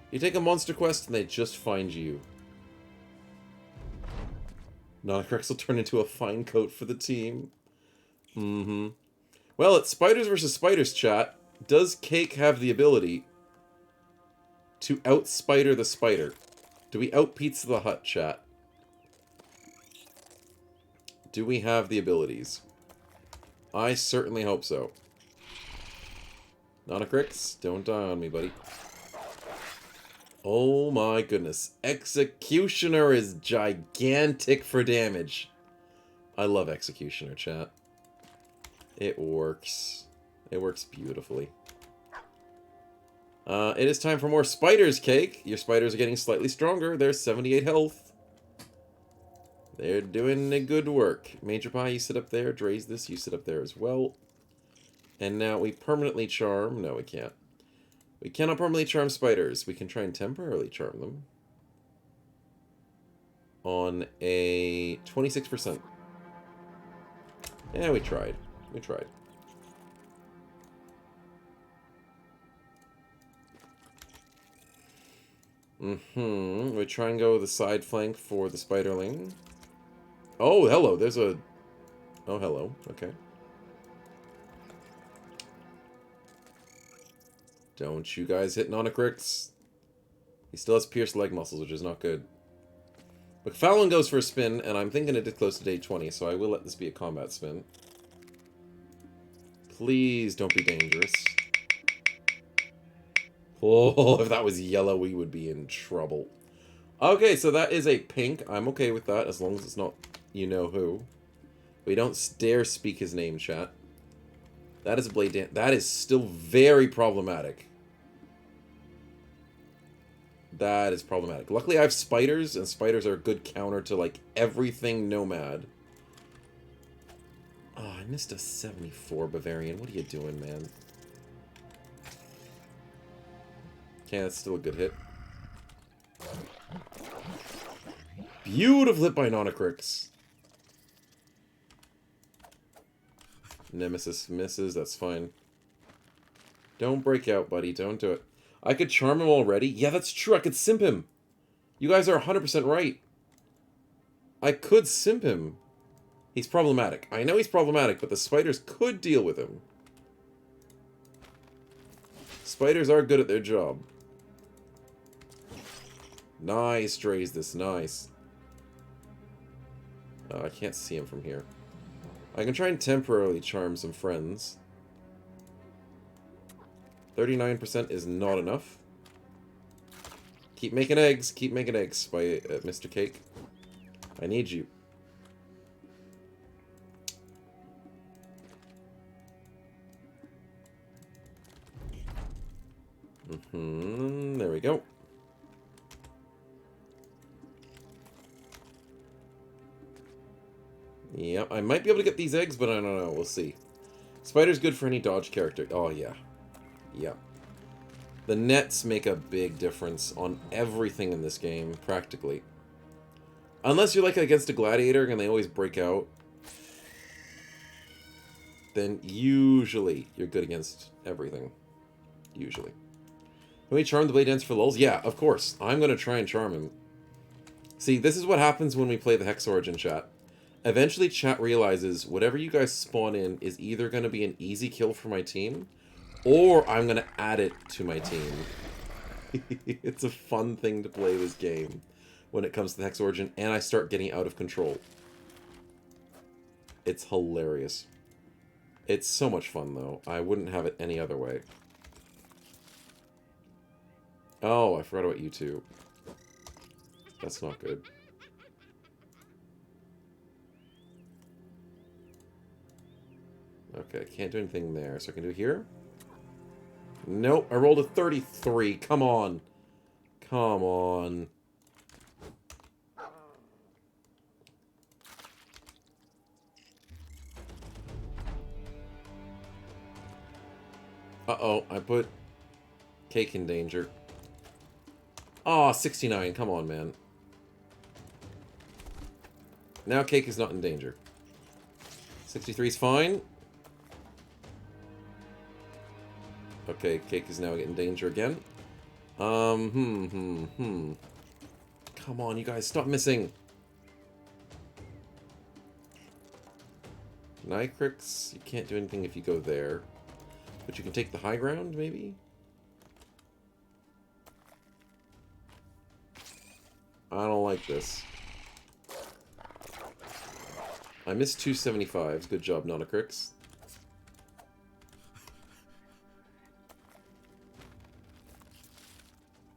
You take a monster quest and they just find you. Nonacrix will turn into a fine coat for the team. Well, it's spiders versus spiders, chat. Does Cake have the ability to out-spider the spider? Do we out-pizza the hut, chat? Do we have the abilities? I certainly hope so. Nonacrix, don't die on me, buddy. Oh my goodness. Executioner is gigantic for damage. I love Executioner, chat. It works. It works beautifully. It is time for more spiders, Cake. Your spiders are getting slightly stronger. They're 78 health. They're doing a good work. Major Pie, you sit up there. Draze this, you sit up there as well. And now we permanently charm. No, we can't. We cannot permanently charm spiders. We can try and temporarily charm them. On a 26%. Yeah, we tried. We tried. We try and go with the side flank for the spiderling. Oh, hello. There's a... Oh, hello. Okay. Don't you guys hit Nonacrix. He still has pierced leg muscles, which is not good. But Fallon goes for a spin, and I'm thinking it is close to day 20, so I will let this be a combat spin. Please don't be dangerous. Oh, if that was yellow, we would be in trouble. Okay, so that is a pink. I'm okay with that, as long as it's not you-know-who. We don't dare speak his name, chat. That is a blade dance. That is still very problematic. That is problematic. Luckily, I have spiders, and spiders are a good counter to, like, everything Nomad. Oh, I missed a 74 Bavarian. What are you doing, man? Okay, that's still a good hit. Beautiful hit by Nonacrix. Nemesis misses, that's fine. Don't break out, buddy. Don't do it. I could charm him already? Yeah, that's true. I could simp him. You guys are 100% right. I could simp him. He's problematic. I know he's problematic, but the spiders could deal with him. Spiders are good at their job. Nice, strays this. Nice. I can't see him from here. I can try and temporarily charm some friends. 39% is not enough. Keep making eggs. Keep making eggs by Mr. Cake. I need you. There we go. Yep, I might be able to get these eggs, but I don't know. We'll see. Spider's good for any dodge character. Oh, yeah. Yep. The nets make a big difference on everything in this game, practically. Unless you're like against a gladiator and they always break out, then usually you're good against everything. Usually. Can we charm the Blade Dancer for lulz? Yeah, of course. I'm going to try and charm him. See, this is what happens when we play the Hex Origin, chat. Eventually, chat realizes whatever you guys spawn in is either going to be an easy kill for my team, or I'm going to add it to my team. It's a fun thing to play this game when it comes to the Hex Origin, and I start getting out of control. It's hilarious. It's so much fun, though. I wouldn't have it any other way. Oh, I forgot about you two. That's not good. Okay, can't do anything there, so I can do here? Nope, I rolled a 33. Come on. Come on. Uh-oh, I put Cake in danger. Aw, 69. Come on, man. Now Cake is not in danger. 63 is fine. Okay, Cake is now in danger again. Come on, you guys, stop missing. Nicrix, you can't do anything if you go there. But you can take the high ground, maybe? I don't like this. I missed 275s. Good job, Nicrix.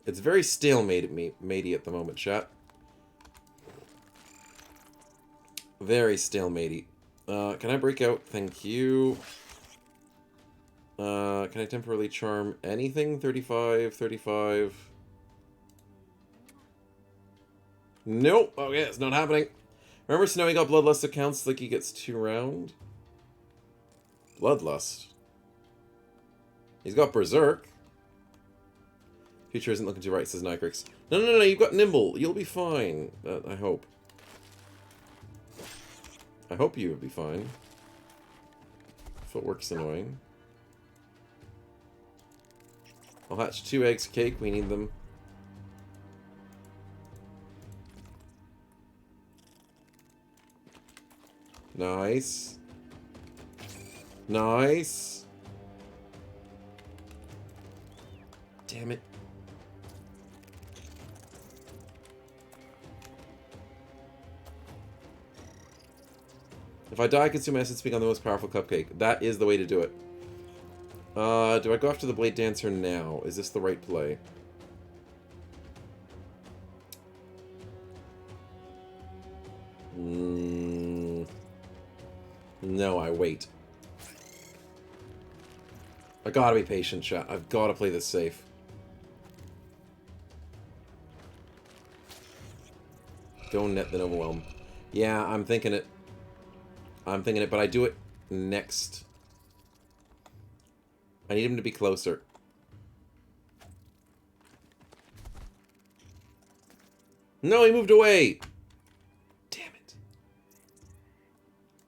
It's very stalematey at the moment, chat. Very stalematey. Can I break out? Thank you. Can I temporarily charm anything? 35, 35. Nope. Okay, it's not happening. Remember Snowy got Bloodlust accounts like he gets 2 round? Bloodlust. He's got Berserk. Future isn't looking too right, says Nicrix. No, you've got Nimble. You'll be fine. I hope. I hope you will be fine. Footwork's annoying. I'll hatch 2 eggs, Cake. We need them. Nice. Nice. Damn it. If I die, I consume acid speak on the most powerful cupcake. That is the way to do it. Do I go after the Blade Dancer now? Is this the right play? No, I wait. I gotta be patient, chat. I've gotta play this safe. Don't net then overwhelm. Yeah, I'm thinking it. I'm thinking it, but I do it next. I need him to be closer. No, he moved away! Damn it.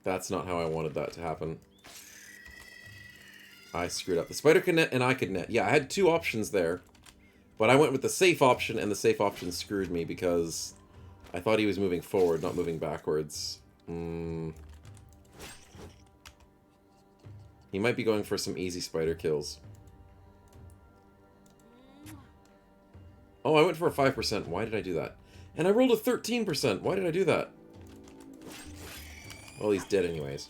That's not how I wanted that to happen. I screwed up. The spider could net and I could net. Yeah, I had 2 options there. But I went with the safe option, and the safe option screwed me because I thought he was moving forward, not moving backwards. He might be going for some easy spider kills. Oh, I went for a 5%. Why did I do that? And I rolled a 13%. Why did I do that? Well, he's dead anyways.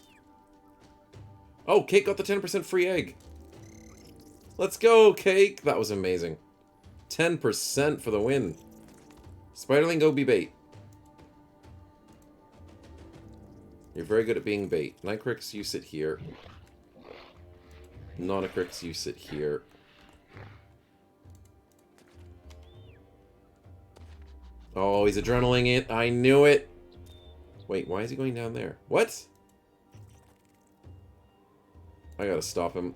Oh, Cake got the 10% free egg. Let's go, Cake. That was amazing. 10% for the win. Spiderling, go be bait. You're very good at being bait. Nycrix, you sit here. Nonocrix, you sit here. Oh, he's adrenalining it. I knew it. Wait, why is he going down there? What? I gotta stop him.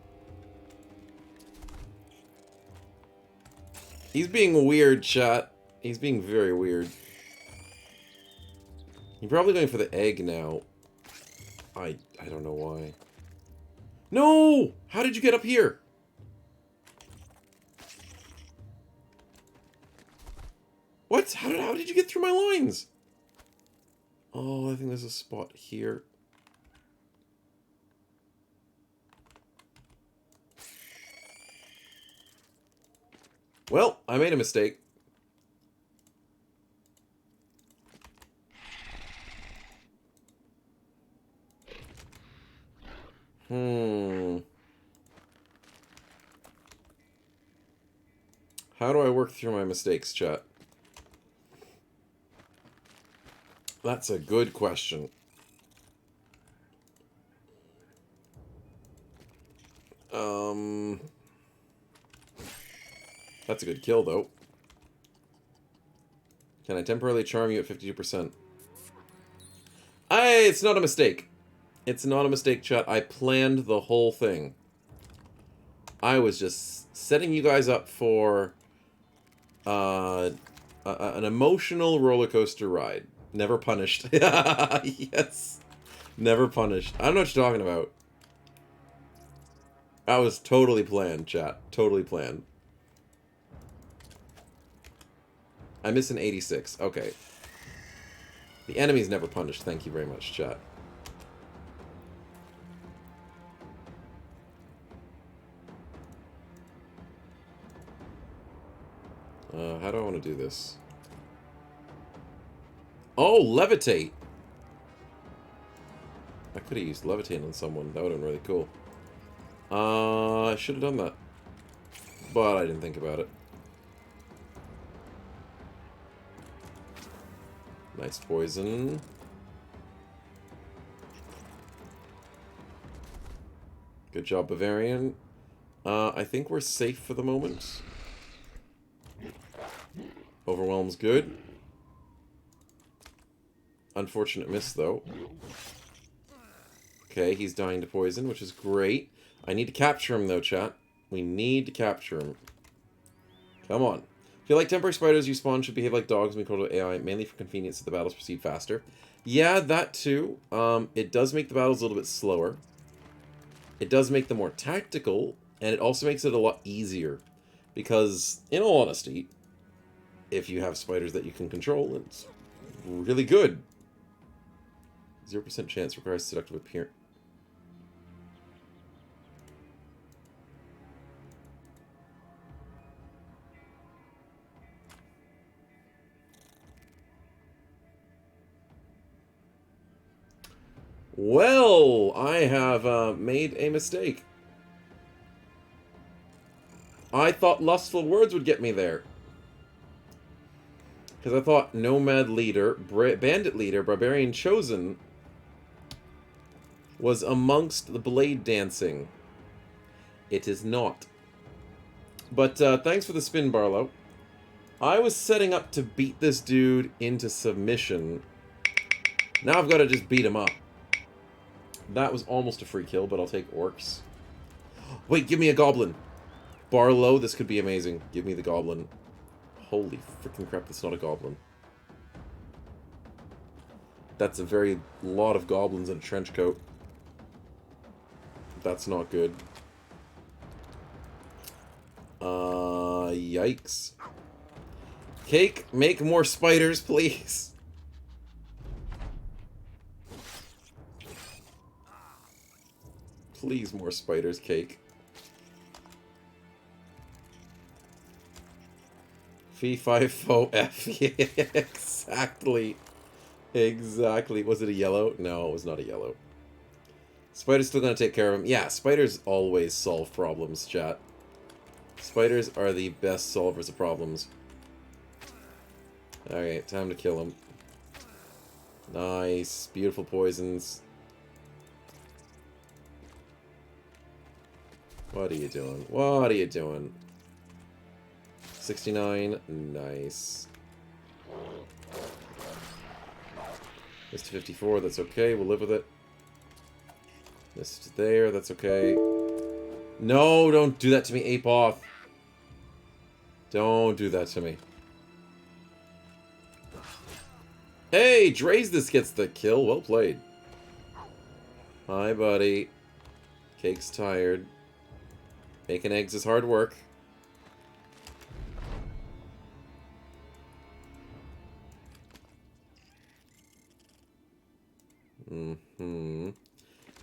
He's being weird, chat. He's being very weird. He's probably going for the egg now. I don't know why. No! How did you get up here? What? How did you get through my lines? Oh, I think there's a spot here. Well, I made a mistake. How do I work through my mistakes, chat? That's a good question. That's a good kill, though. Can I temporarily charm you at 52%? It's not a mistake. It's not a mistake, chat. I planned the whole thing. I was just setting you guys up for an emotional roller coaster ride. Never punished. Yes. Never punished. I don't know what you're talking about. That was totally planned, chat. Totally planned. I miss an 86. Okay. The enemy's never punished. Thank you very much, chat. How do I want to do this? Oh, levitate! I could have used levitate on someone. That would have been really cool. I should have done that. But I didn't think about it. Nice poison. Good job, Bavarian. I think we're safe for the moment. Overwhelm's good. Unfortunate miss, though. Okay, he's dying to poison, which is great. I need to capture him, though, chat. We need to capture him. Come on. If you like temporary spiders you spawn should behave like dogs when we control AI, mainly for convenience so the battles proceed faster. Yeah, that too. It does make the battles a little bit slower. It does make them more tactical, and it also makes it a lot easier. Because, in all honesty, if you have spiders that you can control, it's really good. 0% chance requires seductive appearance. Well, I have made a mistake. I thought lustful words would get me there. Because I thought Nomad Leader, Bandit Leader, Barbarian Chosen was amongst the blade dancing. It is not. But thanks for the spin, Barlow. I was setting up to beat this dude into submission. Now I've got to just beat him up. That was almost a free kill, but I'll take orcs. Wait, give me a goblin. Barlow, this could be amazing. Give me the goblin. Holy freaking crap, that's not a goblin. That's a very lot of goblins in a trench coat. That's not good. Yikes. Cake, make more spiders, please. Please, more spiders, Cake. Fee, fi, fo, F. Yeah, exactly. Exactly. Was it a yellow? No, it was not a yellow. Spider's still gonna take care of him. Yeah, spiders always solve problems, chat. Spiders are the best solvers of problems. Alright, time to kill him. Nice. Beautiful poisons. What are you doing? What are you doing? 69. Nice. Missed to 54. That's okay. We'll live with it. Missed there. That's okay. No, don't do that to me, Apoth. Don't do that to me. Hey, Dre's this gets the kill. Well played. Hi, buddy. Cake's tired. Making eggs is hard work.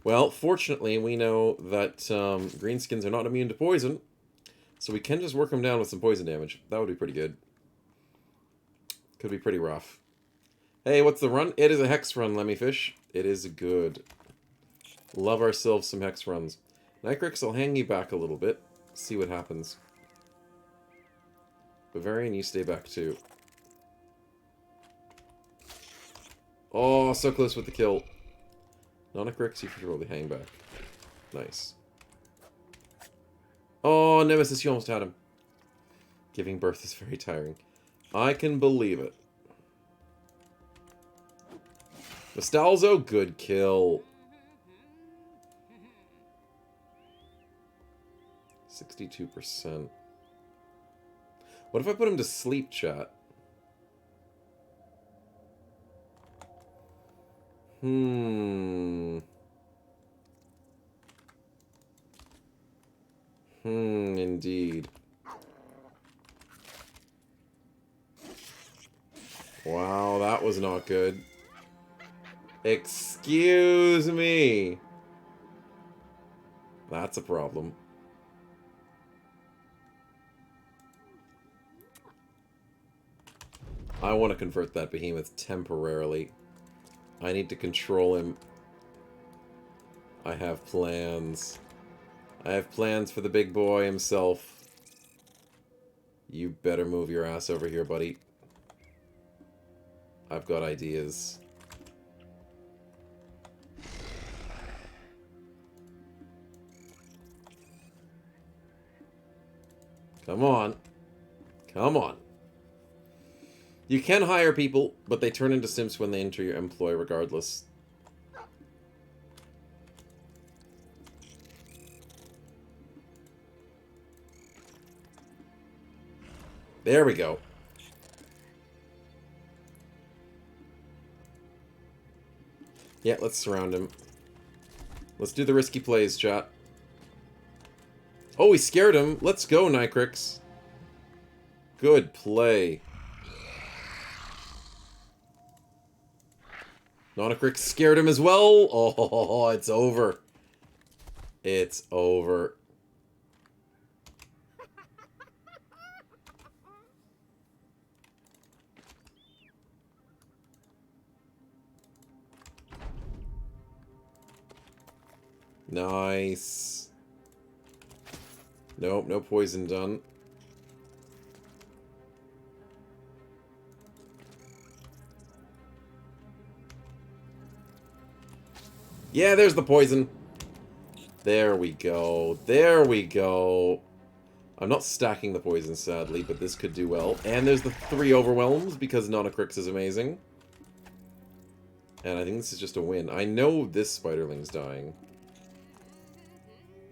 Well, fortunately, we know that greenskins are not immune to poison, so we can just work them down with some poison damage. That would be pretty good. Could be pretty rough. Hey, what's the run? It is a Hex run, Lemmyfish. It is good. Love ourselves some Hex runs. Nicrix, I'll hang you back a little bit. See what happens. Bavarian, you stay back too. Oh, so close with the kill. Nonicrix, you can really hang back. Nice. Oh, Nemesis, you almost had him. Giving birth is very tiring. I can believe it. Nostalzo, good kill. 62%. What if I put him to sleep, chat? Indeed. Wow, that was not good. Excuse me. That's a problem. I want to convert that behemoth temporarily. I need to control him. I have plans. I have plans for the big boy himself. You better move your ass over here, buddy. I've got ideas. Come on. Come on. You can hire people, but they turn into simps when they enter your employ regardless. There we go. Yeah, let's surround him. Let's do the risky plays, chat. Oh, we scared him. Let's go, Nicrix. Good play. Nonicrix scared him as well. Oh, it's over. It's over. Nice. Nope, no poison done. Yeah, there's the poison. There we go. There we go. I'm not stacking the poison, sadly, but this could do well. And there's the 3 overwhelms, because Nonicrix is amazing. And I think this is just a win. I know this spiderling's dying.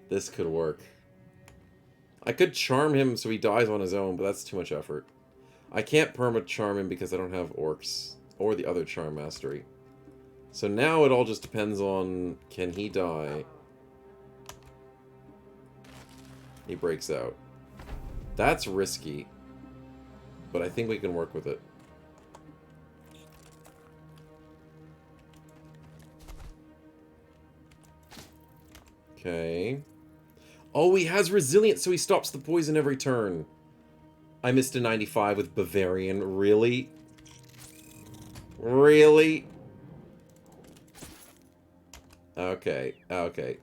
This could work. I could charm him so he dies on his own, but that's too much effort. I can't perma-charm him because I don't have orcs. Or the other charm mastery. So now it all just depends on, can he die? He breaks out. That's risky. But I think we can work with it. Okay. Oh, he has resilience, so he stops the poison every turn. I missed a 95 with Bavarian. Really? Really? Okay, okay.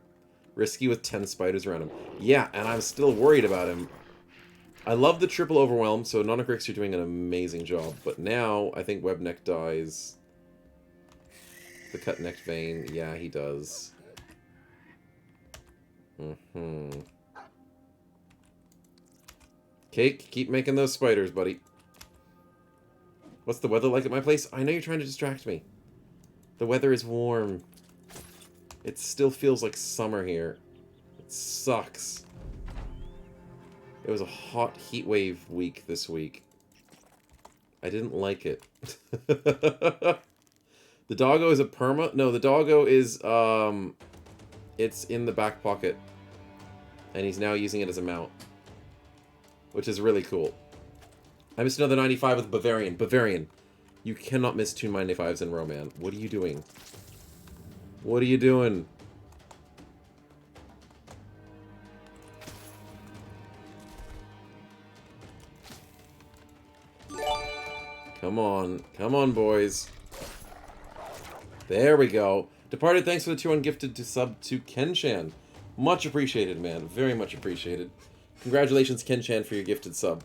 Risky with 10 spiders around him. Yeah, and I'm still worried about him. I love the triple overwhelm, so Nonocrix, you're doing an amazing job. But now, I think Webneck dies. The cut-necked vein, yeah, he does. Cake, keep making those spiders, buddy. What's the weather like at my place? I know you're trying to distract me. The weather is warm. It still feels like summer here. It sucks. It was a hot heat wave week this week. I didn't like it. The doggo is a perma? No, the doggo is, it's in the back pocket. And he's now using it as a mount. Which is really cool. I missed another 95 with Bavarian. Bavarian, you cannot miss 2 95s in a row, man. What are you doing? What are you doing? Come on. Come on, boys. There we go. Departed, thanks for the 2 ungifted to sub to Ken-chan. Much appreciated, man. Very much appreciated. Congratulations, Ken-chan, for your gifted sub.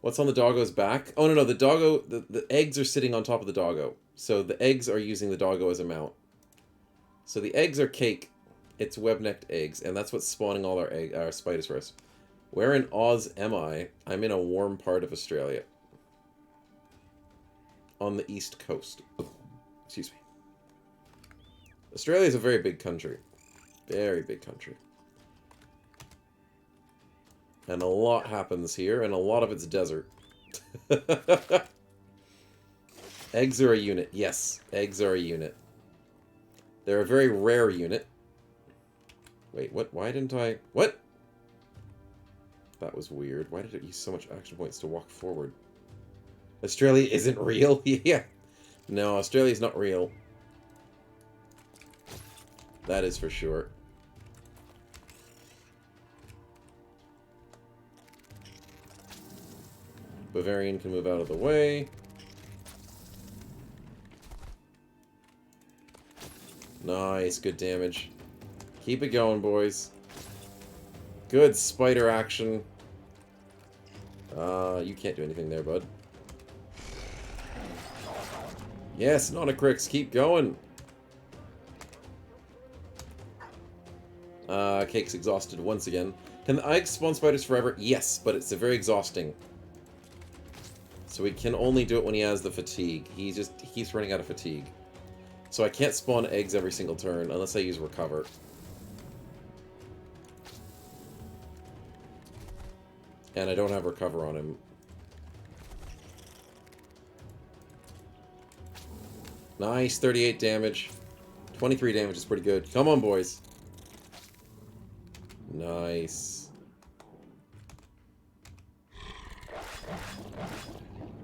What's on the doggo's back? Oh, no, the doggo... The eggs are sitting on top of the doggo. So the eggs are using the doggo as a mount. So the eggs are cake. It's web-necked eggs, and that's what's spawning all our spiders for us. Where in Oz am I? I'm in a warm part of Australia. On the east coast. Excuse me. Australia is a very big country. Very big country. And a lot happens here, and a lot of it's desert. Eggs are a unit. Yes, eggs are a unit. They're a very rare unit. Wait, what? Why didn't I... What? That was weird. Why did it use so much action points to walk forward? Australia isn't real? Yeah. No, Australia's not real. That is for sure. Bavarian can move out of the way. Nice, good damage. Keep it going, boys. Good spider action. You can't do anything there, bud. Yes, Nonocrix, keep going. Cake's exhausted once again. Can the eggs spawn spiders forever? Yes, but it's very exhausting. So he can only do it when he has the fatigue. He keeps running out of fatigue. So I can't spawn eggs every single turn unless I use recover. And I don't have recover on him. Nice, 38 damage. 23 damage is pretty good. Come on, boys. Nice.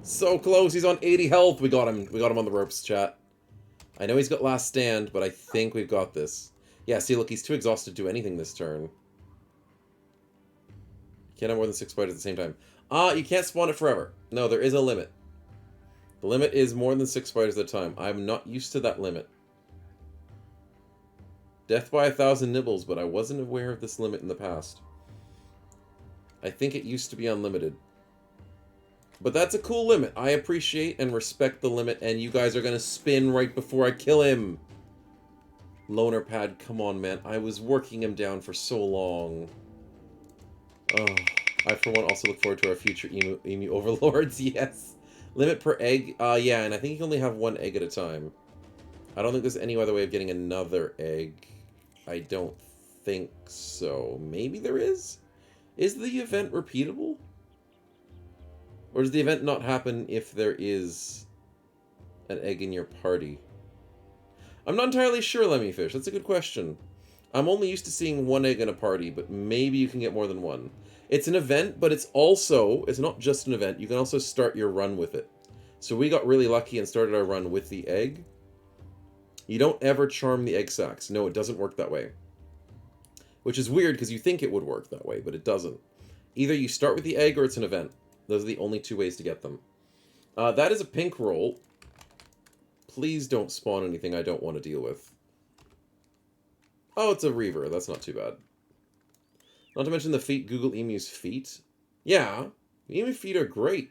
So close. He's on 80 health. We got him. We got him on the ropes, chat. I know he's got last stand, but I think we've got this. Yeah, see, look, he's too exhausted to do anything this turn. Can't have more than 6 spiders at the same time. You can't spawn it forever. No, there is a limit. The limit is more than 6 spiders at a time. I'm not used to that limit. Death by 1,000 nibbles, but I wasn't aware of this limit in the past. I think it used to be unlimited. But that's a cool limit. I appreciate and respect the limit, and you guys are going to spin right before I kill him. Loner pad, come on, man. I was working him down for so long. Oh, I, for one, also look forward to our future emu overlords. Yes. Limit per egg? Yeah, and I think you can only have 1 egg at a time. I don't think there's any other way of getting another egg. I don't think so. Maybe there is? Is the event repeatable? Or does the event not happen if there is an egg in your party? I'm not entirely sure, Lemmyfish. That's a good question. I'm only used to seeing 1 egg in a party, but maybe you can get more than 1. It's an event, but it's not just an event. You can also start your run with it. So we got really lucky and started our run with the egg. You don't ever charm the egg sacs. No, it doesn't work that way. Which is weird because you think it would work that way, but it doesn't. Either you start with the egg or it's an event. Those are the only two ways to get them. That is a pink roll. Please don't spawn anything I don't want to deal with. Oh, it's a Reaver. That's not too bad. Not to mention the feet. Google Emu's feet. Yeah, emu feet are great.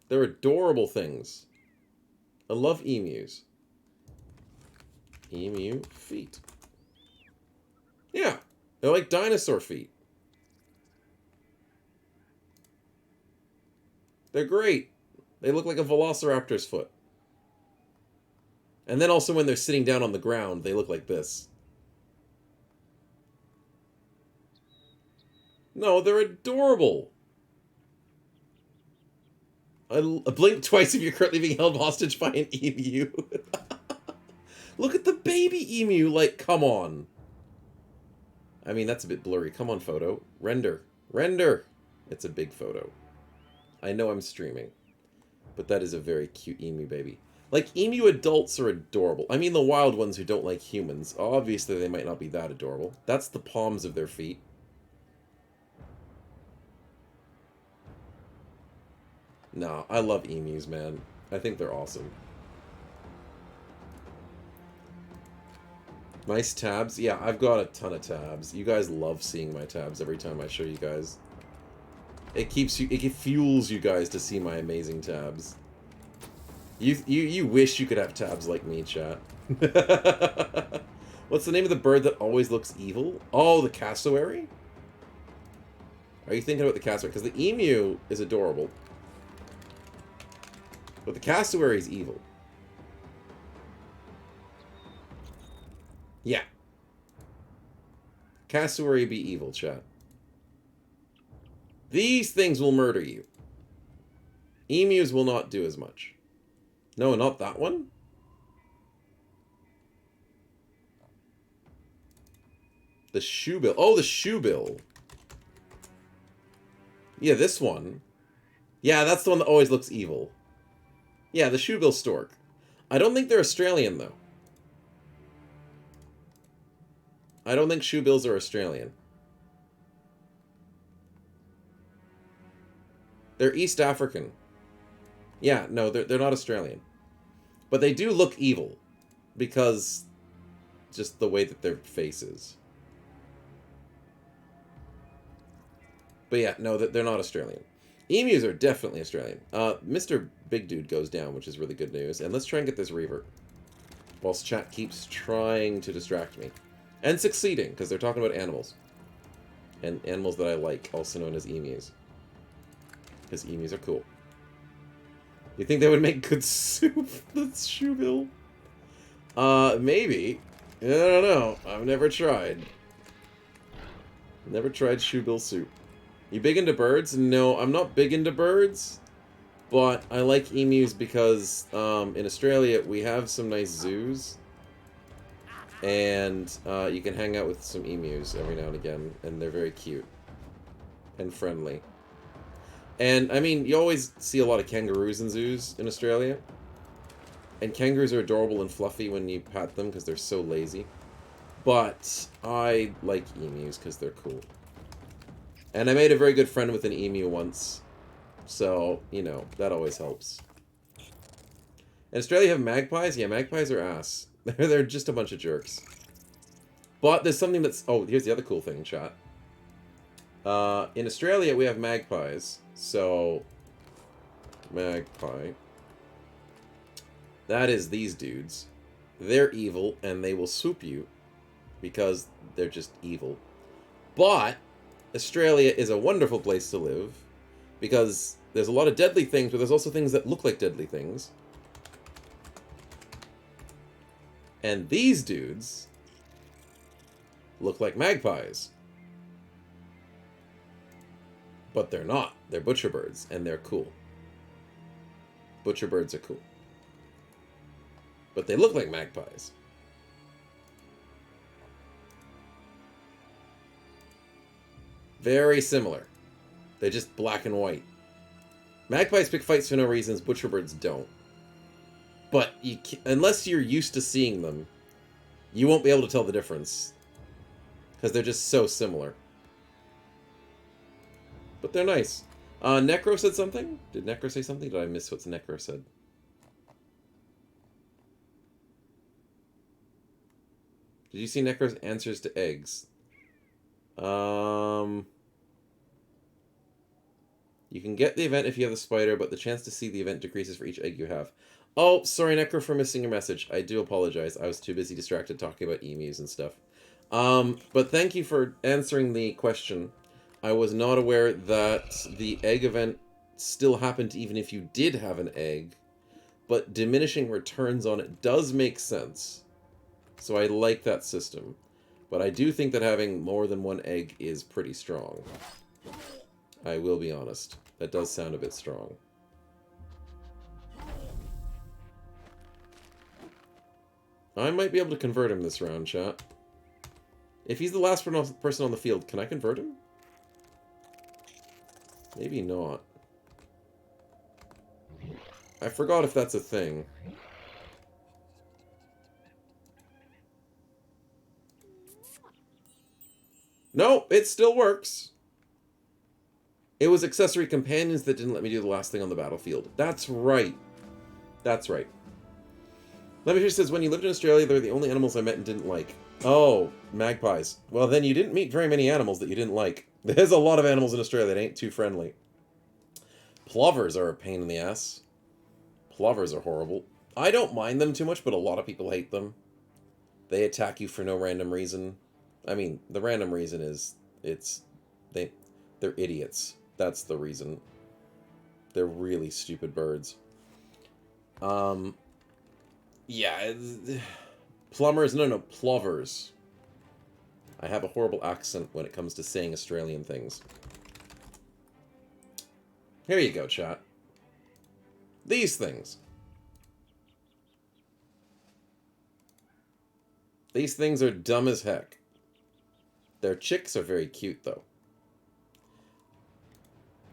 They're adorable things. I love emus. Emu feet. Yeah, they're like dinosaur feet. They're great. They look like a velociraptor's foot. And then also when they're sitting down on the ground, they look like this. No, they're adorable. I blink twice if you're currently being held hostage by an emu. Look at the baby emu, like, come on. I mean, that's a bit blurry. Come on, photo. Render. Render! It's a big photo. I know I'm streaming. But that is a very cute emu baby. Like, emu adults are adorable. I mean, the wild ones who don't like humans. Obviously, they might not be that adorable. That's the palms of their feet. No, I love emus, man. I think they're awesome. Nice tabs. Yeah, I've got a ton of tabs. You guys love seeing my tabs every time I show you guys. It keeps you, it fuels you guys to see my amazing tabs. You wish you could have tabs like me, chat. What's the name of the bird that always looks evil? Oh, the cassowary? Are you thinking about the cassowary? Because the emu is adorable. But the cassowary is evil. Yeah. Cassowary be evil, chat. These things will murder you. Emus will not do as much. No, not that one? The shoebill. Oh, the shoebill. Yeah, this one. Yeah, that's the one that always looks evil. Yeah, the shoebill stork. I don't think they're Australian, though. I don't think shoebills are Australian. They're East African. Yeah, no, they're not Australian. But they do look evil. Because just the way that their face is. But yeah, no, they're not Australian. Emus are definitely Australian. Mr. Big Dude goes down, which is really good news. And let's try and get this Reaver. Whilst chat keeps trying to distract me. And succeeding, because they're talking about animals. And animals that I like, also known as emus. Because emus are cool. You think they would make good soup? That's shoebill. Maybe. I don't know. I've never tried. Never tried shoebill soup. You big into birds? No, I'm not big into birds, but I like emus because in Australia we have some nice zoos, and you can hang out with some emus every now and again, and they're very cute and friendly. And I mean, you always see a lot of kangaroos in zoos in Australia, and kangaroos are adorable and fluffy when you pat them because they're so lazy. But I like emus because they're cool. And I made a very good friend with an emu once. So, you know, that always helps. In Australia, you have magpies? Yeah, magpies are ass. They're just a bunch of jerks. But there's something that's... Oh, here's the other cool thing, chat. In Australia, we have magpies. So, magpie. That is these dudes. They're evil, and they will swoop you. Because they're just evil. But... Australia is a wonderful place to live because there's a lot of deadly things, but there's also things that look like deadly things. And these dudes look like magpies. But they're not. They're butcher birds, and they're cool. Butcher birds are cool. But they look like magpies. Very similar. They're just black and white. Magpies pick fights for no reasons, butcherbirds don't. But you unless you're used to seeing them, you won't be able to tell the difference. Because they're just so similar. But they're nice. Necro said something? Did Necro say something? Did I miss what Necro said? Did you see Necro's answers to eggs? You can get the event if you have the spider, but the chance to see the event decreases for each egg you have. Oh, sorry, Necro, for missing your message. I do apologize. I was too busy distracted talking about emus and stuff. But thank you for answering the question. I was not aware that the egg event still happened even if you did have an egg, but diminishing returns on it does make sense. So I like that system. But I do think that having more than one egg is pretty strong. I will be honest. That does sound a bit strong. I might be able to convert him this round, chat. If he's the last person on the field, can I convert him? Maybe not. I forgot if that's a thing. No, it still works. It was accessory companions that didn't let me do the last thing on the battlefield. That's right. That's right. Lemmy says, when you lived in Australia, they're the only animals I met and didn't like. Oh, magpies. Well, then you didn't meet very many animals that you didn't like. There's a lot of animals in Australia that ain't too friendly. Plovers are a pain in the ass. Plovers are horrible. I don't mind them too much, but a lot of people hate them. They attack you for no random reason. I mean, the random reason is they're idiots. That's the reason. They're really stupid birds. Yeah, plumbers, no, plovers. I have a horrible accent when it comes to saying Australian things. Here you go, chat. These things. These things are dumb as heck. Their chicks are very cute, though.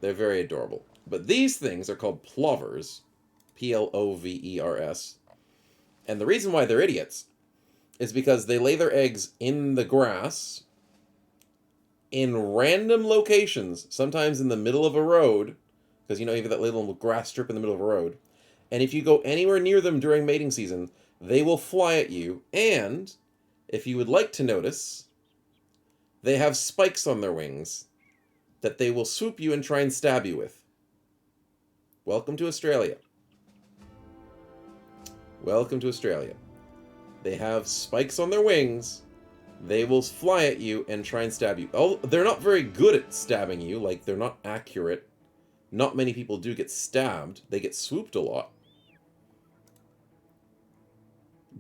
They're very adorable. But these things are called plovers. Plovers. And the reason why they're idiots is because they lay their eggs in the grass, in random locations, sometimes in the middle of a road, because, you know, you have that little grass strip in the middle of a road. And if you go anywhere near them during mating season, they will fly at you. And, if you would like to notice, they have spikes on their wings that they will swoop you and try and stab you with. Welcome to Australia. Welcome to Australia. They have spikes on their wings. They will fly at you and try and stab you. Oh, they're not very good at stabbing you. Like, they're not accurate. Not many people do get stabbed. They get swooped a lot.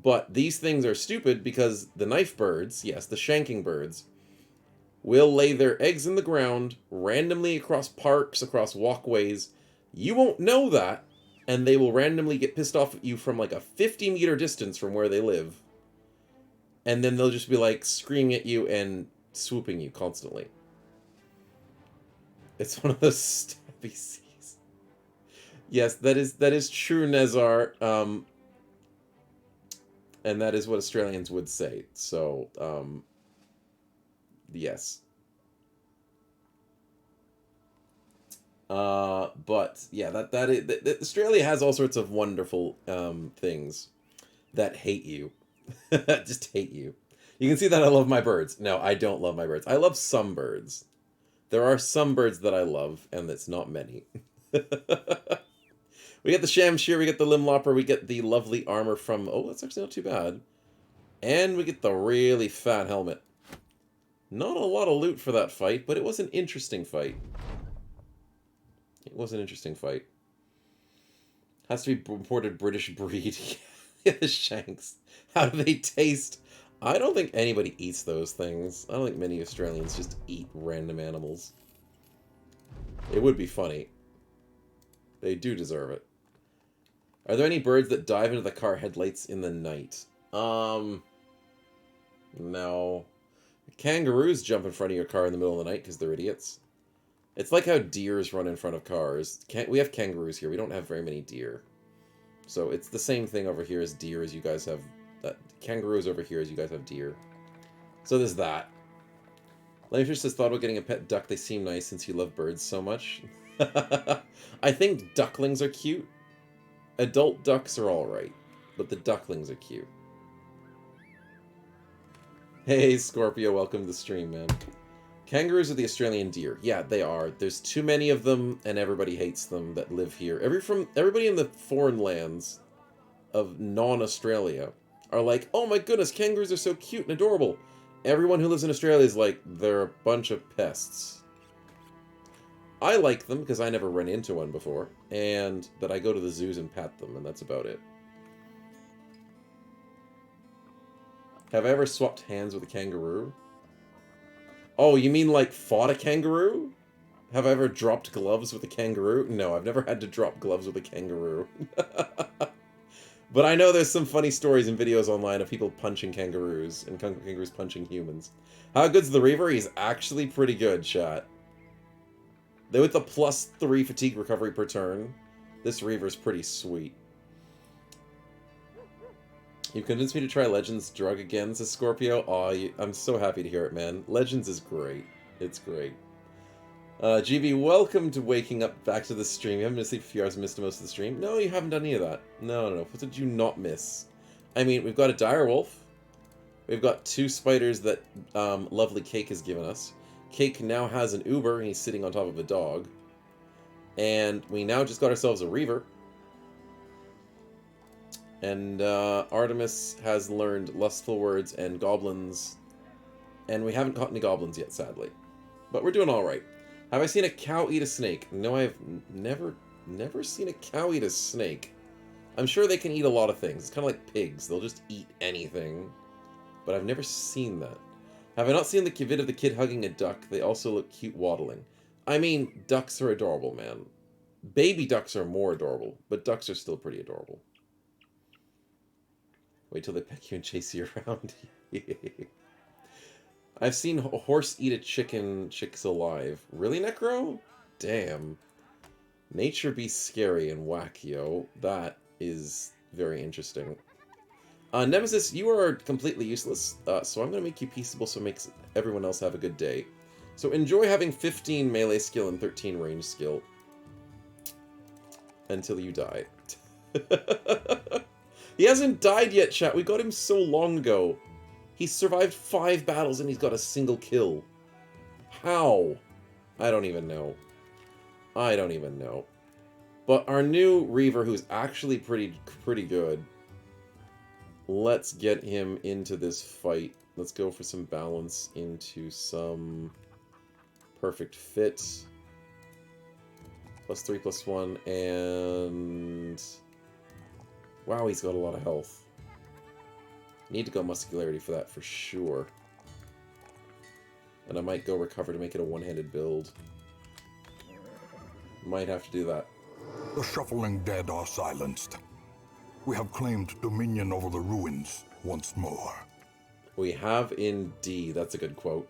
But these things are stupid because the knife birds, yes, the shanking birds, will lay their eggs in the ground randomly across parks, across walkways. You won't know that, and they will randomly get pissed off at you from like a 50-meter distance from where they live. And then they'll just be like screaming at you and swooping you constantly. It's one of those stabby seas. Yes, that is true, Nezar. And that is what Australians would say. So, yes. But yeah, that Australia has all sorts of wonderful things that hate you. Just hate you. You can see that I love my birds. No, I don't love my birds. I love some birds. There are some birds that I love, and it's not many. We get the Shamshir, we get the Limlopper, we get the lovely armor from... Oh, that's actually not too bad. And we get the really fat helmet. Not a lot of loot for that fight, but it was an interesting fight. It was an interesting fight. Has to be imported British breed. Yeah, the shanks. How do they taste? I don't think anybody eats those things. I don't think many Australians just eat random animals. It would be funny. They do deserve it. Are there any birds that dive into the car headlights in the night? No. Kangaroos jump in front of your car in the middle of the night because they're idiots. It's like how deers run in front of cars. We have kangaroos here. We don't have very many deer. So it's the same thing over here as deer as you guys have... kangaroos over here as you guys have deer. So there's that. Layfish says, thought about getting a pet duck. They seem nice since you love birds so much. I think ducklings are cute. Adult ducks are alright, but the ducklings are cute. Hey, Scorpio, welcome to the stream, man. Kangaroos are the Australian deer. Yeah, they are. There's too many of them, and everybody hates them that live here. Everybody in the foreign lands of non-Australia are like, oh my goodness, kangaroos are so cute and adorable. Everyone who lives in Australia is like, they're a bunch of pests. I like them because I never run into one before, and that I go to the zoos and pat them, and that's about it. Have I ever swapped hands with a kangaroo? Oh, you mean like fought a kangaroo? Have I ever dropped gloves with a kangaroo? No, I've never had to drop gloves with a kangaroo. But I know there's some funny stories and videos online of people punching kangaroos, and kangaroos punching humans. How good's the Reaver? He's actually pretty good, chat. They with the +3 fatigue recovery per turn. This Reaver's pretty sweet. You convinced me to try Legends Drug again, says Scorpio. Aw, I'm so happy to hear it, man. Legends is great. It's great. GB, welcome to waking up back to the stream. You haven't been asleep for a few hours and missed most of the stream. No, you haven't done any of that. No. What did you not miss? I mean, we've got a direwolf. We've got 2 spiders that lovely Cake has given us. Cake now has an Uber, and he's sitting on top of a dog. And we now just got ourselves a Reaver. And Artemis has learned Lustful Words and Goblins. And we haven't caught any goblins yet, sadly. But we're doing alright. Have I seen a cow eat a snake? No, I've never seen a cow eat a snake. I'm sure they can eat a lot of things. It's kind of like pigs. They'll just eat anything. But I've never seen that. Have I not seen the vid of the kid hugging a duck? They also look cute waddling. I mean, ducks are adorable, man. Baby ducks are more adorable, but ducks are still pretty adorable. Wait till they peck you and chase you around. I've seen a horse eat a chicken. Chicks alive. Really, Necro? Damn. Nature be scary and wacky, yo. That is very interesting. Nemesis, you are completely useless, so I'm going to make you peaceable so it makes everyone else have a good day. So enjoy having 15 melee skill and 13 range skill. Until you die. He hasn't died yet, chat. We got him so long ago. He's survived 5 battles and he's got a single kill. How? I don't even know. I don't even know. But our new Reaver, who's actually pretty good. Let's get him into this fight. Let's go for some balance into some perfect fit. +3, +1, and... Wow, he's got a lot of health. Need to go muscularity for that, for sure. And I might go recover to make it a one-handed build. Might have to do that. The shuffling dead are silenced. We have claimed dominion over the ruins once more. We have indeed. That's a good quote.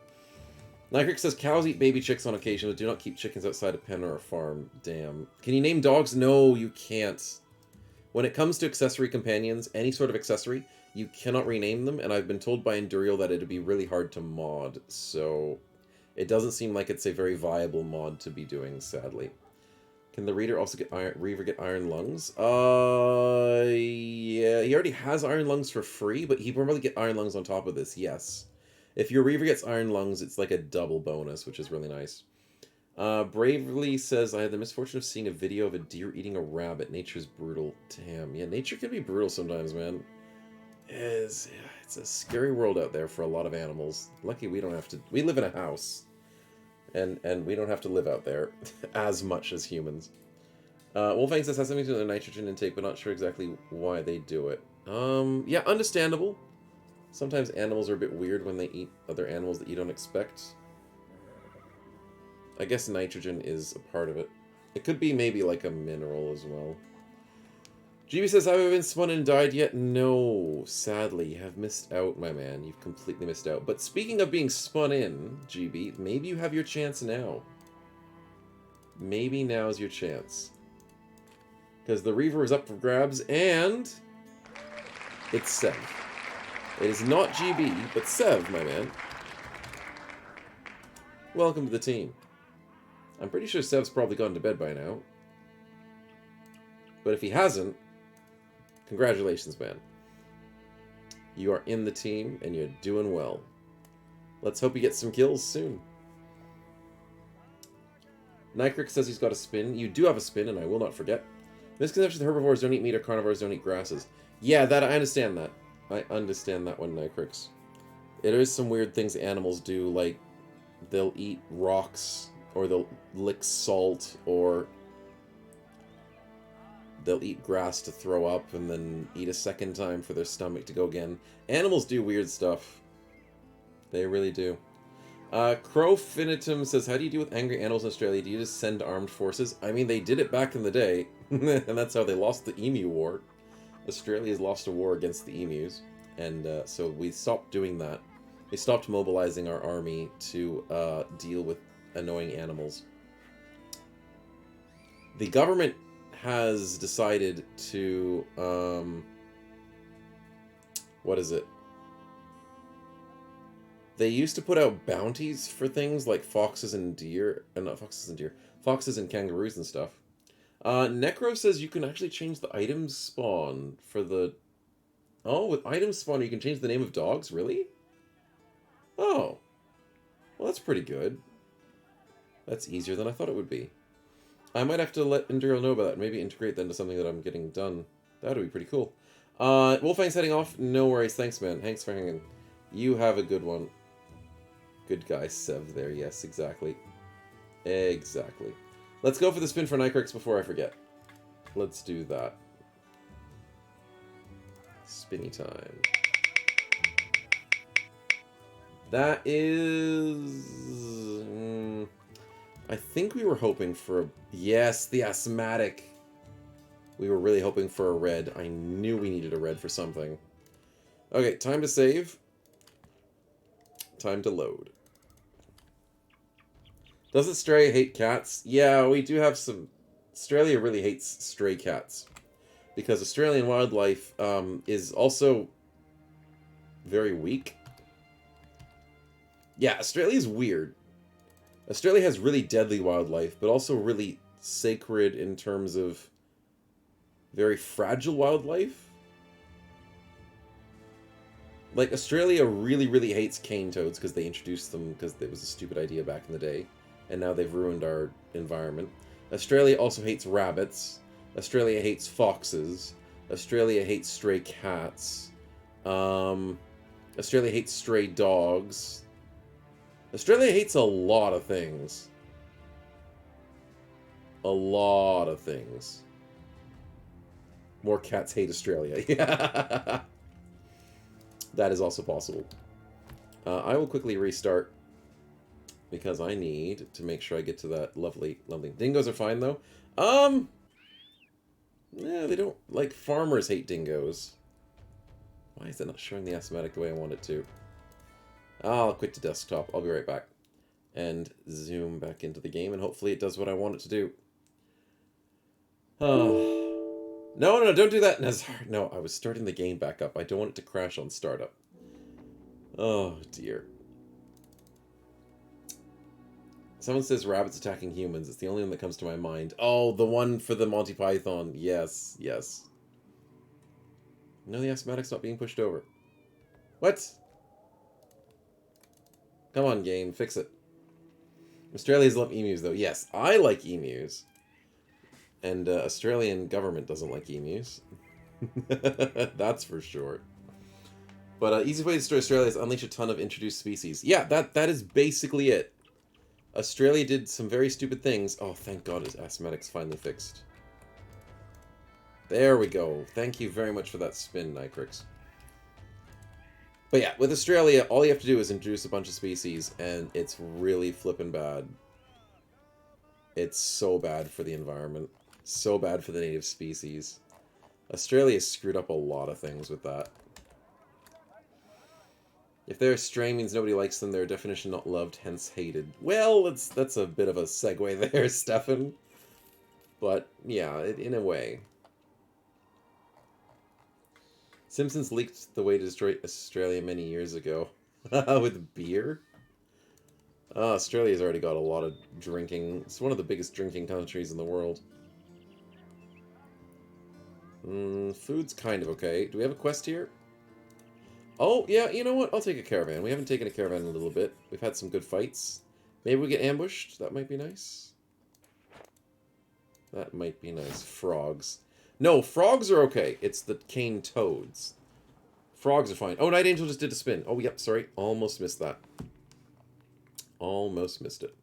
Nycrick says, cows eat baby chicks on occasion, but do not keep chickens outside a pen or a farm. Damn. Can you name dogs? No, you can't. When it comes to accessory companions, any sort of accessory, you cannot rename them, and I've been told by Endurial that it'd be really hard to mod, so it doesn't seem like it's a very viable mod to be doing, sadly. Can the Reaver also get Reaver get Iron Lungs? Yeah, he already has Iron Lungs for free, but he probably get Iron Lungs on top of this, yes. If your Reaver gets Iron Lungs, it's like a double bonus, which is really nice. Bravely says, I had the misfortune of seeing a video of a deer eating a rabbit. Nature's brutal. Damn, yeah, nature can be brutal sometimes, man. It's a scary world out there for a lot of animals. Lucky we don't have to... We live in a house. And we don't have to live out there as much as humans. Wolfang says, has something to do with their nitrogen intake, but not sure exactly why they do it. Yeah, understandable. Sometimes animals are a bit weird when they eat other animals that you don't expect. I guess nitrogen is a part of it. It could be maybe like a mineral as well. GB says, have I been spun and died yet? No, sadly, you have missed out, my man. You've completely missed out. But speaking of being spun in, GB, maybe you have your chance now. Maybe now's your chance. Because the Reaver is up for grabs, and it's Sev. It is not GB, but Sev, my man. Welcome to the team. I'm pretty sure Sev's probably gone to bed by now. But if he hasn't, congratulations, man. You are in the team, and you're doing well. Let's hope you get some kills soon. Nycrick says he's got a spin. You do have a spin, and I will not forget. Misconception that herbivores don't eat meat or carnivores don't eat grasses. Yeah, that I understand that. I understand that one, Nycrix. There is some weird things animals do, like they'll eat rocks, or they'll lick salt, or they'll eat grass to throw up and then eat a second time for their stomach to go again. Animals do weird stuff. They really do. Crowfinitum says, how do you deal with angry animals in Australia? Do you just send armed forces? I mean, they did it back in the day, and that's how they lost the emu war. Australia's lost a war against the emus, and so we stopped doing that. We stopped mobilizing our army to deal with annoying animals. The government has decided to, what is it? They used to put out bounties for things like foxes and deer, not foxes and deer, foxes and kangaroos and stuff. Necro says you can actually change the item spawn for the... Oh, with item spawner you can change the name of dogs? Really? Oh. Well, that's pretty good. That's easier than I thought it would be. I might have to let Enduro know about that and maybe integrate that into something that I'm getting done. That would be pretty cool. Wolfang's heading off. No worries. Thanks, man. Thanks for hanging. You have a good one. Good guy, Sev there. Yes, exactly. Exactly. Let's go for the spin for Nycrix before I forget. Let's do that. Spinny time. That is... I think we were hoping for a... Yes, the asthmatic. We were really hoping for a red. I knew we needed a red for something. Okay, time to save. Time to load. Doesn't Stray hate cats? Yeah, we do have some... Australia really hates stray cats. Because Australian wildlife is also very weak. Yeah, Australia's weird. Australia has really deadly wildlife, but also really sacred in terms of very fragile wildlife. Like, Australia really, really hates cane toads because they introduced them because it was a stupid idea back in the day. And now they've ruined our environment. Australia also hates rabbits. Australia hates foxes. Australia hates stray cats. Australia hates stray dogs. Australia hates a lot of things. A lot of things. More cats hate Australia. Yeah. That is also possible. I will quickly restart because I need to make sure I get to that lovely, lovely... Dingoes are fine, though. Yeah, they don't... Like, farmers hate dingoes. Why is that not showing the asthmatic the way I want it to? I'll quit the desktop. I'll be right back. And zoom back into the game, and hopefully it does what I want it to do. No, don't do that, Nazar. No, I was starting the game back up. I don't want it to crash on startup. Oh, dear. Someone says rabbits attacking humans. It's the only one that comes to my mind. Oh, the one for the Monty Python. Yes, yes. No, the asthmatic's not being pushed over. What? Come on, game. Fix it. Australians love emus, though. Yes, I like emus. And Australian government doesn't like emus. That's for sure. But easiest way to destroy Australia is unleash a ton of introduced species. Yeah, that is basically it. Australia did some very stupid things. Oh, thank God his asthmatic's finally fixed. There we go. Thank you very much for that spin, Nycrix. But yeah, with Australia, all you have to do is introduce a bunch of species, and it's really flippin' bad. It's so bad for the environment. So bad for the native species. Australia screwed up a lot of things with that. If they're stray means nobody likes them, they're definition not loved, hence hated. Well, that's a bit of a segue there, Stefan. But, yeah, in a way. Simpsons leaked the way to destroy Australia many years ago. With beer? Australia's already got a lot of drinking. It's one of the biggest drinking countries in the world. Food's kind of okay. Do we have a quest here? Oh, yeah, you know what? I'll take a caravan. We haven't taken a caravan in a little bit. We've had some good fights. Maybe we get ambushed? That might be nice. That might be nice. Frogs. No, frogs are okay. It's the cane toads. Frogs are fine. Oh, Night Angel just did a spin. Oh, yep, sorry. Almost missed that. Almost missed it.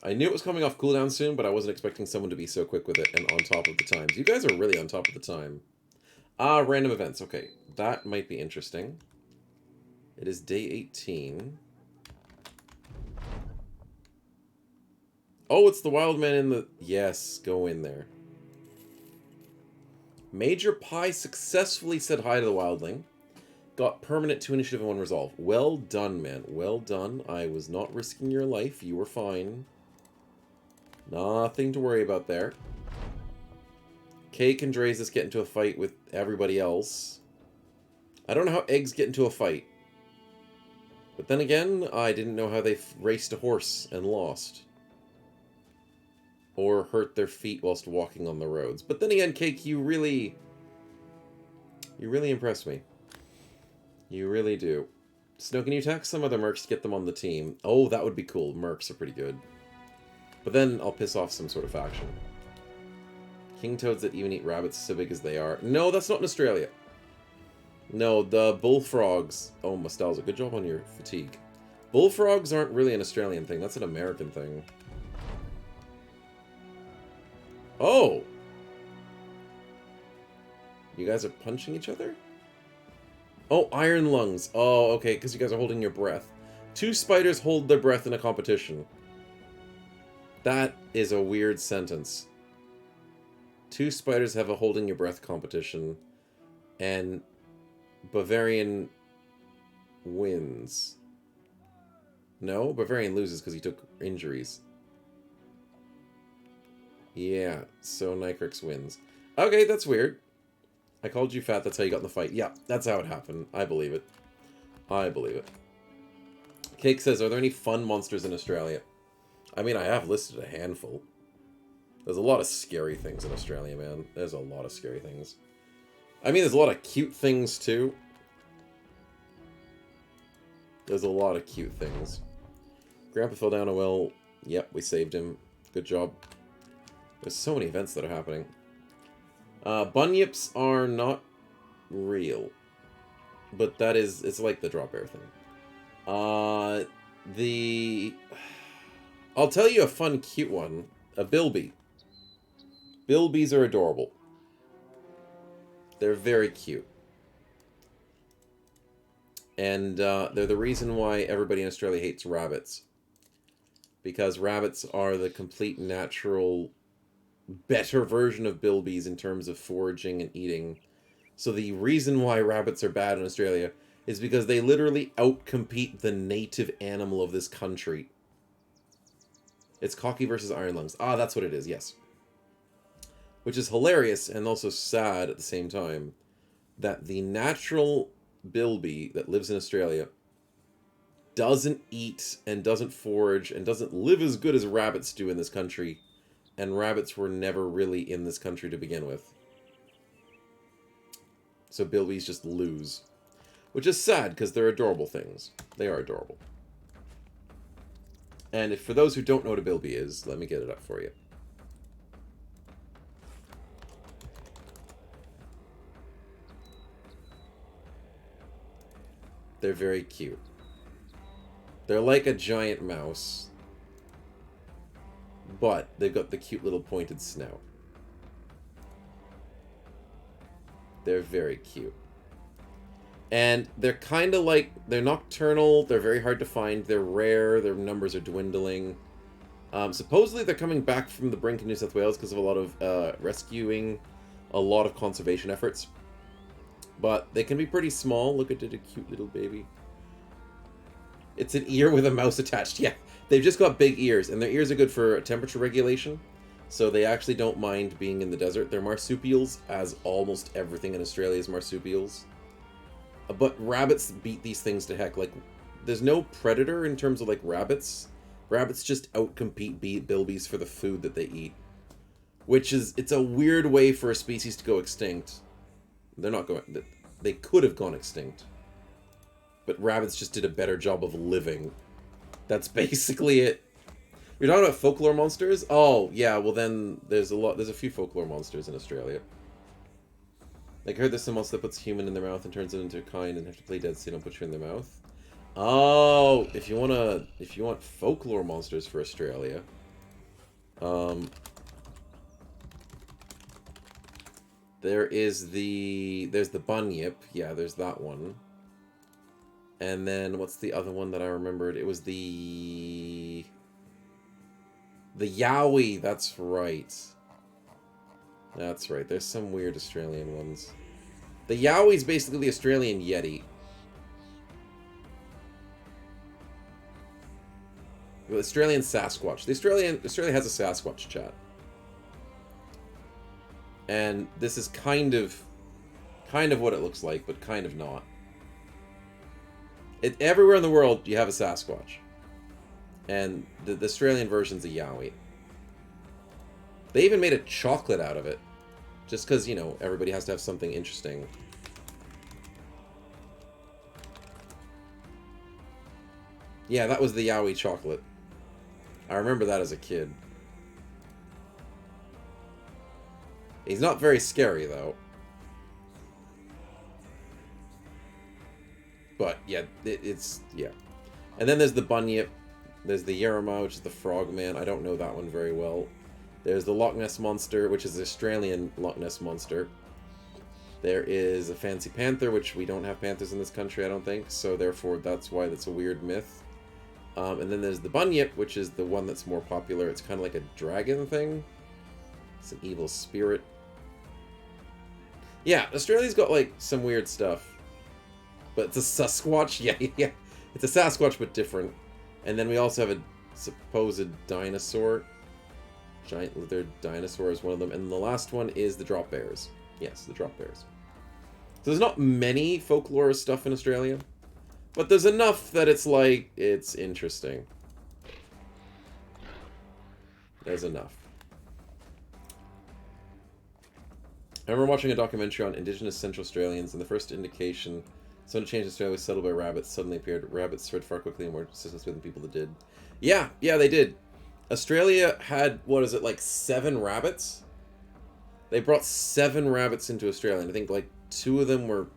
I knew it was coming off cooldown soon, but I wasn't expecting someone to be so quick with it and on top of the times. You guys are really on top of the time. Random events. Okay, that might be interesting. It is day 18. Oh, it's the wild man in the... Yes, go in there. Major Pie successfully said hi to the wildling. Got permanent 2 initiative and 1 resolve. Well done, man. Well done. I was not risking your life. You were fine. Nothing to worry about there. Cake and Drazus get into a fight with everybody else. I don't know how eggs get into a fight. But then again, I didn't know how they raced a horse and lost. Or hurt their feet whilst walking on the roads. But then again, Cake, you really impress me. You really do. Snow, can you attack some other mercs to get them on the team? Oh, that would be cool. Mercs are pretty good. But then I'll piss off some sort of faction. King toads that even eat rabbits so big as they are. No, that's not in Australia. No, the bullfrogs... Oh, Mustalza, good job on your fatigue. Bullfrogs aren't really an Australian thing. That's an American thing. Oh! You guys are punching each other? Oh, iron lungs. Oh, okay, because you guys are holding your breath. 2 spiders hold their breath in a competition. That is a weird sentence. 2 spiders have a holding your breath competition, and Bavarian wins. No, Bavarian loses because he took injuries. Yeah, so Nykrix wins. Okay, that's weird. I called you fat, that's how you got in the fight. Yeah, that's how it happened. I believe it. I believe it. Cake says, are there any fun monsters in Australia? I mean, I have listed a handful. There's a lot of scary things in Australia, man. There's a lot of scary things. I mean, there's a lot of cute things, too. There's a lot of cute things. Grandpa fell down a well. Yep, we saved him. Good job. There's so many events that are happening. Bunyips are not real. But that is... It's like the drop bear thing. I'll tell you a fun, cute one. A bilby. Bilbies are adorable. They're very cute. And they're the reason why everybody in Australia hates rabbits. Because rabbits are the complete natural, better version of bilbies in terms of foraging and eating. So the reason why rabbits are bad in Australia is because they literally outcompete the native animal of this country. It's Cocky versus Iron Lungs. Ah, that's what it is, yes. Which is hilarious and also sad at the same time. That the natural bilby that lives in Australia doesn't eat and doesn't forage and doesn't live as good as rabbits do in this country. And rabbits were never really in this country to begin with. So bilbies just lose. Which is sad, because they're adorable things. They are adorable. And if, for those who don't know what a bilby is, let me get it up for you. They're very cute. They're like a giant mouse. But they've got the cute little pointed snout. They're very cute. And they're kind of like, they're nocturnal, they're very hard to find, they're rare, their numbers are dwindling. Supposedly they're coming back from the brink in New South Wales because of a lot of rescuing, a lot of conservation efforts. But they can be pretty small. Look at it, a cute little baby. It's an ear with a mouse attached. Yeah, they've just got big ears, and their ears are good for temperature regulation. So they actually don't mind being in the desert. They're marsupials, as almost everything in Australia is marsupials. But rabbits beat these things to heck. Like, there's no predator in terms of like rabbits. Rabbits just outcompete bilbies for the food that they eat, which is it's a weird way for a species to go extinct. They're not going. They could have gone extinct, but rabbits just did a better job of living. That's basically it. You're talking about folklore monsters? Oh yeah. Well then, there's a few folklore monsters in Australia. Like, I heard there's some monster that puts human in their mouth and turns it into a kind and have to play dead so they don't put you in their mouth. Oh, if you want folklore monsters for Australia, there's the bunyip, yeah, there's that one. And then what's the other one that I remembered? It was the yowie, that's right. That's right. There's some weird Australian ones. The Yowie's basically the Australian Yeti. The Australian Sasquatch. Australia has a Sasquatch chat. And this is kind of what it looks like, but kind of not. Everywhere in the world you have a Sasquatch. And the Australian version's a Yowie. They even made a chocolate out of it. Just because, you know, everybody has to have something interesting. Yeah, that was the Yowie chocolate. I remember that as a kid. He's not very scary, though. But, yeah, it's... yeah. And then there's the Bunyip. There's the Yerima, which is the Frogman. I don't know that one very well. There's the Loch Ness Monster, which is the Australian Loch Ness Monster. There is a Fancy Panther, which we don't have panthers in this country, I don't think. So therefore, that's why that's a weird myth. And then there's the Bunyip, which is the one that's more popular. It's kind of like a dragon thing. It's an evil spirit. Yeah, Australia's got like some weird stuff. But it's a Sasquatch. Yeah. It's a Sasquatch, but different. And then we also have a supposed dinosaur. Giant lizard dinosaur is one of them. And the last one is the drop bears. Yes, the drop bears. So there's not many folklore stuff in Australia. But there's enough that it's like, it's interesting. There's enough. I remember watching a documentary on Indigenous Central Australians, and the first indication someone changed Australia was settled by rabbits suddenly appeared. Rabbits spread far quickly and more successfully than people that did. Yeah, they did. Australia had, what is it, like 7 rabbits? They brought 7 rabbits into Australia, and I think like 2 of them were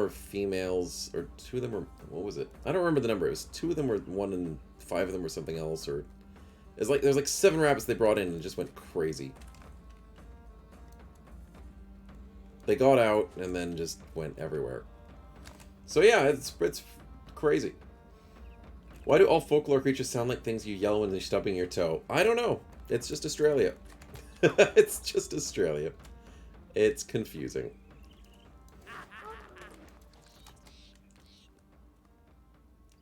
females, or 2 of them were, what was it? I don't remember the number. It was 2 of them were one and 5 of them were something else, or it's like there's like 7 rabbits they brought in and it just went crazy. They got out and then just went everywhere. So yeah, it's crazy. Why do all folklore creatures sound like things you yell when they're stubbing your toe? I don't know. It's just Australia. It's just Australia. It's confusing.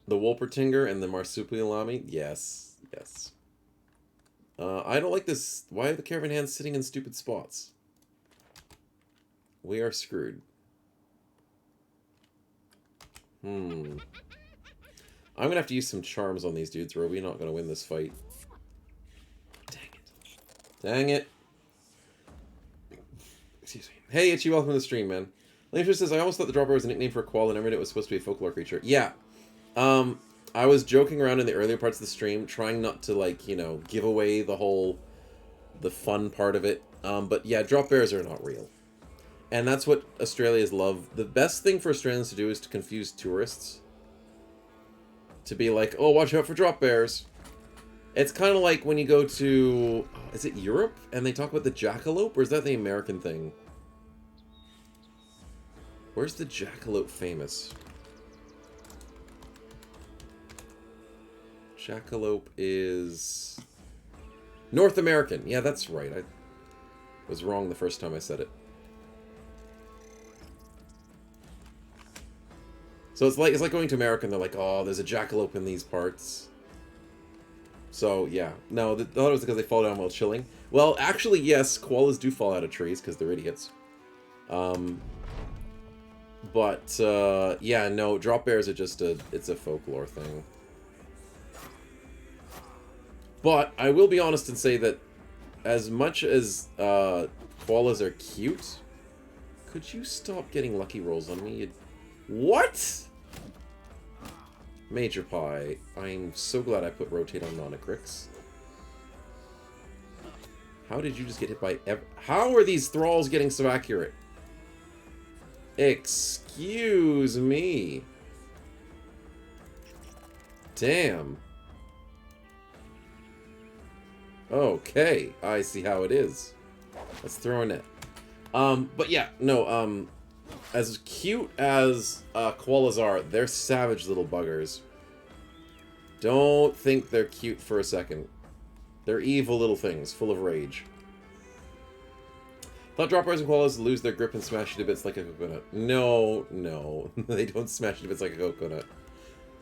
The Wolpertinger and the Marsupilami? Yes. I don't like this. Why are the caravan hands sitting in stupid spots? We are screwed. I'm gonna have to use some charms on these dudes, or are we not gonna win this fight? Dang it. Excuse me. Hey, Itchy, welcome to the stream, man. Later says, I almost thought the dropper was a nickname for a koala, and never knew it was supposed to be a folklore creature. Yeah. I was joking around in the earlier parts of the stream, trying not to, like, you know, give away the fun part of it. But yeah, drop bears are not real. And that's what Australians love. The best thing for Australians to do is to confuse tourists. To be like, oh, watch out for drop bears. It's kind of like when you go to, is it Europe? And they talk about the jackalope? Or is that the American thing? Where's the jackalope famous? Jackalope is North American. Yeah, that's right. I was wrong the first time I said it. So it's like going to America and they're like, oh, there's a jackalope in these parts. So, yeah. No, I thought it was because they fall down while chilling. Well, actually, yes, koalas do fall out of trees because they're idiots. But, yeah, no, drop bears are just it's a folklore thing. But I will be honest and say that as much as koalas are cute, could you stop getting lucky rolls on me? What? Major Pie, I'm so glad I put rotate on Nonacrix. How did you just get hit by how are these thralls getting so accurate? Excuse me. Damn. Okay, I see how it is. Let's throw a net. But yeah, no, as cute as koalas are, they're savage little buggers. Don't think they're cute for a second. They're evil little things, full of rage. Thought drop bears and koalas lose their grip and smash you to bits like a coconut. No, no. They don't smash you to bits like a coconut.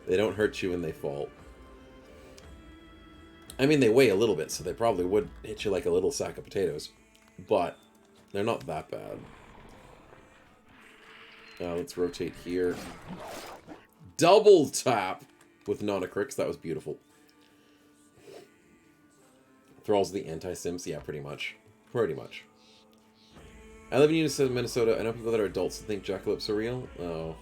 They don't hurt you when they fall. I mean, they weigh a little bit, so they probably would hit you like a little sack of potatoes. But they're not that bad. Let's rotate here. Double tap with Nonacrix. That was beautiful. Thralls the anti-simps. Yeah, pretty much. Pretty much. I live in Minnesota. I know people that are adults that think jackalopes are real. Oh.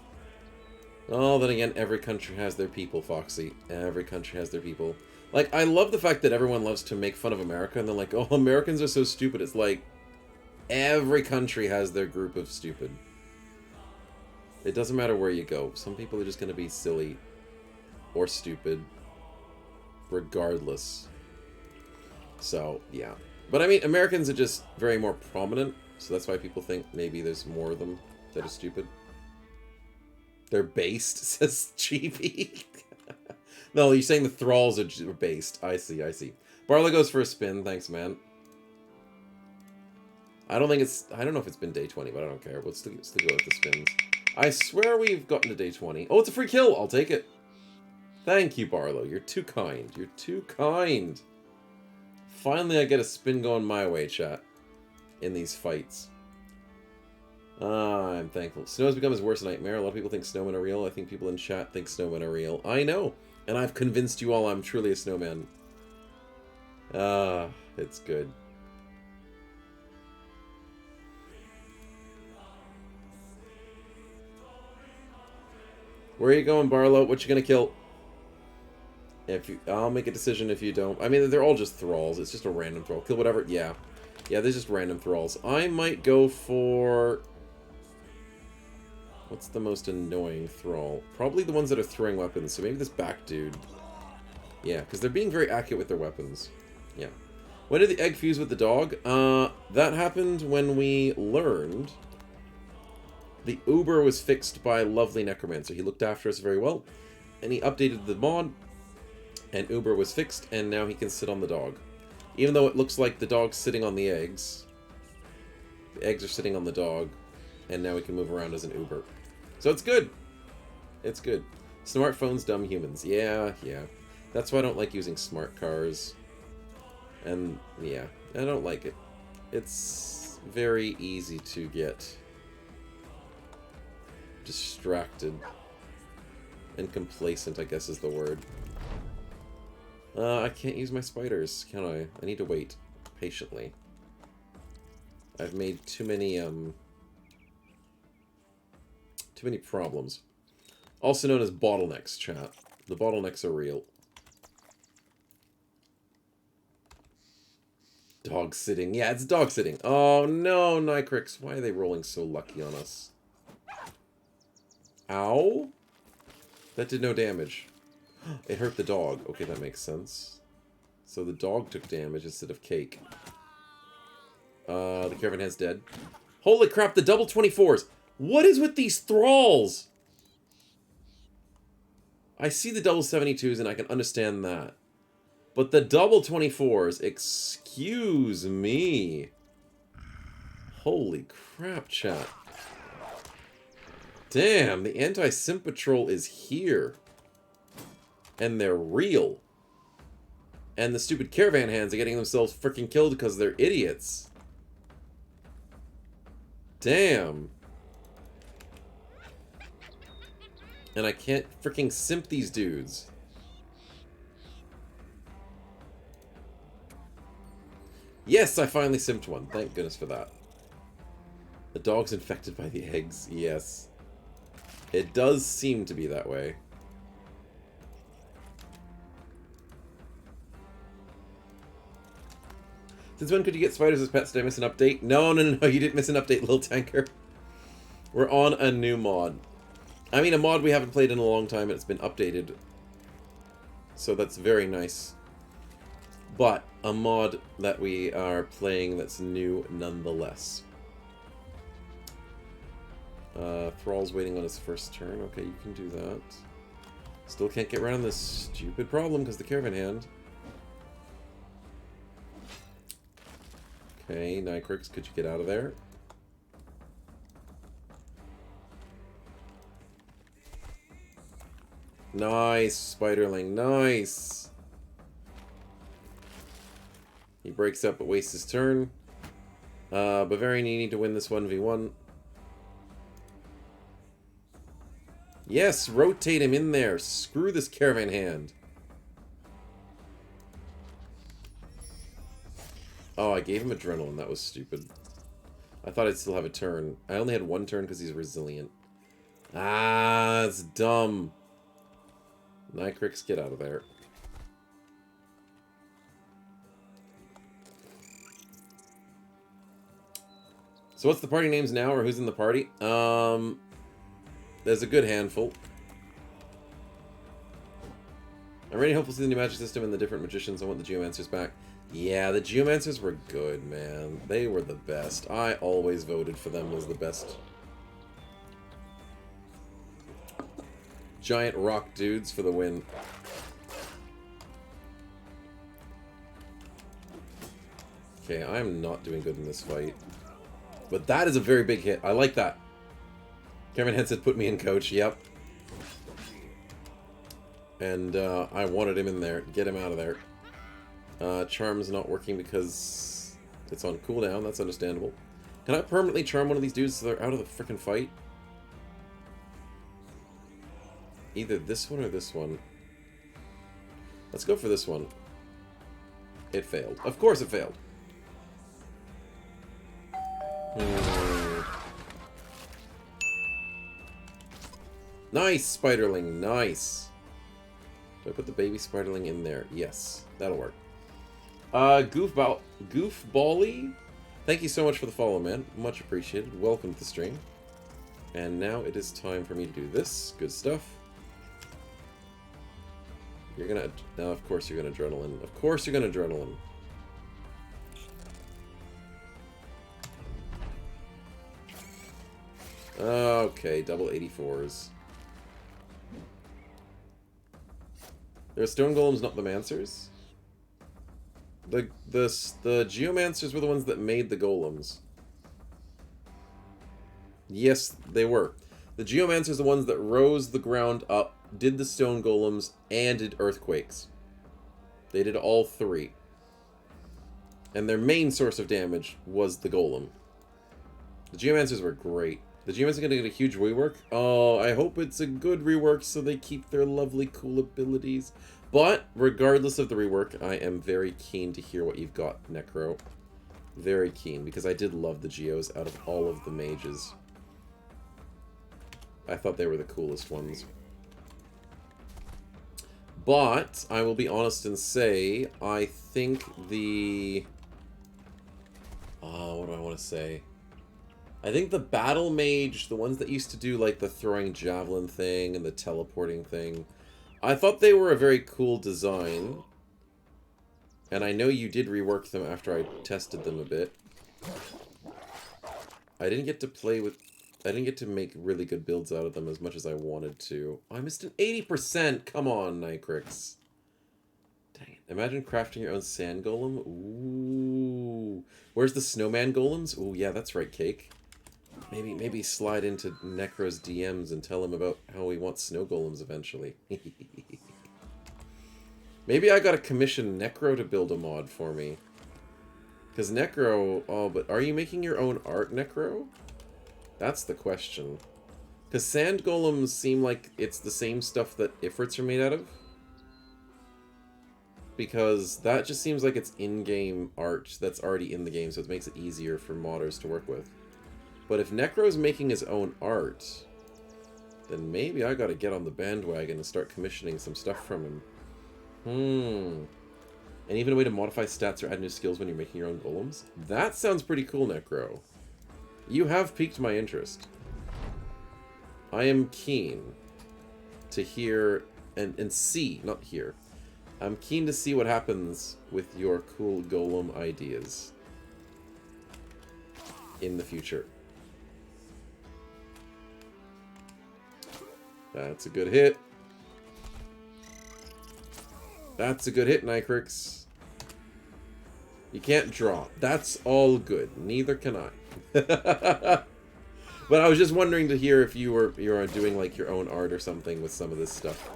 Oh, then again, every country has their people, Foxy. Every country has their people. Like, I love the fact that everyone loves to make fun of America, and they're like, oh, Americans are so stupid. It's like, every country has their group of stupid. It doesn't matter where you go. Some people are just going to be silly or stupid, regardless. So, yeah. But, I mean, Americans are just very more prominent, so that's why people think maybe there's more of them that are stupid. They're based, says Chibi. No, you're saying the thralls are based. I see, I see. Barla goes for a spin. Thanks, man. I don't know if it's been day 20, but I don't care. Let's still go with the spins. I swear we've gotten to day 20. Oh, it's a free kill. I'll take it. Thank you, Barlow. You're too kind. You're too kind. Finally, I get a spin going my way, chat. In these fights. I'm thankful. Snow has become his worst nightmare. A lot of people think snowmen are real. I think people in chat think snowmen are real. I know. And I've convinced you all I'm truly a snowman. It's good. Where are you going, Barlow? What you gonna kill? I'll make a decision if you don't. I mean, they're all just thralls. It's just a random thrall. Kill whatever. Yeah. Yeah, they're just random thralls. I might go for... What's the most annoying thrall? Probably the ones that are throwing weapons. So maybe this back dude. Yeah, because they're being very accurate with their weapons. Yeah. When did the egg fuse with the dog? That happened when we learned... The Uber was fixed by lovely Necromancer. He looked after us very well. And he updated the mod. And Uber was fixed. And now he can sit on the dog. Even though it looks like the dog's sitting on the eggs. The eggs are sitting on the dog. And now we can move around as an Uber. So it's good. It's good. Smartphones, dumb humans. Yeah, yeah. That's why I don't like using smart cars. And, yeah. I don't like it. It's very easy to get... distracted and complacent, I guess is the word. I can't use my spiders, can I? I need to wait patiently. I've made too many problems. Also known as bottlenecks, chat. The bottlenecks are real. Dog sitting. Yeah, it's dog sitting. Oh no, Nicrix. Why are they rolling so lucky on us? Ow? That did no damage. It hurt the dog. Okay, that makes sense. So the dog took damage instead of cake. The caravan hand's dead. Holy crap, the double 24s! What is with these thralls? I see the double 72s and I can understand that. But the double 24s, excuse me. Holy crap, chat. Damn, the anti-simp patrol is here. And they're real. And the stupid caravan hands are getting themselves freaking killed because they're idiots. Damn. And I can't freaking simp these dudes. Yes, I finally simped one. Thank goodness for that. The dog's infected by the eggs. Yes. It does seem to be that way. Since when could you get spiders as pets? Did I miss an update? No, you didn't miss an update, little tanker. We're on a new mod. I mean, a mod we haven't played in a long time, and it's been updated. So that's very nice. But a mod that we are playing that's new nonetheless. Thrall's waiting on his first turn. Okay, you can do that. Still can't get around this stupid problem because the caravan hand. Okay, Nycrix, could you get out of there? Nice, Spiderling, nice! He breaks up but wastes his turn. Bavarian, you need to win this 1v1. Yes, rotate him in there. Screw this caravan hand. Oh, I gave him adrenaline. That was stupid. I thought I'd still have a turn. I only had one turn because he's resilient. Ah, that's dumb. Nycrix, get out of there. So what's the party names now, or who's in the party? There's a good handful. I'm really hopeful to see the new magic system and the different magicians. I want the Geomancers back. Yeah, the Geomancers were good, man. They were the best. I always voted for them as the best. Giant rock dudes for the win. Okay, I am not doing good in this fight. But that is a very big hit. I like that. Kevin Head said, put me in, coach. Yep. And I wanted him in there. Get him out of there. Charm's not working because it's on cooldown. That's understandable. Can I permanently charm one of these dudes so they're out of the frickin' fight? Either this one or this one. Let's go for this one. It failed. Of course it failed. Nice, Spiderling. Nice. Do I put the baby Spiderling in there? Yes. That'll work. Goofbally? Thank you so much for the follow, man. Much appreciated. Welcome to the stream. And now it is time for me to do this. Good stuff. You're gonna... Now, of course you're gonna adrenaline. Of course you're gonna adrenaline. Okay, double 84s. They're stone golems, not the mancers. The geomancers were the ones that made the golems. Yes, they were. The geomancers are the ones that rose the ground up, did the stone golems, and did earthquakes. They did all three. And their main source of damage was the golem. The geomancers were great. The geomancers are going to get a huge rework. Oh, I hope it's a good rework so they keep their lovely cool abilities. But, regardless of the rework, I am very keen to hear what you've got, Necro. Very keen, because I did love the geos out of all of the mages. I thought they were the coolest ones. But, I will be honest and say, I think the... what do I want to say? I think the battle mage, the ones that used to do like the throwing javelin thing and the teleporting thing, I thought they were a very cool design. And I know you did rework them after I tested them a bit. I didn't get to play with... I didn't get to make really good builds out of them as much as I wanted to. Oh, I missed an 80%! Come on, Nycrix. Dang it. Imagine crafting your own sand golem. Ooh. Where's the snowman golems? Ooh, yeah, that's right, Cake. Maybe slide into Necro's DMs and tell him about how he wants snow golems eventually. Maybe I gotta commission Necro to build a mod for me. Because Necro... Oh, but are you making your own art, Necro? That's the question. Because sand golems seem like it's the same stuff that ifrits are made out of. Because that just seems like it's in-game art that's already in the game, so it makes it easier for modders to work with. But if Necro's making his own art, then maybe I gotta get on the bandwagon and start commissioning some stuff from him. And even a way to modify stats or add new skills when you're making your own golems? That sounds pretty cool, Necro. You have piqued my interest. I am keen to hear and see, not hear. I'm keen to see what happens with your cool golem ideas in the future. That's a good hit. That's a good hit, Nycrix. You can't draw. That's all good. Neither can I. But I was just wondering to hear if you were doing like your own art or something with some of this stuff.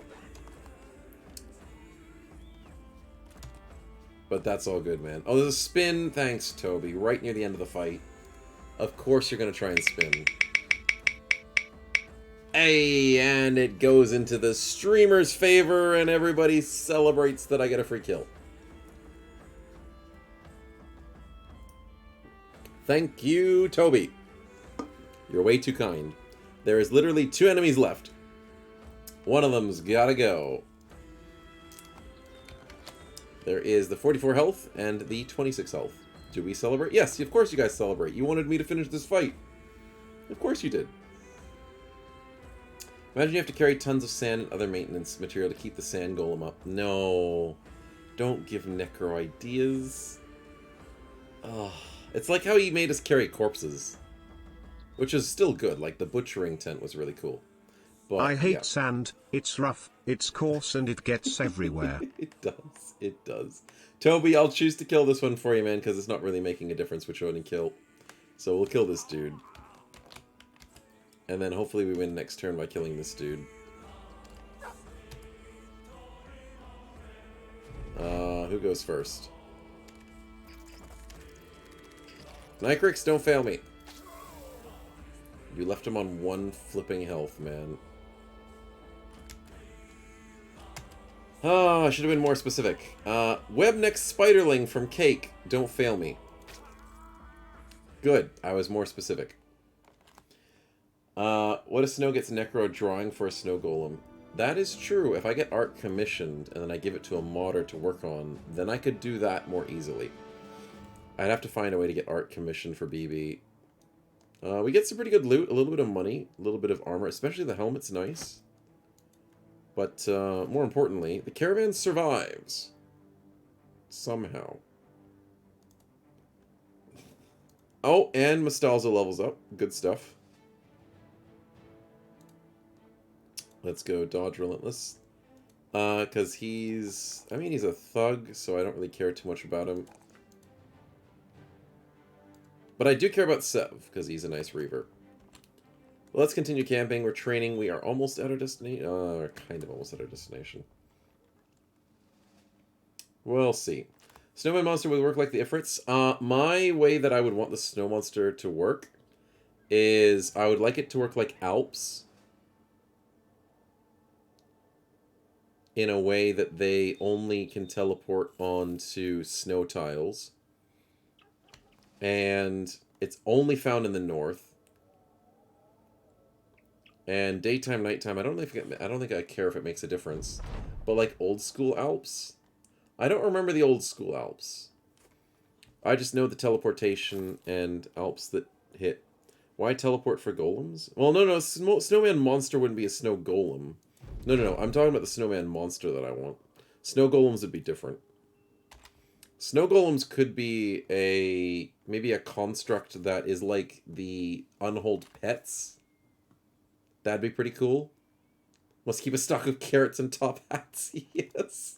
But that's all good, man. Oh, there's a spin. Thanks, Toby. Right near the end of the fight. Of course you're going to try and spin. Hey, and it goes into the streamer's favor, and everybody celebrates that I get a free kill. Thank you, Toby. You're way too kind. There is literally 2 enemies left. One of them's gotta go. There is the 44 health and the 26 health. Do we celebrate? Yes, of course you guys celebrate. You wanted me to finish this fight. Of course you did. Imagine you have to carry tons of sand and other maintenance material to keep the sand golem up. No. Don't give Necro ideas. Ugh. It's like how he made us carry corpses. Which is still good. Like, the butchering tent was really cool. But, I hate sand. It's rough, it's coarse, and it gets everywhere. It does. It does. Toby, I'll choose to kill this one for you, man, because it's not really making a difference which one you kill. So we'll kill this dude. And then hopefully we win next turn by killing this dude. Who goes first? Nycrix, don't fail me. You left him on 1 flipping health, man. Oh, I should have been more specific. Webneck Spiderling from Cake, don't fail me. Good, I was more specific. What if Snow gets Necro drawing for a Snow Golem? That is true. If I get art commissioned and then I give it to a modder to work on, then I could do that more easily. I'd have to find a way to get art commissioned for BB. We get some pretty good loot, a little bit of money, a little bit of armor, especially the helmet's nice. But more importantly, the caravan survives. Somehow. Oh, and Mastalza levels up. Good stuff. Let's go dodge relentless. Because he's a thug, so I don't really care too much about him. But I do care about Sev, because he's a nice reaver. Well, let's continue camping. We're training. We are almost at our destination. Kind of almost at our destination. We'll see. Snowman monster would work like the Ifrits. My way that I would want the snow monster to work is I would like it to work like Alps. In a way that they only can teleport onto snow tiles. And it's only found in the north. And daytime, nighttime, I don't think I care if it makes a difference. But like old school Alps, I don't remember the old school Alps. I just know the teleportation and Alps that hit. Why teleport for golems? Well, no, snowman monster wouldn't be a snow golem. No, I'm talking about the snowman monster that I want. Snow golems would be different. Snow golems could be maybe a construct that is like the Unhold Pets. That'd be pretty cool. Must keep a stock of carrots and top hats.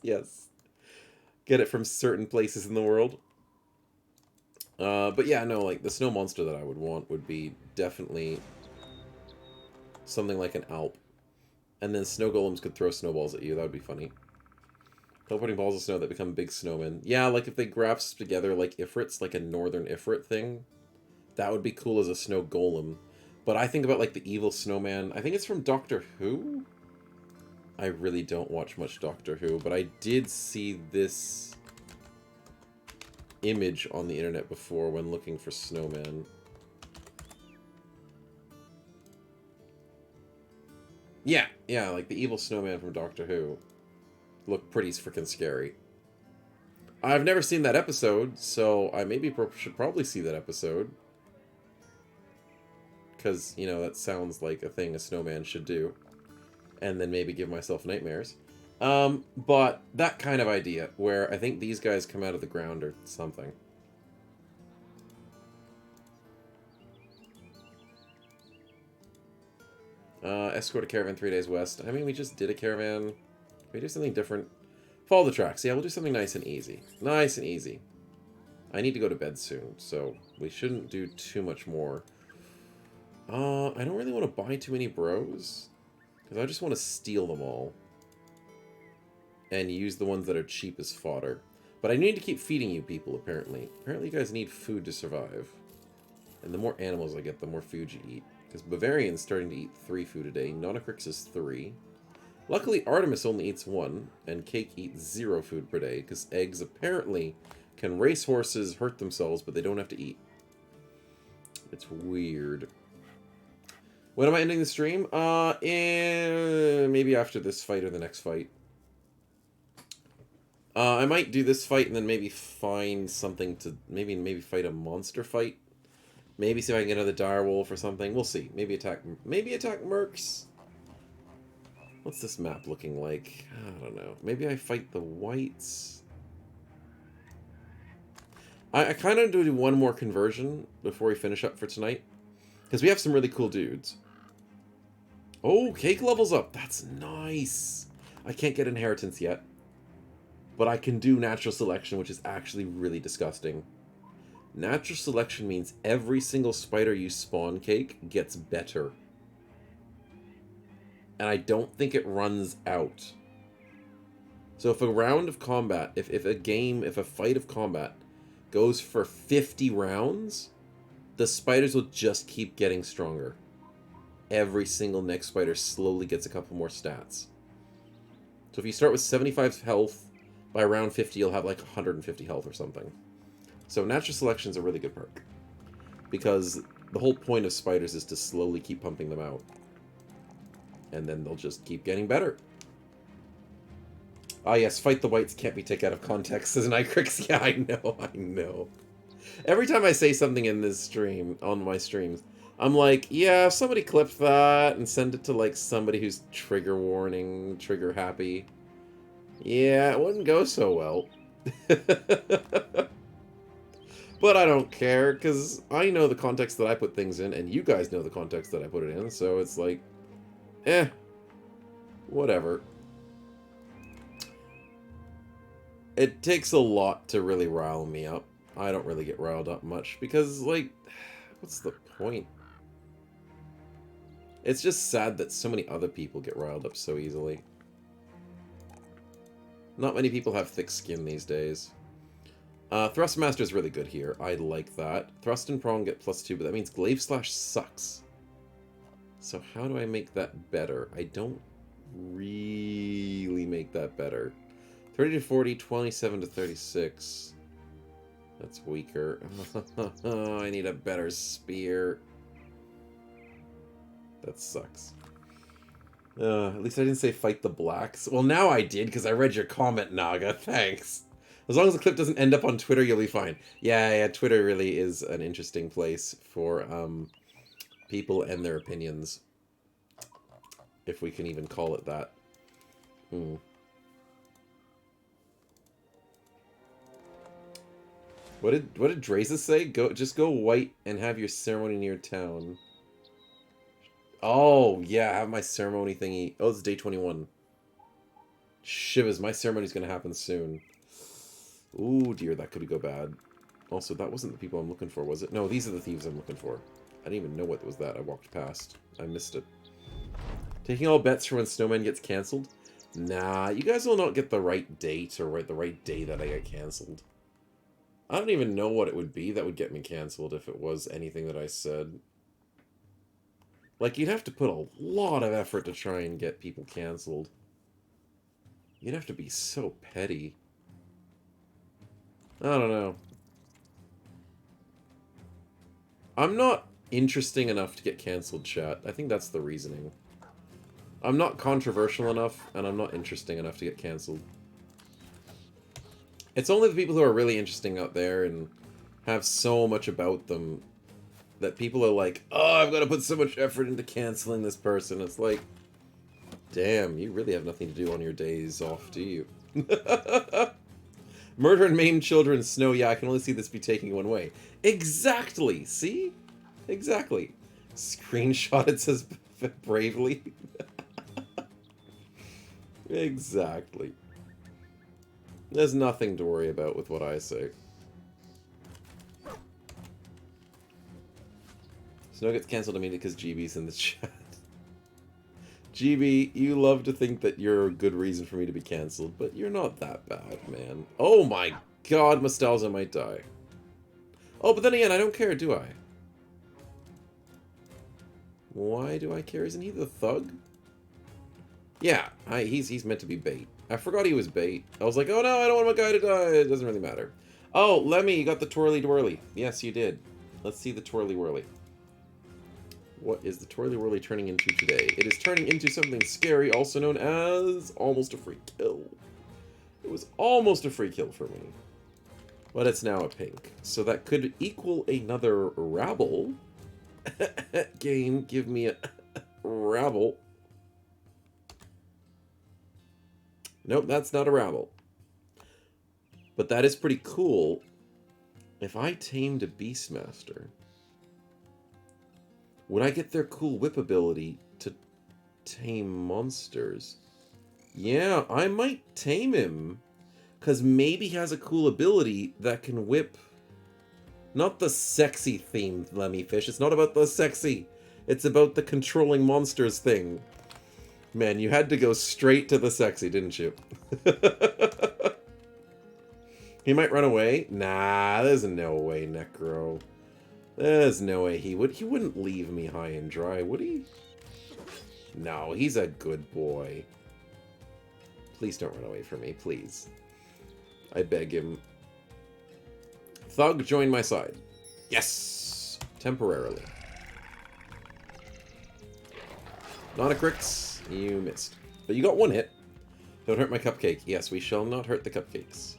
Yes. Get it from certain places in the world. But yeah, no, like the snow monster that I would want would be definitely something like an Alp. And then snow golems could throw snowballs at you. That would be funny. Teleporting balls of snow that become big snowmen. Yeah, like if they grasp together like Ifrits, like a northern Ifrit thing. That would be cool as a snow golem. But I think about, like, the evil snowman. I think it's from Doctor Who? I really don't watch much Doctor Who, but I did see this image on the internet before when looking for snowman. Yeah, like the evil snowman from Doctor Who. Looked pretty freaking scary. I've never seen that episode, so I maybe should probably see that episode. Because, you know, that sounds like a thing a snowman should do. And then maybe give myself nightmares. But that kind of idea, where I think these guys come out of the ground or something. Escort a caravan 3 days west. I mean, we just did a caravan. Can we do something different? Follow the tracks. Yeah, we'll do something nice and easy. Nice and easy. I need to go to bed soon, so we shouldn't do too much more. I don't really want to buy too many bros, because I just want to steal them all. And use the ones that are cheap as fodder. But I need to keep feeding you people, apparently. Apparently you guys need food to survive. And the more animals I get, the more food you eat. Because Bavarian's starting to eat 3 food a day. Nonocrix is 3. Luckily, Artemis only eats 1. And Cake eats 0 food per day. Because eggs apparently can race horses, hurt themselves, but they don't have to eat. It's weird. When am I ending the stream? Maybe after this fight or the next fight. I might do this fight and then maybe find something to... Maybe fight a monster fight. Maybe see if I can get another direwolf or something. We'll see. Maybe attack mercs. What's this map looking like? I don't know. Maybe I fight the whites. I kind of do one more conversion before we finish up for tonight. Because we have some really cool dudes. Oh, Cake levels up. That's nice. I can't get inheritance yet. But I can do natural selection, which is actually really disgusting. Natural selection means every single spider you spawn, Cake, gets better. And I don't think it runs out. So if a round of combat, if a fight of combat goes for 50 rounds, the spiders will just keep getting stronger. Every single next spider slowly gets a couple more stats. So if you start with 75 health, by round 50 you'll have like 150 health or something. So natural selection is a really good perk. Because the whole point of spiders is to slowly keep pumping them out. And then they'll just keep getting better. Ah yes, fight the whites can't be taken out of context, says Nicrix. Yeah, I know. Every time I say something in this stream, on my streams, I'm like, yeah, if somebody clipped that and send it to like somebody who's trigger warning, trigger happy. Yeah, it wouldn't go so well. But I don't care, because I know the context that I put things in, and you guys know the context that I put it in, so it's like, whatever. It takes a lot to really rile me up. I don't really get riled up much, because, like, what's the point? It's just sad that so many other people get riled up so easily. Not many people have thick skin these days. Thrustmaster is really good here. I like that. Thrust and Prong get +2, but that means Glaive Slash sucks. So how do I make that better? I don't really make that better. 30 to 40, 27 to 36. That's weaker. I need a better spear. That sucks. At least I didn't say fight the blacks. Well, now I did, because I read your comment, Naga. Thanks. As long as the clip doesn't end up on Twitter, you'll be fine. Yeah, Twitter really is an interesting place for people and their opinions. If we can even call it that. What did Draza say? Just go white and have your ceremony near town. Oh, yeah, have my ceremony thingy. Oh, it's day 21. Shivers, my ceremony's gonna happen soon. Ooh, dear, that could go bad. Also, that wasn't the people I'm looking for, was it? No, these are the thieves I'm looking for. I didn't even know what was that. I walked past. I missed it. Taking all bets for when Snowman gets cancelled? Nah, you guys will not get the right date or the right day that I get cancelled. I don't even know what it would be that would get me cancelled if it was anything that I said. Like, you'd have to put a lot of effort to try and get people cancelled. You'd have to be so petty. I don't know. I'm not interesting enough to get cancelled, chat. I think that's the reasoning. I'm not controversial enough, and I'm not interesting enough to get cancelled. It's only the people who are really interesting out there and have so much about them that people are like, oh, I've got to put so much effort into canceling this person. It's like, damn, you really have nothing to do on your days off, do you? Murder and maim children, snow, yeah, I can only see this be taking one way. Exactly, see? Exactly. Screenshot, it says bravely. Exactly. There's nothing to worry about with what I say. Snow gets cancelled immediately because GB's in the chat. GB, you love to think that you're a good reason for me to be cancelled, but you're not that bad, man. Oh my god, Mustalza might die. Oh, but then again, I don't care, do I? Why do I care? Isn't he the thug? Yeah, he's meant to be bait. I forgot he was bait. I was like, oh no, I don't want my guy to die. It doesn't really matter. Oh, Lemmy, you got the twirly twirly. Yes, you did. Let's see the twirly whirly. What is the twirly whirly turning into today? It is turning into something scary, also known as almost a free kill. It was almost a free kill for me. But it's now a pink. So that could equal another rabble. Game, give me a rabble. Nope, that's not a rabble. But that is pretty cool. If I tamed a Beastmaster, would I get their cool whip ability to tame monsters? Yeah, I might tame him. Because maybe he has a cool ability that can whip... Not the sexy themed Lemmy Fish. It's not about the sexy. It's about the controlling monsters thing. Man, you had to go straight to the sexy, didn't you? He might run away? Nah, there's no way, Necro. There's no way he would. He wouldn't leave me high and dry, would he? No, he's a good boy. Please don't run away from me, please. I beg him. Thug, join my side. Yes! Temporarily. Nonacrix, you missed. But you got one hit. Don't hurt my cupcake. Yes, we shall not hurt the cupcakes.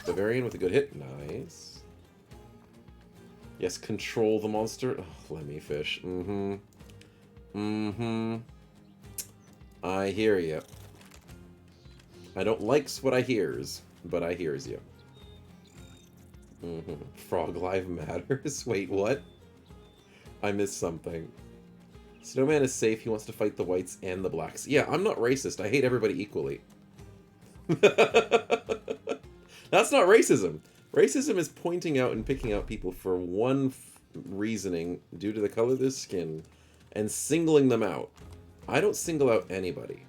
Bavarian with a good hit. Nice. Yes, control the monster. Oh, Lemmy Fish. Mm-hmm. Mm-hmm. I hear you. I don't likes what I hears, but I hears you. Mm-hmm. Frog life matters? Wait, what? I missed something. Snowman is safe. He wants to fight the whites and the blacks. Yeah, I'm not racist. I hate everybody equally. That's not racism. Racism is pointing out and picking out people for one reasoning due to the color of their skin and singling them out. I don't single out anybody.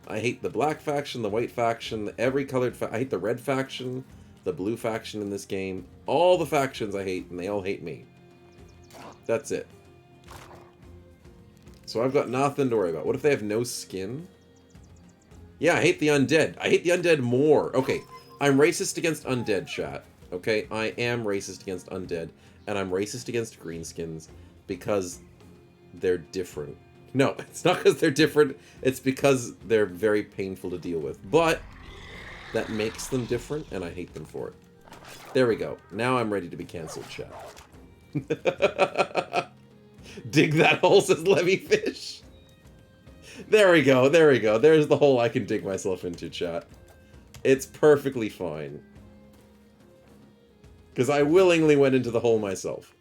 I hate the black faction, the white faction, every colored I hate the red faction, the blue faction in this game. All the factions I hate, and they all hate me. That's it. So I've got nothing to worry about. What if they have no skin? Yeah, I hate the undead. I hate the undead more. Okay, I'm racist against undead, chat. Okay, I am racist against undead, and I'm racist against greenskins because they're different. No, it's not because they're different. It's because they're very painful to deal with. But that makes them different, and I hate them for it. There we go. Now I'm ready to be canceled, chat. Dig that hole, says Lemmy Fish. There we go. There we go. There's the hole I can dig myself into, chat. It's perfectly fine. Because I willingly went into the hole myself.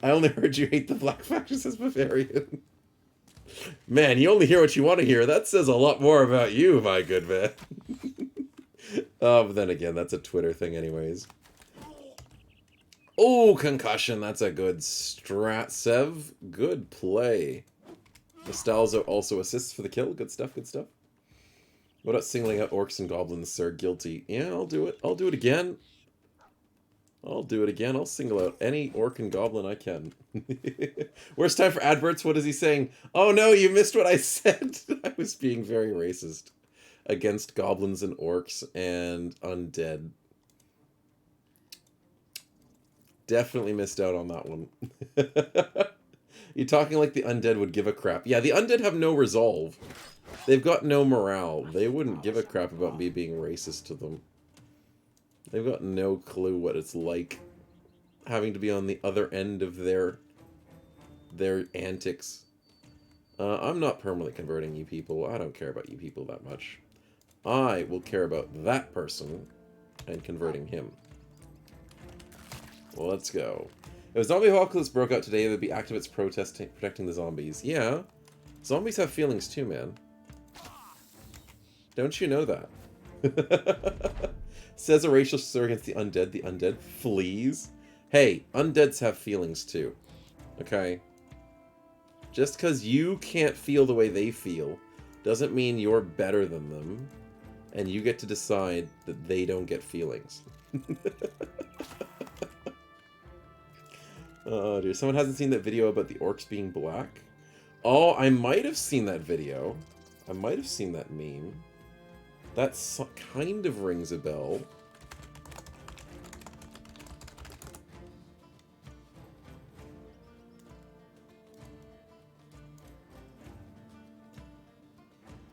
I only heard you hate the black faction, says Bavarian. Man, you only hear what you want to hear. That says a lot more about you, my good man. But then again, that's a Twitter thing anyways. Oh, concussion. That's a good strat, Sev. Good play. Nostalzo also assists for the kill. Good stuff, good stuff. What about singling out orcs and goblins, sir? Guilty. Yeah, I'll do it. I'll do it again. I'll do it again. I'll single out any orc and goblin I can. Worst time for adverts? What is he saying? Oh no, you missed what I said. I was being very racist against goblins and orcs and undead. Definitely missed out on that one. You're talking like the undead would give a crap. Yeah, the undead have no resolve. They've got no morale. They wouldn't give a crap about me being racist to them. They've got no clue what it's like having to be on the other end of their antics. I'm not permanently converting you people. I don't care about you people that much. I will care about that person and converting him. Well, let's go. If a zombie apocalypse broke out today, there'd be activists protecting the zombies. Yeah. Zombies have feelings too, man. Don't you know that? Says a racial slur against the undead. The undead flees. Hey, undeads have feelings too. Okay? Just because you can't feel the way they feel doesn't mean you're better than them. And you get to decide that they don't get feelings. Oh, dear. Someone hasn't seen that video about the orcs being black? Oh, I might have seen that video. I might have seen that meme. That kind of rings a bell.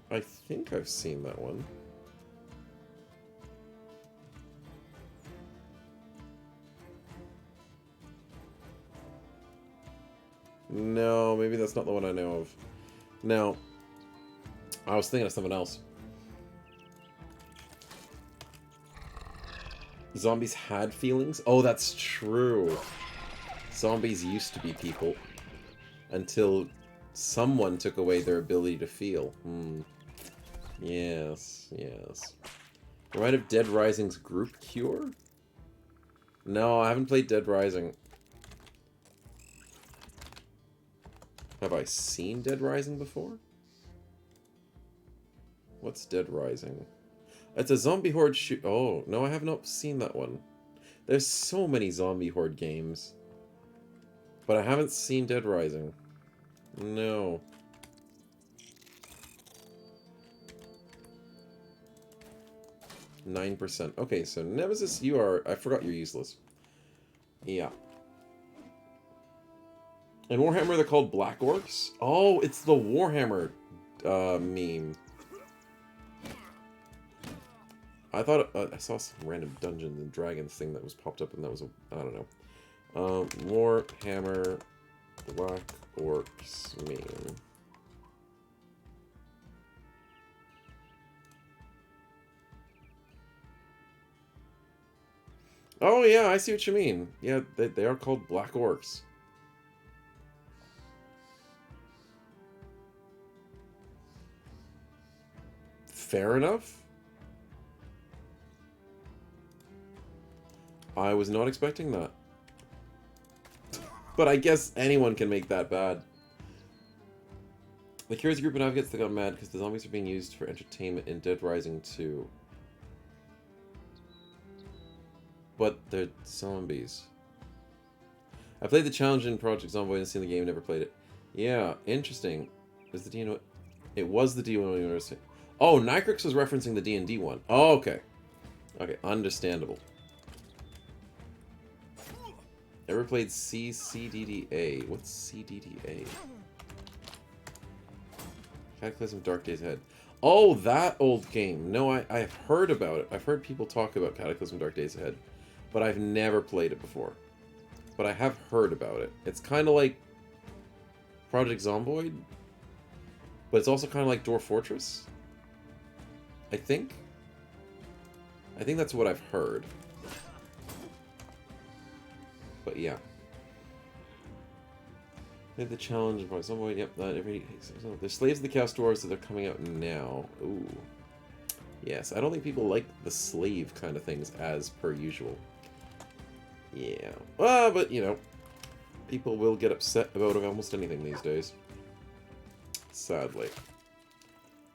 I think I've seen that one. No, maybe that's not the one I know of. No. I was thinking of someone else. Zombies had feelings? Oh, that's true. Zombies used to be people. Until someone took away their ability to feel. Yes, yes. Remind of Dead Rising's group cure? No, I haven't played Dead Rising. Have I seen Dead Rising before? What's Dead Rising? It's a zombie horde shoot. Oh, no, I have not seen that one. There's so many zombie horde games. But I haven't seen Dead Rising. No. %. Okay, so Nemesis, you are... I forgot you're useless. Yeah. In Warhammer, they're called Black Orcs? Oh, it's the Warhammer meme. I thought I saw some random Dungeons and Dragons thing that was popped up, and that was a... I don't know. Warhammer Black Orcs meme. Oh, yeah, I see what you mean. Yeah, they are called Black Orcs. Fair enough. I was not expecting that. But I guess anyone can make that bad. The Curious group of advocates that got mad because the zombies are being used for entertainment in Dead Rising 2. But they're zombies. I played the challenge in Project Zomboid and seen the game, never played it. Yeah, interesting. Was the D&D... It was the D1 University. Oh, Nicrix was referencing the D&D one. Oh, okay. Okay, understandable. Ever played CDDA? What's CDDA? Cataclysm Dark Days Ahead. Oh, that old game. No, I've heard about it. I've heard people talk about Cataclysm Dark Days Ahead. But I've never played it before. But I have heard about it. It's kind of like Project Zomboid. But it's also kind of like Dwarf Fortress. I think. I think that's what I've heard. But yeah. They have the challenge of Project Zomboid. Yep, not every... They're Slaves of the Chaos Dwarves, so they're coming out now. Ooh. Yes, I don't think people like the slave kind of things as per usual. Yeah. Well, but, you know, people will get upset about almost anything these days. Sadly.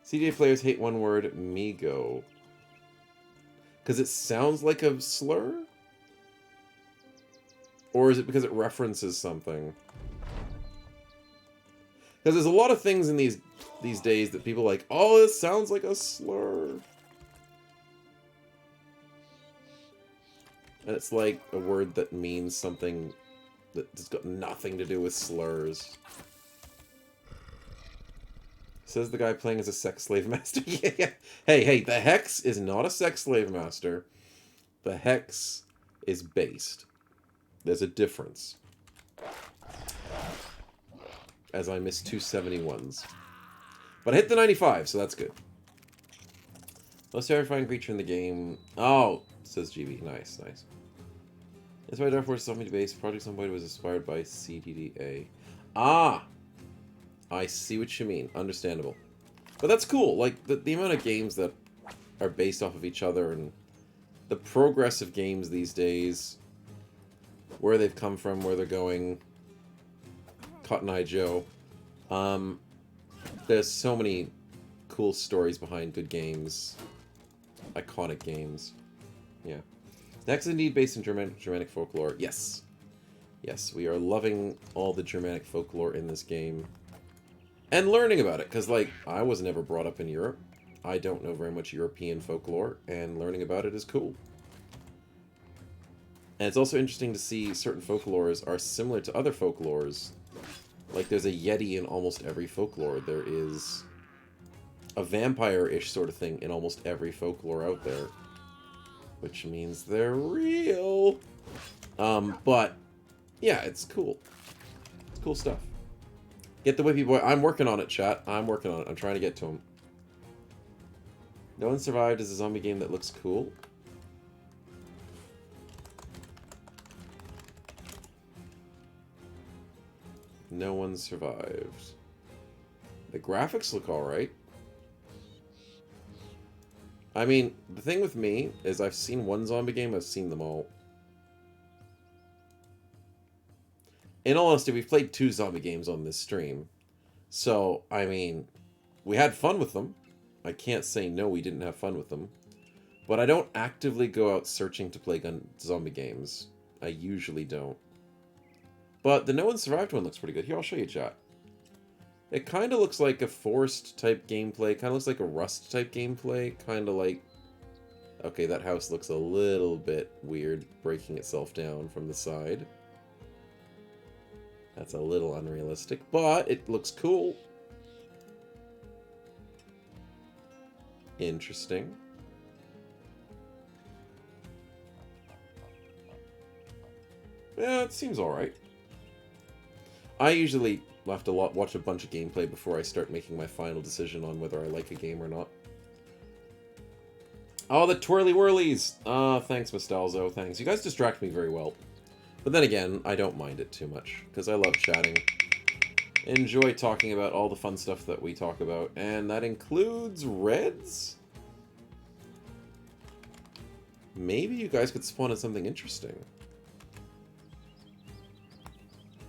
CDA players hate one word, Migo. Because it sounds like a slur? Or is it because it references something? Because there's a lot of things in these days that people are like, oh, this sounds like a slur. And it's like a word that means something that's got nothing to do with slurs. Says the guy playing as a sex slave master. Yeah. Hey, the Hexe is not a sex slave master. The Hexe is based. There's a difference. As I missed 271s. But I hit the 95, so that's good. Most terrifying creature in the game. Oh, says GB. Nice. That's why Dark Force Zombie Base Project Somebody was inspired by CDDA. Ah! I see what you mean. Understandable. But that's cool. Like, the amount of games that are based off of each other and the progress of games these days, where they've come from, where they're going. Cotton Eye Joe. There's so many cool stories behind good games. Iconic games. Yeah. Next, indeed, based in Germanic folklore. Yes. Yes, we are loving all the Germanic folklore in this game. And learning about it, because, like, I was never brought up in Europe. I don't know very much European folklore, and learning about it is cool. And it's also interesting to see certain folklores are similar to other folklores. Like, there's a Yeti in almost every folklore. There is a vampire-ish sort of thing in almost every folklore out there. Which means they're real. But, yeah, it's cool. It's cool stuff. Get the Whippy Boy. I'm working on it, chat. I'm working on it. I'm trying to get to him. No One Survived is a zombie game that looks cool. No One Survived. The graphics look alright. I mean, the thing with me is I've seen one zombie game, I've seen them all. In all honesty, we've played 2 zombie games on this stream. So, I mean, we had fun with them. I can't say no, we didn't have fun with them. But I don't actively go out searching to play zombie games. I usually don't. But the No One Survived one looks pretty good. Here, I'll show you, chat. It kind of looks like a Forest-type gameplay. Kind of looks like a Rust-type gameplay. Kind of like... Okay, that house looks a little bit weird, breaking itself down from the side. That's a little unrealistic, but it looks cool. Interesting. Yeah, it seems alright. I usually have to watch a bunch of gameplay before I start making my final decision on whether I like a game or not. Oh, the twirly whirlies! Thanks, Mastalzo, thanks. You guys distract me very well. But then again, I don't mind it too much, because I love chatting. Enjoy talking about all the fun stuff that we talk about, and that includes reds? Maybe you guys could spawn in something interesting.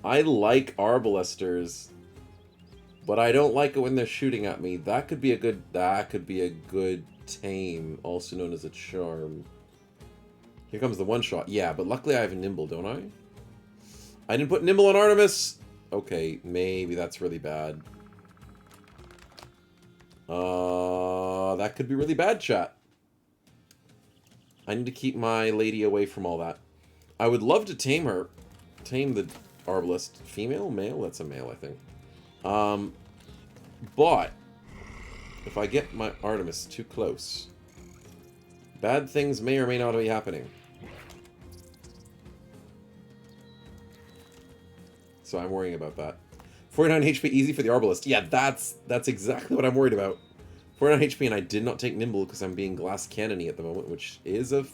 I like arbalesters, but I don't like it when they're shooting at me. That could be a good tame, also known as a charm. Here comes the one-shot. Yeah, but luckily I have a Nimble, don't I? I didn't put Nimble on Artemis! Okay, maybe that's really bad. That could be really bad, chat. I need to keep my lady away from all that. I would love to tame her. Tame the arbalest. Female? Male? That's a male, I think. But if I get my Artemis too close, bad things may or may not be happening. So I'm worrying about that. 49 HP easy for the arbalest. Yeah, that's exactly what I'm worried about. 49 HP, and I did not take Nimble because I'm being glass cannon-y at the moment, which is a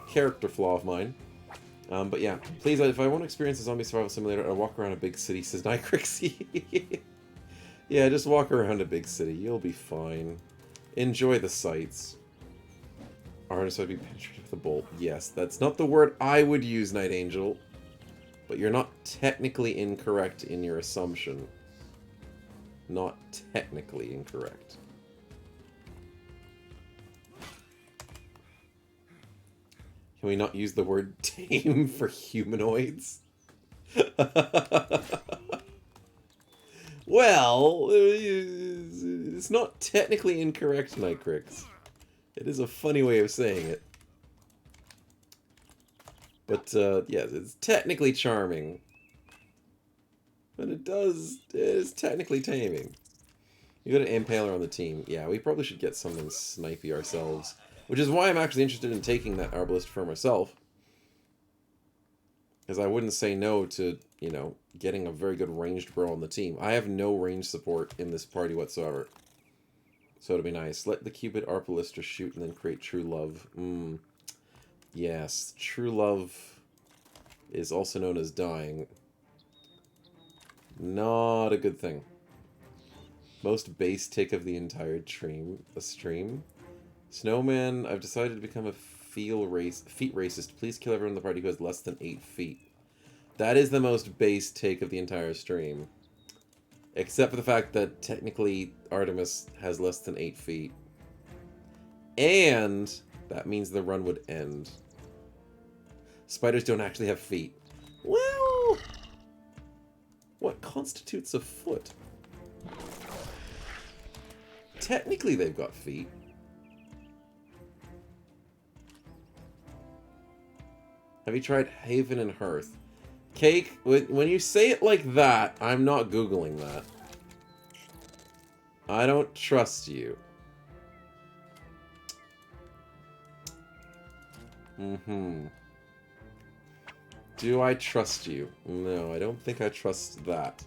character flaw of mine. But yeah, please, if I want to experience a zombie survival simulator, I'll walk around a big city, says Nycrixy. Yeah, just walk around a big city. You'll be fine. Enjoy the sights. Artemis would be penetrated with a bolt. Yes, that's not the word I would use, Night Angel. But you're not technically incorrect in your assumption. Not technically incorrect. Can we not use the word tame for humanoids? Well, it's not technically incorrect, Nightcrix. It is a funny way of saying it. But, yes, it's technically charming. But it is technically taming. You got an Impaler on the team. Yeah, we probably should get something snipey ourselves. Which is why I'm actually interested in taking that Arbalist for myself. Because I wouldn't say no to, you know, getting a very good ranged bro on the team. I have no range support in this party whatsoever. So it'd be nice. Let the Cupid Arpalister shoot and then create True Love. Yes, True Love is also known as dying. Not a good thing. Most base take of the entire stream. Snowman, I've decided to become a feet racist. Please kill everyone in the party who has less than 8 feet. That is the most base take of the entire stream. Except for the fact that technically Artemis has less than 8 feet. And that means the run would end. Spiders don't actually have feet. Well, what constitutes a foot? Technically they've got feet. Have you tried Haven and Hearth? Cake, when you say it like that, I'm not Googling that. I don't trust you. Do I trust you? No, I don't think I trust that.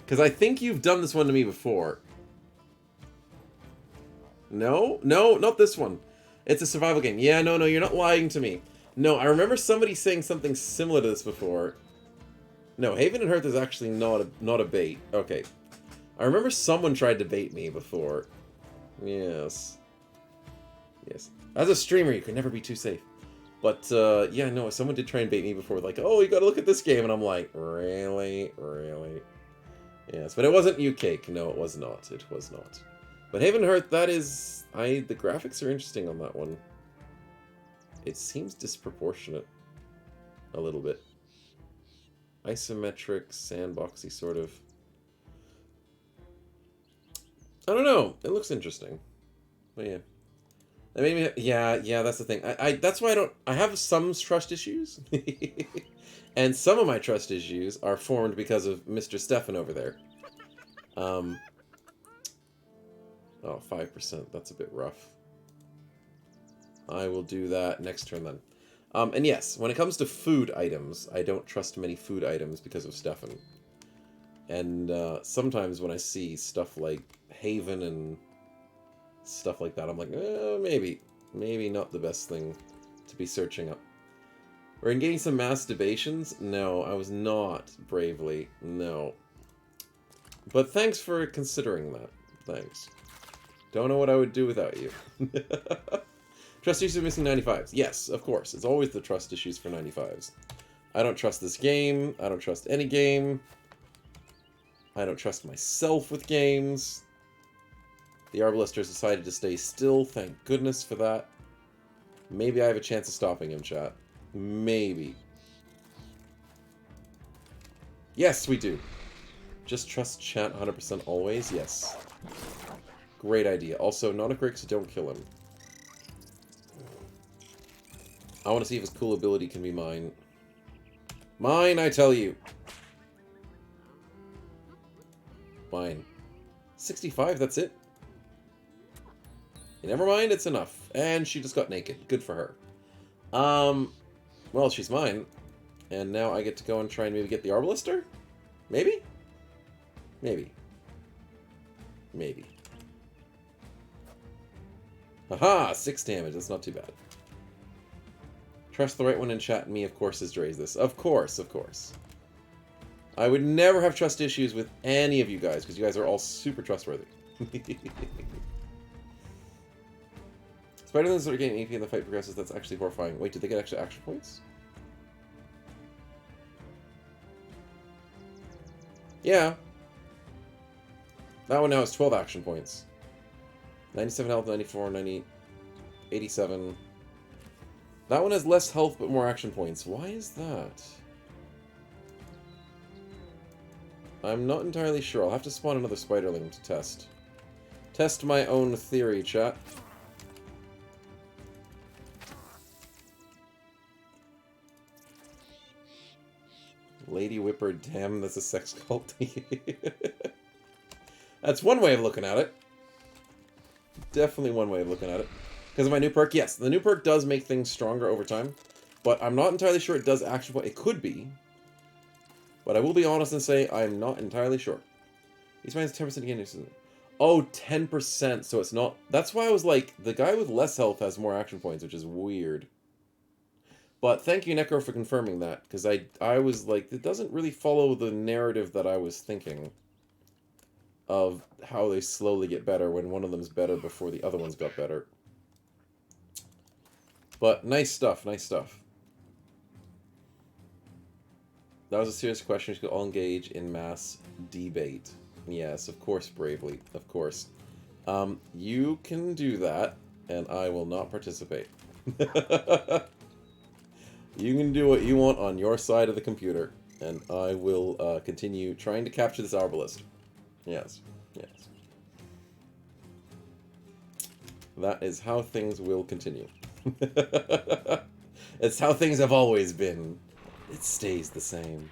Because I think you've done this one to me before. No? No, not this one. It's a survival game. Yeah, no, you're not lying to me. No, I remember somebody saying something similar to this before. No, Haven and Hearth is actually not a bait. Okay. I remember someone tried to bait me before. Yes. Yes. As a streamer, you can never be too safe. But, yeah, no, someone did try and bait me before. Like, oh, you gotta look at this game. And I'm like, really? Really? Yes, but it wasn't you, Cake. No, it was not. It was not. But Haven and Hearth, that is... the graphics are interesting on that one. It seems disproportionate. A little bit. Isometric, sandboxy, sort of. I don't know. It looks interesting. But yeah. That made me... Yeah, that's the thing. That's why I have some trust issues. And some of my trust issues are formed because of Mr. Stefan over there. Oh, 5%. That's a bit rough. I will do that next turn then. And yes, when it comes to food items, I don't trust many food items because of Stefan. And sometimes when I see stuff like Haven and stuff like that, I'm like, maybe. Maybe not the best thing to be searching up. We're in getting some masturbations? No, I was not, bravely. No. But thanks for considering that. Thanks. Don't know what I would do without you. Trust issues of missing 95s. Yes, of course. It's always the trust issues for 95s. I don't trust this game. I don't trust any game. I don't trust myself with games. The Arbalisters decided to stay still. Thank goodness for that. Maybe I have a chance of stopping him, chat. Maybe. Yes, we do. Just trust chat 100% always? Yes. Great idea. Also, Nonogrix, don't kill him. I want to see if his cool ability can be mine. Mine, I tell you. Mine. 65, that's it. Never mind, it's enough. And she just got naked. Good for her. Well, she's mine. And now I get to go and try and maybe get the Arbalister? Maybe? Maybe. Maybe. Haha! 6 damage. That's not too bad. Trust the right one in chat and me, of course, has raised this. Of course, of course. I would never have trust issues with any of you guys, because you guys are all super trustworthy. Spider-Mans are getting AP and the fight progresses. That's actually horrifying. Wait, did they get extra action points? Yeah. That one now has 12 action points. 97 health, 94, 90, 87. That one has less health but more action points. Why is that? I'm not entirely sure. I'll have to spawn another spiderling to test. Test my own theory, chat. Lady Whipper, damn, that's a sex cult. That's one way of looking at it. Definitely one way of looking at it. Because of my new perk, yes, the new perk does make things stronger over time. But I'm not entirely sure it does actually. It could be. But I will be honest and say I'm not entirely sure. These mines 10% again. Oh, 10%. So it's not. That's why I was like, the guy with less health has more action points, which is weird. But thank you, Necro, for confirming that. Because I was like, it doesn't really follow the narrative that I was thinking. Of how they slowly get better when one of them's better before the other one's got better. But nice stuff, nice stuff. That was a serious question. You could all engage in mass debate. Yes, of course, bravely. Of course. You can do that, and I will not participate. You can do what you want on your side of the computer, and I will continue trying to capture this arbalist. Yes, yes. That is how things will continue. It's how things have always been. It stays the same.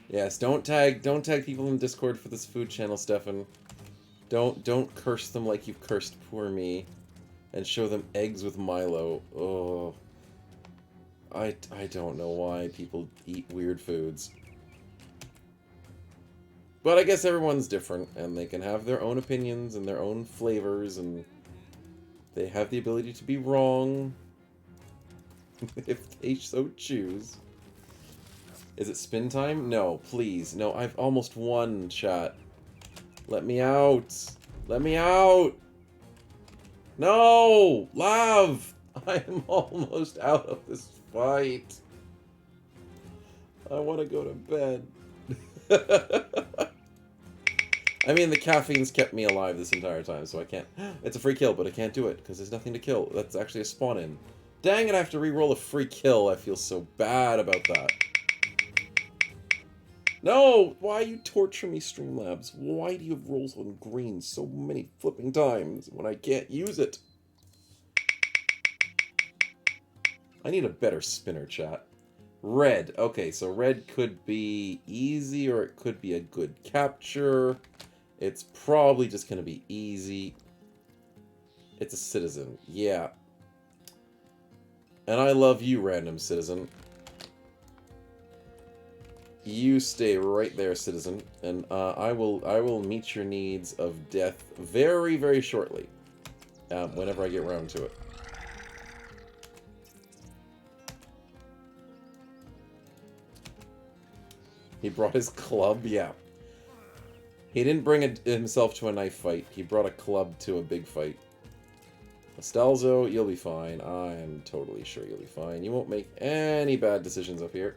Yes, don't tag people in Discord for this food channel, Stefan. Don't curse them like you've cursed poor me, and show them eggs with Milo. Oh, I don't know why people eat weird foods. But I guess everyone's different, and they can have their own opinions and their own flavors, and they have the ability to be wrong if they so choose. Is it spin time? No, please. No, I've almost won, chat. Let me out. Let me out. No! Lav! I am almost out of this fight. I want to go to bed. I mean, the caffeine's kept me alive this entire time, so I can't... It's a free kill, but I can't do it, because there's nothing to kill. That's actually a spawn-in. Dang it, I have to re-roll a free kill. I feel so bad about that. No! Why you torture me, Streamlabs? Why do you have rolls on green so many flipping times when I can't use it? I need a better spinner, chat. Red. Okay, so red could be easy, or it could be a good capture. It's probably just going to be easy. It's a citizen. Yeah. And I love you, random citizen. You stay right there, citizen. And I will meet your needs of death very, very shortly. Whenever I get around to it. He brought his club? Yeah. He didn't bring himself to a knife fight. He brought a club to a big fight. Estalzo, you'll be fine. I'm totally sure you'll be fine. You won't make any bad decisions up here.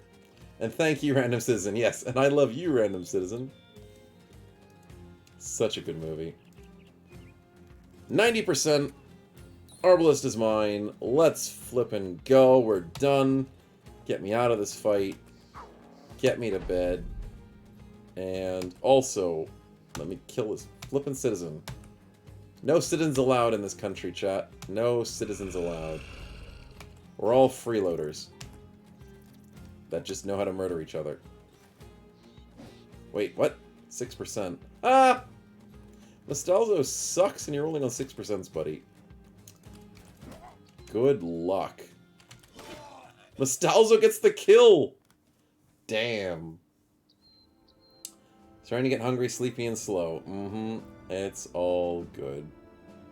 And thank you, Random Citizen. Yes, and I love you, Random Citizen. Such a good movie. 90%. Arbalist is mine. Let's flip and go. We're done. Get me out of this fight. Get me to bed. And also, let me kill this flippin' citizen. No citizens allowed in this country, chat. No citizens allowed. We're all freeloaders that just know how to murder each other. Wait, what? 6%. Ah! Nostalzo sucks and you're rolling on 6%, buddy. Good luck. Nostalzo gets the kill! Damn. Starting to get hungry, sleepy, and slow. Mm-hmm. It's all good.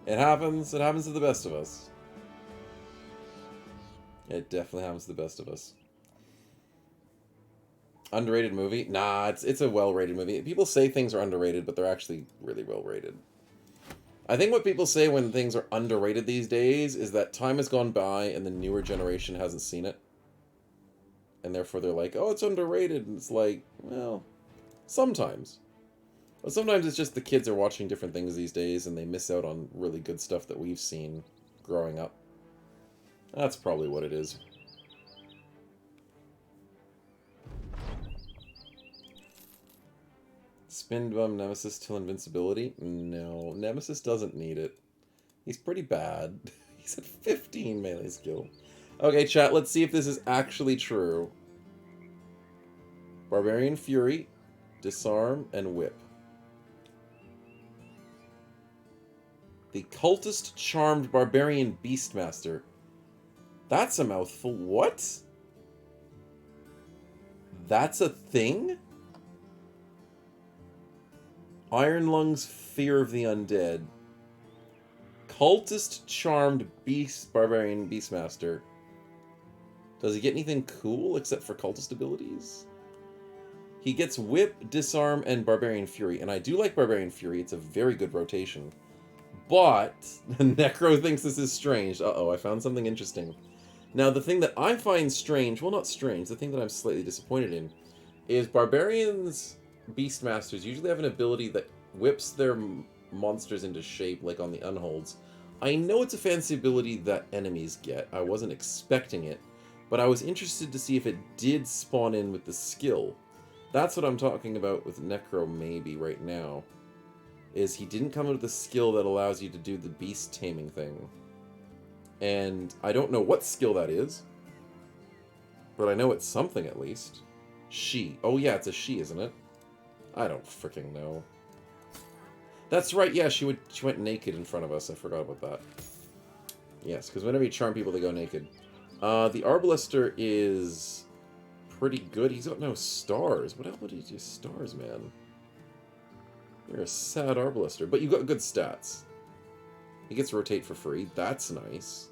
It happens. It happens to the best of us. It definitely happens to the best of us. Underrated movie? Nah, it's a well-rated movie. People say things are underrated, but they're actually really well-rated. I think what people say when things are underrated these days is that time has gone by and the newer generation hasn't seen it. And therefore they're like, oh, it's underrated. And it's like, well, sometimes. But sometimes it's just the kids are watching different things these days and they miss out on really good stuff that we've seen growing up. That's probably what it is. Spin Bum Nemesis till invincibility? No, Nemesis doesn't need it. He's pretty bad. He's at 15 melee skill. Okay, chat, let's see if this is actually true. Barbarian Fury, Disarm, and Whip. The Cultist Charmed Barbarian Beastmaster. That's a mouthful. What? That's a thing? Iron Lungs, Fear of the Undead. Cultist Charmed Barbarian Beastmaster. Does he get anything cool except for cultist abilities? He gets Whip, Disarm, and Barbarian Fury. And I do like Barbarian Fury. It's a very good rotation. But Necro thinks this is strange. Uh-oh, I found something interesting. Now, the thing that I find strange, well, not strange, the thing that I'm slightly disappointed in, is Barbarians Beastmasters usually have an ability that whips their monsters into shape, like on the Unholds. I know it's a fancy ability that enemies get. I wasn't expecting it, but I was interested to see if it did spawn in with the skill. That's what I'm talking about with Necro maybe right now, is he didn't come with the skill that allows you to do the beast taming thing. And I don't know what skill that is, but I know it's something at least. She. Oh yeah, it's a she, isn't it? I don't freaking know. That's right, yeah, she went naked in front of us. I forgot about that. Yes, because whenever you charm people, they go naked. The Arbalister is pretty good. He's got no stars. What ability do you stars, man? You're a sad Arbalister, but you got good stats. He gets rotate for free. That's nice.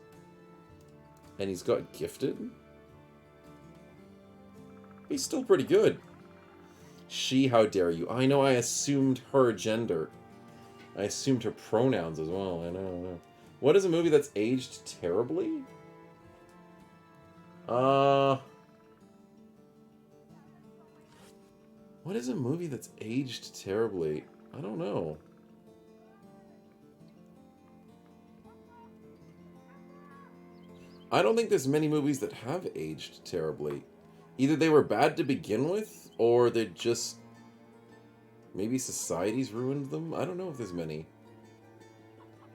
And he's got gifted. He's still pretty good. She, how dare you? I know I assumed her gender. I assumed her pronouns as well. I know. What is a movie that's aged terribly? What is a movie that's aged terribly? I don't know. I don't think there's many movies that have aged terribly. Either they were bad to begin with, or they just... maybe society's ruined them? I don't know if there's many.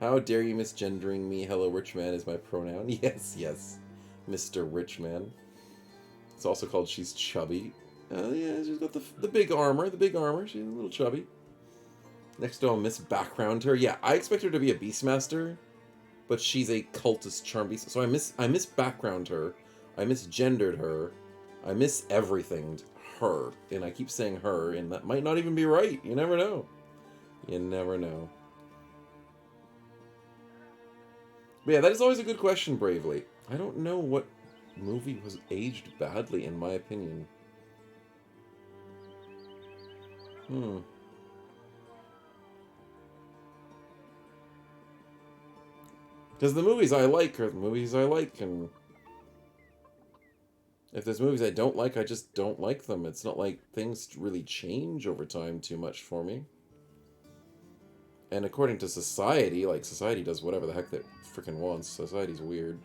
How dare you misgendering me? Hello, rich man is my pronoun. Yes, yes. Mr. Rich Man. It's also called She's Chubby. Yeah, she's got the big armor. The big armor. She's a little chubby. Next to I'll misbackground her. Yeah, I expect her to be a Beastmaster, but she's a cultist charm beast. So I misbackground her. I misgendered her. I miss everything her. And I keep saying her, and that might not even be right. You never know. You never know. But yeah, that is always a good question, Bravely. I don't know what movie was aged badly, in my opinion. Because the movies I like are the movies I like, and if there's movies I don't like, I just don't like them. It's not like things really change over time too much for me. And according to society, like, society does whatever the heck it freaking wants. Society's weird.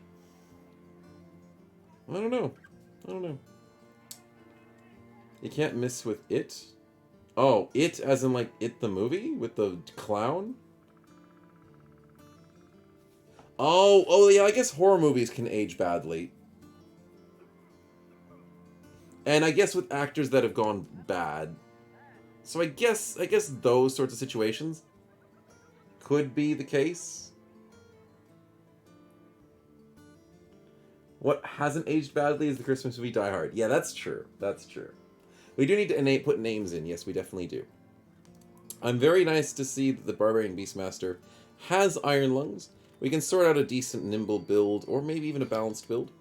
I don't know. You can't miss with It? Oh, It as in, like, It the movie? With the clown? Oh yeah, I guess horror movies can age badly. And I guess with actors that have gone bad. So I guess those sorts of situations could be the case. What hasn't aged badly is the Christmas movie Die Hard. Yeah, that's true. That's true. We do need to put names in. Yes, we definitely do. I'm very nice to see that the Barbarian Beastmaster has Iron Lungs. We can sort out a decent nimble build, or maybe even a balanced build.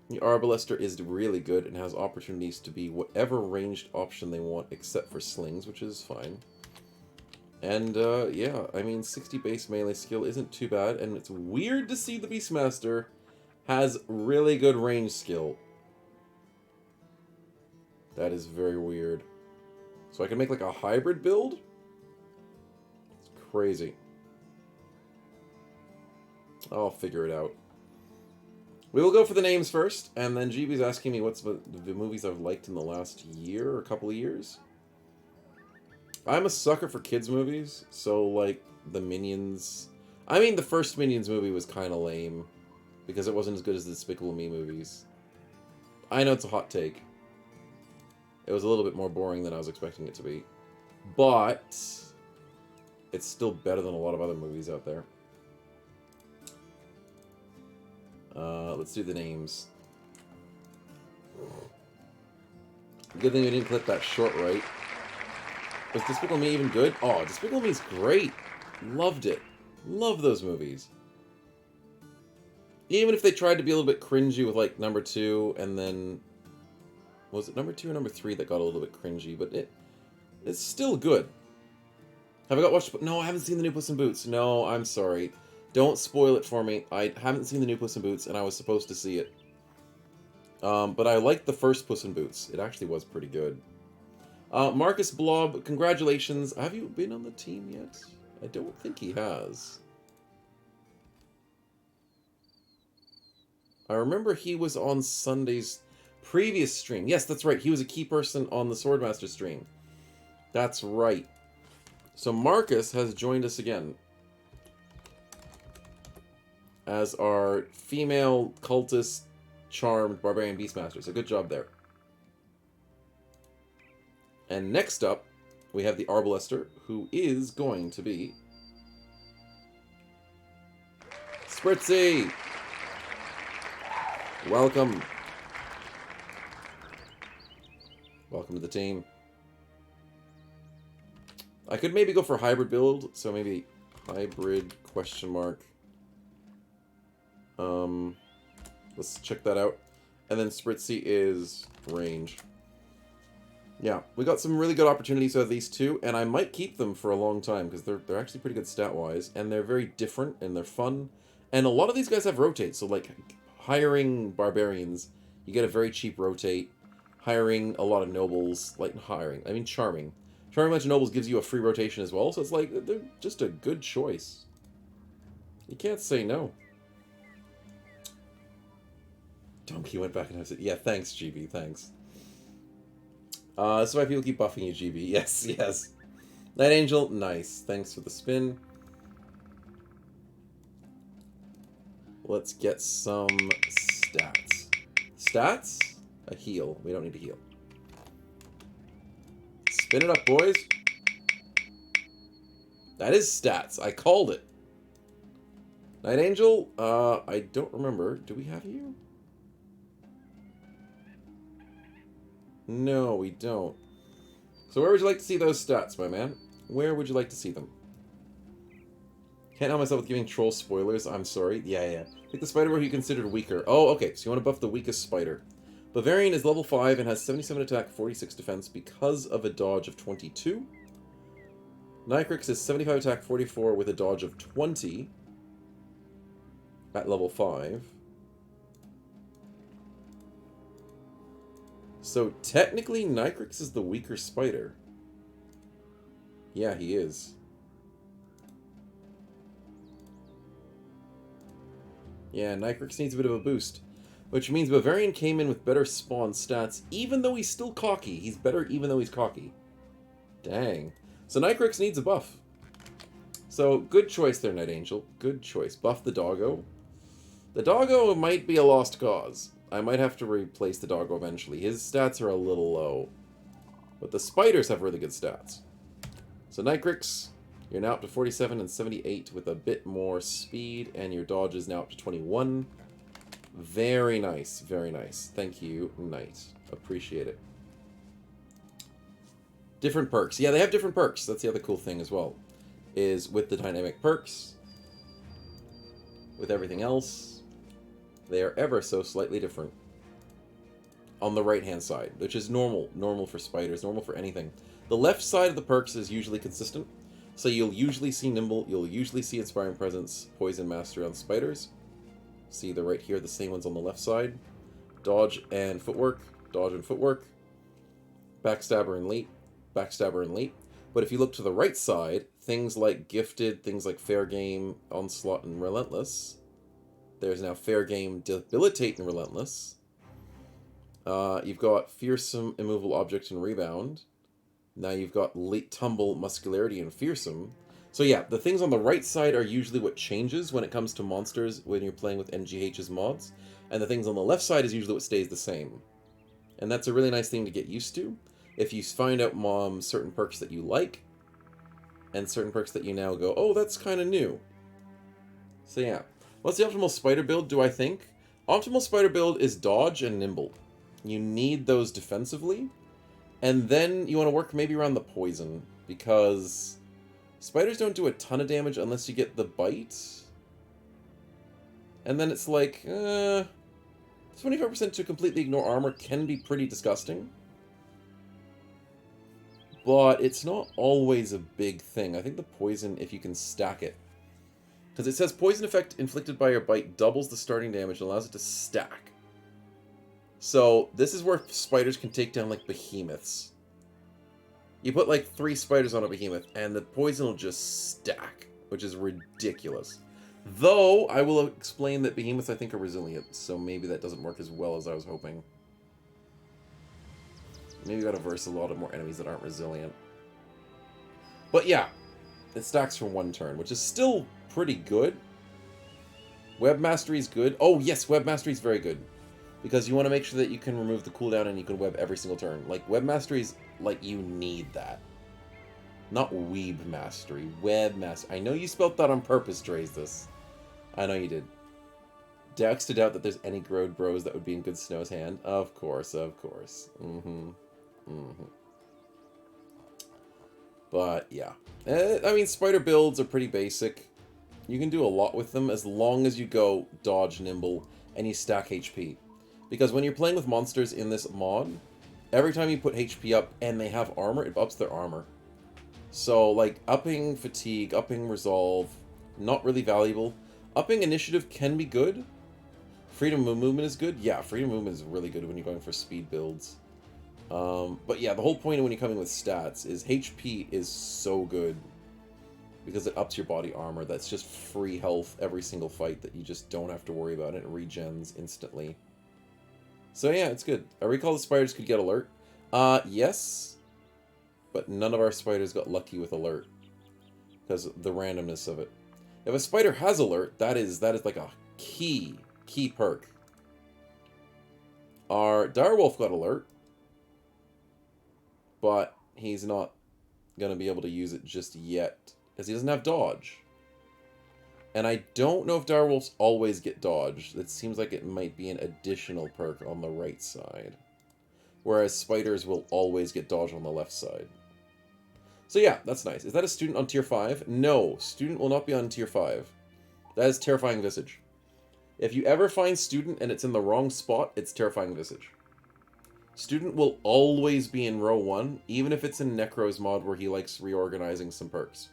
The Arbalister is really good and has opportunities to be whatever ranged option they want, except for slings, which is fine. And, yeah, I mean, 60 base melee skill isn't too bad, and it's weird to see the Beastmaster has really good range skill. That is very weird. So I can make, like, a hybrid build? crazy. I'll figure it out. We will go for the names first, and then GB's asking me what's the movies I've liked in the last year or a couple of years. I'm a sucker for kids movies, so like the Minions. I mean, the first Minions movie was kind of lame because it wasn't as good as the Despicable Me movies. I know it's a hot take. It was a little bit more boring than I was expecting it to be, but it's still better than a lot of other movies out there. Let's do the names. Good thing we didn't clip that short right. Was Despicable Me even good? Oh, Despicable Me's great. Loved it. Love those movies. Even if they tried to be a little bit cringy with like number 2 and then... Was it number 2 or number 3 that got a little bit cringy? But it's still good. Have I got watched... No, I haven't seen the new Puss in Boots. No, I'm sorry. Don't spoil it for me. I haven't seen the new Puss in Boots, and I was supposed to see it. But I liked the first Puss in Boots. It actually was pretty good. Marcus Blob, congratulations. Have you been on the team yet? I don't think he has. I remember he was on Sunday's previous stream. Yes, that's right. He was a key person on the Swordmaster stream. That's right. So Marcus has joined us again as our female cultist charmed barbarian beastmaster. So good job there. And next up, we have the Arbalester, who is going to be Spritzy. Welcome. Welcome to the team. I could maybe go for hybrid build, so maybe hybrid question mark. Let's check that out. And then Spritzy is range. Yeah, we got some really good opportunities out of these two, and I might keep them for a long time, because they're actually pretty good stat-wise, and they're very different, and they're fun. And a lot of these guys have rotate, so like hiring barbarians, you get a very cheap rotate. Hiring a lot of nobles, charming. Charming a bunch of nobles gives you a free rotation as well, so it's like, they're just a good choice. You can't say no. Donkey went back and has it. Yeah, thanks, GB, thanks. So why people keep buffing you, GB. Yes, yes. Night Angel, nice. Thanks for the spin. Let's get some stats. Stats? A heal. We don't need to heal. Spin it up, boys. That is stats. I called it. Night Angel, I don't remember. Do we have you? No, we don't. So where would you like to see those stats, my man? Where would you like to see them? Can't help myself with giving troll spoilers. I'm sorry. Yeah. Pick the spider where you considered weaker. Oh, okay. So you want to buff the weakest spider. Bavarian is level 5 and has 77 attack, 46 defense because of a dodge of 22. Nycrix is 75 attack, 44 with a dodge of 20 at level 5. So technically Nycrix is the weaker spider. Yeah, he is. Yeah, Nycrix needs a bit of a boost. Which means Bavarian came in with better spawn stats, even though he's still cocky. He's better even though he's cocky. Dang. So Nycrix needs a buff. So, good choice there, Night Angel. Good choice. Buff the doggo. The doggo might be a lost cause. I might have to replace the doggo eventually. His stats are a little low. But the spiders have really good stats. So Nycrix, you're now up to 47 and 78 with a bit more speed, and your dodge is now up to 21. Very nice, very nice. Thank you, Knight. Appreciate it. Different perks. Yeah, they have different perks. That's the other cool thing as well. Is with the dynamic perks, with everything else, they are ever so slightly different. On the right-hand side, which is normal. Normal for spiders, normal for anything. The left side of the perks is usually consistent. So you'll usually see Nimble, you'll usually see Inspiring Presence, Poison Mastery on spiders. See, they're right here, the same ones on the left side. Dodge and Footwork, Dodge and Footwork. Backstabber and Leap, Backstabber and Leap. But if you look to the right side, things like Gifted, things like Fair Game, Onslaught, and Relentless. There's now Fair Game, Debilitate, and Relentless. You've got Fearsome, Immovable Object, and Rebound. Now you've got Late Tumble, Muscularity, and Fearsome. So yeah, the things on the right side are usually what changes when it comes to monsters when you're playing with NGH's mods, and the things on the left side is usually what stays the same. And that's a really nice thing to get used to. If you find out certain perks that you like, and certain perks that you now go, oh, that's kind of new. So yeah. What's the optimal spider build, do I think? Optimal spider build is dodge and nimble. You need those defensively, and then you want to work maybe around the poison, because spiders don't do a ton of damage unless you get the bite. And then it's like, 25% to completely ignore armor can be pretty disgusting. But it's not always a big thing. I think the poison, if you can stack it. Because it says poison effect inflicted by your bite doubles the starting damage and allows it to stack. So this is where spiders can take down like behemoths. You put like 3 spiders on a behemoth and the poison will just stack, which is ridiculous. Though, I will explain that behemoths I think are resilient, so maybe that doesn't work as well as I was hoping. Maybe you gotta verse a lot of more enemies that aren't resilient. But yeah, it stacks for 1 turn, which is still pretty good. Web Mastery is good. Oh yes, Web Mastery is very good. Because you want to make sure that you can remove the cooldown and you can web every single turn. Like, Web Mastery is, like, you need that. Not Weeb Mastery. Web Mastery. I know you spelt that on purpose, This. I know you did. Doubts to doubt that there's any Grode Bros that would be in good Snow's hand. Of course, of course. But, yeah. I mean, spider builds are pretty basic. You can do a lot with them as long as you go dodge, nimble, and you stack HP. Because when you're playing with monsters in this mod, every time you put HP up and they have armor, it ups their armor. So, like, upping fatigue, upping resolve, not really valuable. Upping initiative can be good. Freedom of movement is good. Yeah, freedom of movement is really good when you're going for speed builds. But yeah, the whole point when you're coming with stats is HP is so good. Because it ups your body armor. That's just free health every single fight that you just don't have to worry about. It regens instantly. So yeah, it's good. I recall the spiders could get alert. Yes. But none of our spiders got lucky with alert. Because of the randomness of it. If a spider has alert, that is like a key perk. Our direwolf got alert. But he's not going to be able to use it just yet. Because he doesn't have dodge. And I don't know if direwolves always get dodge. It seems like it might be an additional perk on the right side. Whereas spiders will always get dodge on the left side. So yeah, that's nice. Is that a student on tier 5? No, student will not be on tier 5. That is Terrifying Visage. If you ever find student and it's in the wrong spot, it's Terrifying Visage. Student will always be in row 1, even if it's in Necro's mod where he likes reorganizing some perks.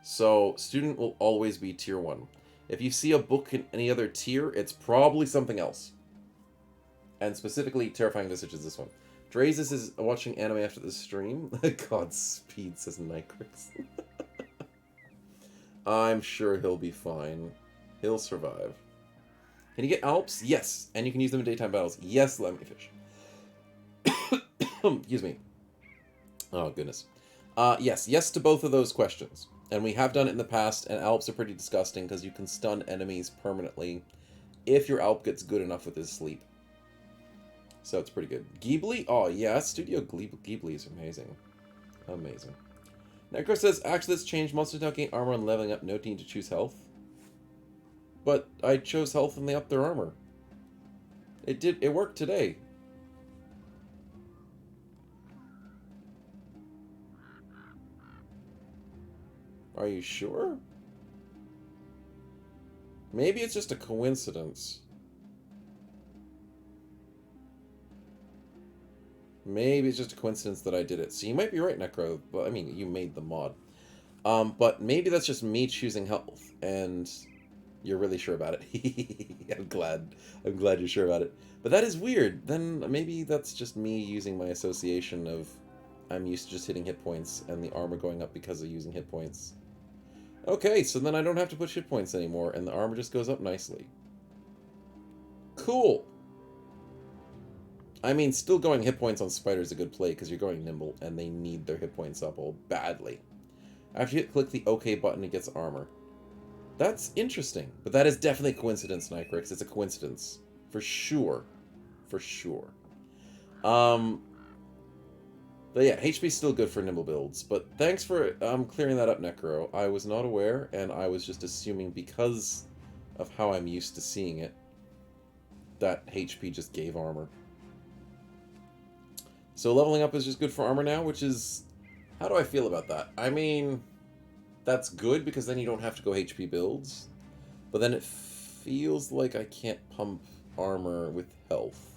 So, student will always be tier 1. If you see a book in any other tier, it's probably something else. And specifically, Terrifying Visage is this one. Drazis is watching anime after the stream. Godspeed, says Nicrix. I'm sure he'll be fine. He'll survive. Can you get Alps? Yes. And you can use them in daytime battles. Yes, Lemmyfish. Excuse me. Oh, goodness. Yes. Yes to both of those questions. And we have done it in the past, and Alps are pretty disgusting because you can stun enemies permanently if your Alp gets good enough with his sleep. So it's pretty good. Ghibli? Oh, yeah, Studio Ghibli is amazing. Amazing. Necro says, actually, let's change. Monsters now gain armor and leveling up. No need to choose health. But I chose health and they upped their armor. It worked today. Are you sure? Maybe it's just a coincidence. Maybe it's just a coincidence that I did it. So you might be right, Necro. But I mean, you made the mod. But maybe that's just me choosing health, and you're really sure about it. I'm glad you're sure about it. But that is weird. Then maybe that's just me using my association of I'm used to just hitting hit points and the armor going up because of using hit points. Okay, so then I don't have to push hit points anymore, and the armor just goes up nicely. Cool! I mean, still going hit points on Spider is a good play, because you're going nimble, and they need their hit points up all badly. After you click the OK button, it gets armor. That's interesting, but that is definitely a coincidence, Nycrix. It's a coincidence. For sure. For sure. But yeah, HP's still good for nimble builds, but thanks for clearing that up, Necro. I was not aware, and I was just assuming because of how I'm used to seeing it, that HP just gave armor. So leveling up is just good for armor now, which is... How do I feel about that? I mean, that's good, because then you don't have to go HP builds, but then it feels like I can't pump armor with health.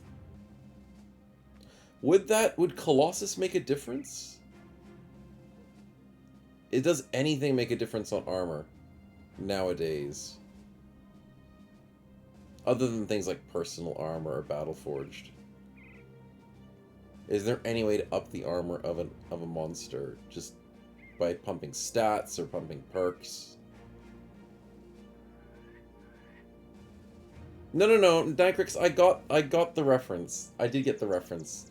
Would Colossus make a difference? Does anything make a difference on armor nowadays? Other than things like personal armor or battle forged. Is there any way to up the armor of a monster just by pumping stats or pumping perks? No, Nycrix, I got the reference. I did get the reference.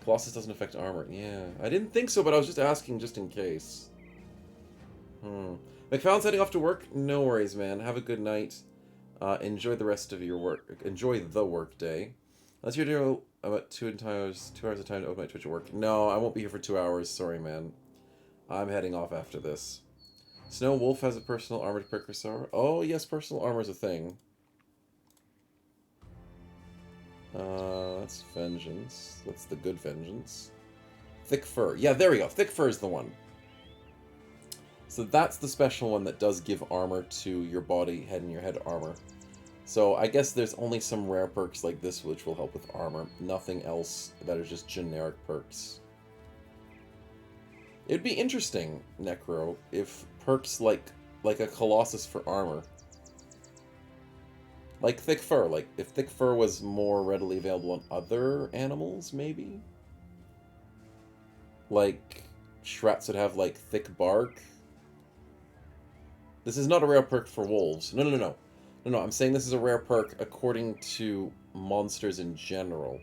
Colossus doesn't affect armor. Yeah, I didn't think so, but I was just asking just in case. McFallon's heading off to work? No worries, man. Have a good night. Enjoy the rest of your work. Enjoy the work day. Unless you're doing about 2 hours of time to open my Twitch at work. No, I won't be here for 2 hours. Sorry, man. I'm heading off after this. Snow Wolf has a personal armored precursor. Oh, yes, personal armor is a thing. That's Vengeance. That's the good Vengeance. Thick Fur. Yeah, there we go. Thick Fur is the one. So that's the special one that does give armor to your body, head, and your head armor. So I guess there's only some rare perks like this which will help with armor. Nothing else that are just generic perks. It'd be interesting, Necro, if perks like a Colossus for armor. Like Thick Fur. Like, if Thick Fur was more readily available on other animals, maybe? Like, Shrats would have, like, thick bark. This is not a rare perk for wolves. No, I'm saying this is a rare perk according to monsters in general.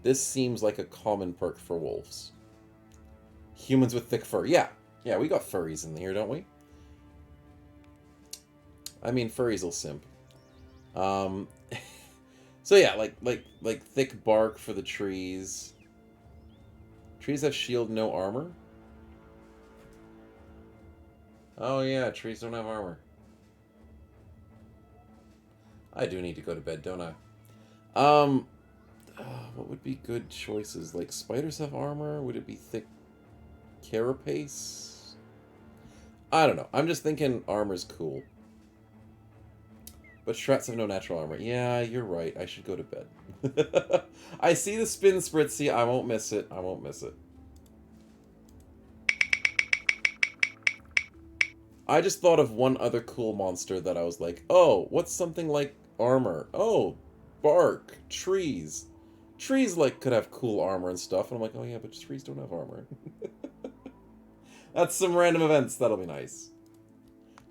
This seems like a common perk for wolves. Humans with thick fur. Yeah, we got furries in here, don't we? I mean, furries will simp. So yeah, like thick bark for the trees. Trees have shield, no armor? Oh yeah, trees don't have armor. I do need to go to bed, don't I? What would be good choices? Like, spiders have armor? Would it be thick carapace? I don't know. I'm just thinking armor's cool. But Shrats have no natural armor. Yeah, you're right. I should go to bed. I see the spin, Spritzy. I won't miss it. I won't miss it. I just thought of one other cool monster that I was like, oh, what's something like armor? Oh, bark, trees. Trees, like, could have cool armor and stuff. And I'm like, oh yeah, but trees don't have armor. That's some random events. That'll be nice.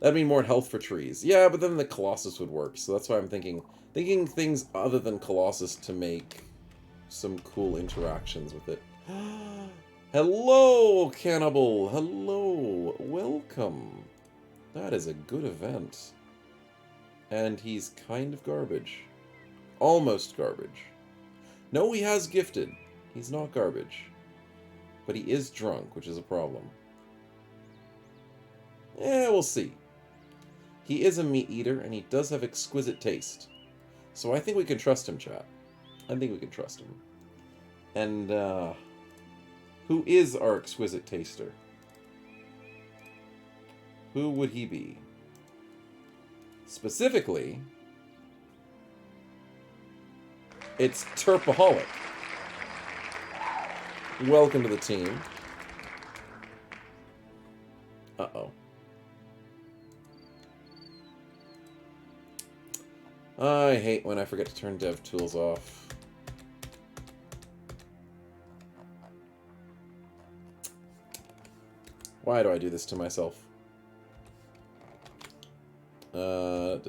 That'd mean more health for trees. Yeah, but then the Colossus would work. So that's why I'm thinking things other than Colossus to make some cool interactions with it. Hello, Cannibal. Hello. Welcome. That is a good event. And he's kind of garbage. Almost garbage. No, he has gifted. He's not garbage. But he is drunk, which is a problem. Yeah, we'll see. He is a meat eater, and he does have exquisite taste. So I think we can trust him, chat. I think we can trust him. And, who is our exquisite taster? Who would he be? Specifically, it's Terpaholic. Welcome to the team. Uh-oh. I hate when I forget to turn dev tools off. Why do I do this to myself? There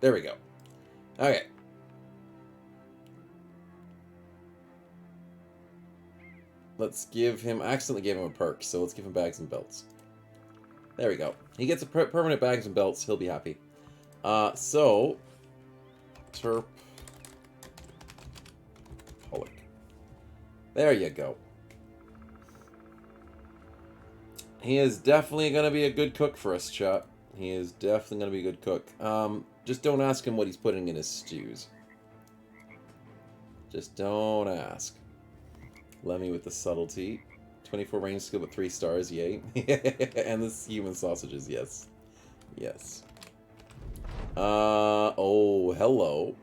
we go. Okay. Let's give him... I accidentally gave him a perk, so let's give him bags and belts. There we go. He gets a permanent bags and belts. He'll be happy. So... Terp... Pollock. There you go. He is definitely going to be a good cook for us, chat. He is definitely going to be a good cook. Just don't ask him what he's putting in his stews. Just don't ask. Lemmy with the subtlety. 24 range skill but 3 stars, yay. And the human sausages, yes. Yes. Oh, hello.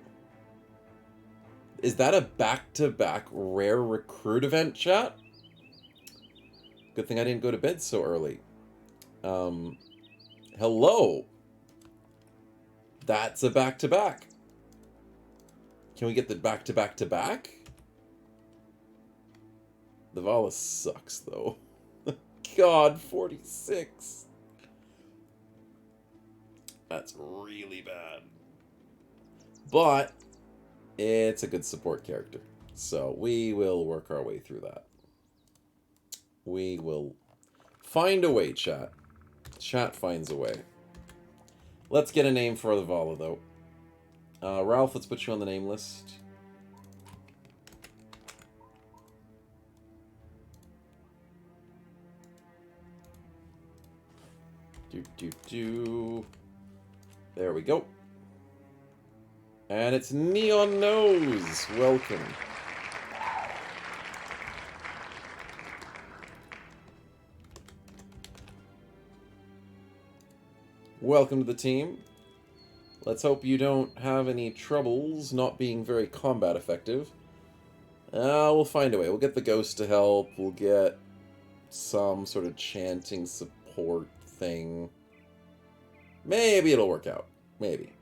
Is that a back-to-back rare recruit event, chat? Good thing I didn't go to bed so early. Hello. That's a back-to-back. Can we get the back-to-back-to-back? The Vala sucks, though. God, 46. That's really bad. But it's a good support character. So we will work our way through that. We will find a way, chat. Chat finds a way. Let's get a name for the Vala, though. Ralph, let's put you on the name list. There we go. And it's Neon Nose. Welcome. Welcome to the team. Let's hope you don't have any troubles not being very combat effective. We'll find a way. We'll get the ghost to help. We'll get some sort of chanting support thing. Maybe it'll work out. Maybe.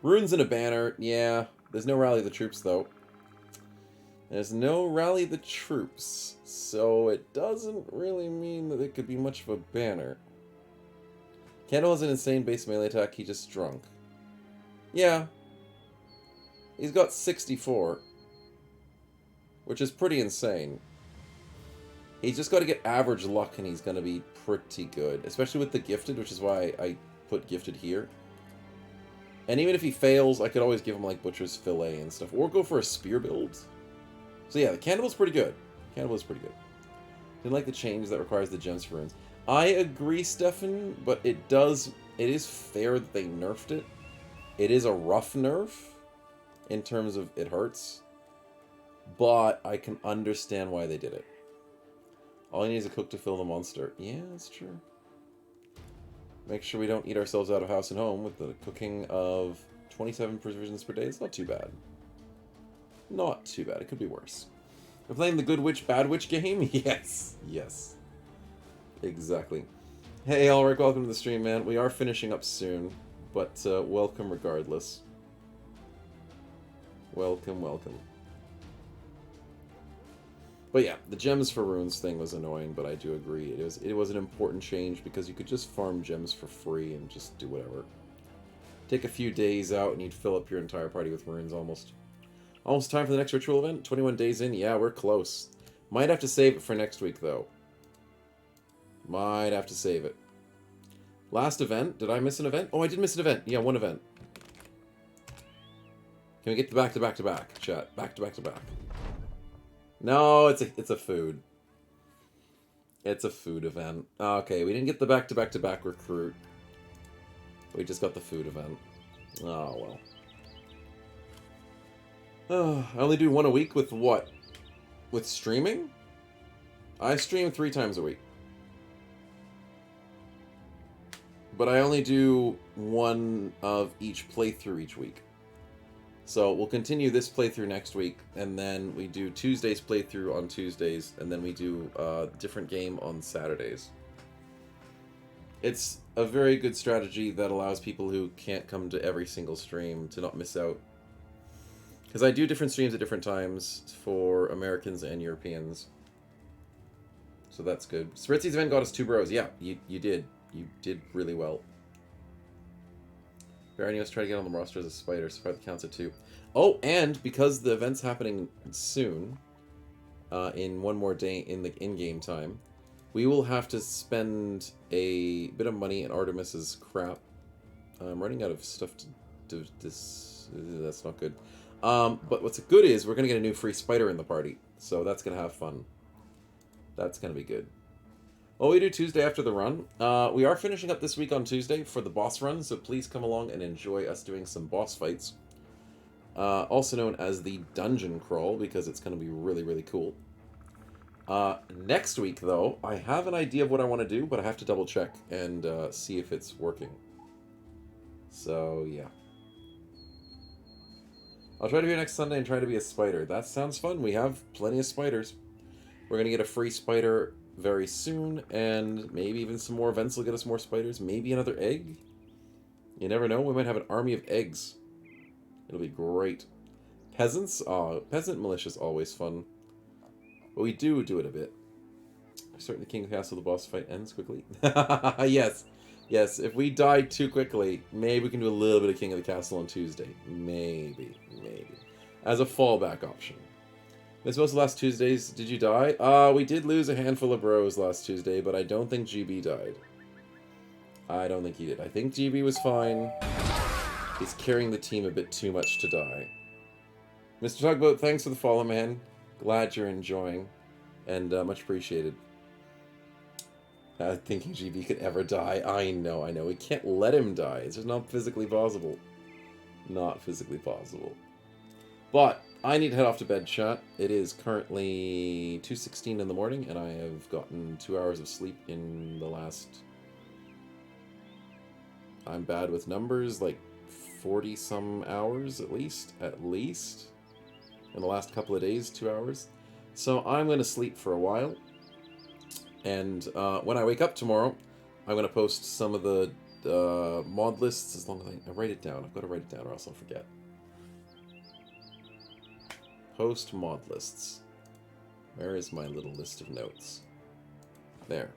Runes and a banner. Yeah. There's no rally the troops, though. There's no rally the troops. So it doesn't really mean that it could be much of a banner. Candle has an insane base melee attack. He just drunk. Yeah. He's got 64. Which is pretty insane. He's just got to get average luck and he's going to be pretty good. Especially with the gifted, which is why I put gifted here. And even if he fails, I could always give him like Butcher's Fillet and stuff. Or go for a spear build. So yeah, the Cannible's pretty good. Cannible's pretty good. Didn't like the change that requires the gems for runes. I agree, Stefan, but it is fair that they nerfed it. It is a rough nerf in terms of it hurts. But I can understand why they did it. All you need is a cook to fill the monster. Yeah, that's true. Make sure we don't eat ourselves out of house and home with the cooking of 27 provisions per day. It's not too bad. Not too bad. It could be worse. We're playing the Good Witch, Bad Witch game? Yes. Yes. Exactly. Hey, Ulrich, welcome to the stream, man. We are finishing up soon, but welcome regardless. Welcome, welcome. But yeah, the gems for runes thing was annoying, but I do agree. It was an important change because you could just farm gems for free and just do whatever. Take a few days out and you'd fill up your entire party with runes almost. Almost time for the next ritual event? 21 days in? Yeah, we're close. Might have to save it for next week, though. Might have to save it. Last event? Did I miss an event? Oh, I did miss an event. Yeah, one event. Can we get the back-to-back-to-back, chat? Back-to-back-to-back. No, it's a food. It's a food event. Okay, we didn't get the back-to-back-to-back recruit. We just got the food event. Oh, well. I only do one a week with what? With streaming? I stream 3 times a week. But I only do one of each playthrough each week. So we'll continue this playthrough next week, and then we do Tuesday's playthrough on Tuesdays, and then we do a different game on Saturdays. It's a very good strategy that allows people who can't come to every single stream to not miss out. Because I do different streams at different times for Americans and Europeans. So that's good. Spritzy's event got us 2 bros. Yeah, you did. You did really well. Baronios try to get on the roster as a spider, so that counts at 2. Oh, and because the event's happening soon, in one more day in the in-game time, we will have to spend a bit of money in Artemis's crap. I'm running out of stuff to do this. That's not good. But what's good is we're going to get a new free spider in the party. So that's going to have fun. That's going to be good. What we do Tuesday after the run. We are finishing up this week on Tuesday for the boss run. So please come along and enjoy us doing some boss fights. Also known as the dungeon crawl, because it's going to be really, really cool. Next week, though, I have an idea of what I want to do, but I have to double check and see if it's working. So, yeah. I'll try to be next Sunday and try to be a spider. That sounds fun. We have plenty of spiders. We're going to get a free spider very soon, and maybe even some more events will get us more spiders. Maybe another egg? You never know. We might have an army of eggs. It'll be great. Peasants? Peasant militia is always fun. But we do it a bit. Starting the King Castle, the boss fight ends quickly. Yes. Yes, if we die too quickly, maybe we can do a little bit of King of the Castle on Tuesday. Maybe. As a fallback option. This was last Tuesdays. Did you die? We did lose a handful of bros last Tuesday, but I don't think GB died. I don't think he did. I think GB was fine. He's carrying the team a bit too much to die. Mr. Tugboat, thanks for the follow, man. Glad you're enjoying. And much appreciated. Thinking GB could ever die. I know. We can't let him die. It's just not physically possible. Not physically possible. But I need to head off to bed, chat. It is currently 2:16 in the morning, and I have gotten 2 hours of sleep in the last... I'm bad with numbers, like 40-some hours at least. In the last couple of days, 2 hours. So I'm going to sleep for a while. And when I wake up tomorrow, I'm going to post some of the mod lists, as long as I write it down. I've got to write it down or else I'll forget. Post mod lists. Where is my little list of notes? There.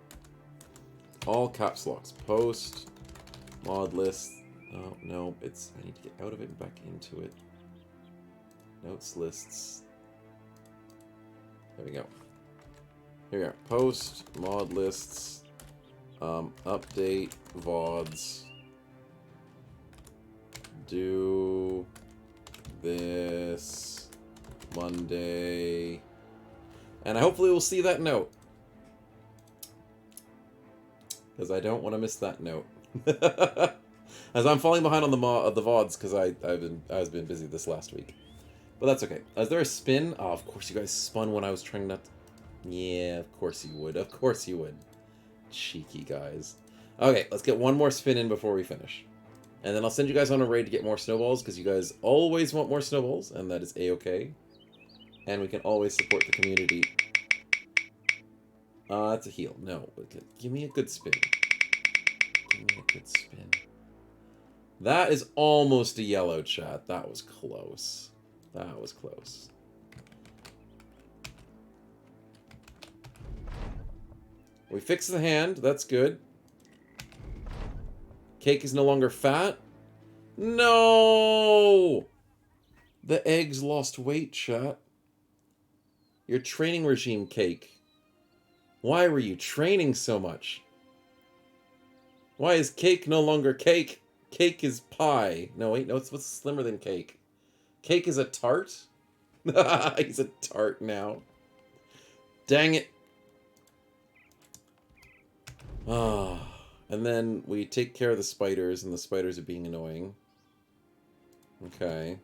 All caps locks. Post mod list. Oh, no. I need to get out of it and back into it. Notes lists. There we go. Here we are. Post, mod lists, update, VODs, do this Monday, and hopefully we'll see that note, because I don't want to miss that note. As I'm falling behind on the VODs because I've been busy this last week, but that's okay. Is there a spin? Oh, of course you guys spun when I was trying not to... Yeah, of course you would. Of course you would. Cheeky guys. Okay, let's get one more spin in before we finish. And then I'll send you guys on a raid to get more snowballs, because you guys always want more snowballs, and that is a-okay. And we can always support the community. That's a heal. No. Okay. Give me a good spin. Give me a good spin. That is almost a yellow, chat. That was close. That was close. We fixed the hand. That's good. Cake is no longer fat. No! The eggs lost weight, chat. Your training regime, Cake. Why were you training so much? Why is Cake no longer cake? Cake is pie. No, wait, no, what's slimmer than Cake? Cake is a tart? He's a tart now. Dang it. Ah, and then we take care of the spiders, and the spiders are being annoying. Okay.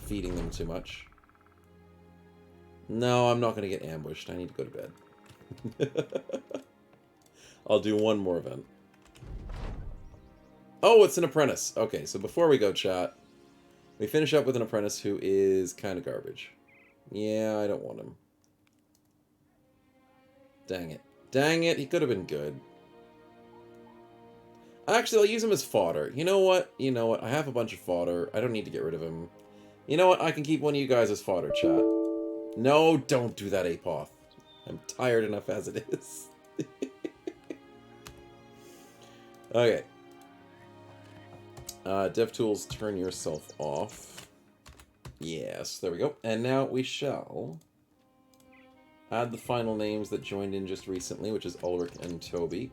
Feeding them too much. No, I'm not going to get ambushed. I need to go to bed. I'll do one more event. Oh, it's an apprentice. Okay, so before we go, chat, we finish up with an apprentice who is kind of garbage. Yeah, I don't want him. Dang it. Dang it, he could have been good. Actually, I'll use him as fodder. You know what? You know what? I have a bunch of fodder. I don't need to get rid of him. You know what? I can keep one of you guys as fodder, chat. No, don't do that, Apoth. I'm tired enough as it is. Okay. DevTools, turn yourself off. Yes, there we go. And now we shall add the final names that joined in just recently, which is Ulrich and Toby.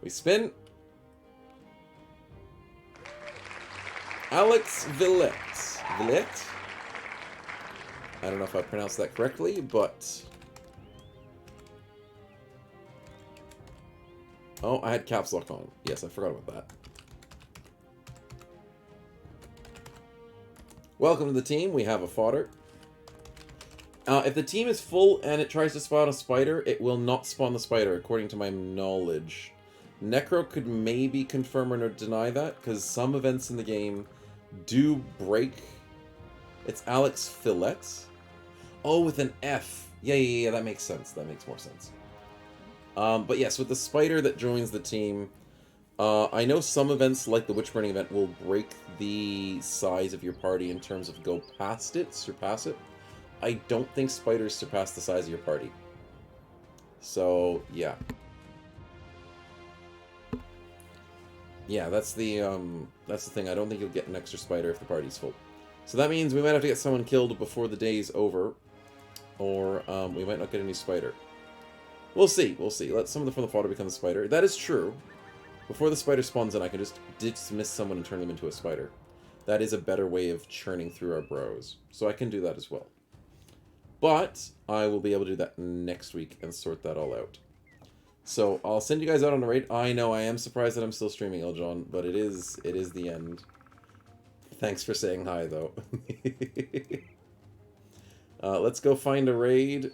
We spin. Alex Villette. Villette? I don't know if I pronounced that correctly, but... Oh, I had caps lock on. Yes, I forgot about that. Welcome to the team. We have a fodder. If the team is full and it tries to spawn a spider, it will not spawn the spider, according to my knowledge. Necro could maybe confirm or deny that, because some events in the game do break. It's Alex Fillet. Oh, with an F. Yeah, that makes sense. That makes more sense. But yes, with the spider that joins the team, I know some events, like the Witch Burning event, will break the size of your party in terms of go past it, surpass it. I don't think spiders surpass the size of your party. So, yeah. Yeah, that's the thing. I don't think you'll get an extra spider if the party's full. So that means we might have to get someone killed before the day's over, or we might not get any spider. We'll see. We'll see. Let someone from the fodder become the spider. That is true. Before the spider spawns in, I can just dismiss someone and turn them into a spider. That is a better way of churning through our bros. So I can do that as well. But I will be able to do that next week and sort that all out. So I'll send you guys out on a raid. I know, I am surprised that I'm still streaming, Eljon, but it is the end. Thanks for saying hi, though. Let's go find a raid.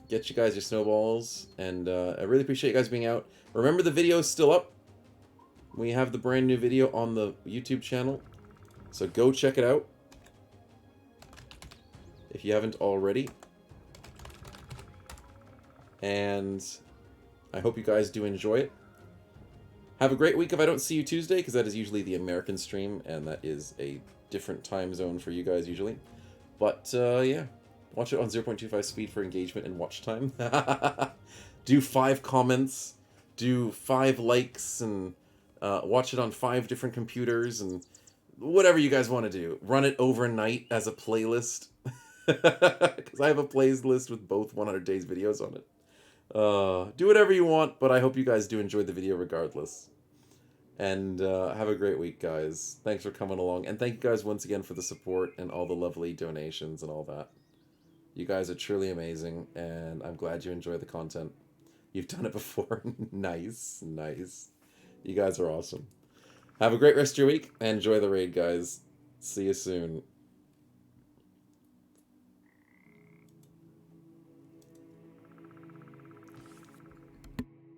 Get you guys your snowballs. And I really appreciate you guys being out. Remember, the video is still up. We have the brand new video on the YouTube channel. So go check it out if you haven't already. And I hope you guys do enjoy it. Have a great week if I don't see you Tuesday, because that is usually the American stream, and that is a different time zone for you guys usually. But, yeah. Watch it on 0.25 speed for engagement and watch time. Do 5 comments. Do 5 likes, and watch it on 5 different computers, and whatever you guys want to do. Run it overnight as a playlist. Because I have a playlist with both 100 Days videos on it. Do whatever you want, but I hope you guys do enjoy the video regardless. And have a great week, guys. Thanks for coming along. And thank you guys once again for the support and all the lovely donations and all that. You guys are truly amazing, and I'm glad you enjoy the content. You've done it before. Nice, nice. You guys are awesome. Have a great rest of your week, and enjoy the raid, guys. See you soon.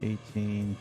18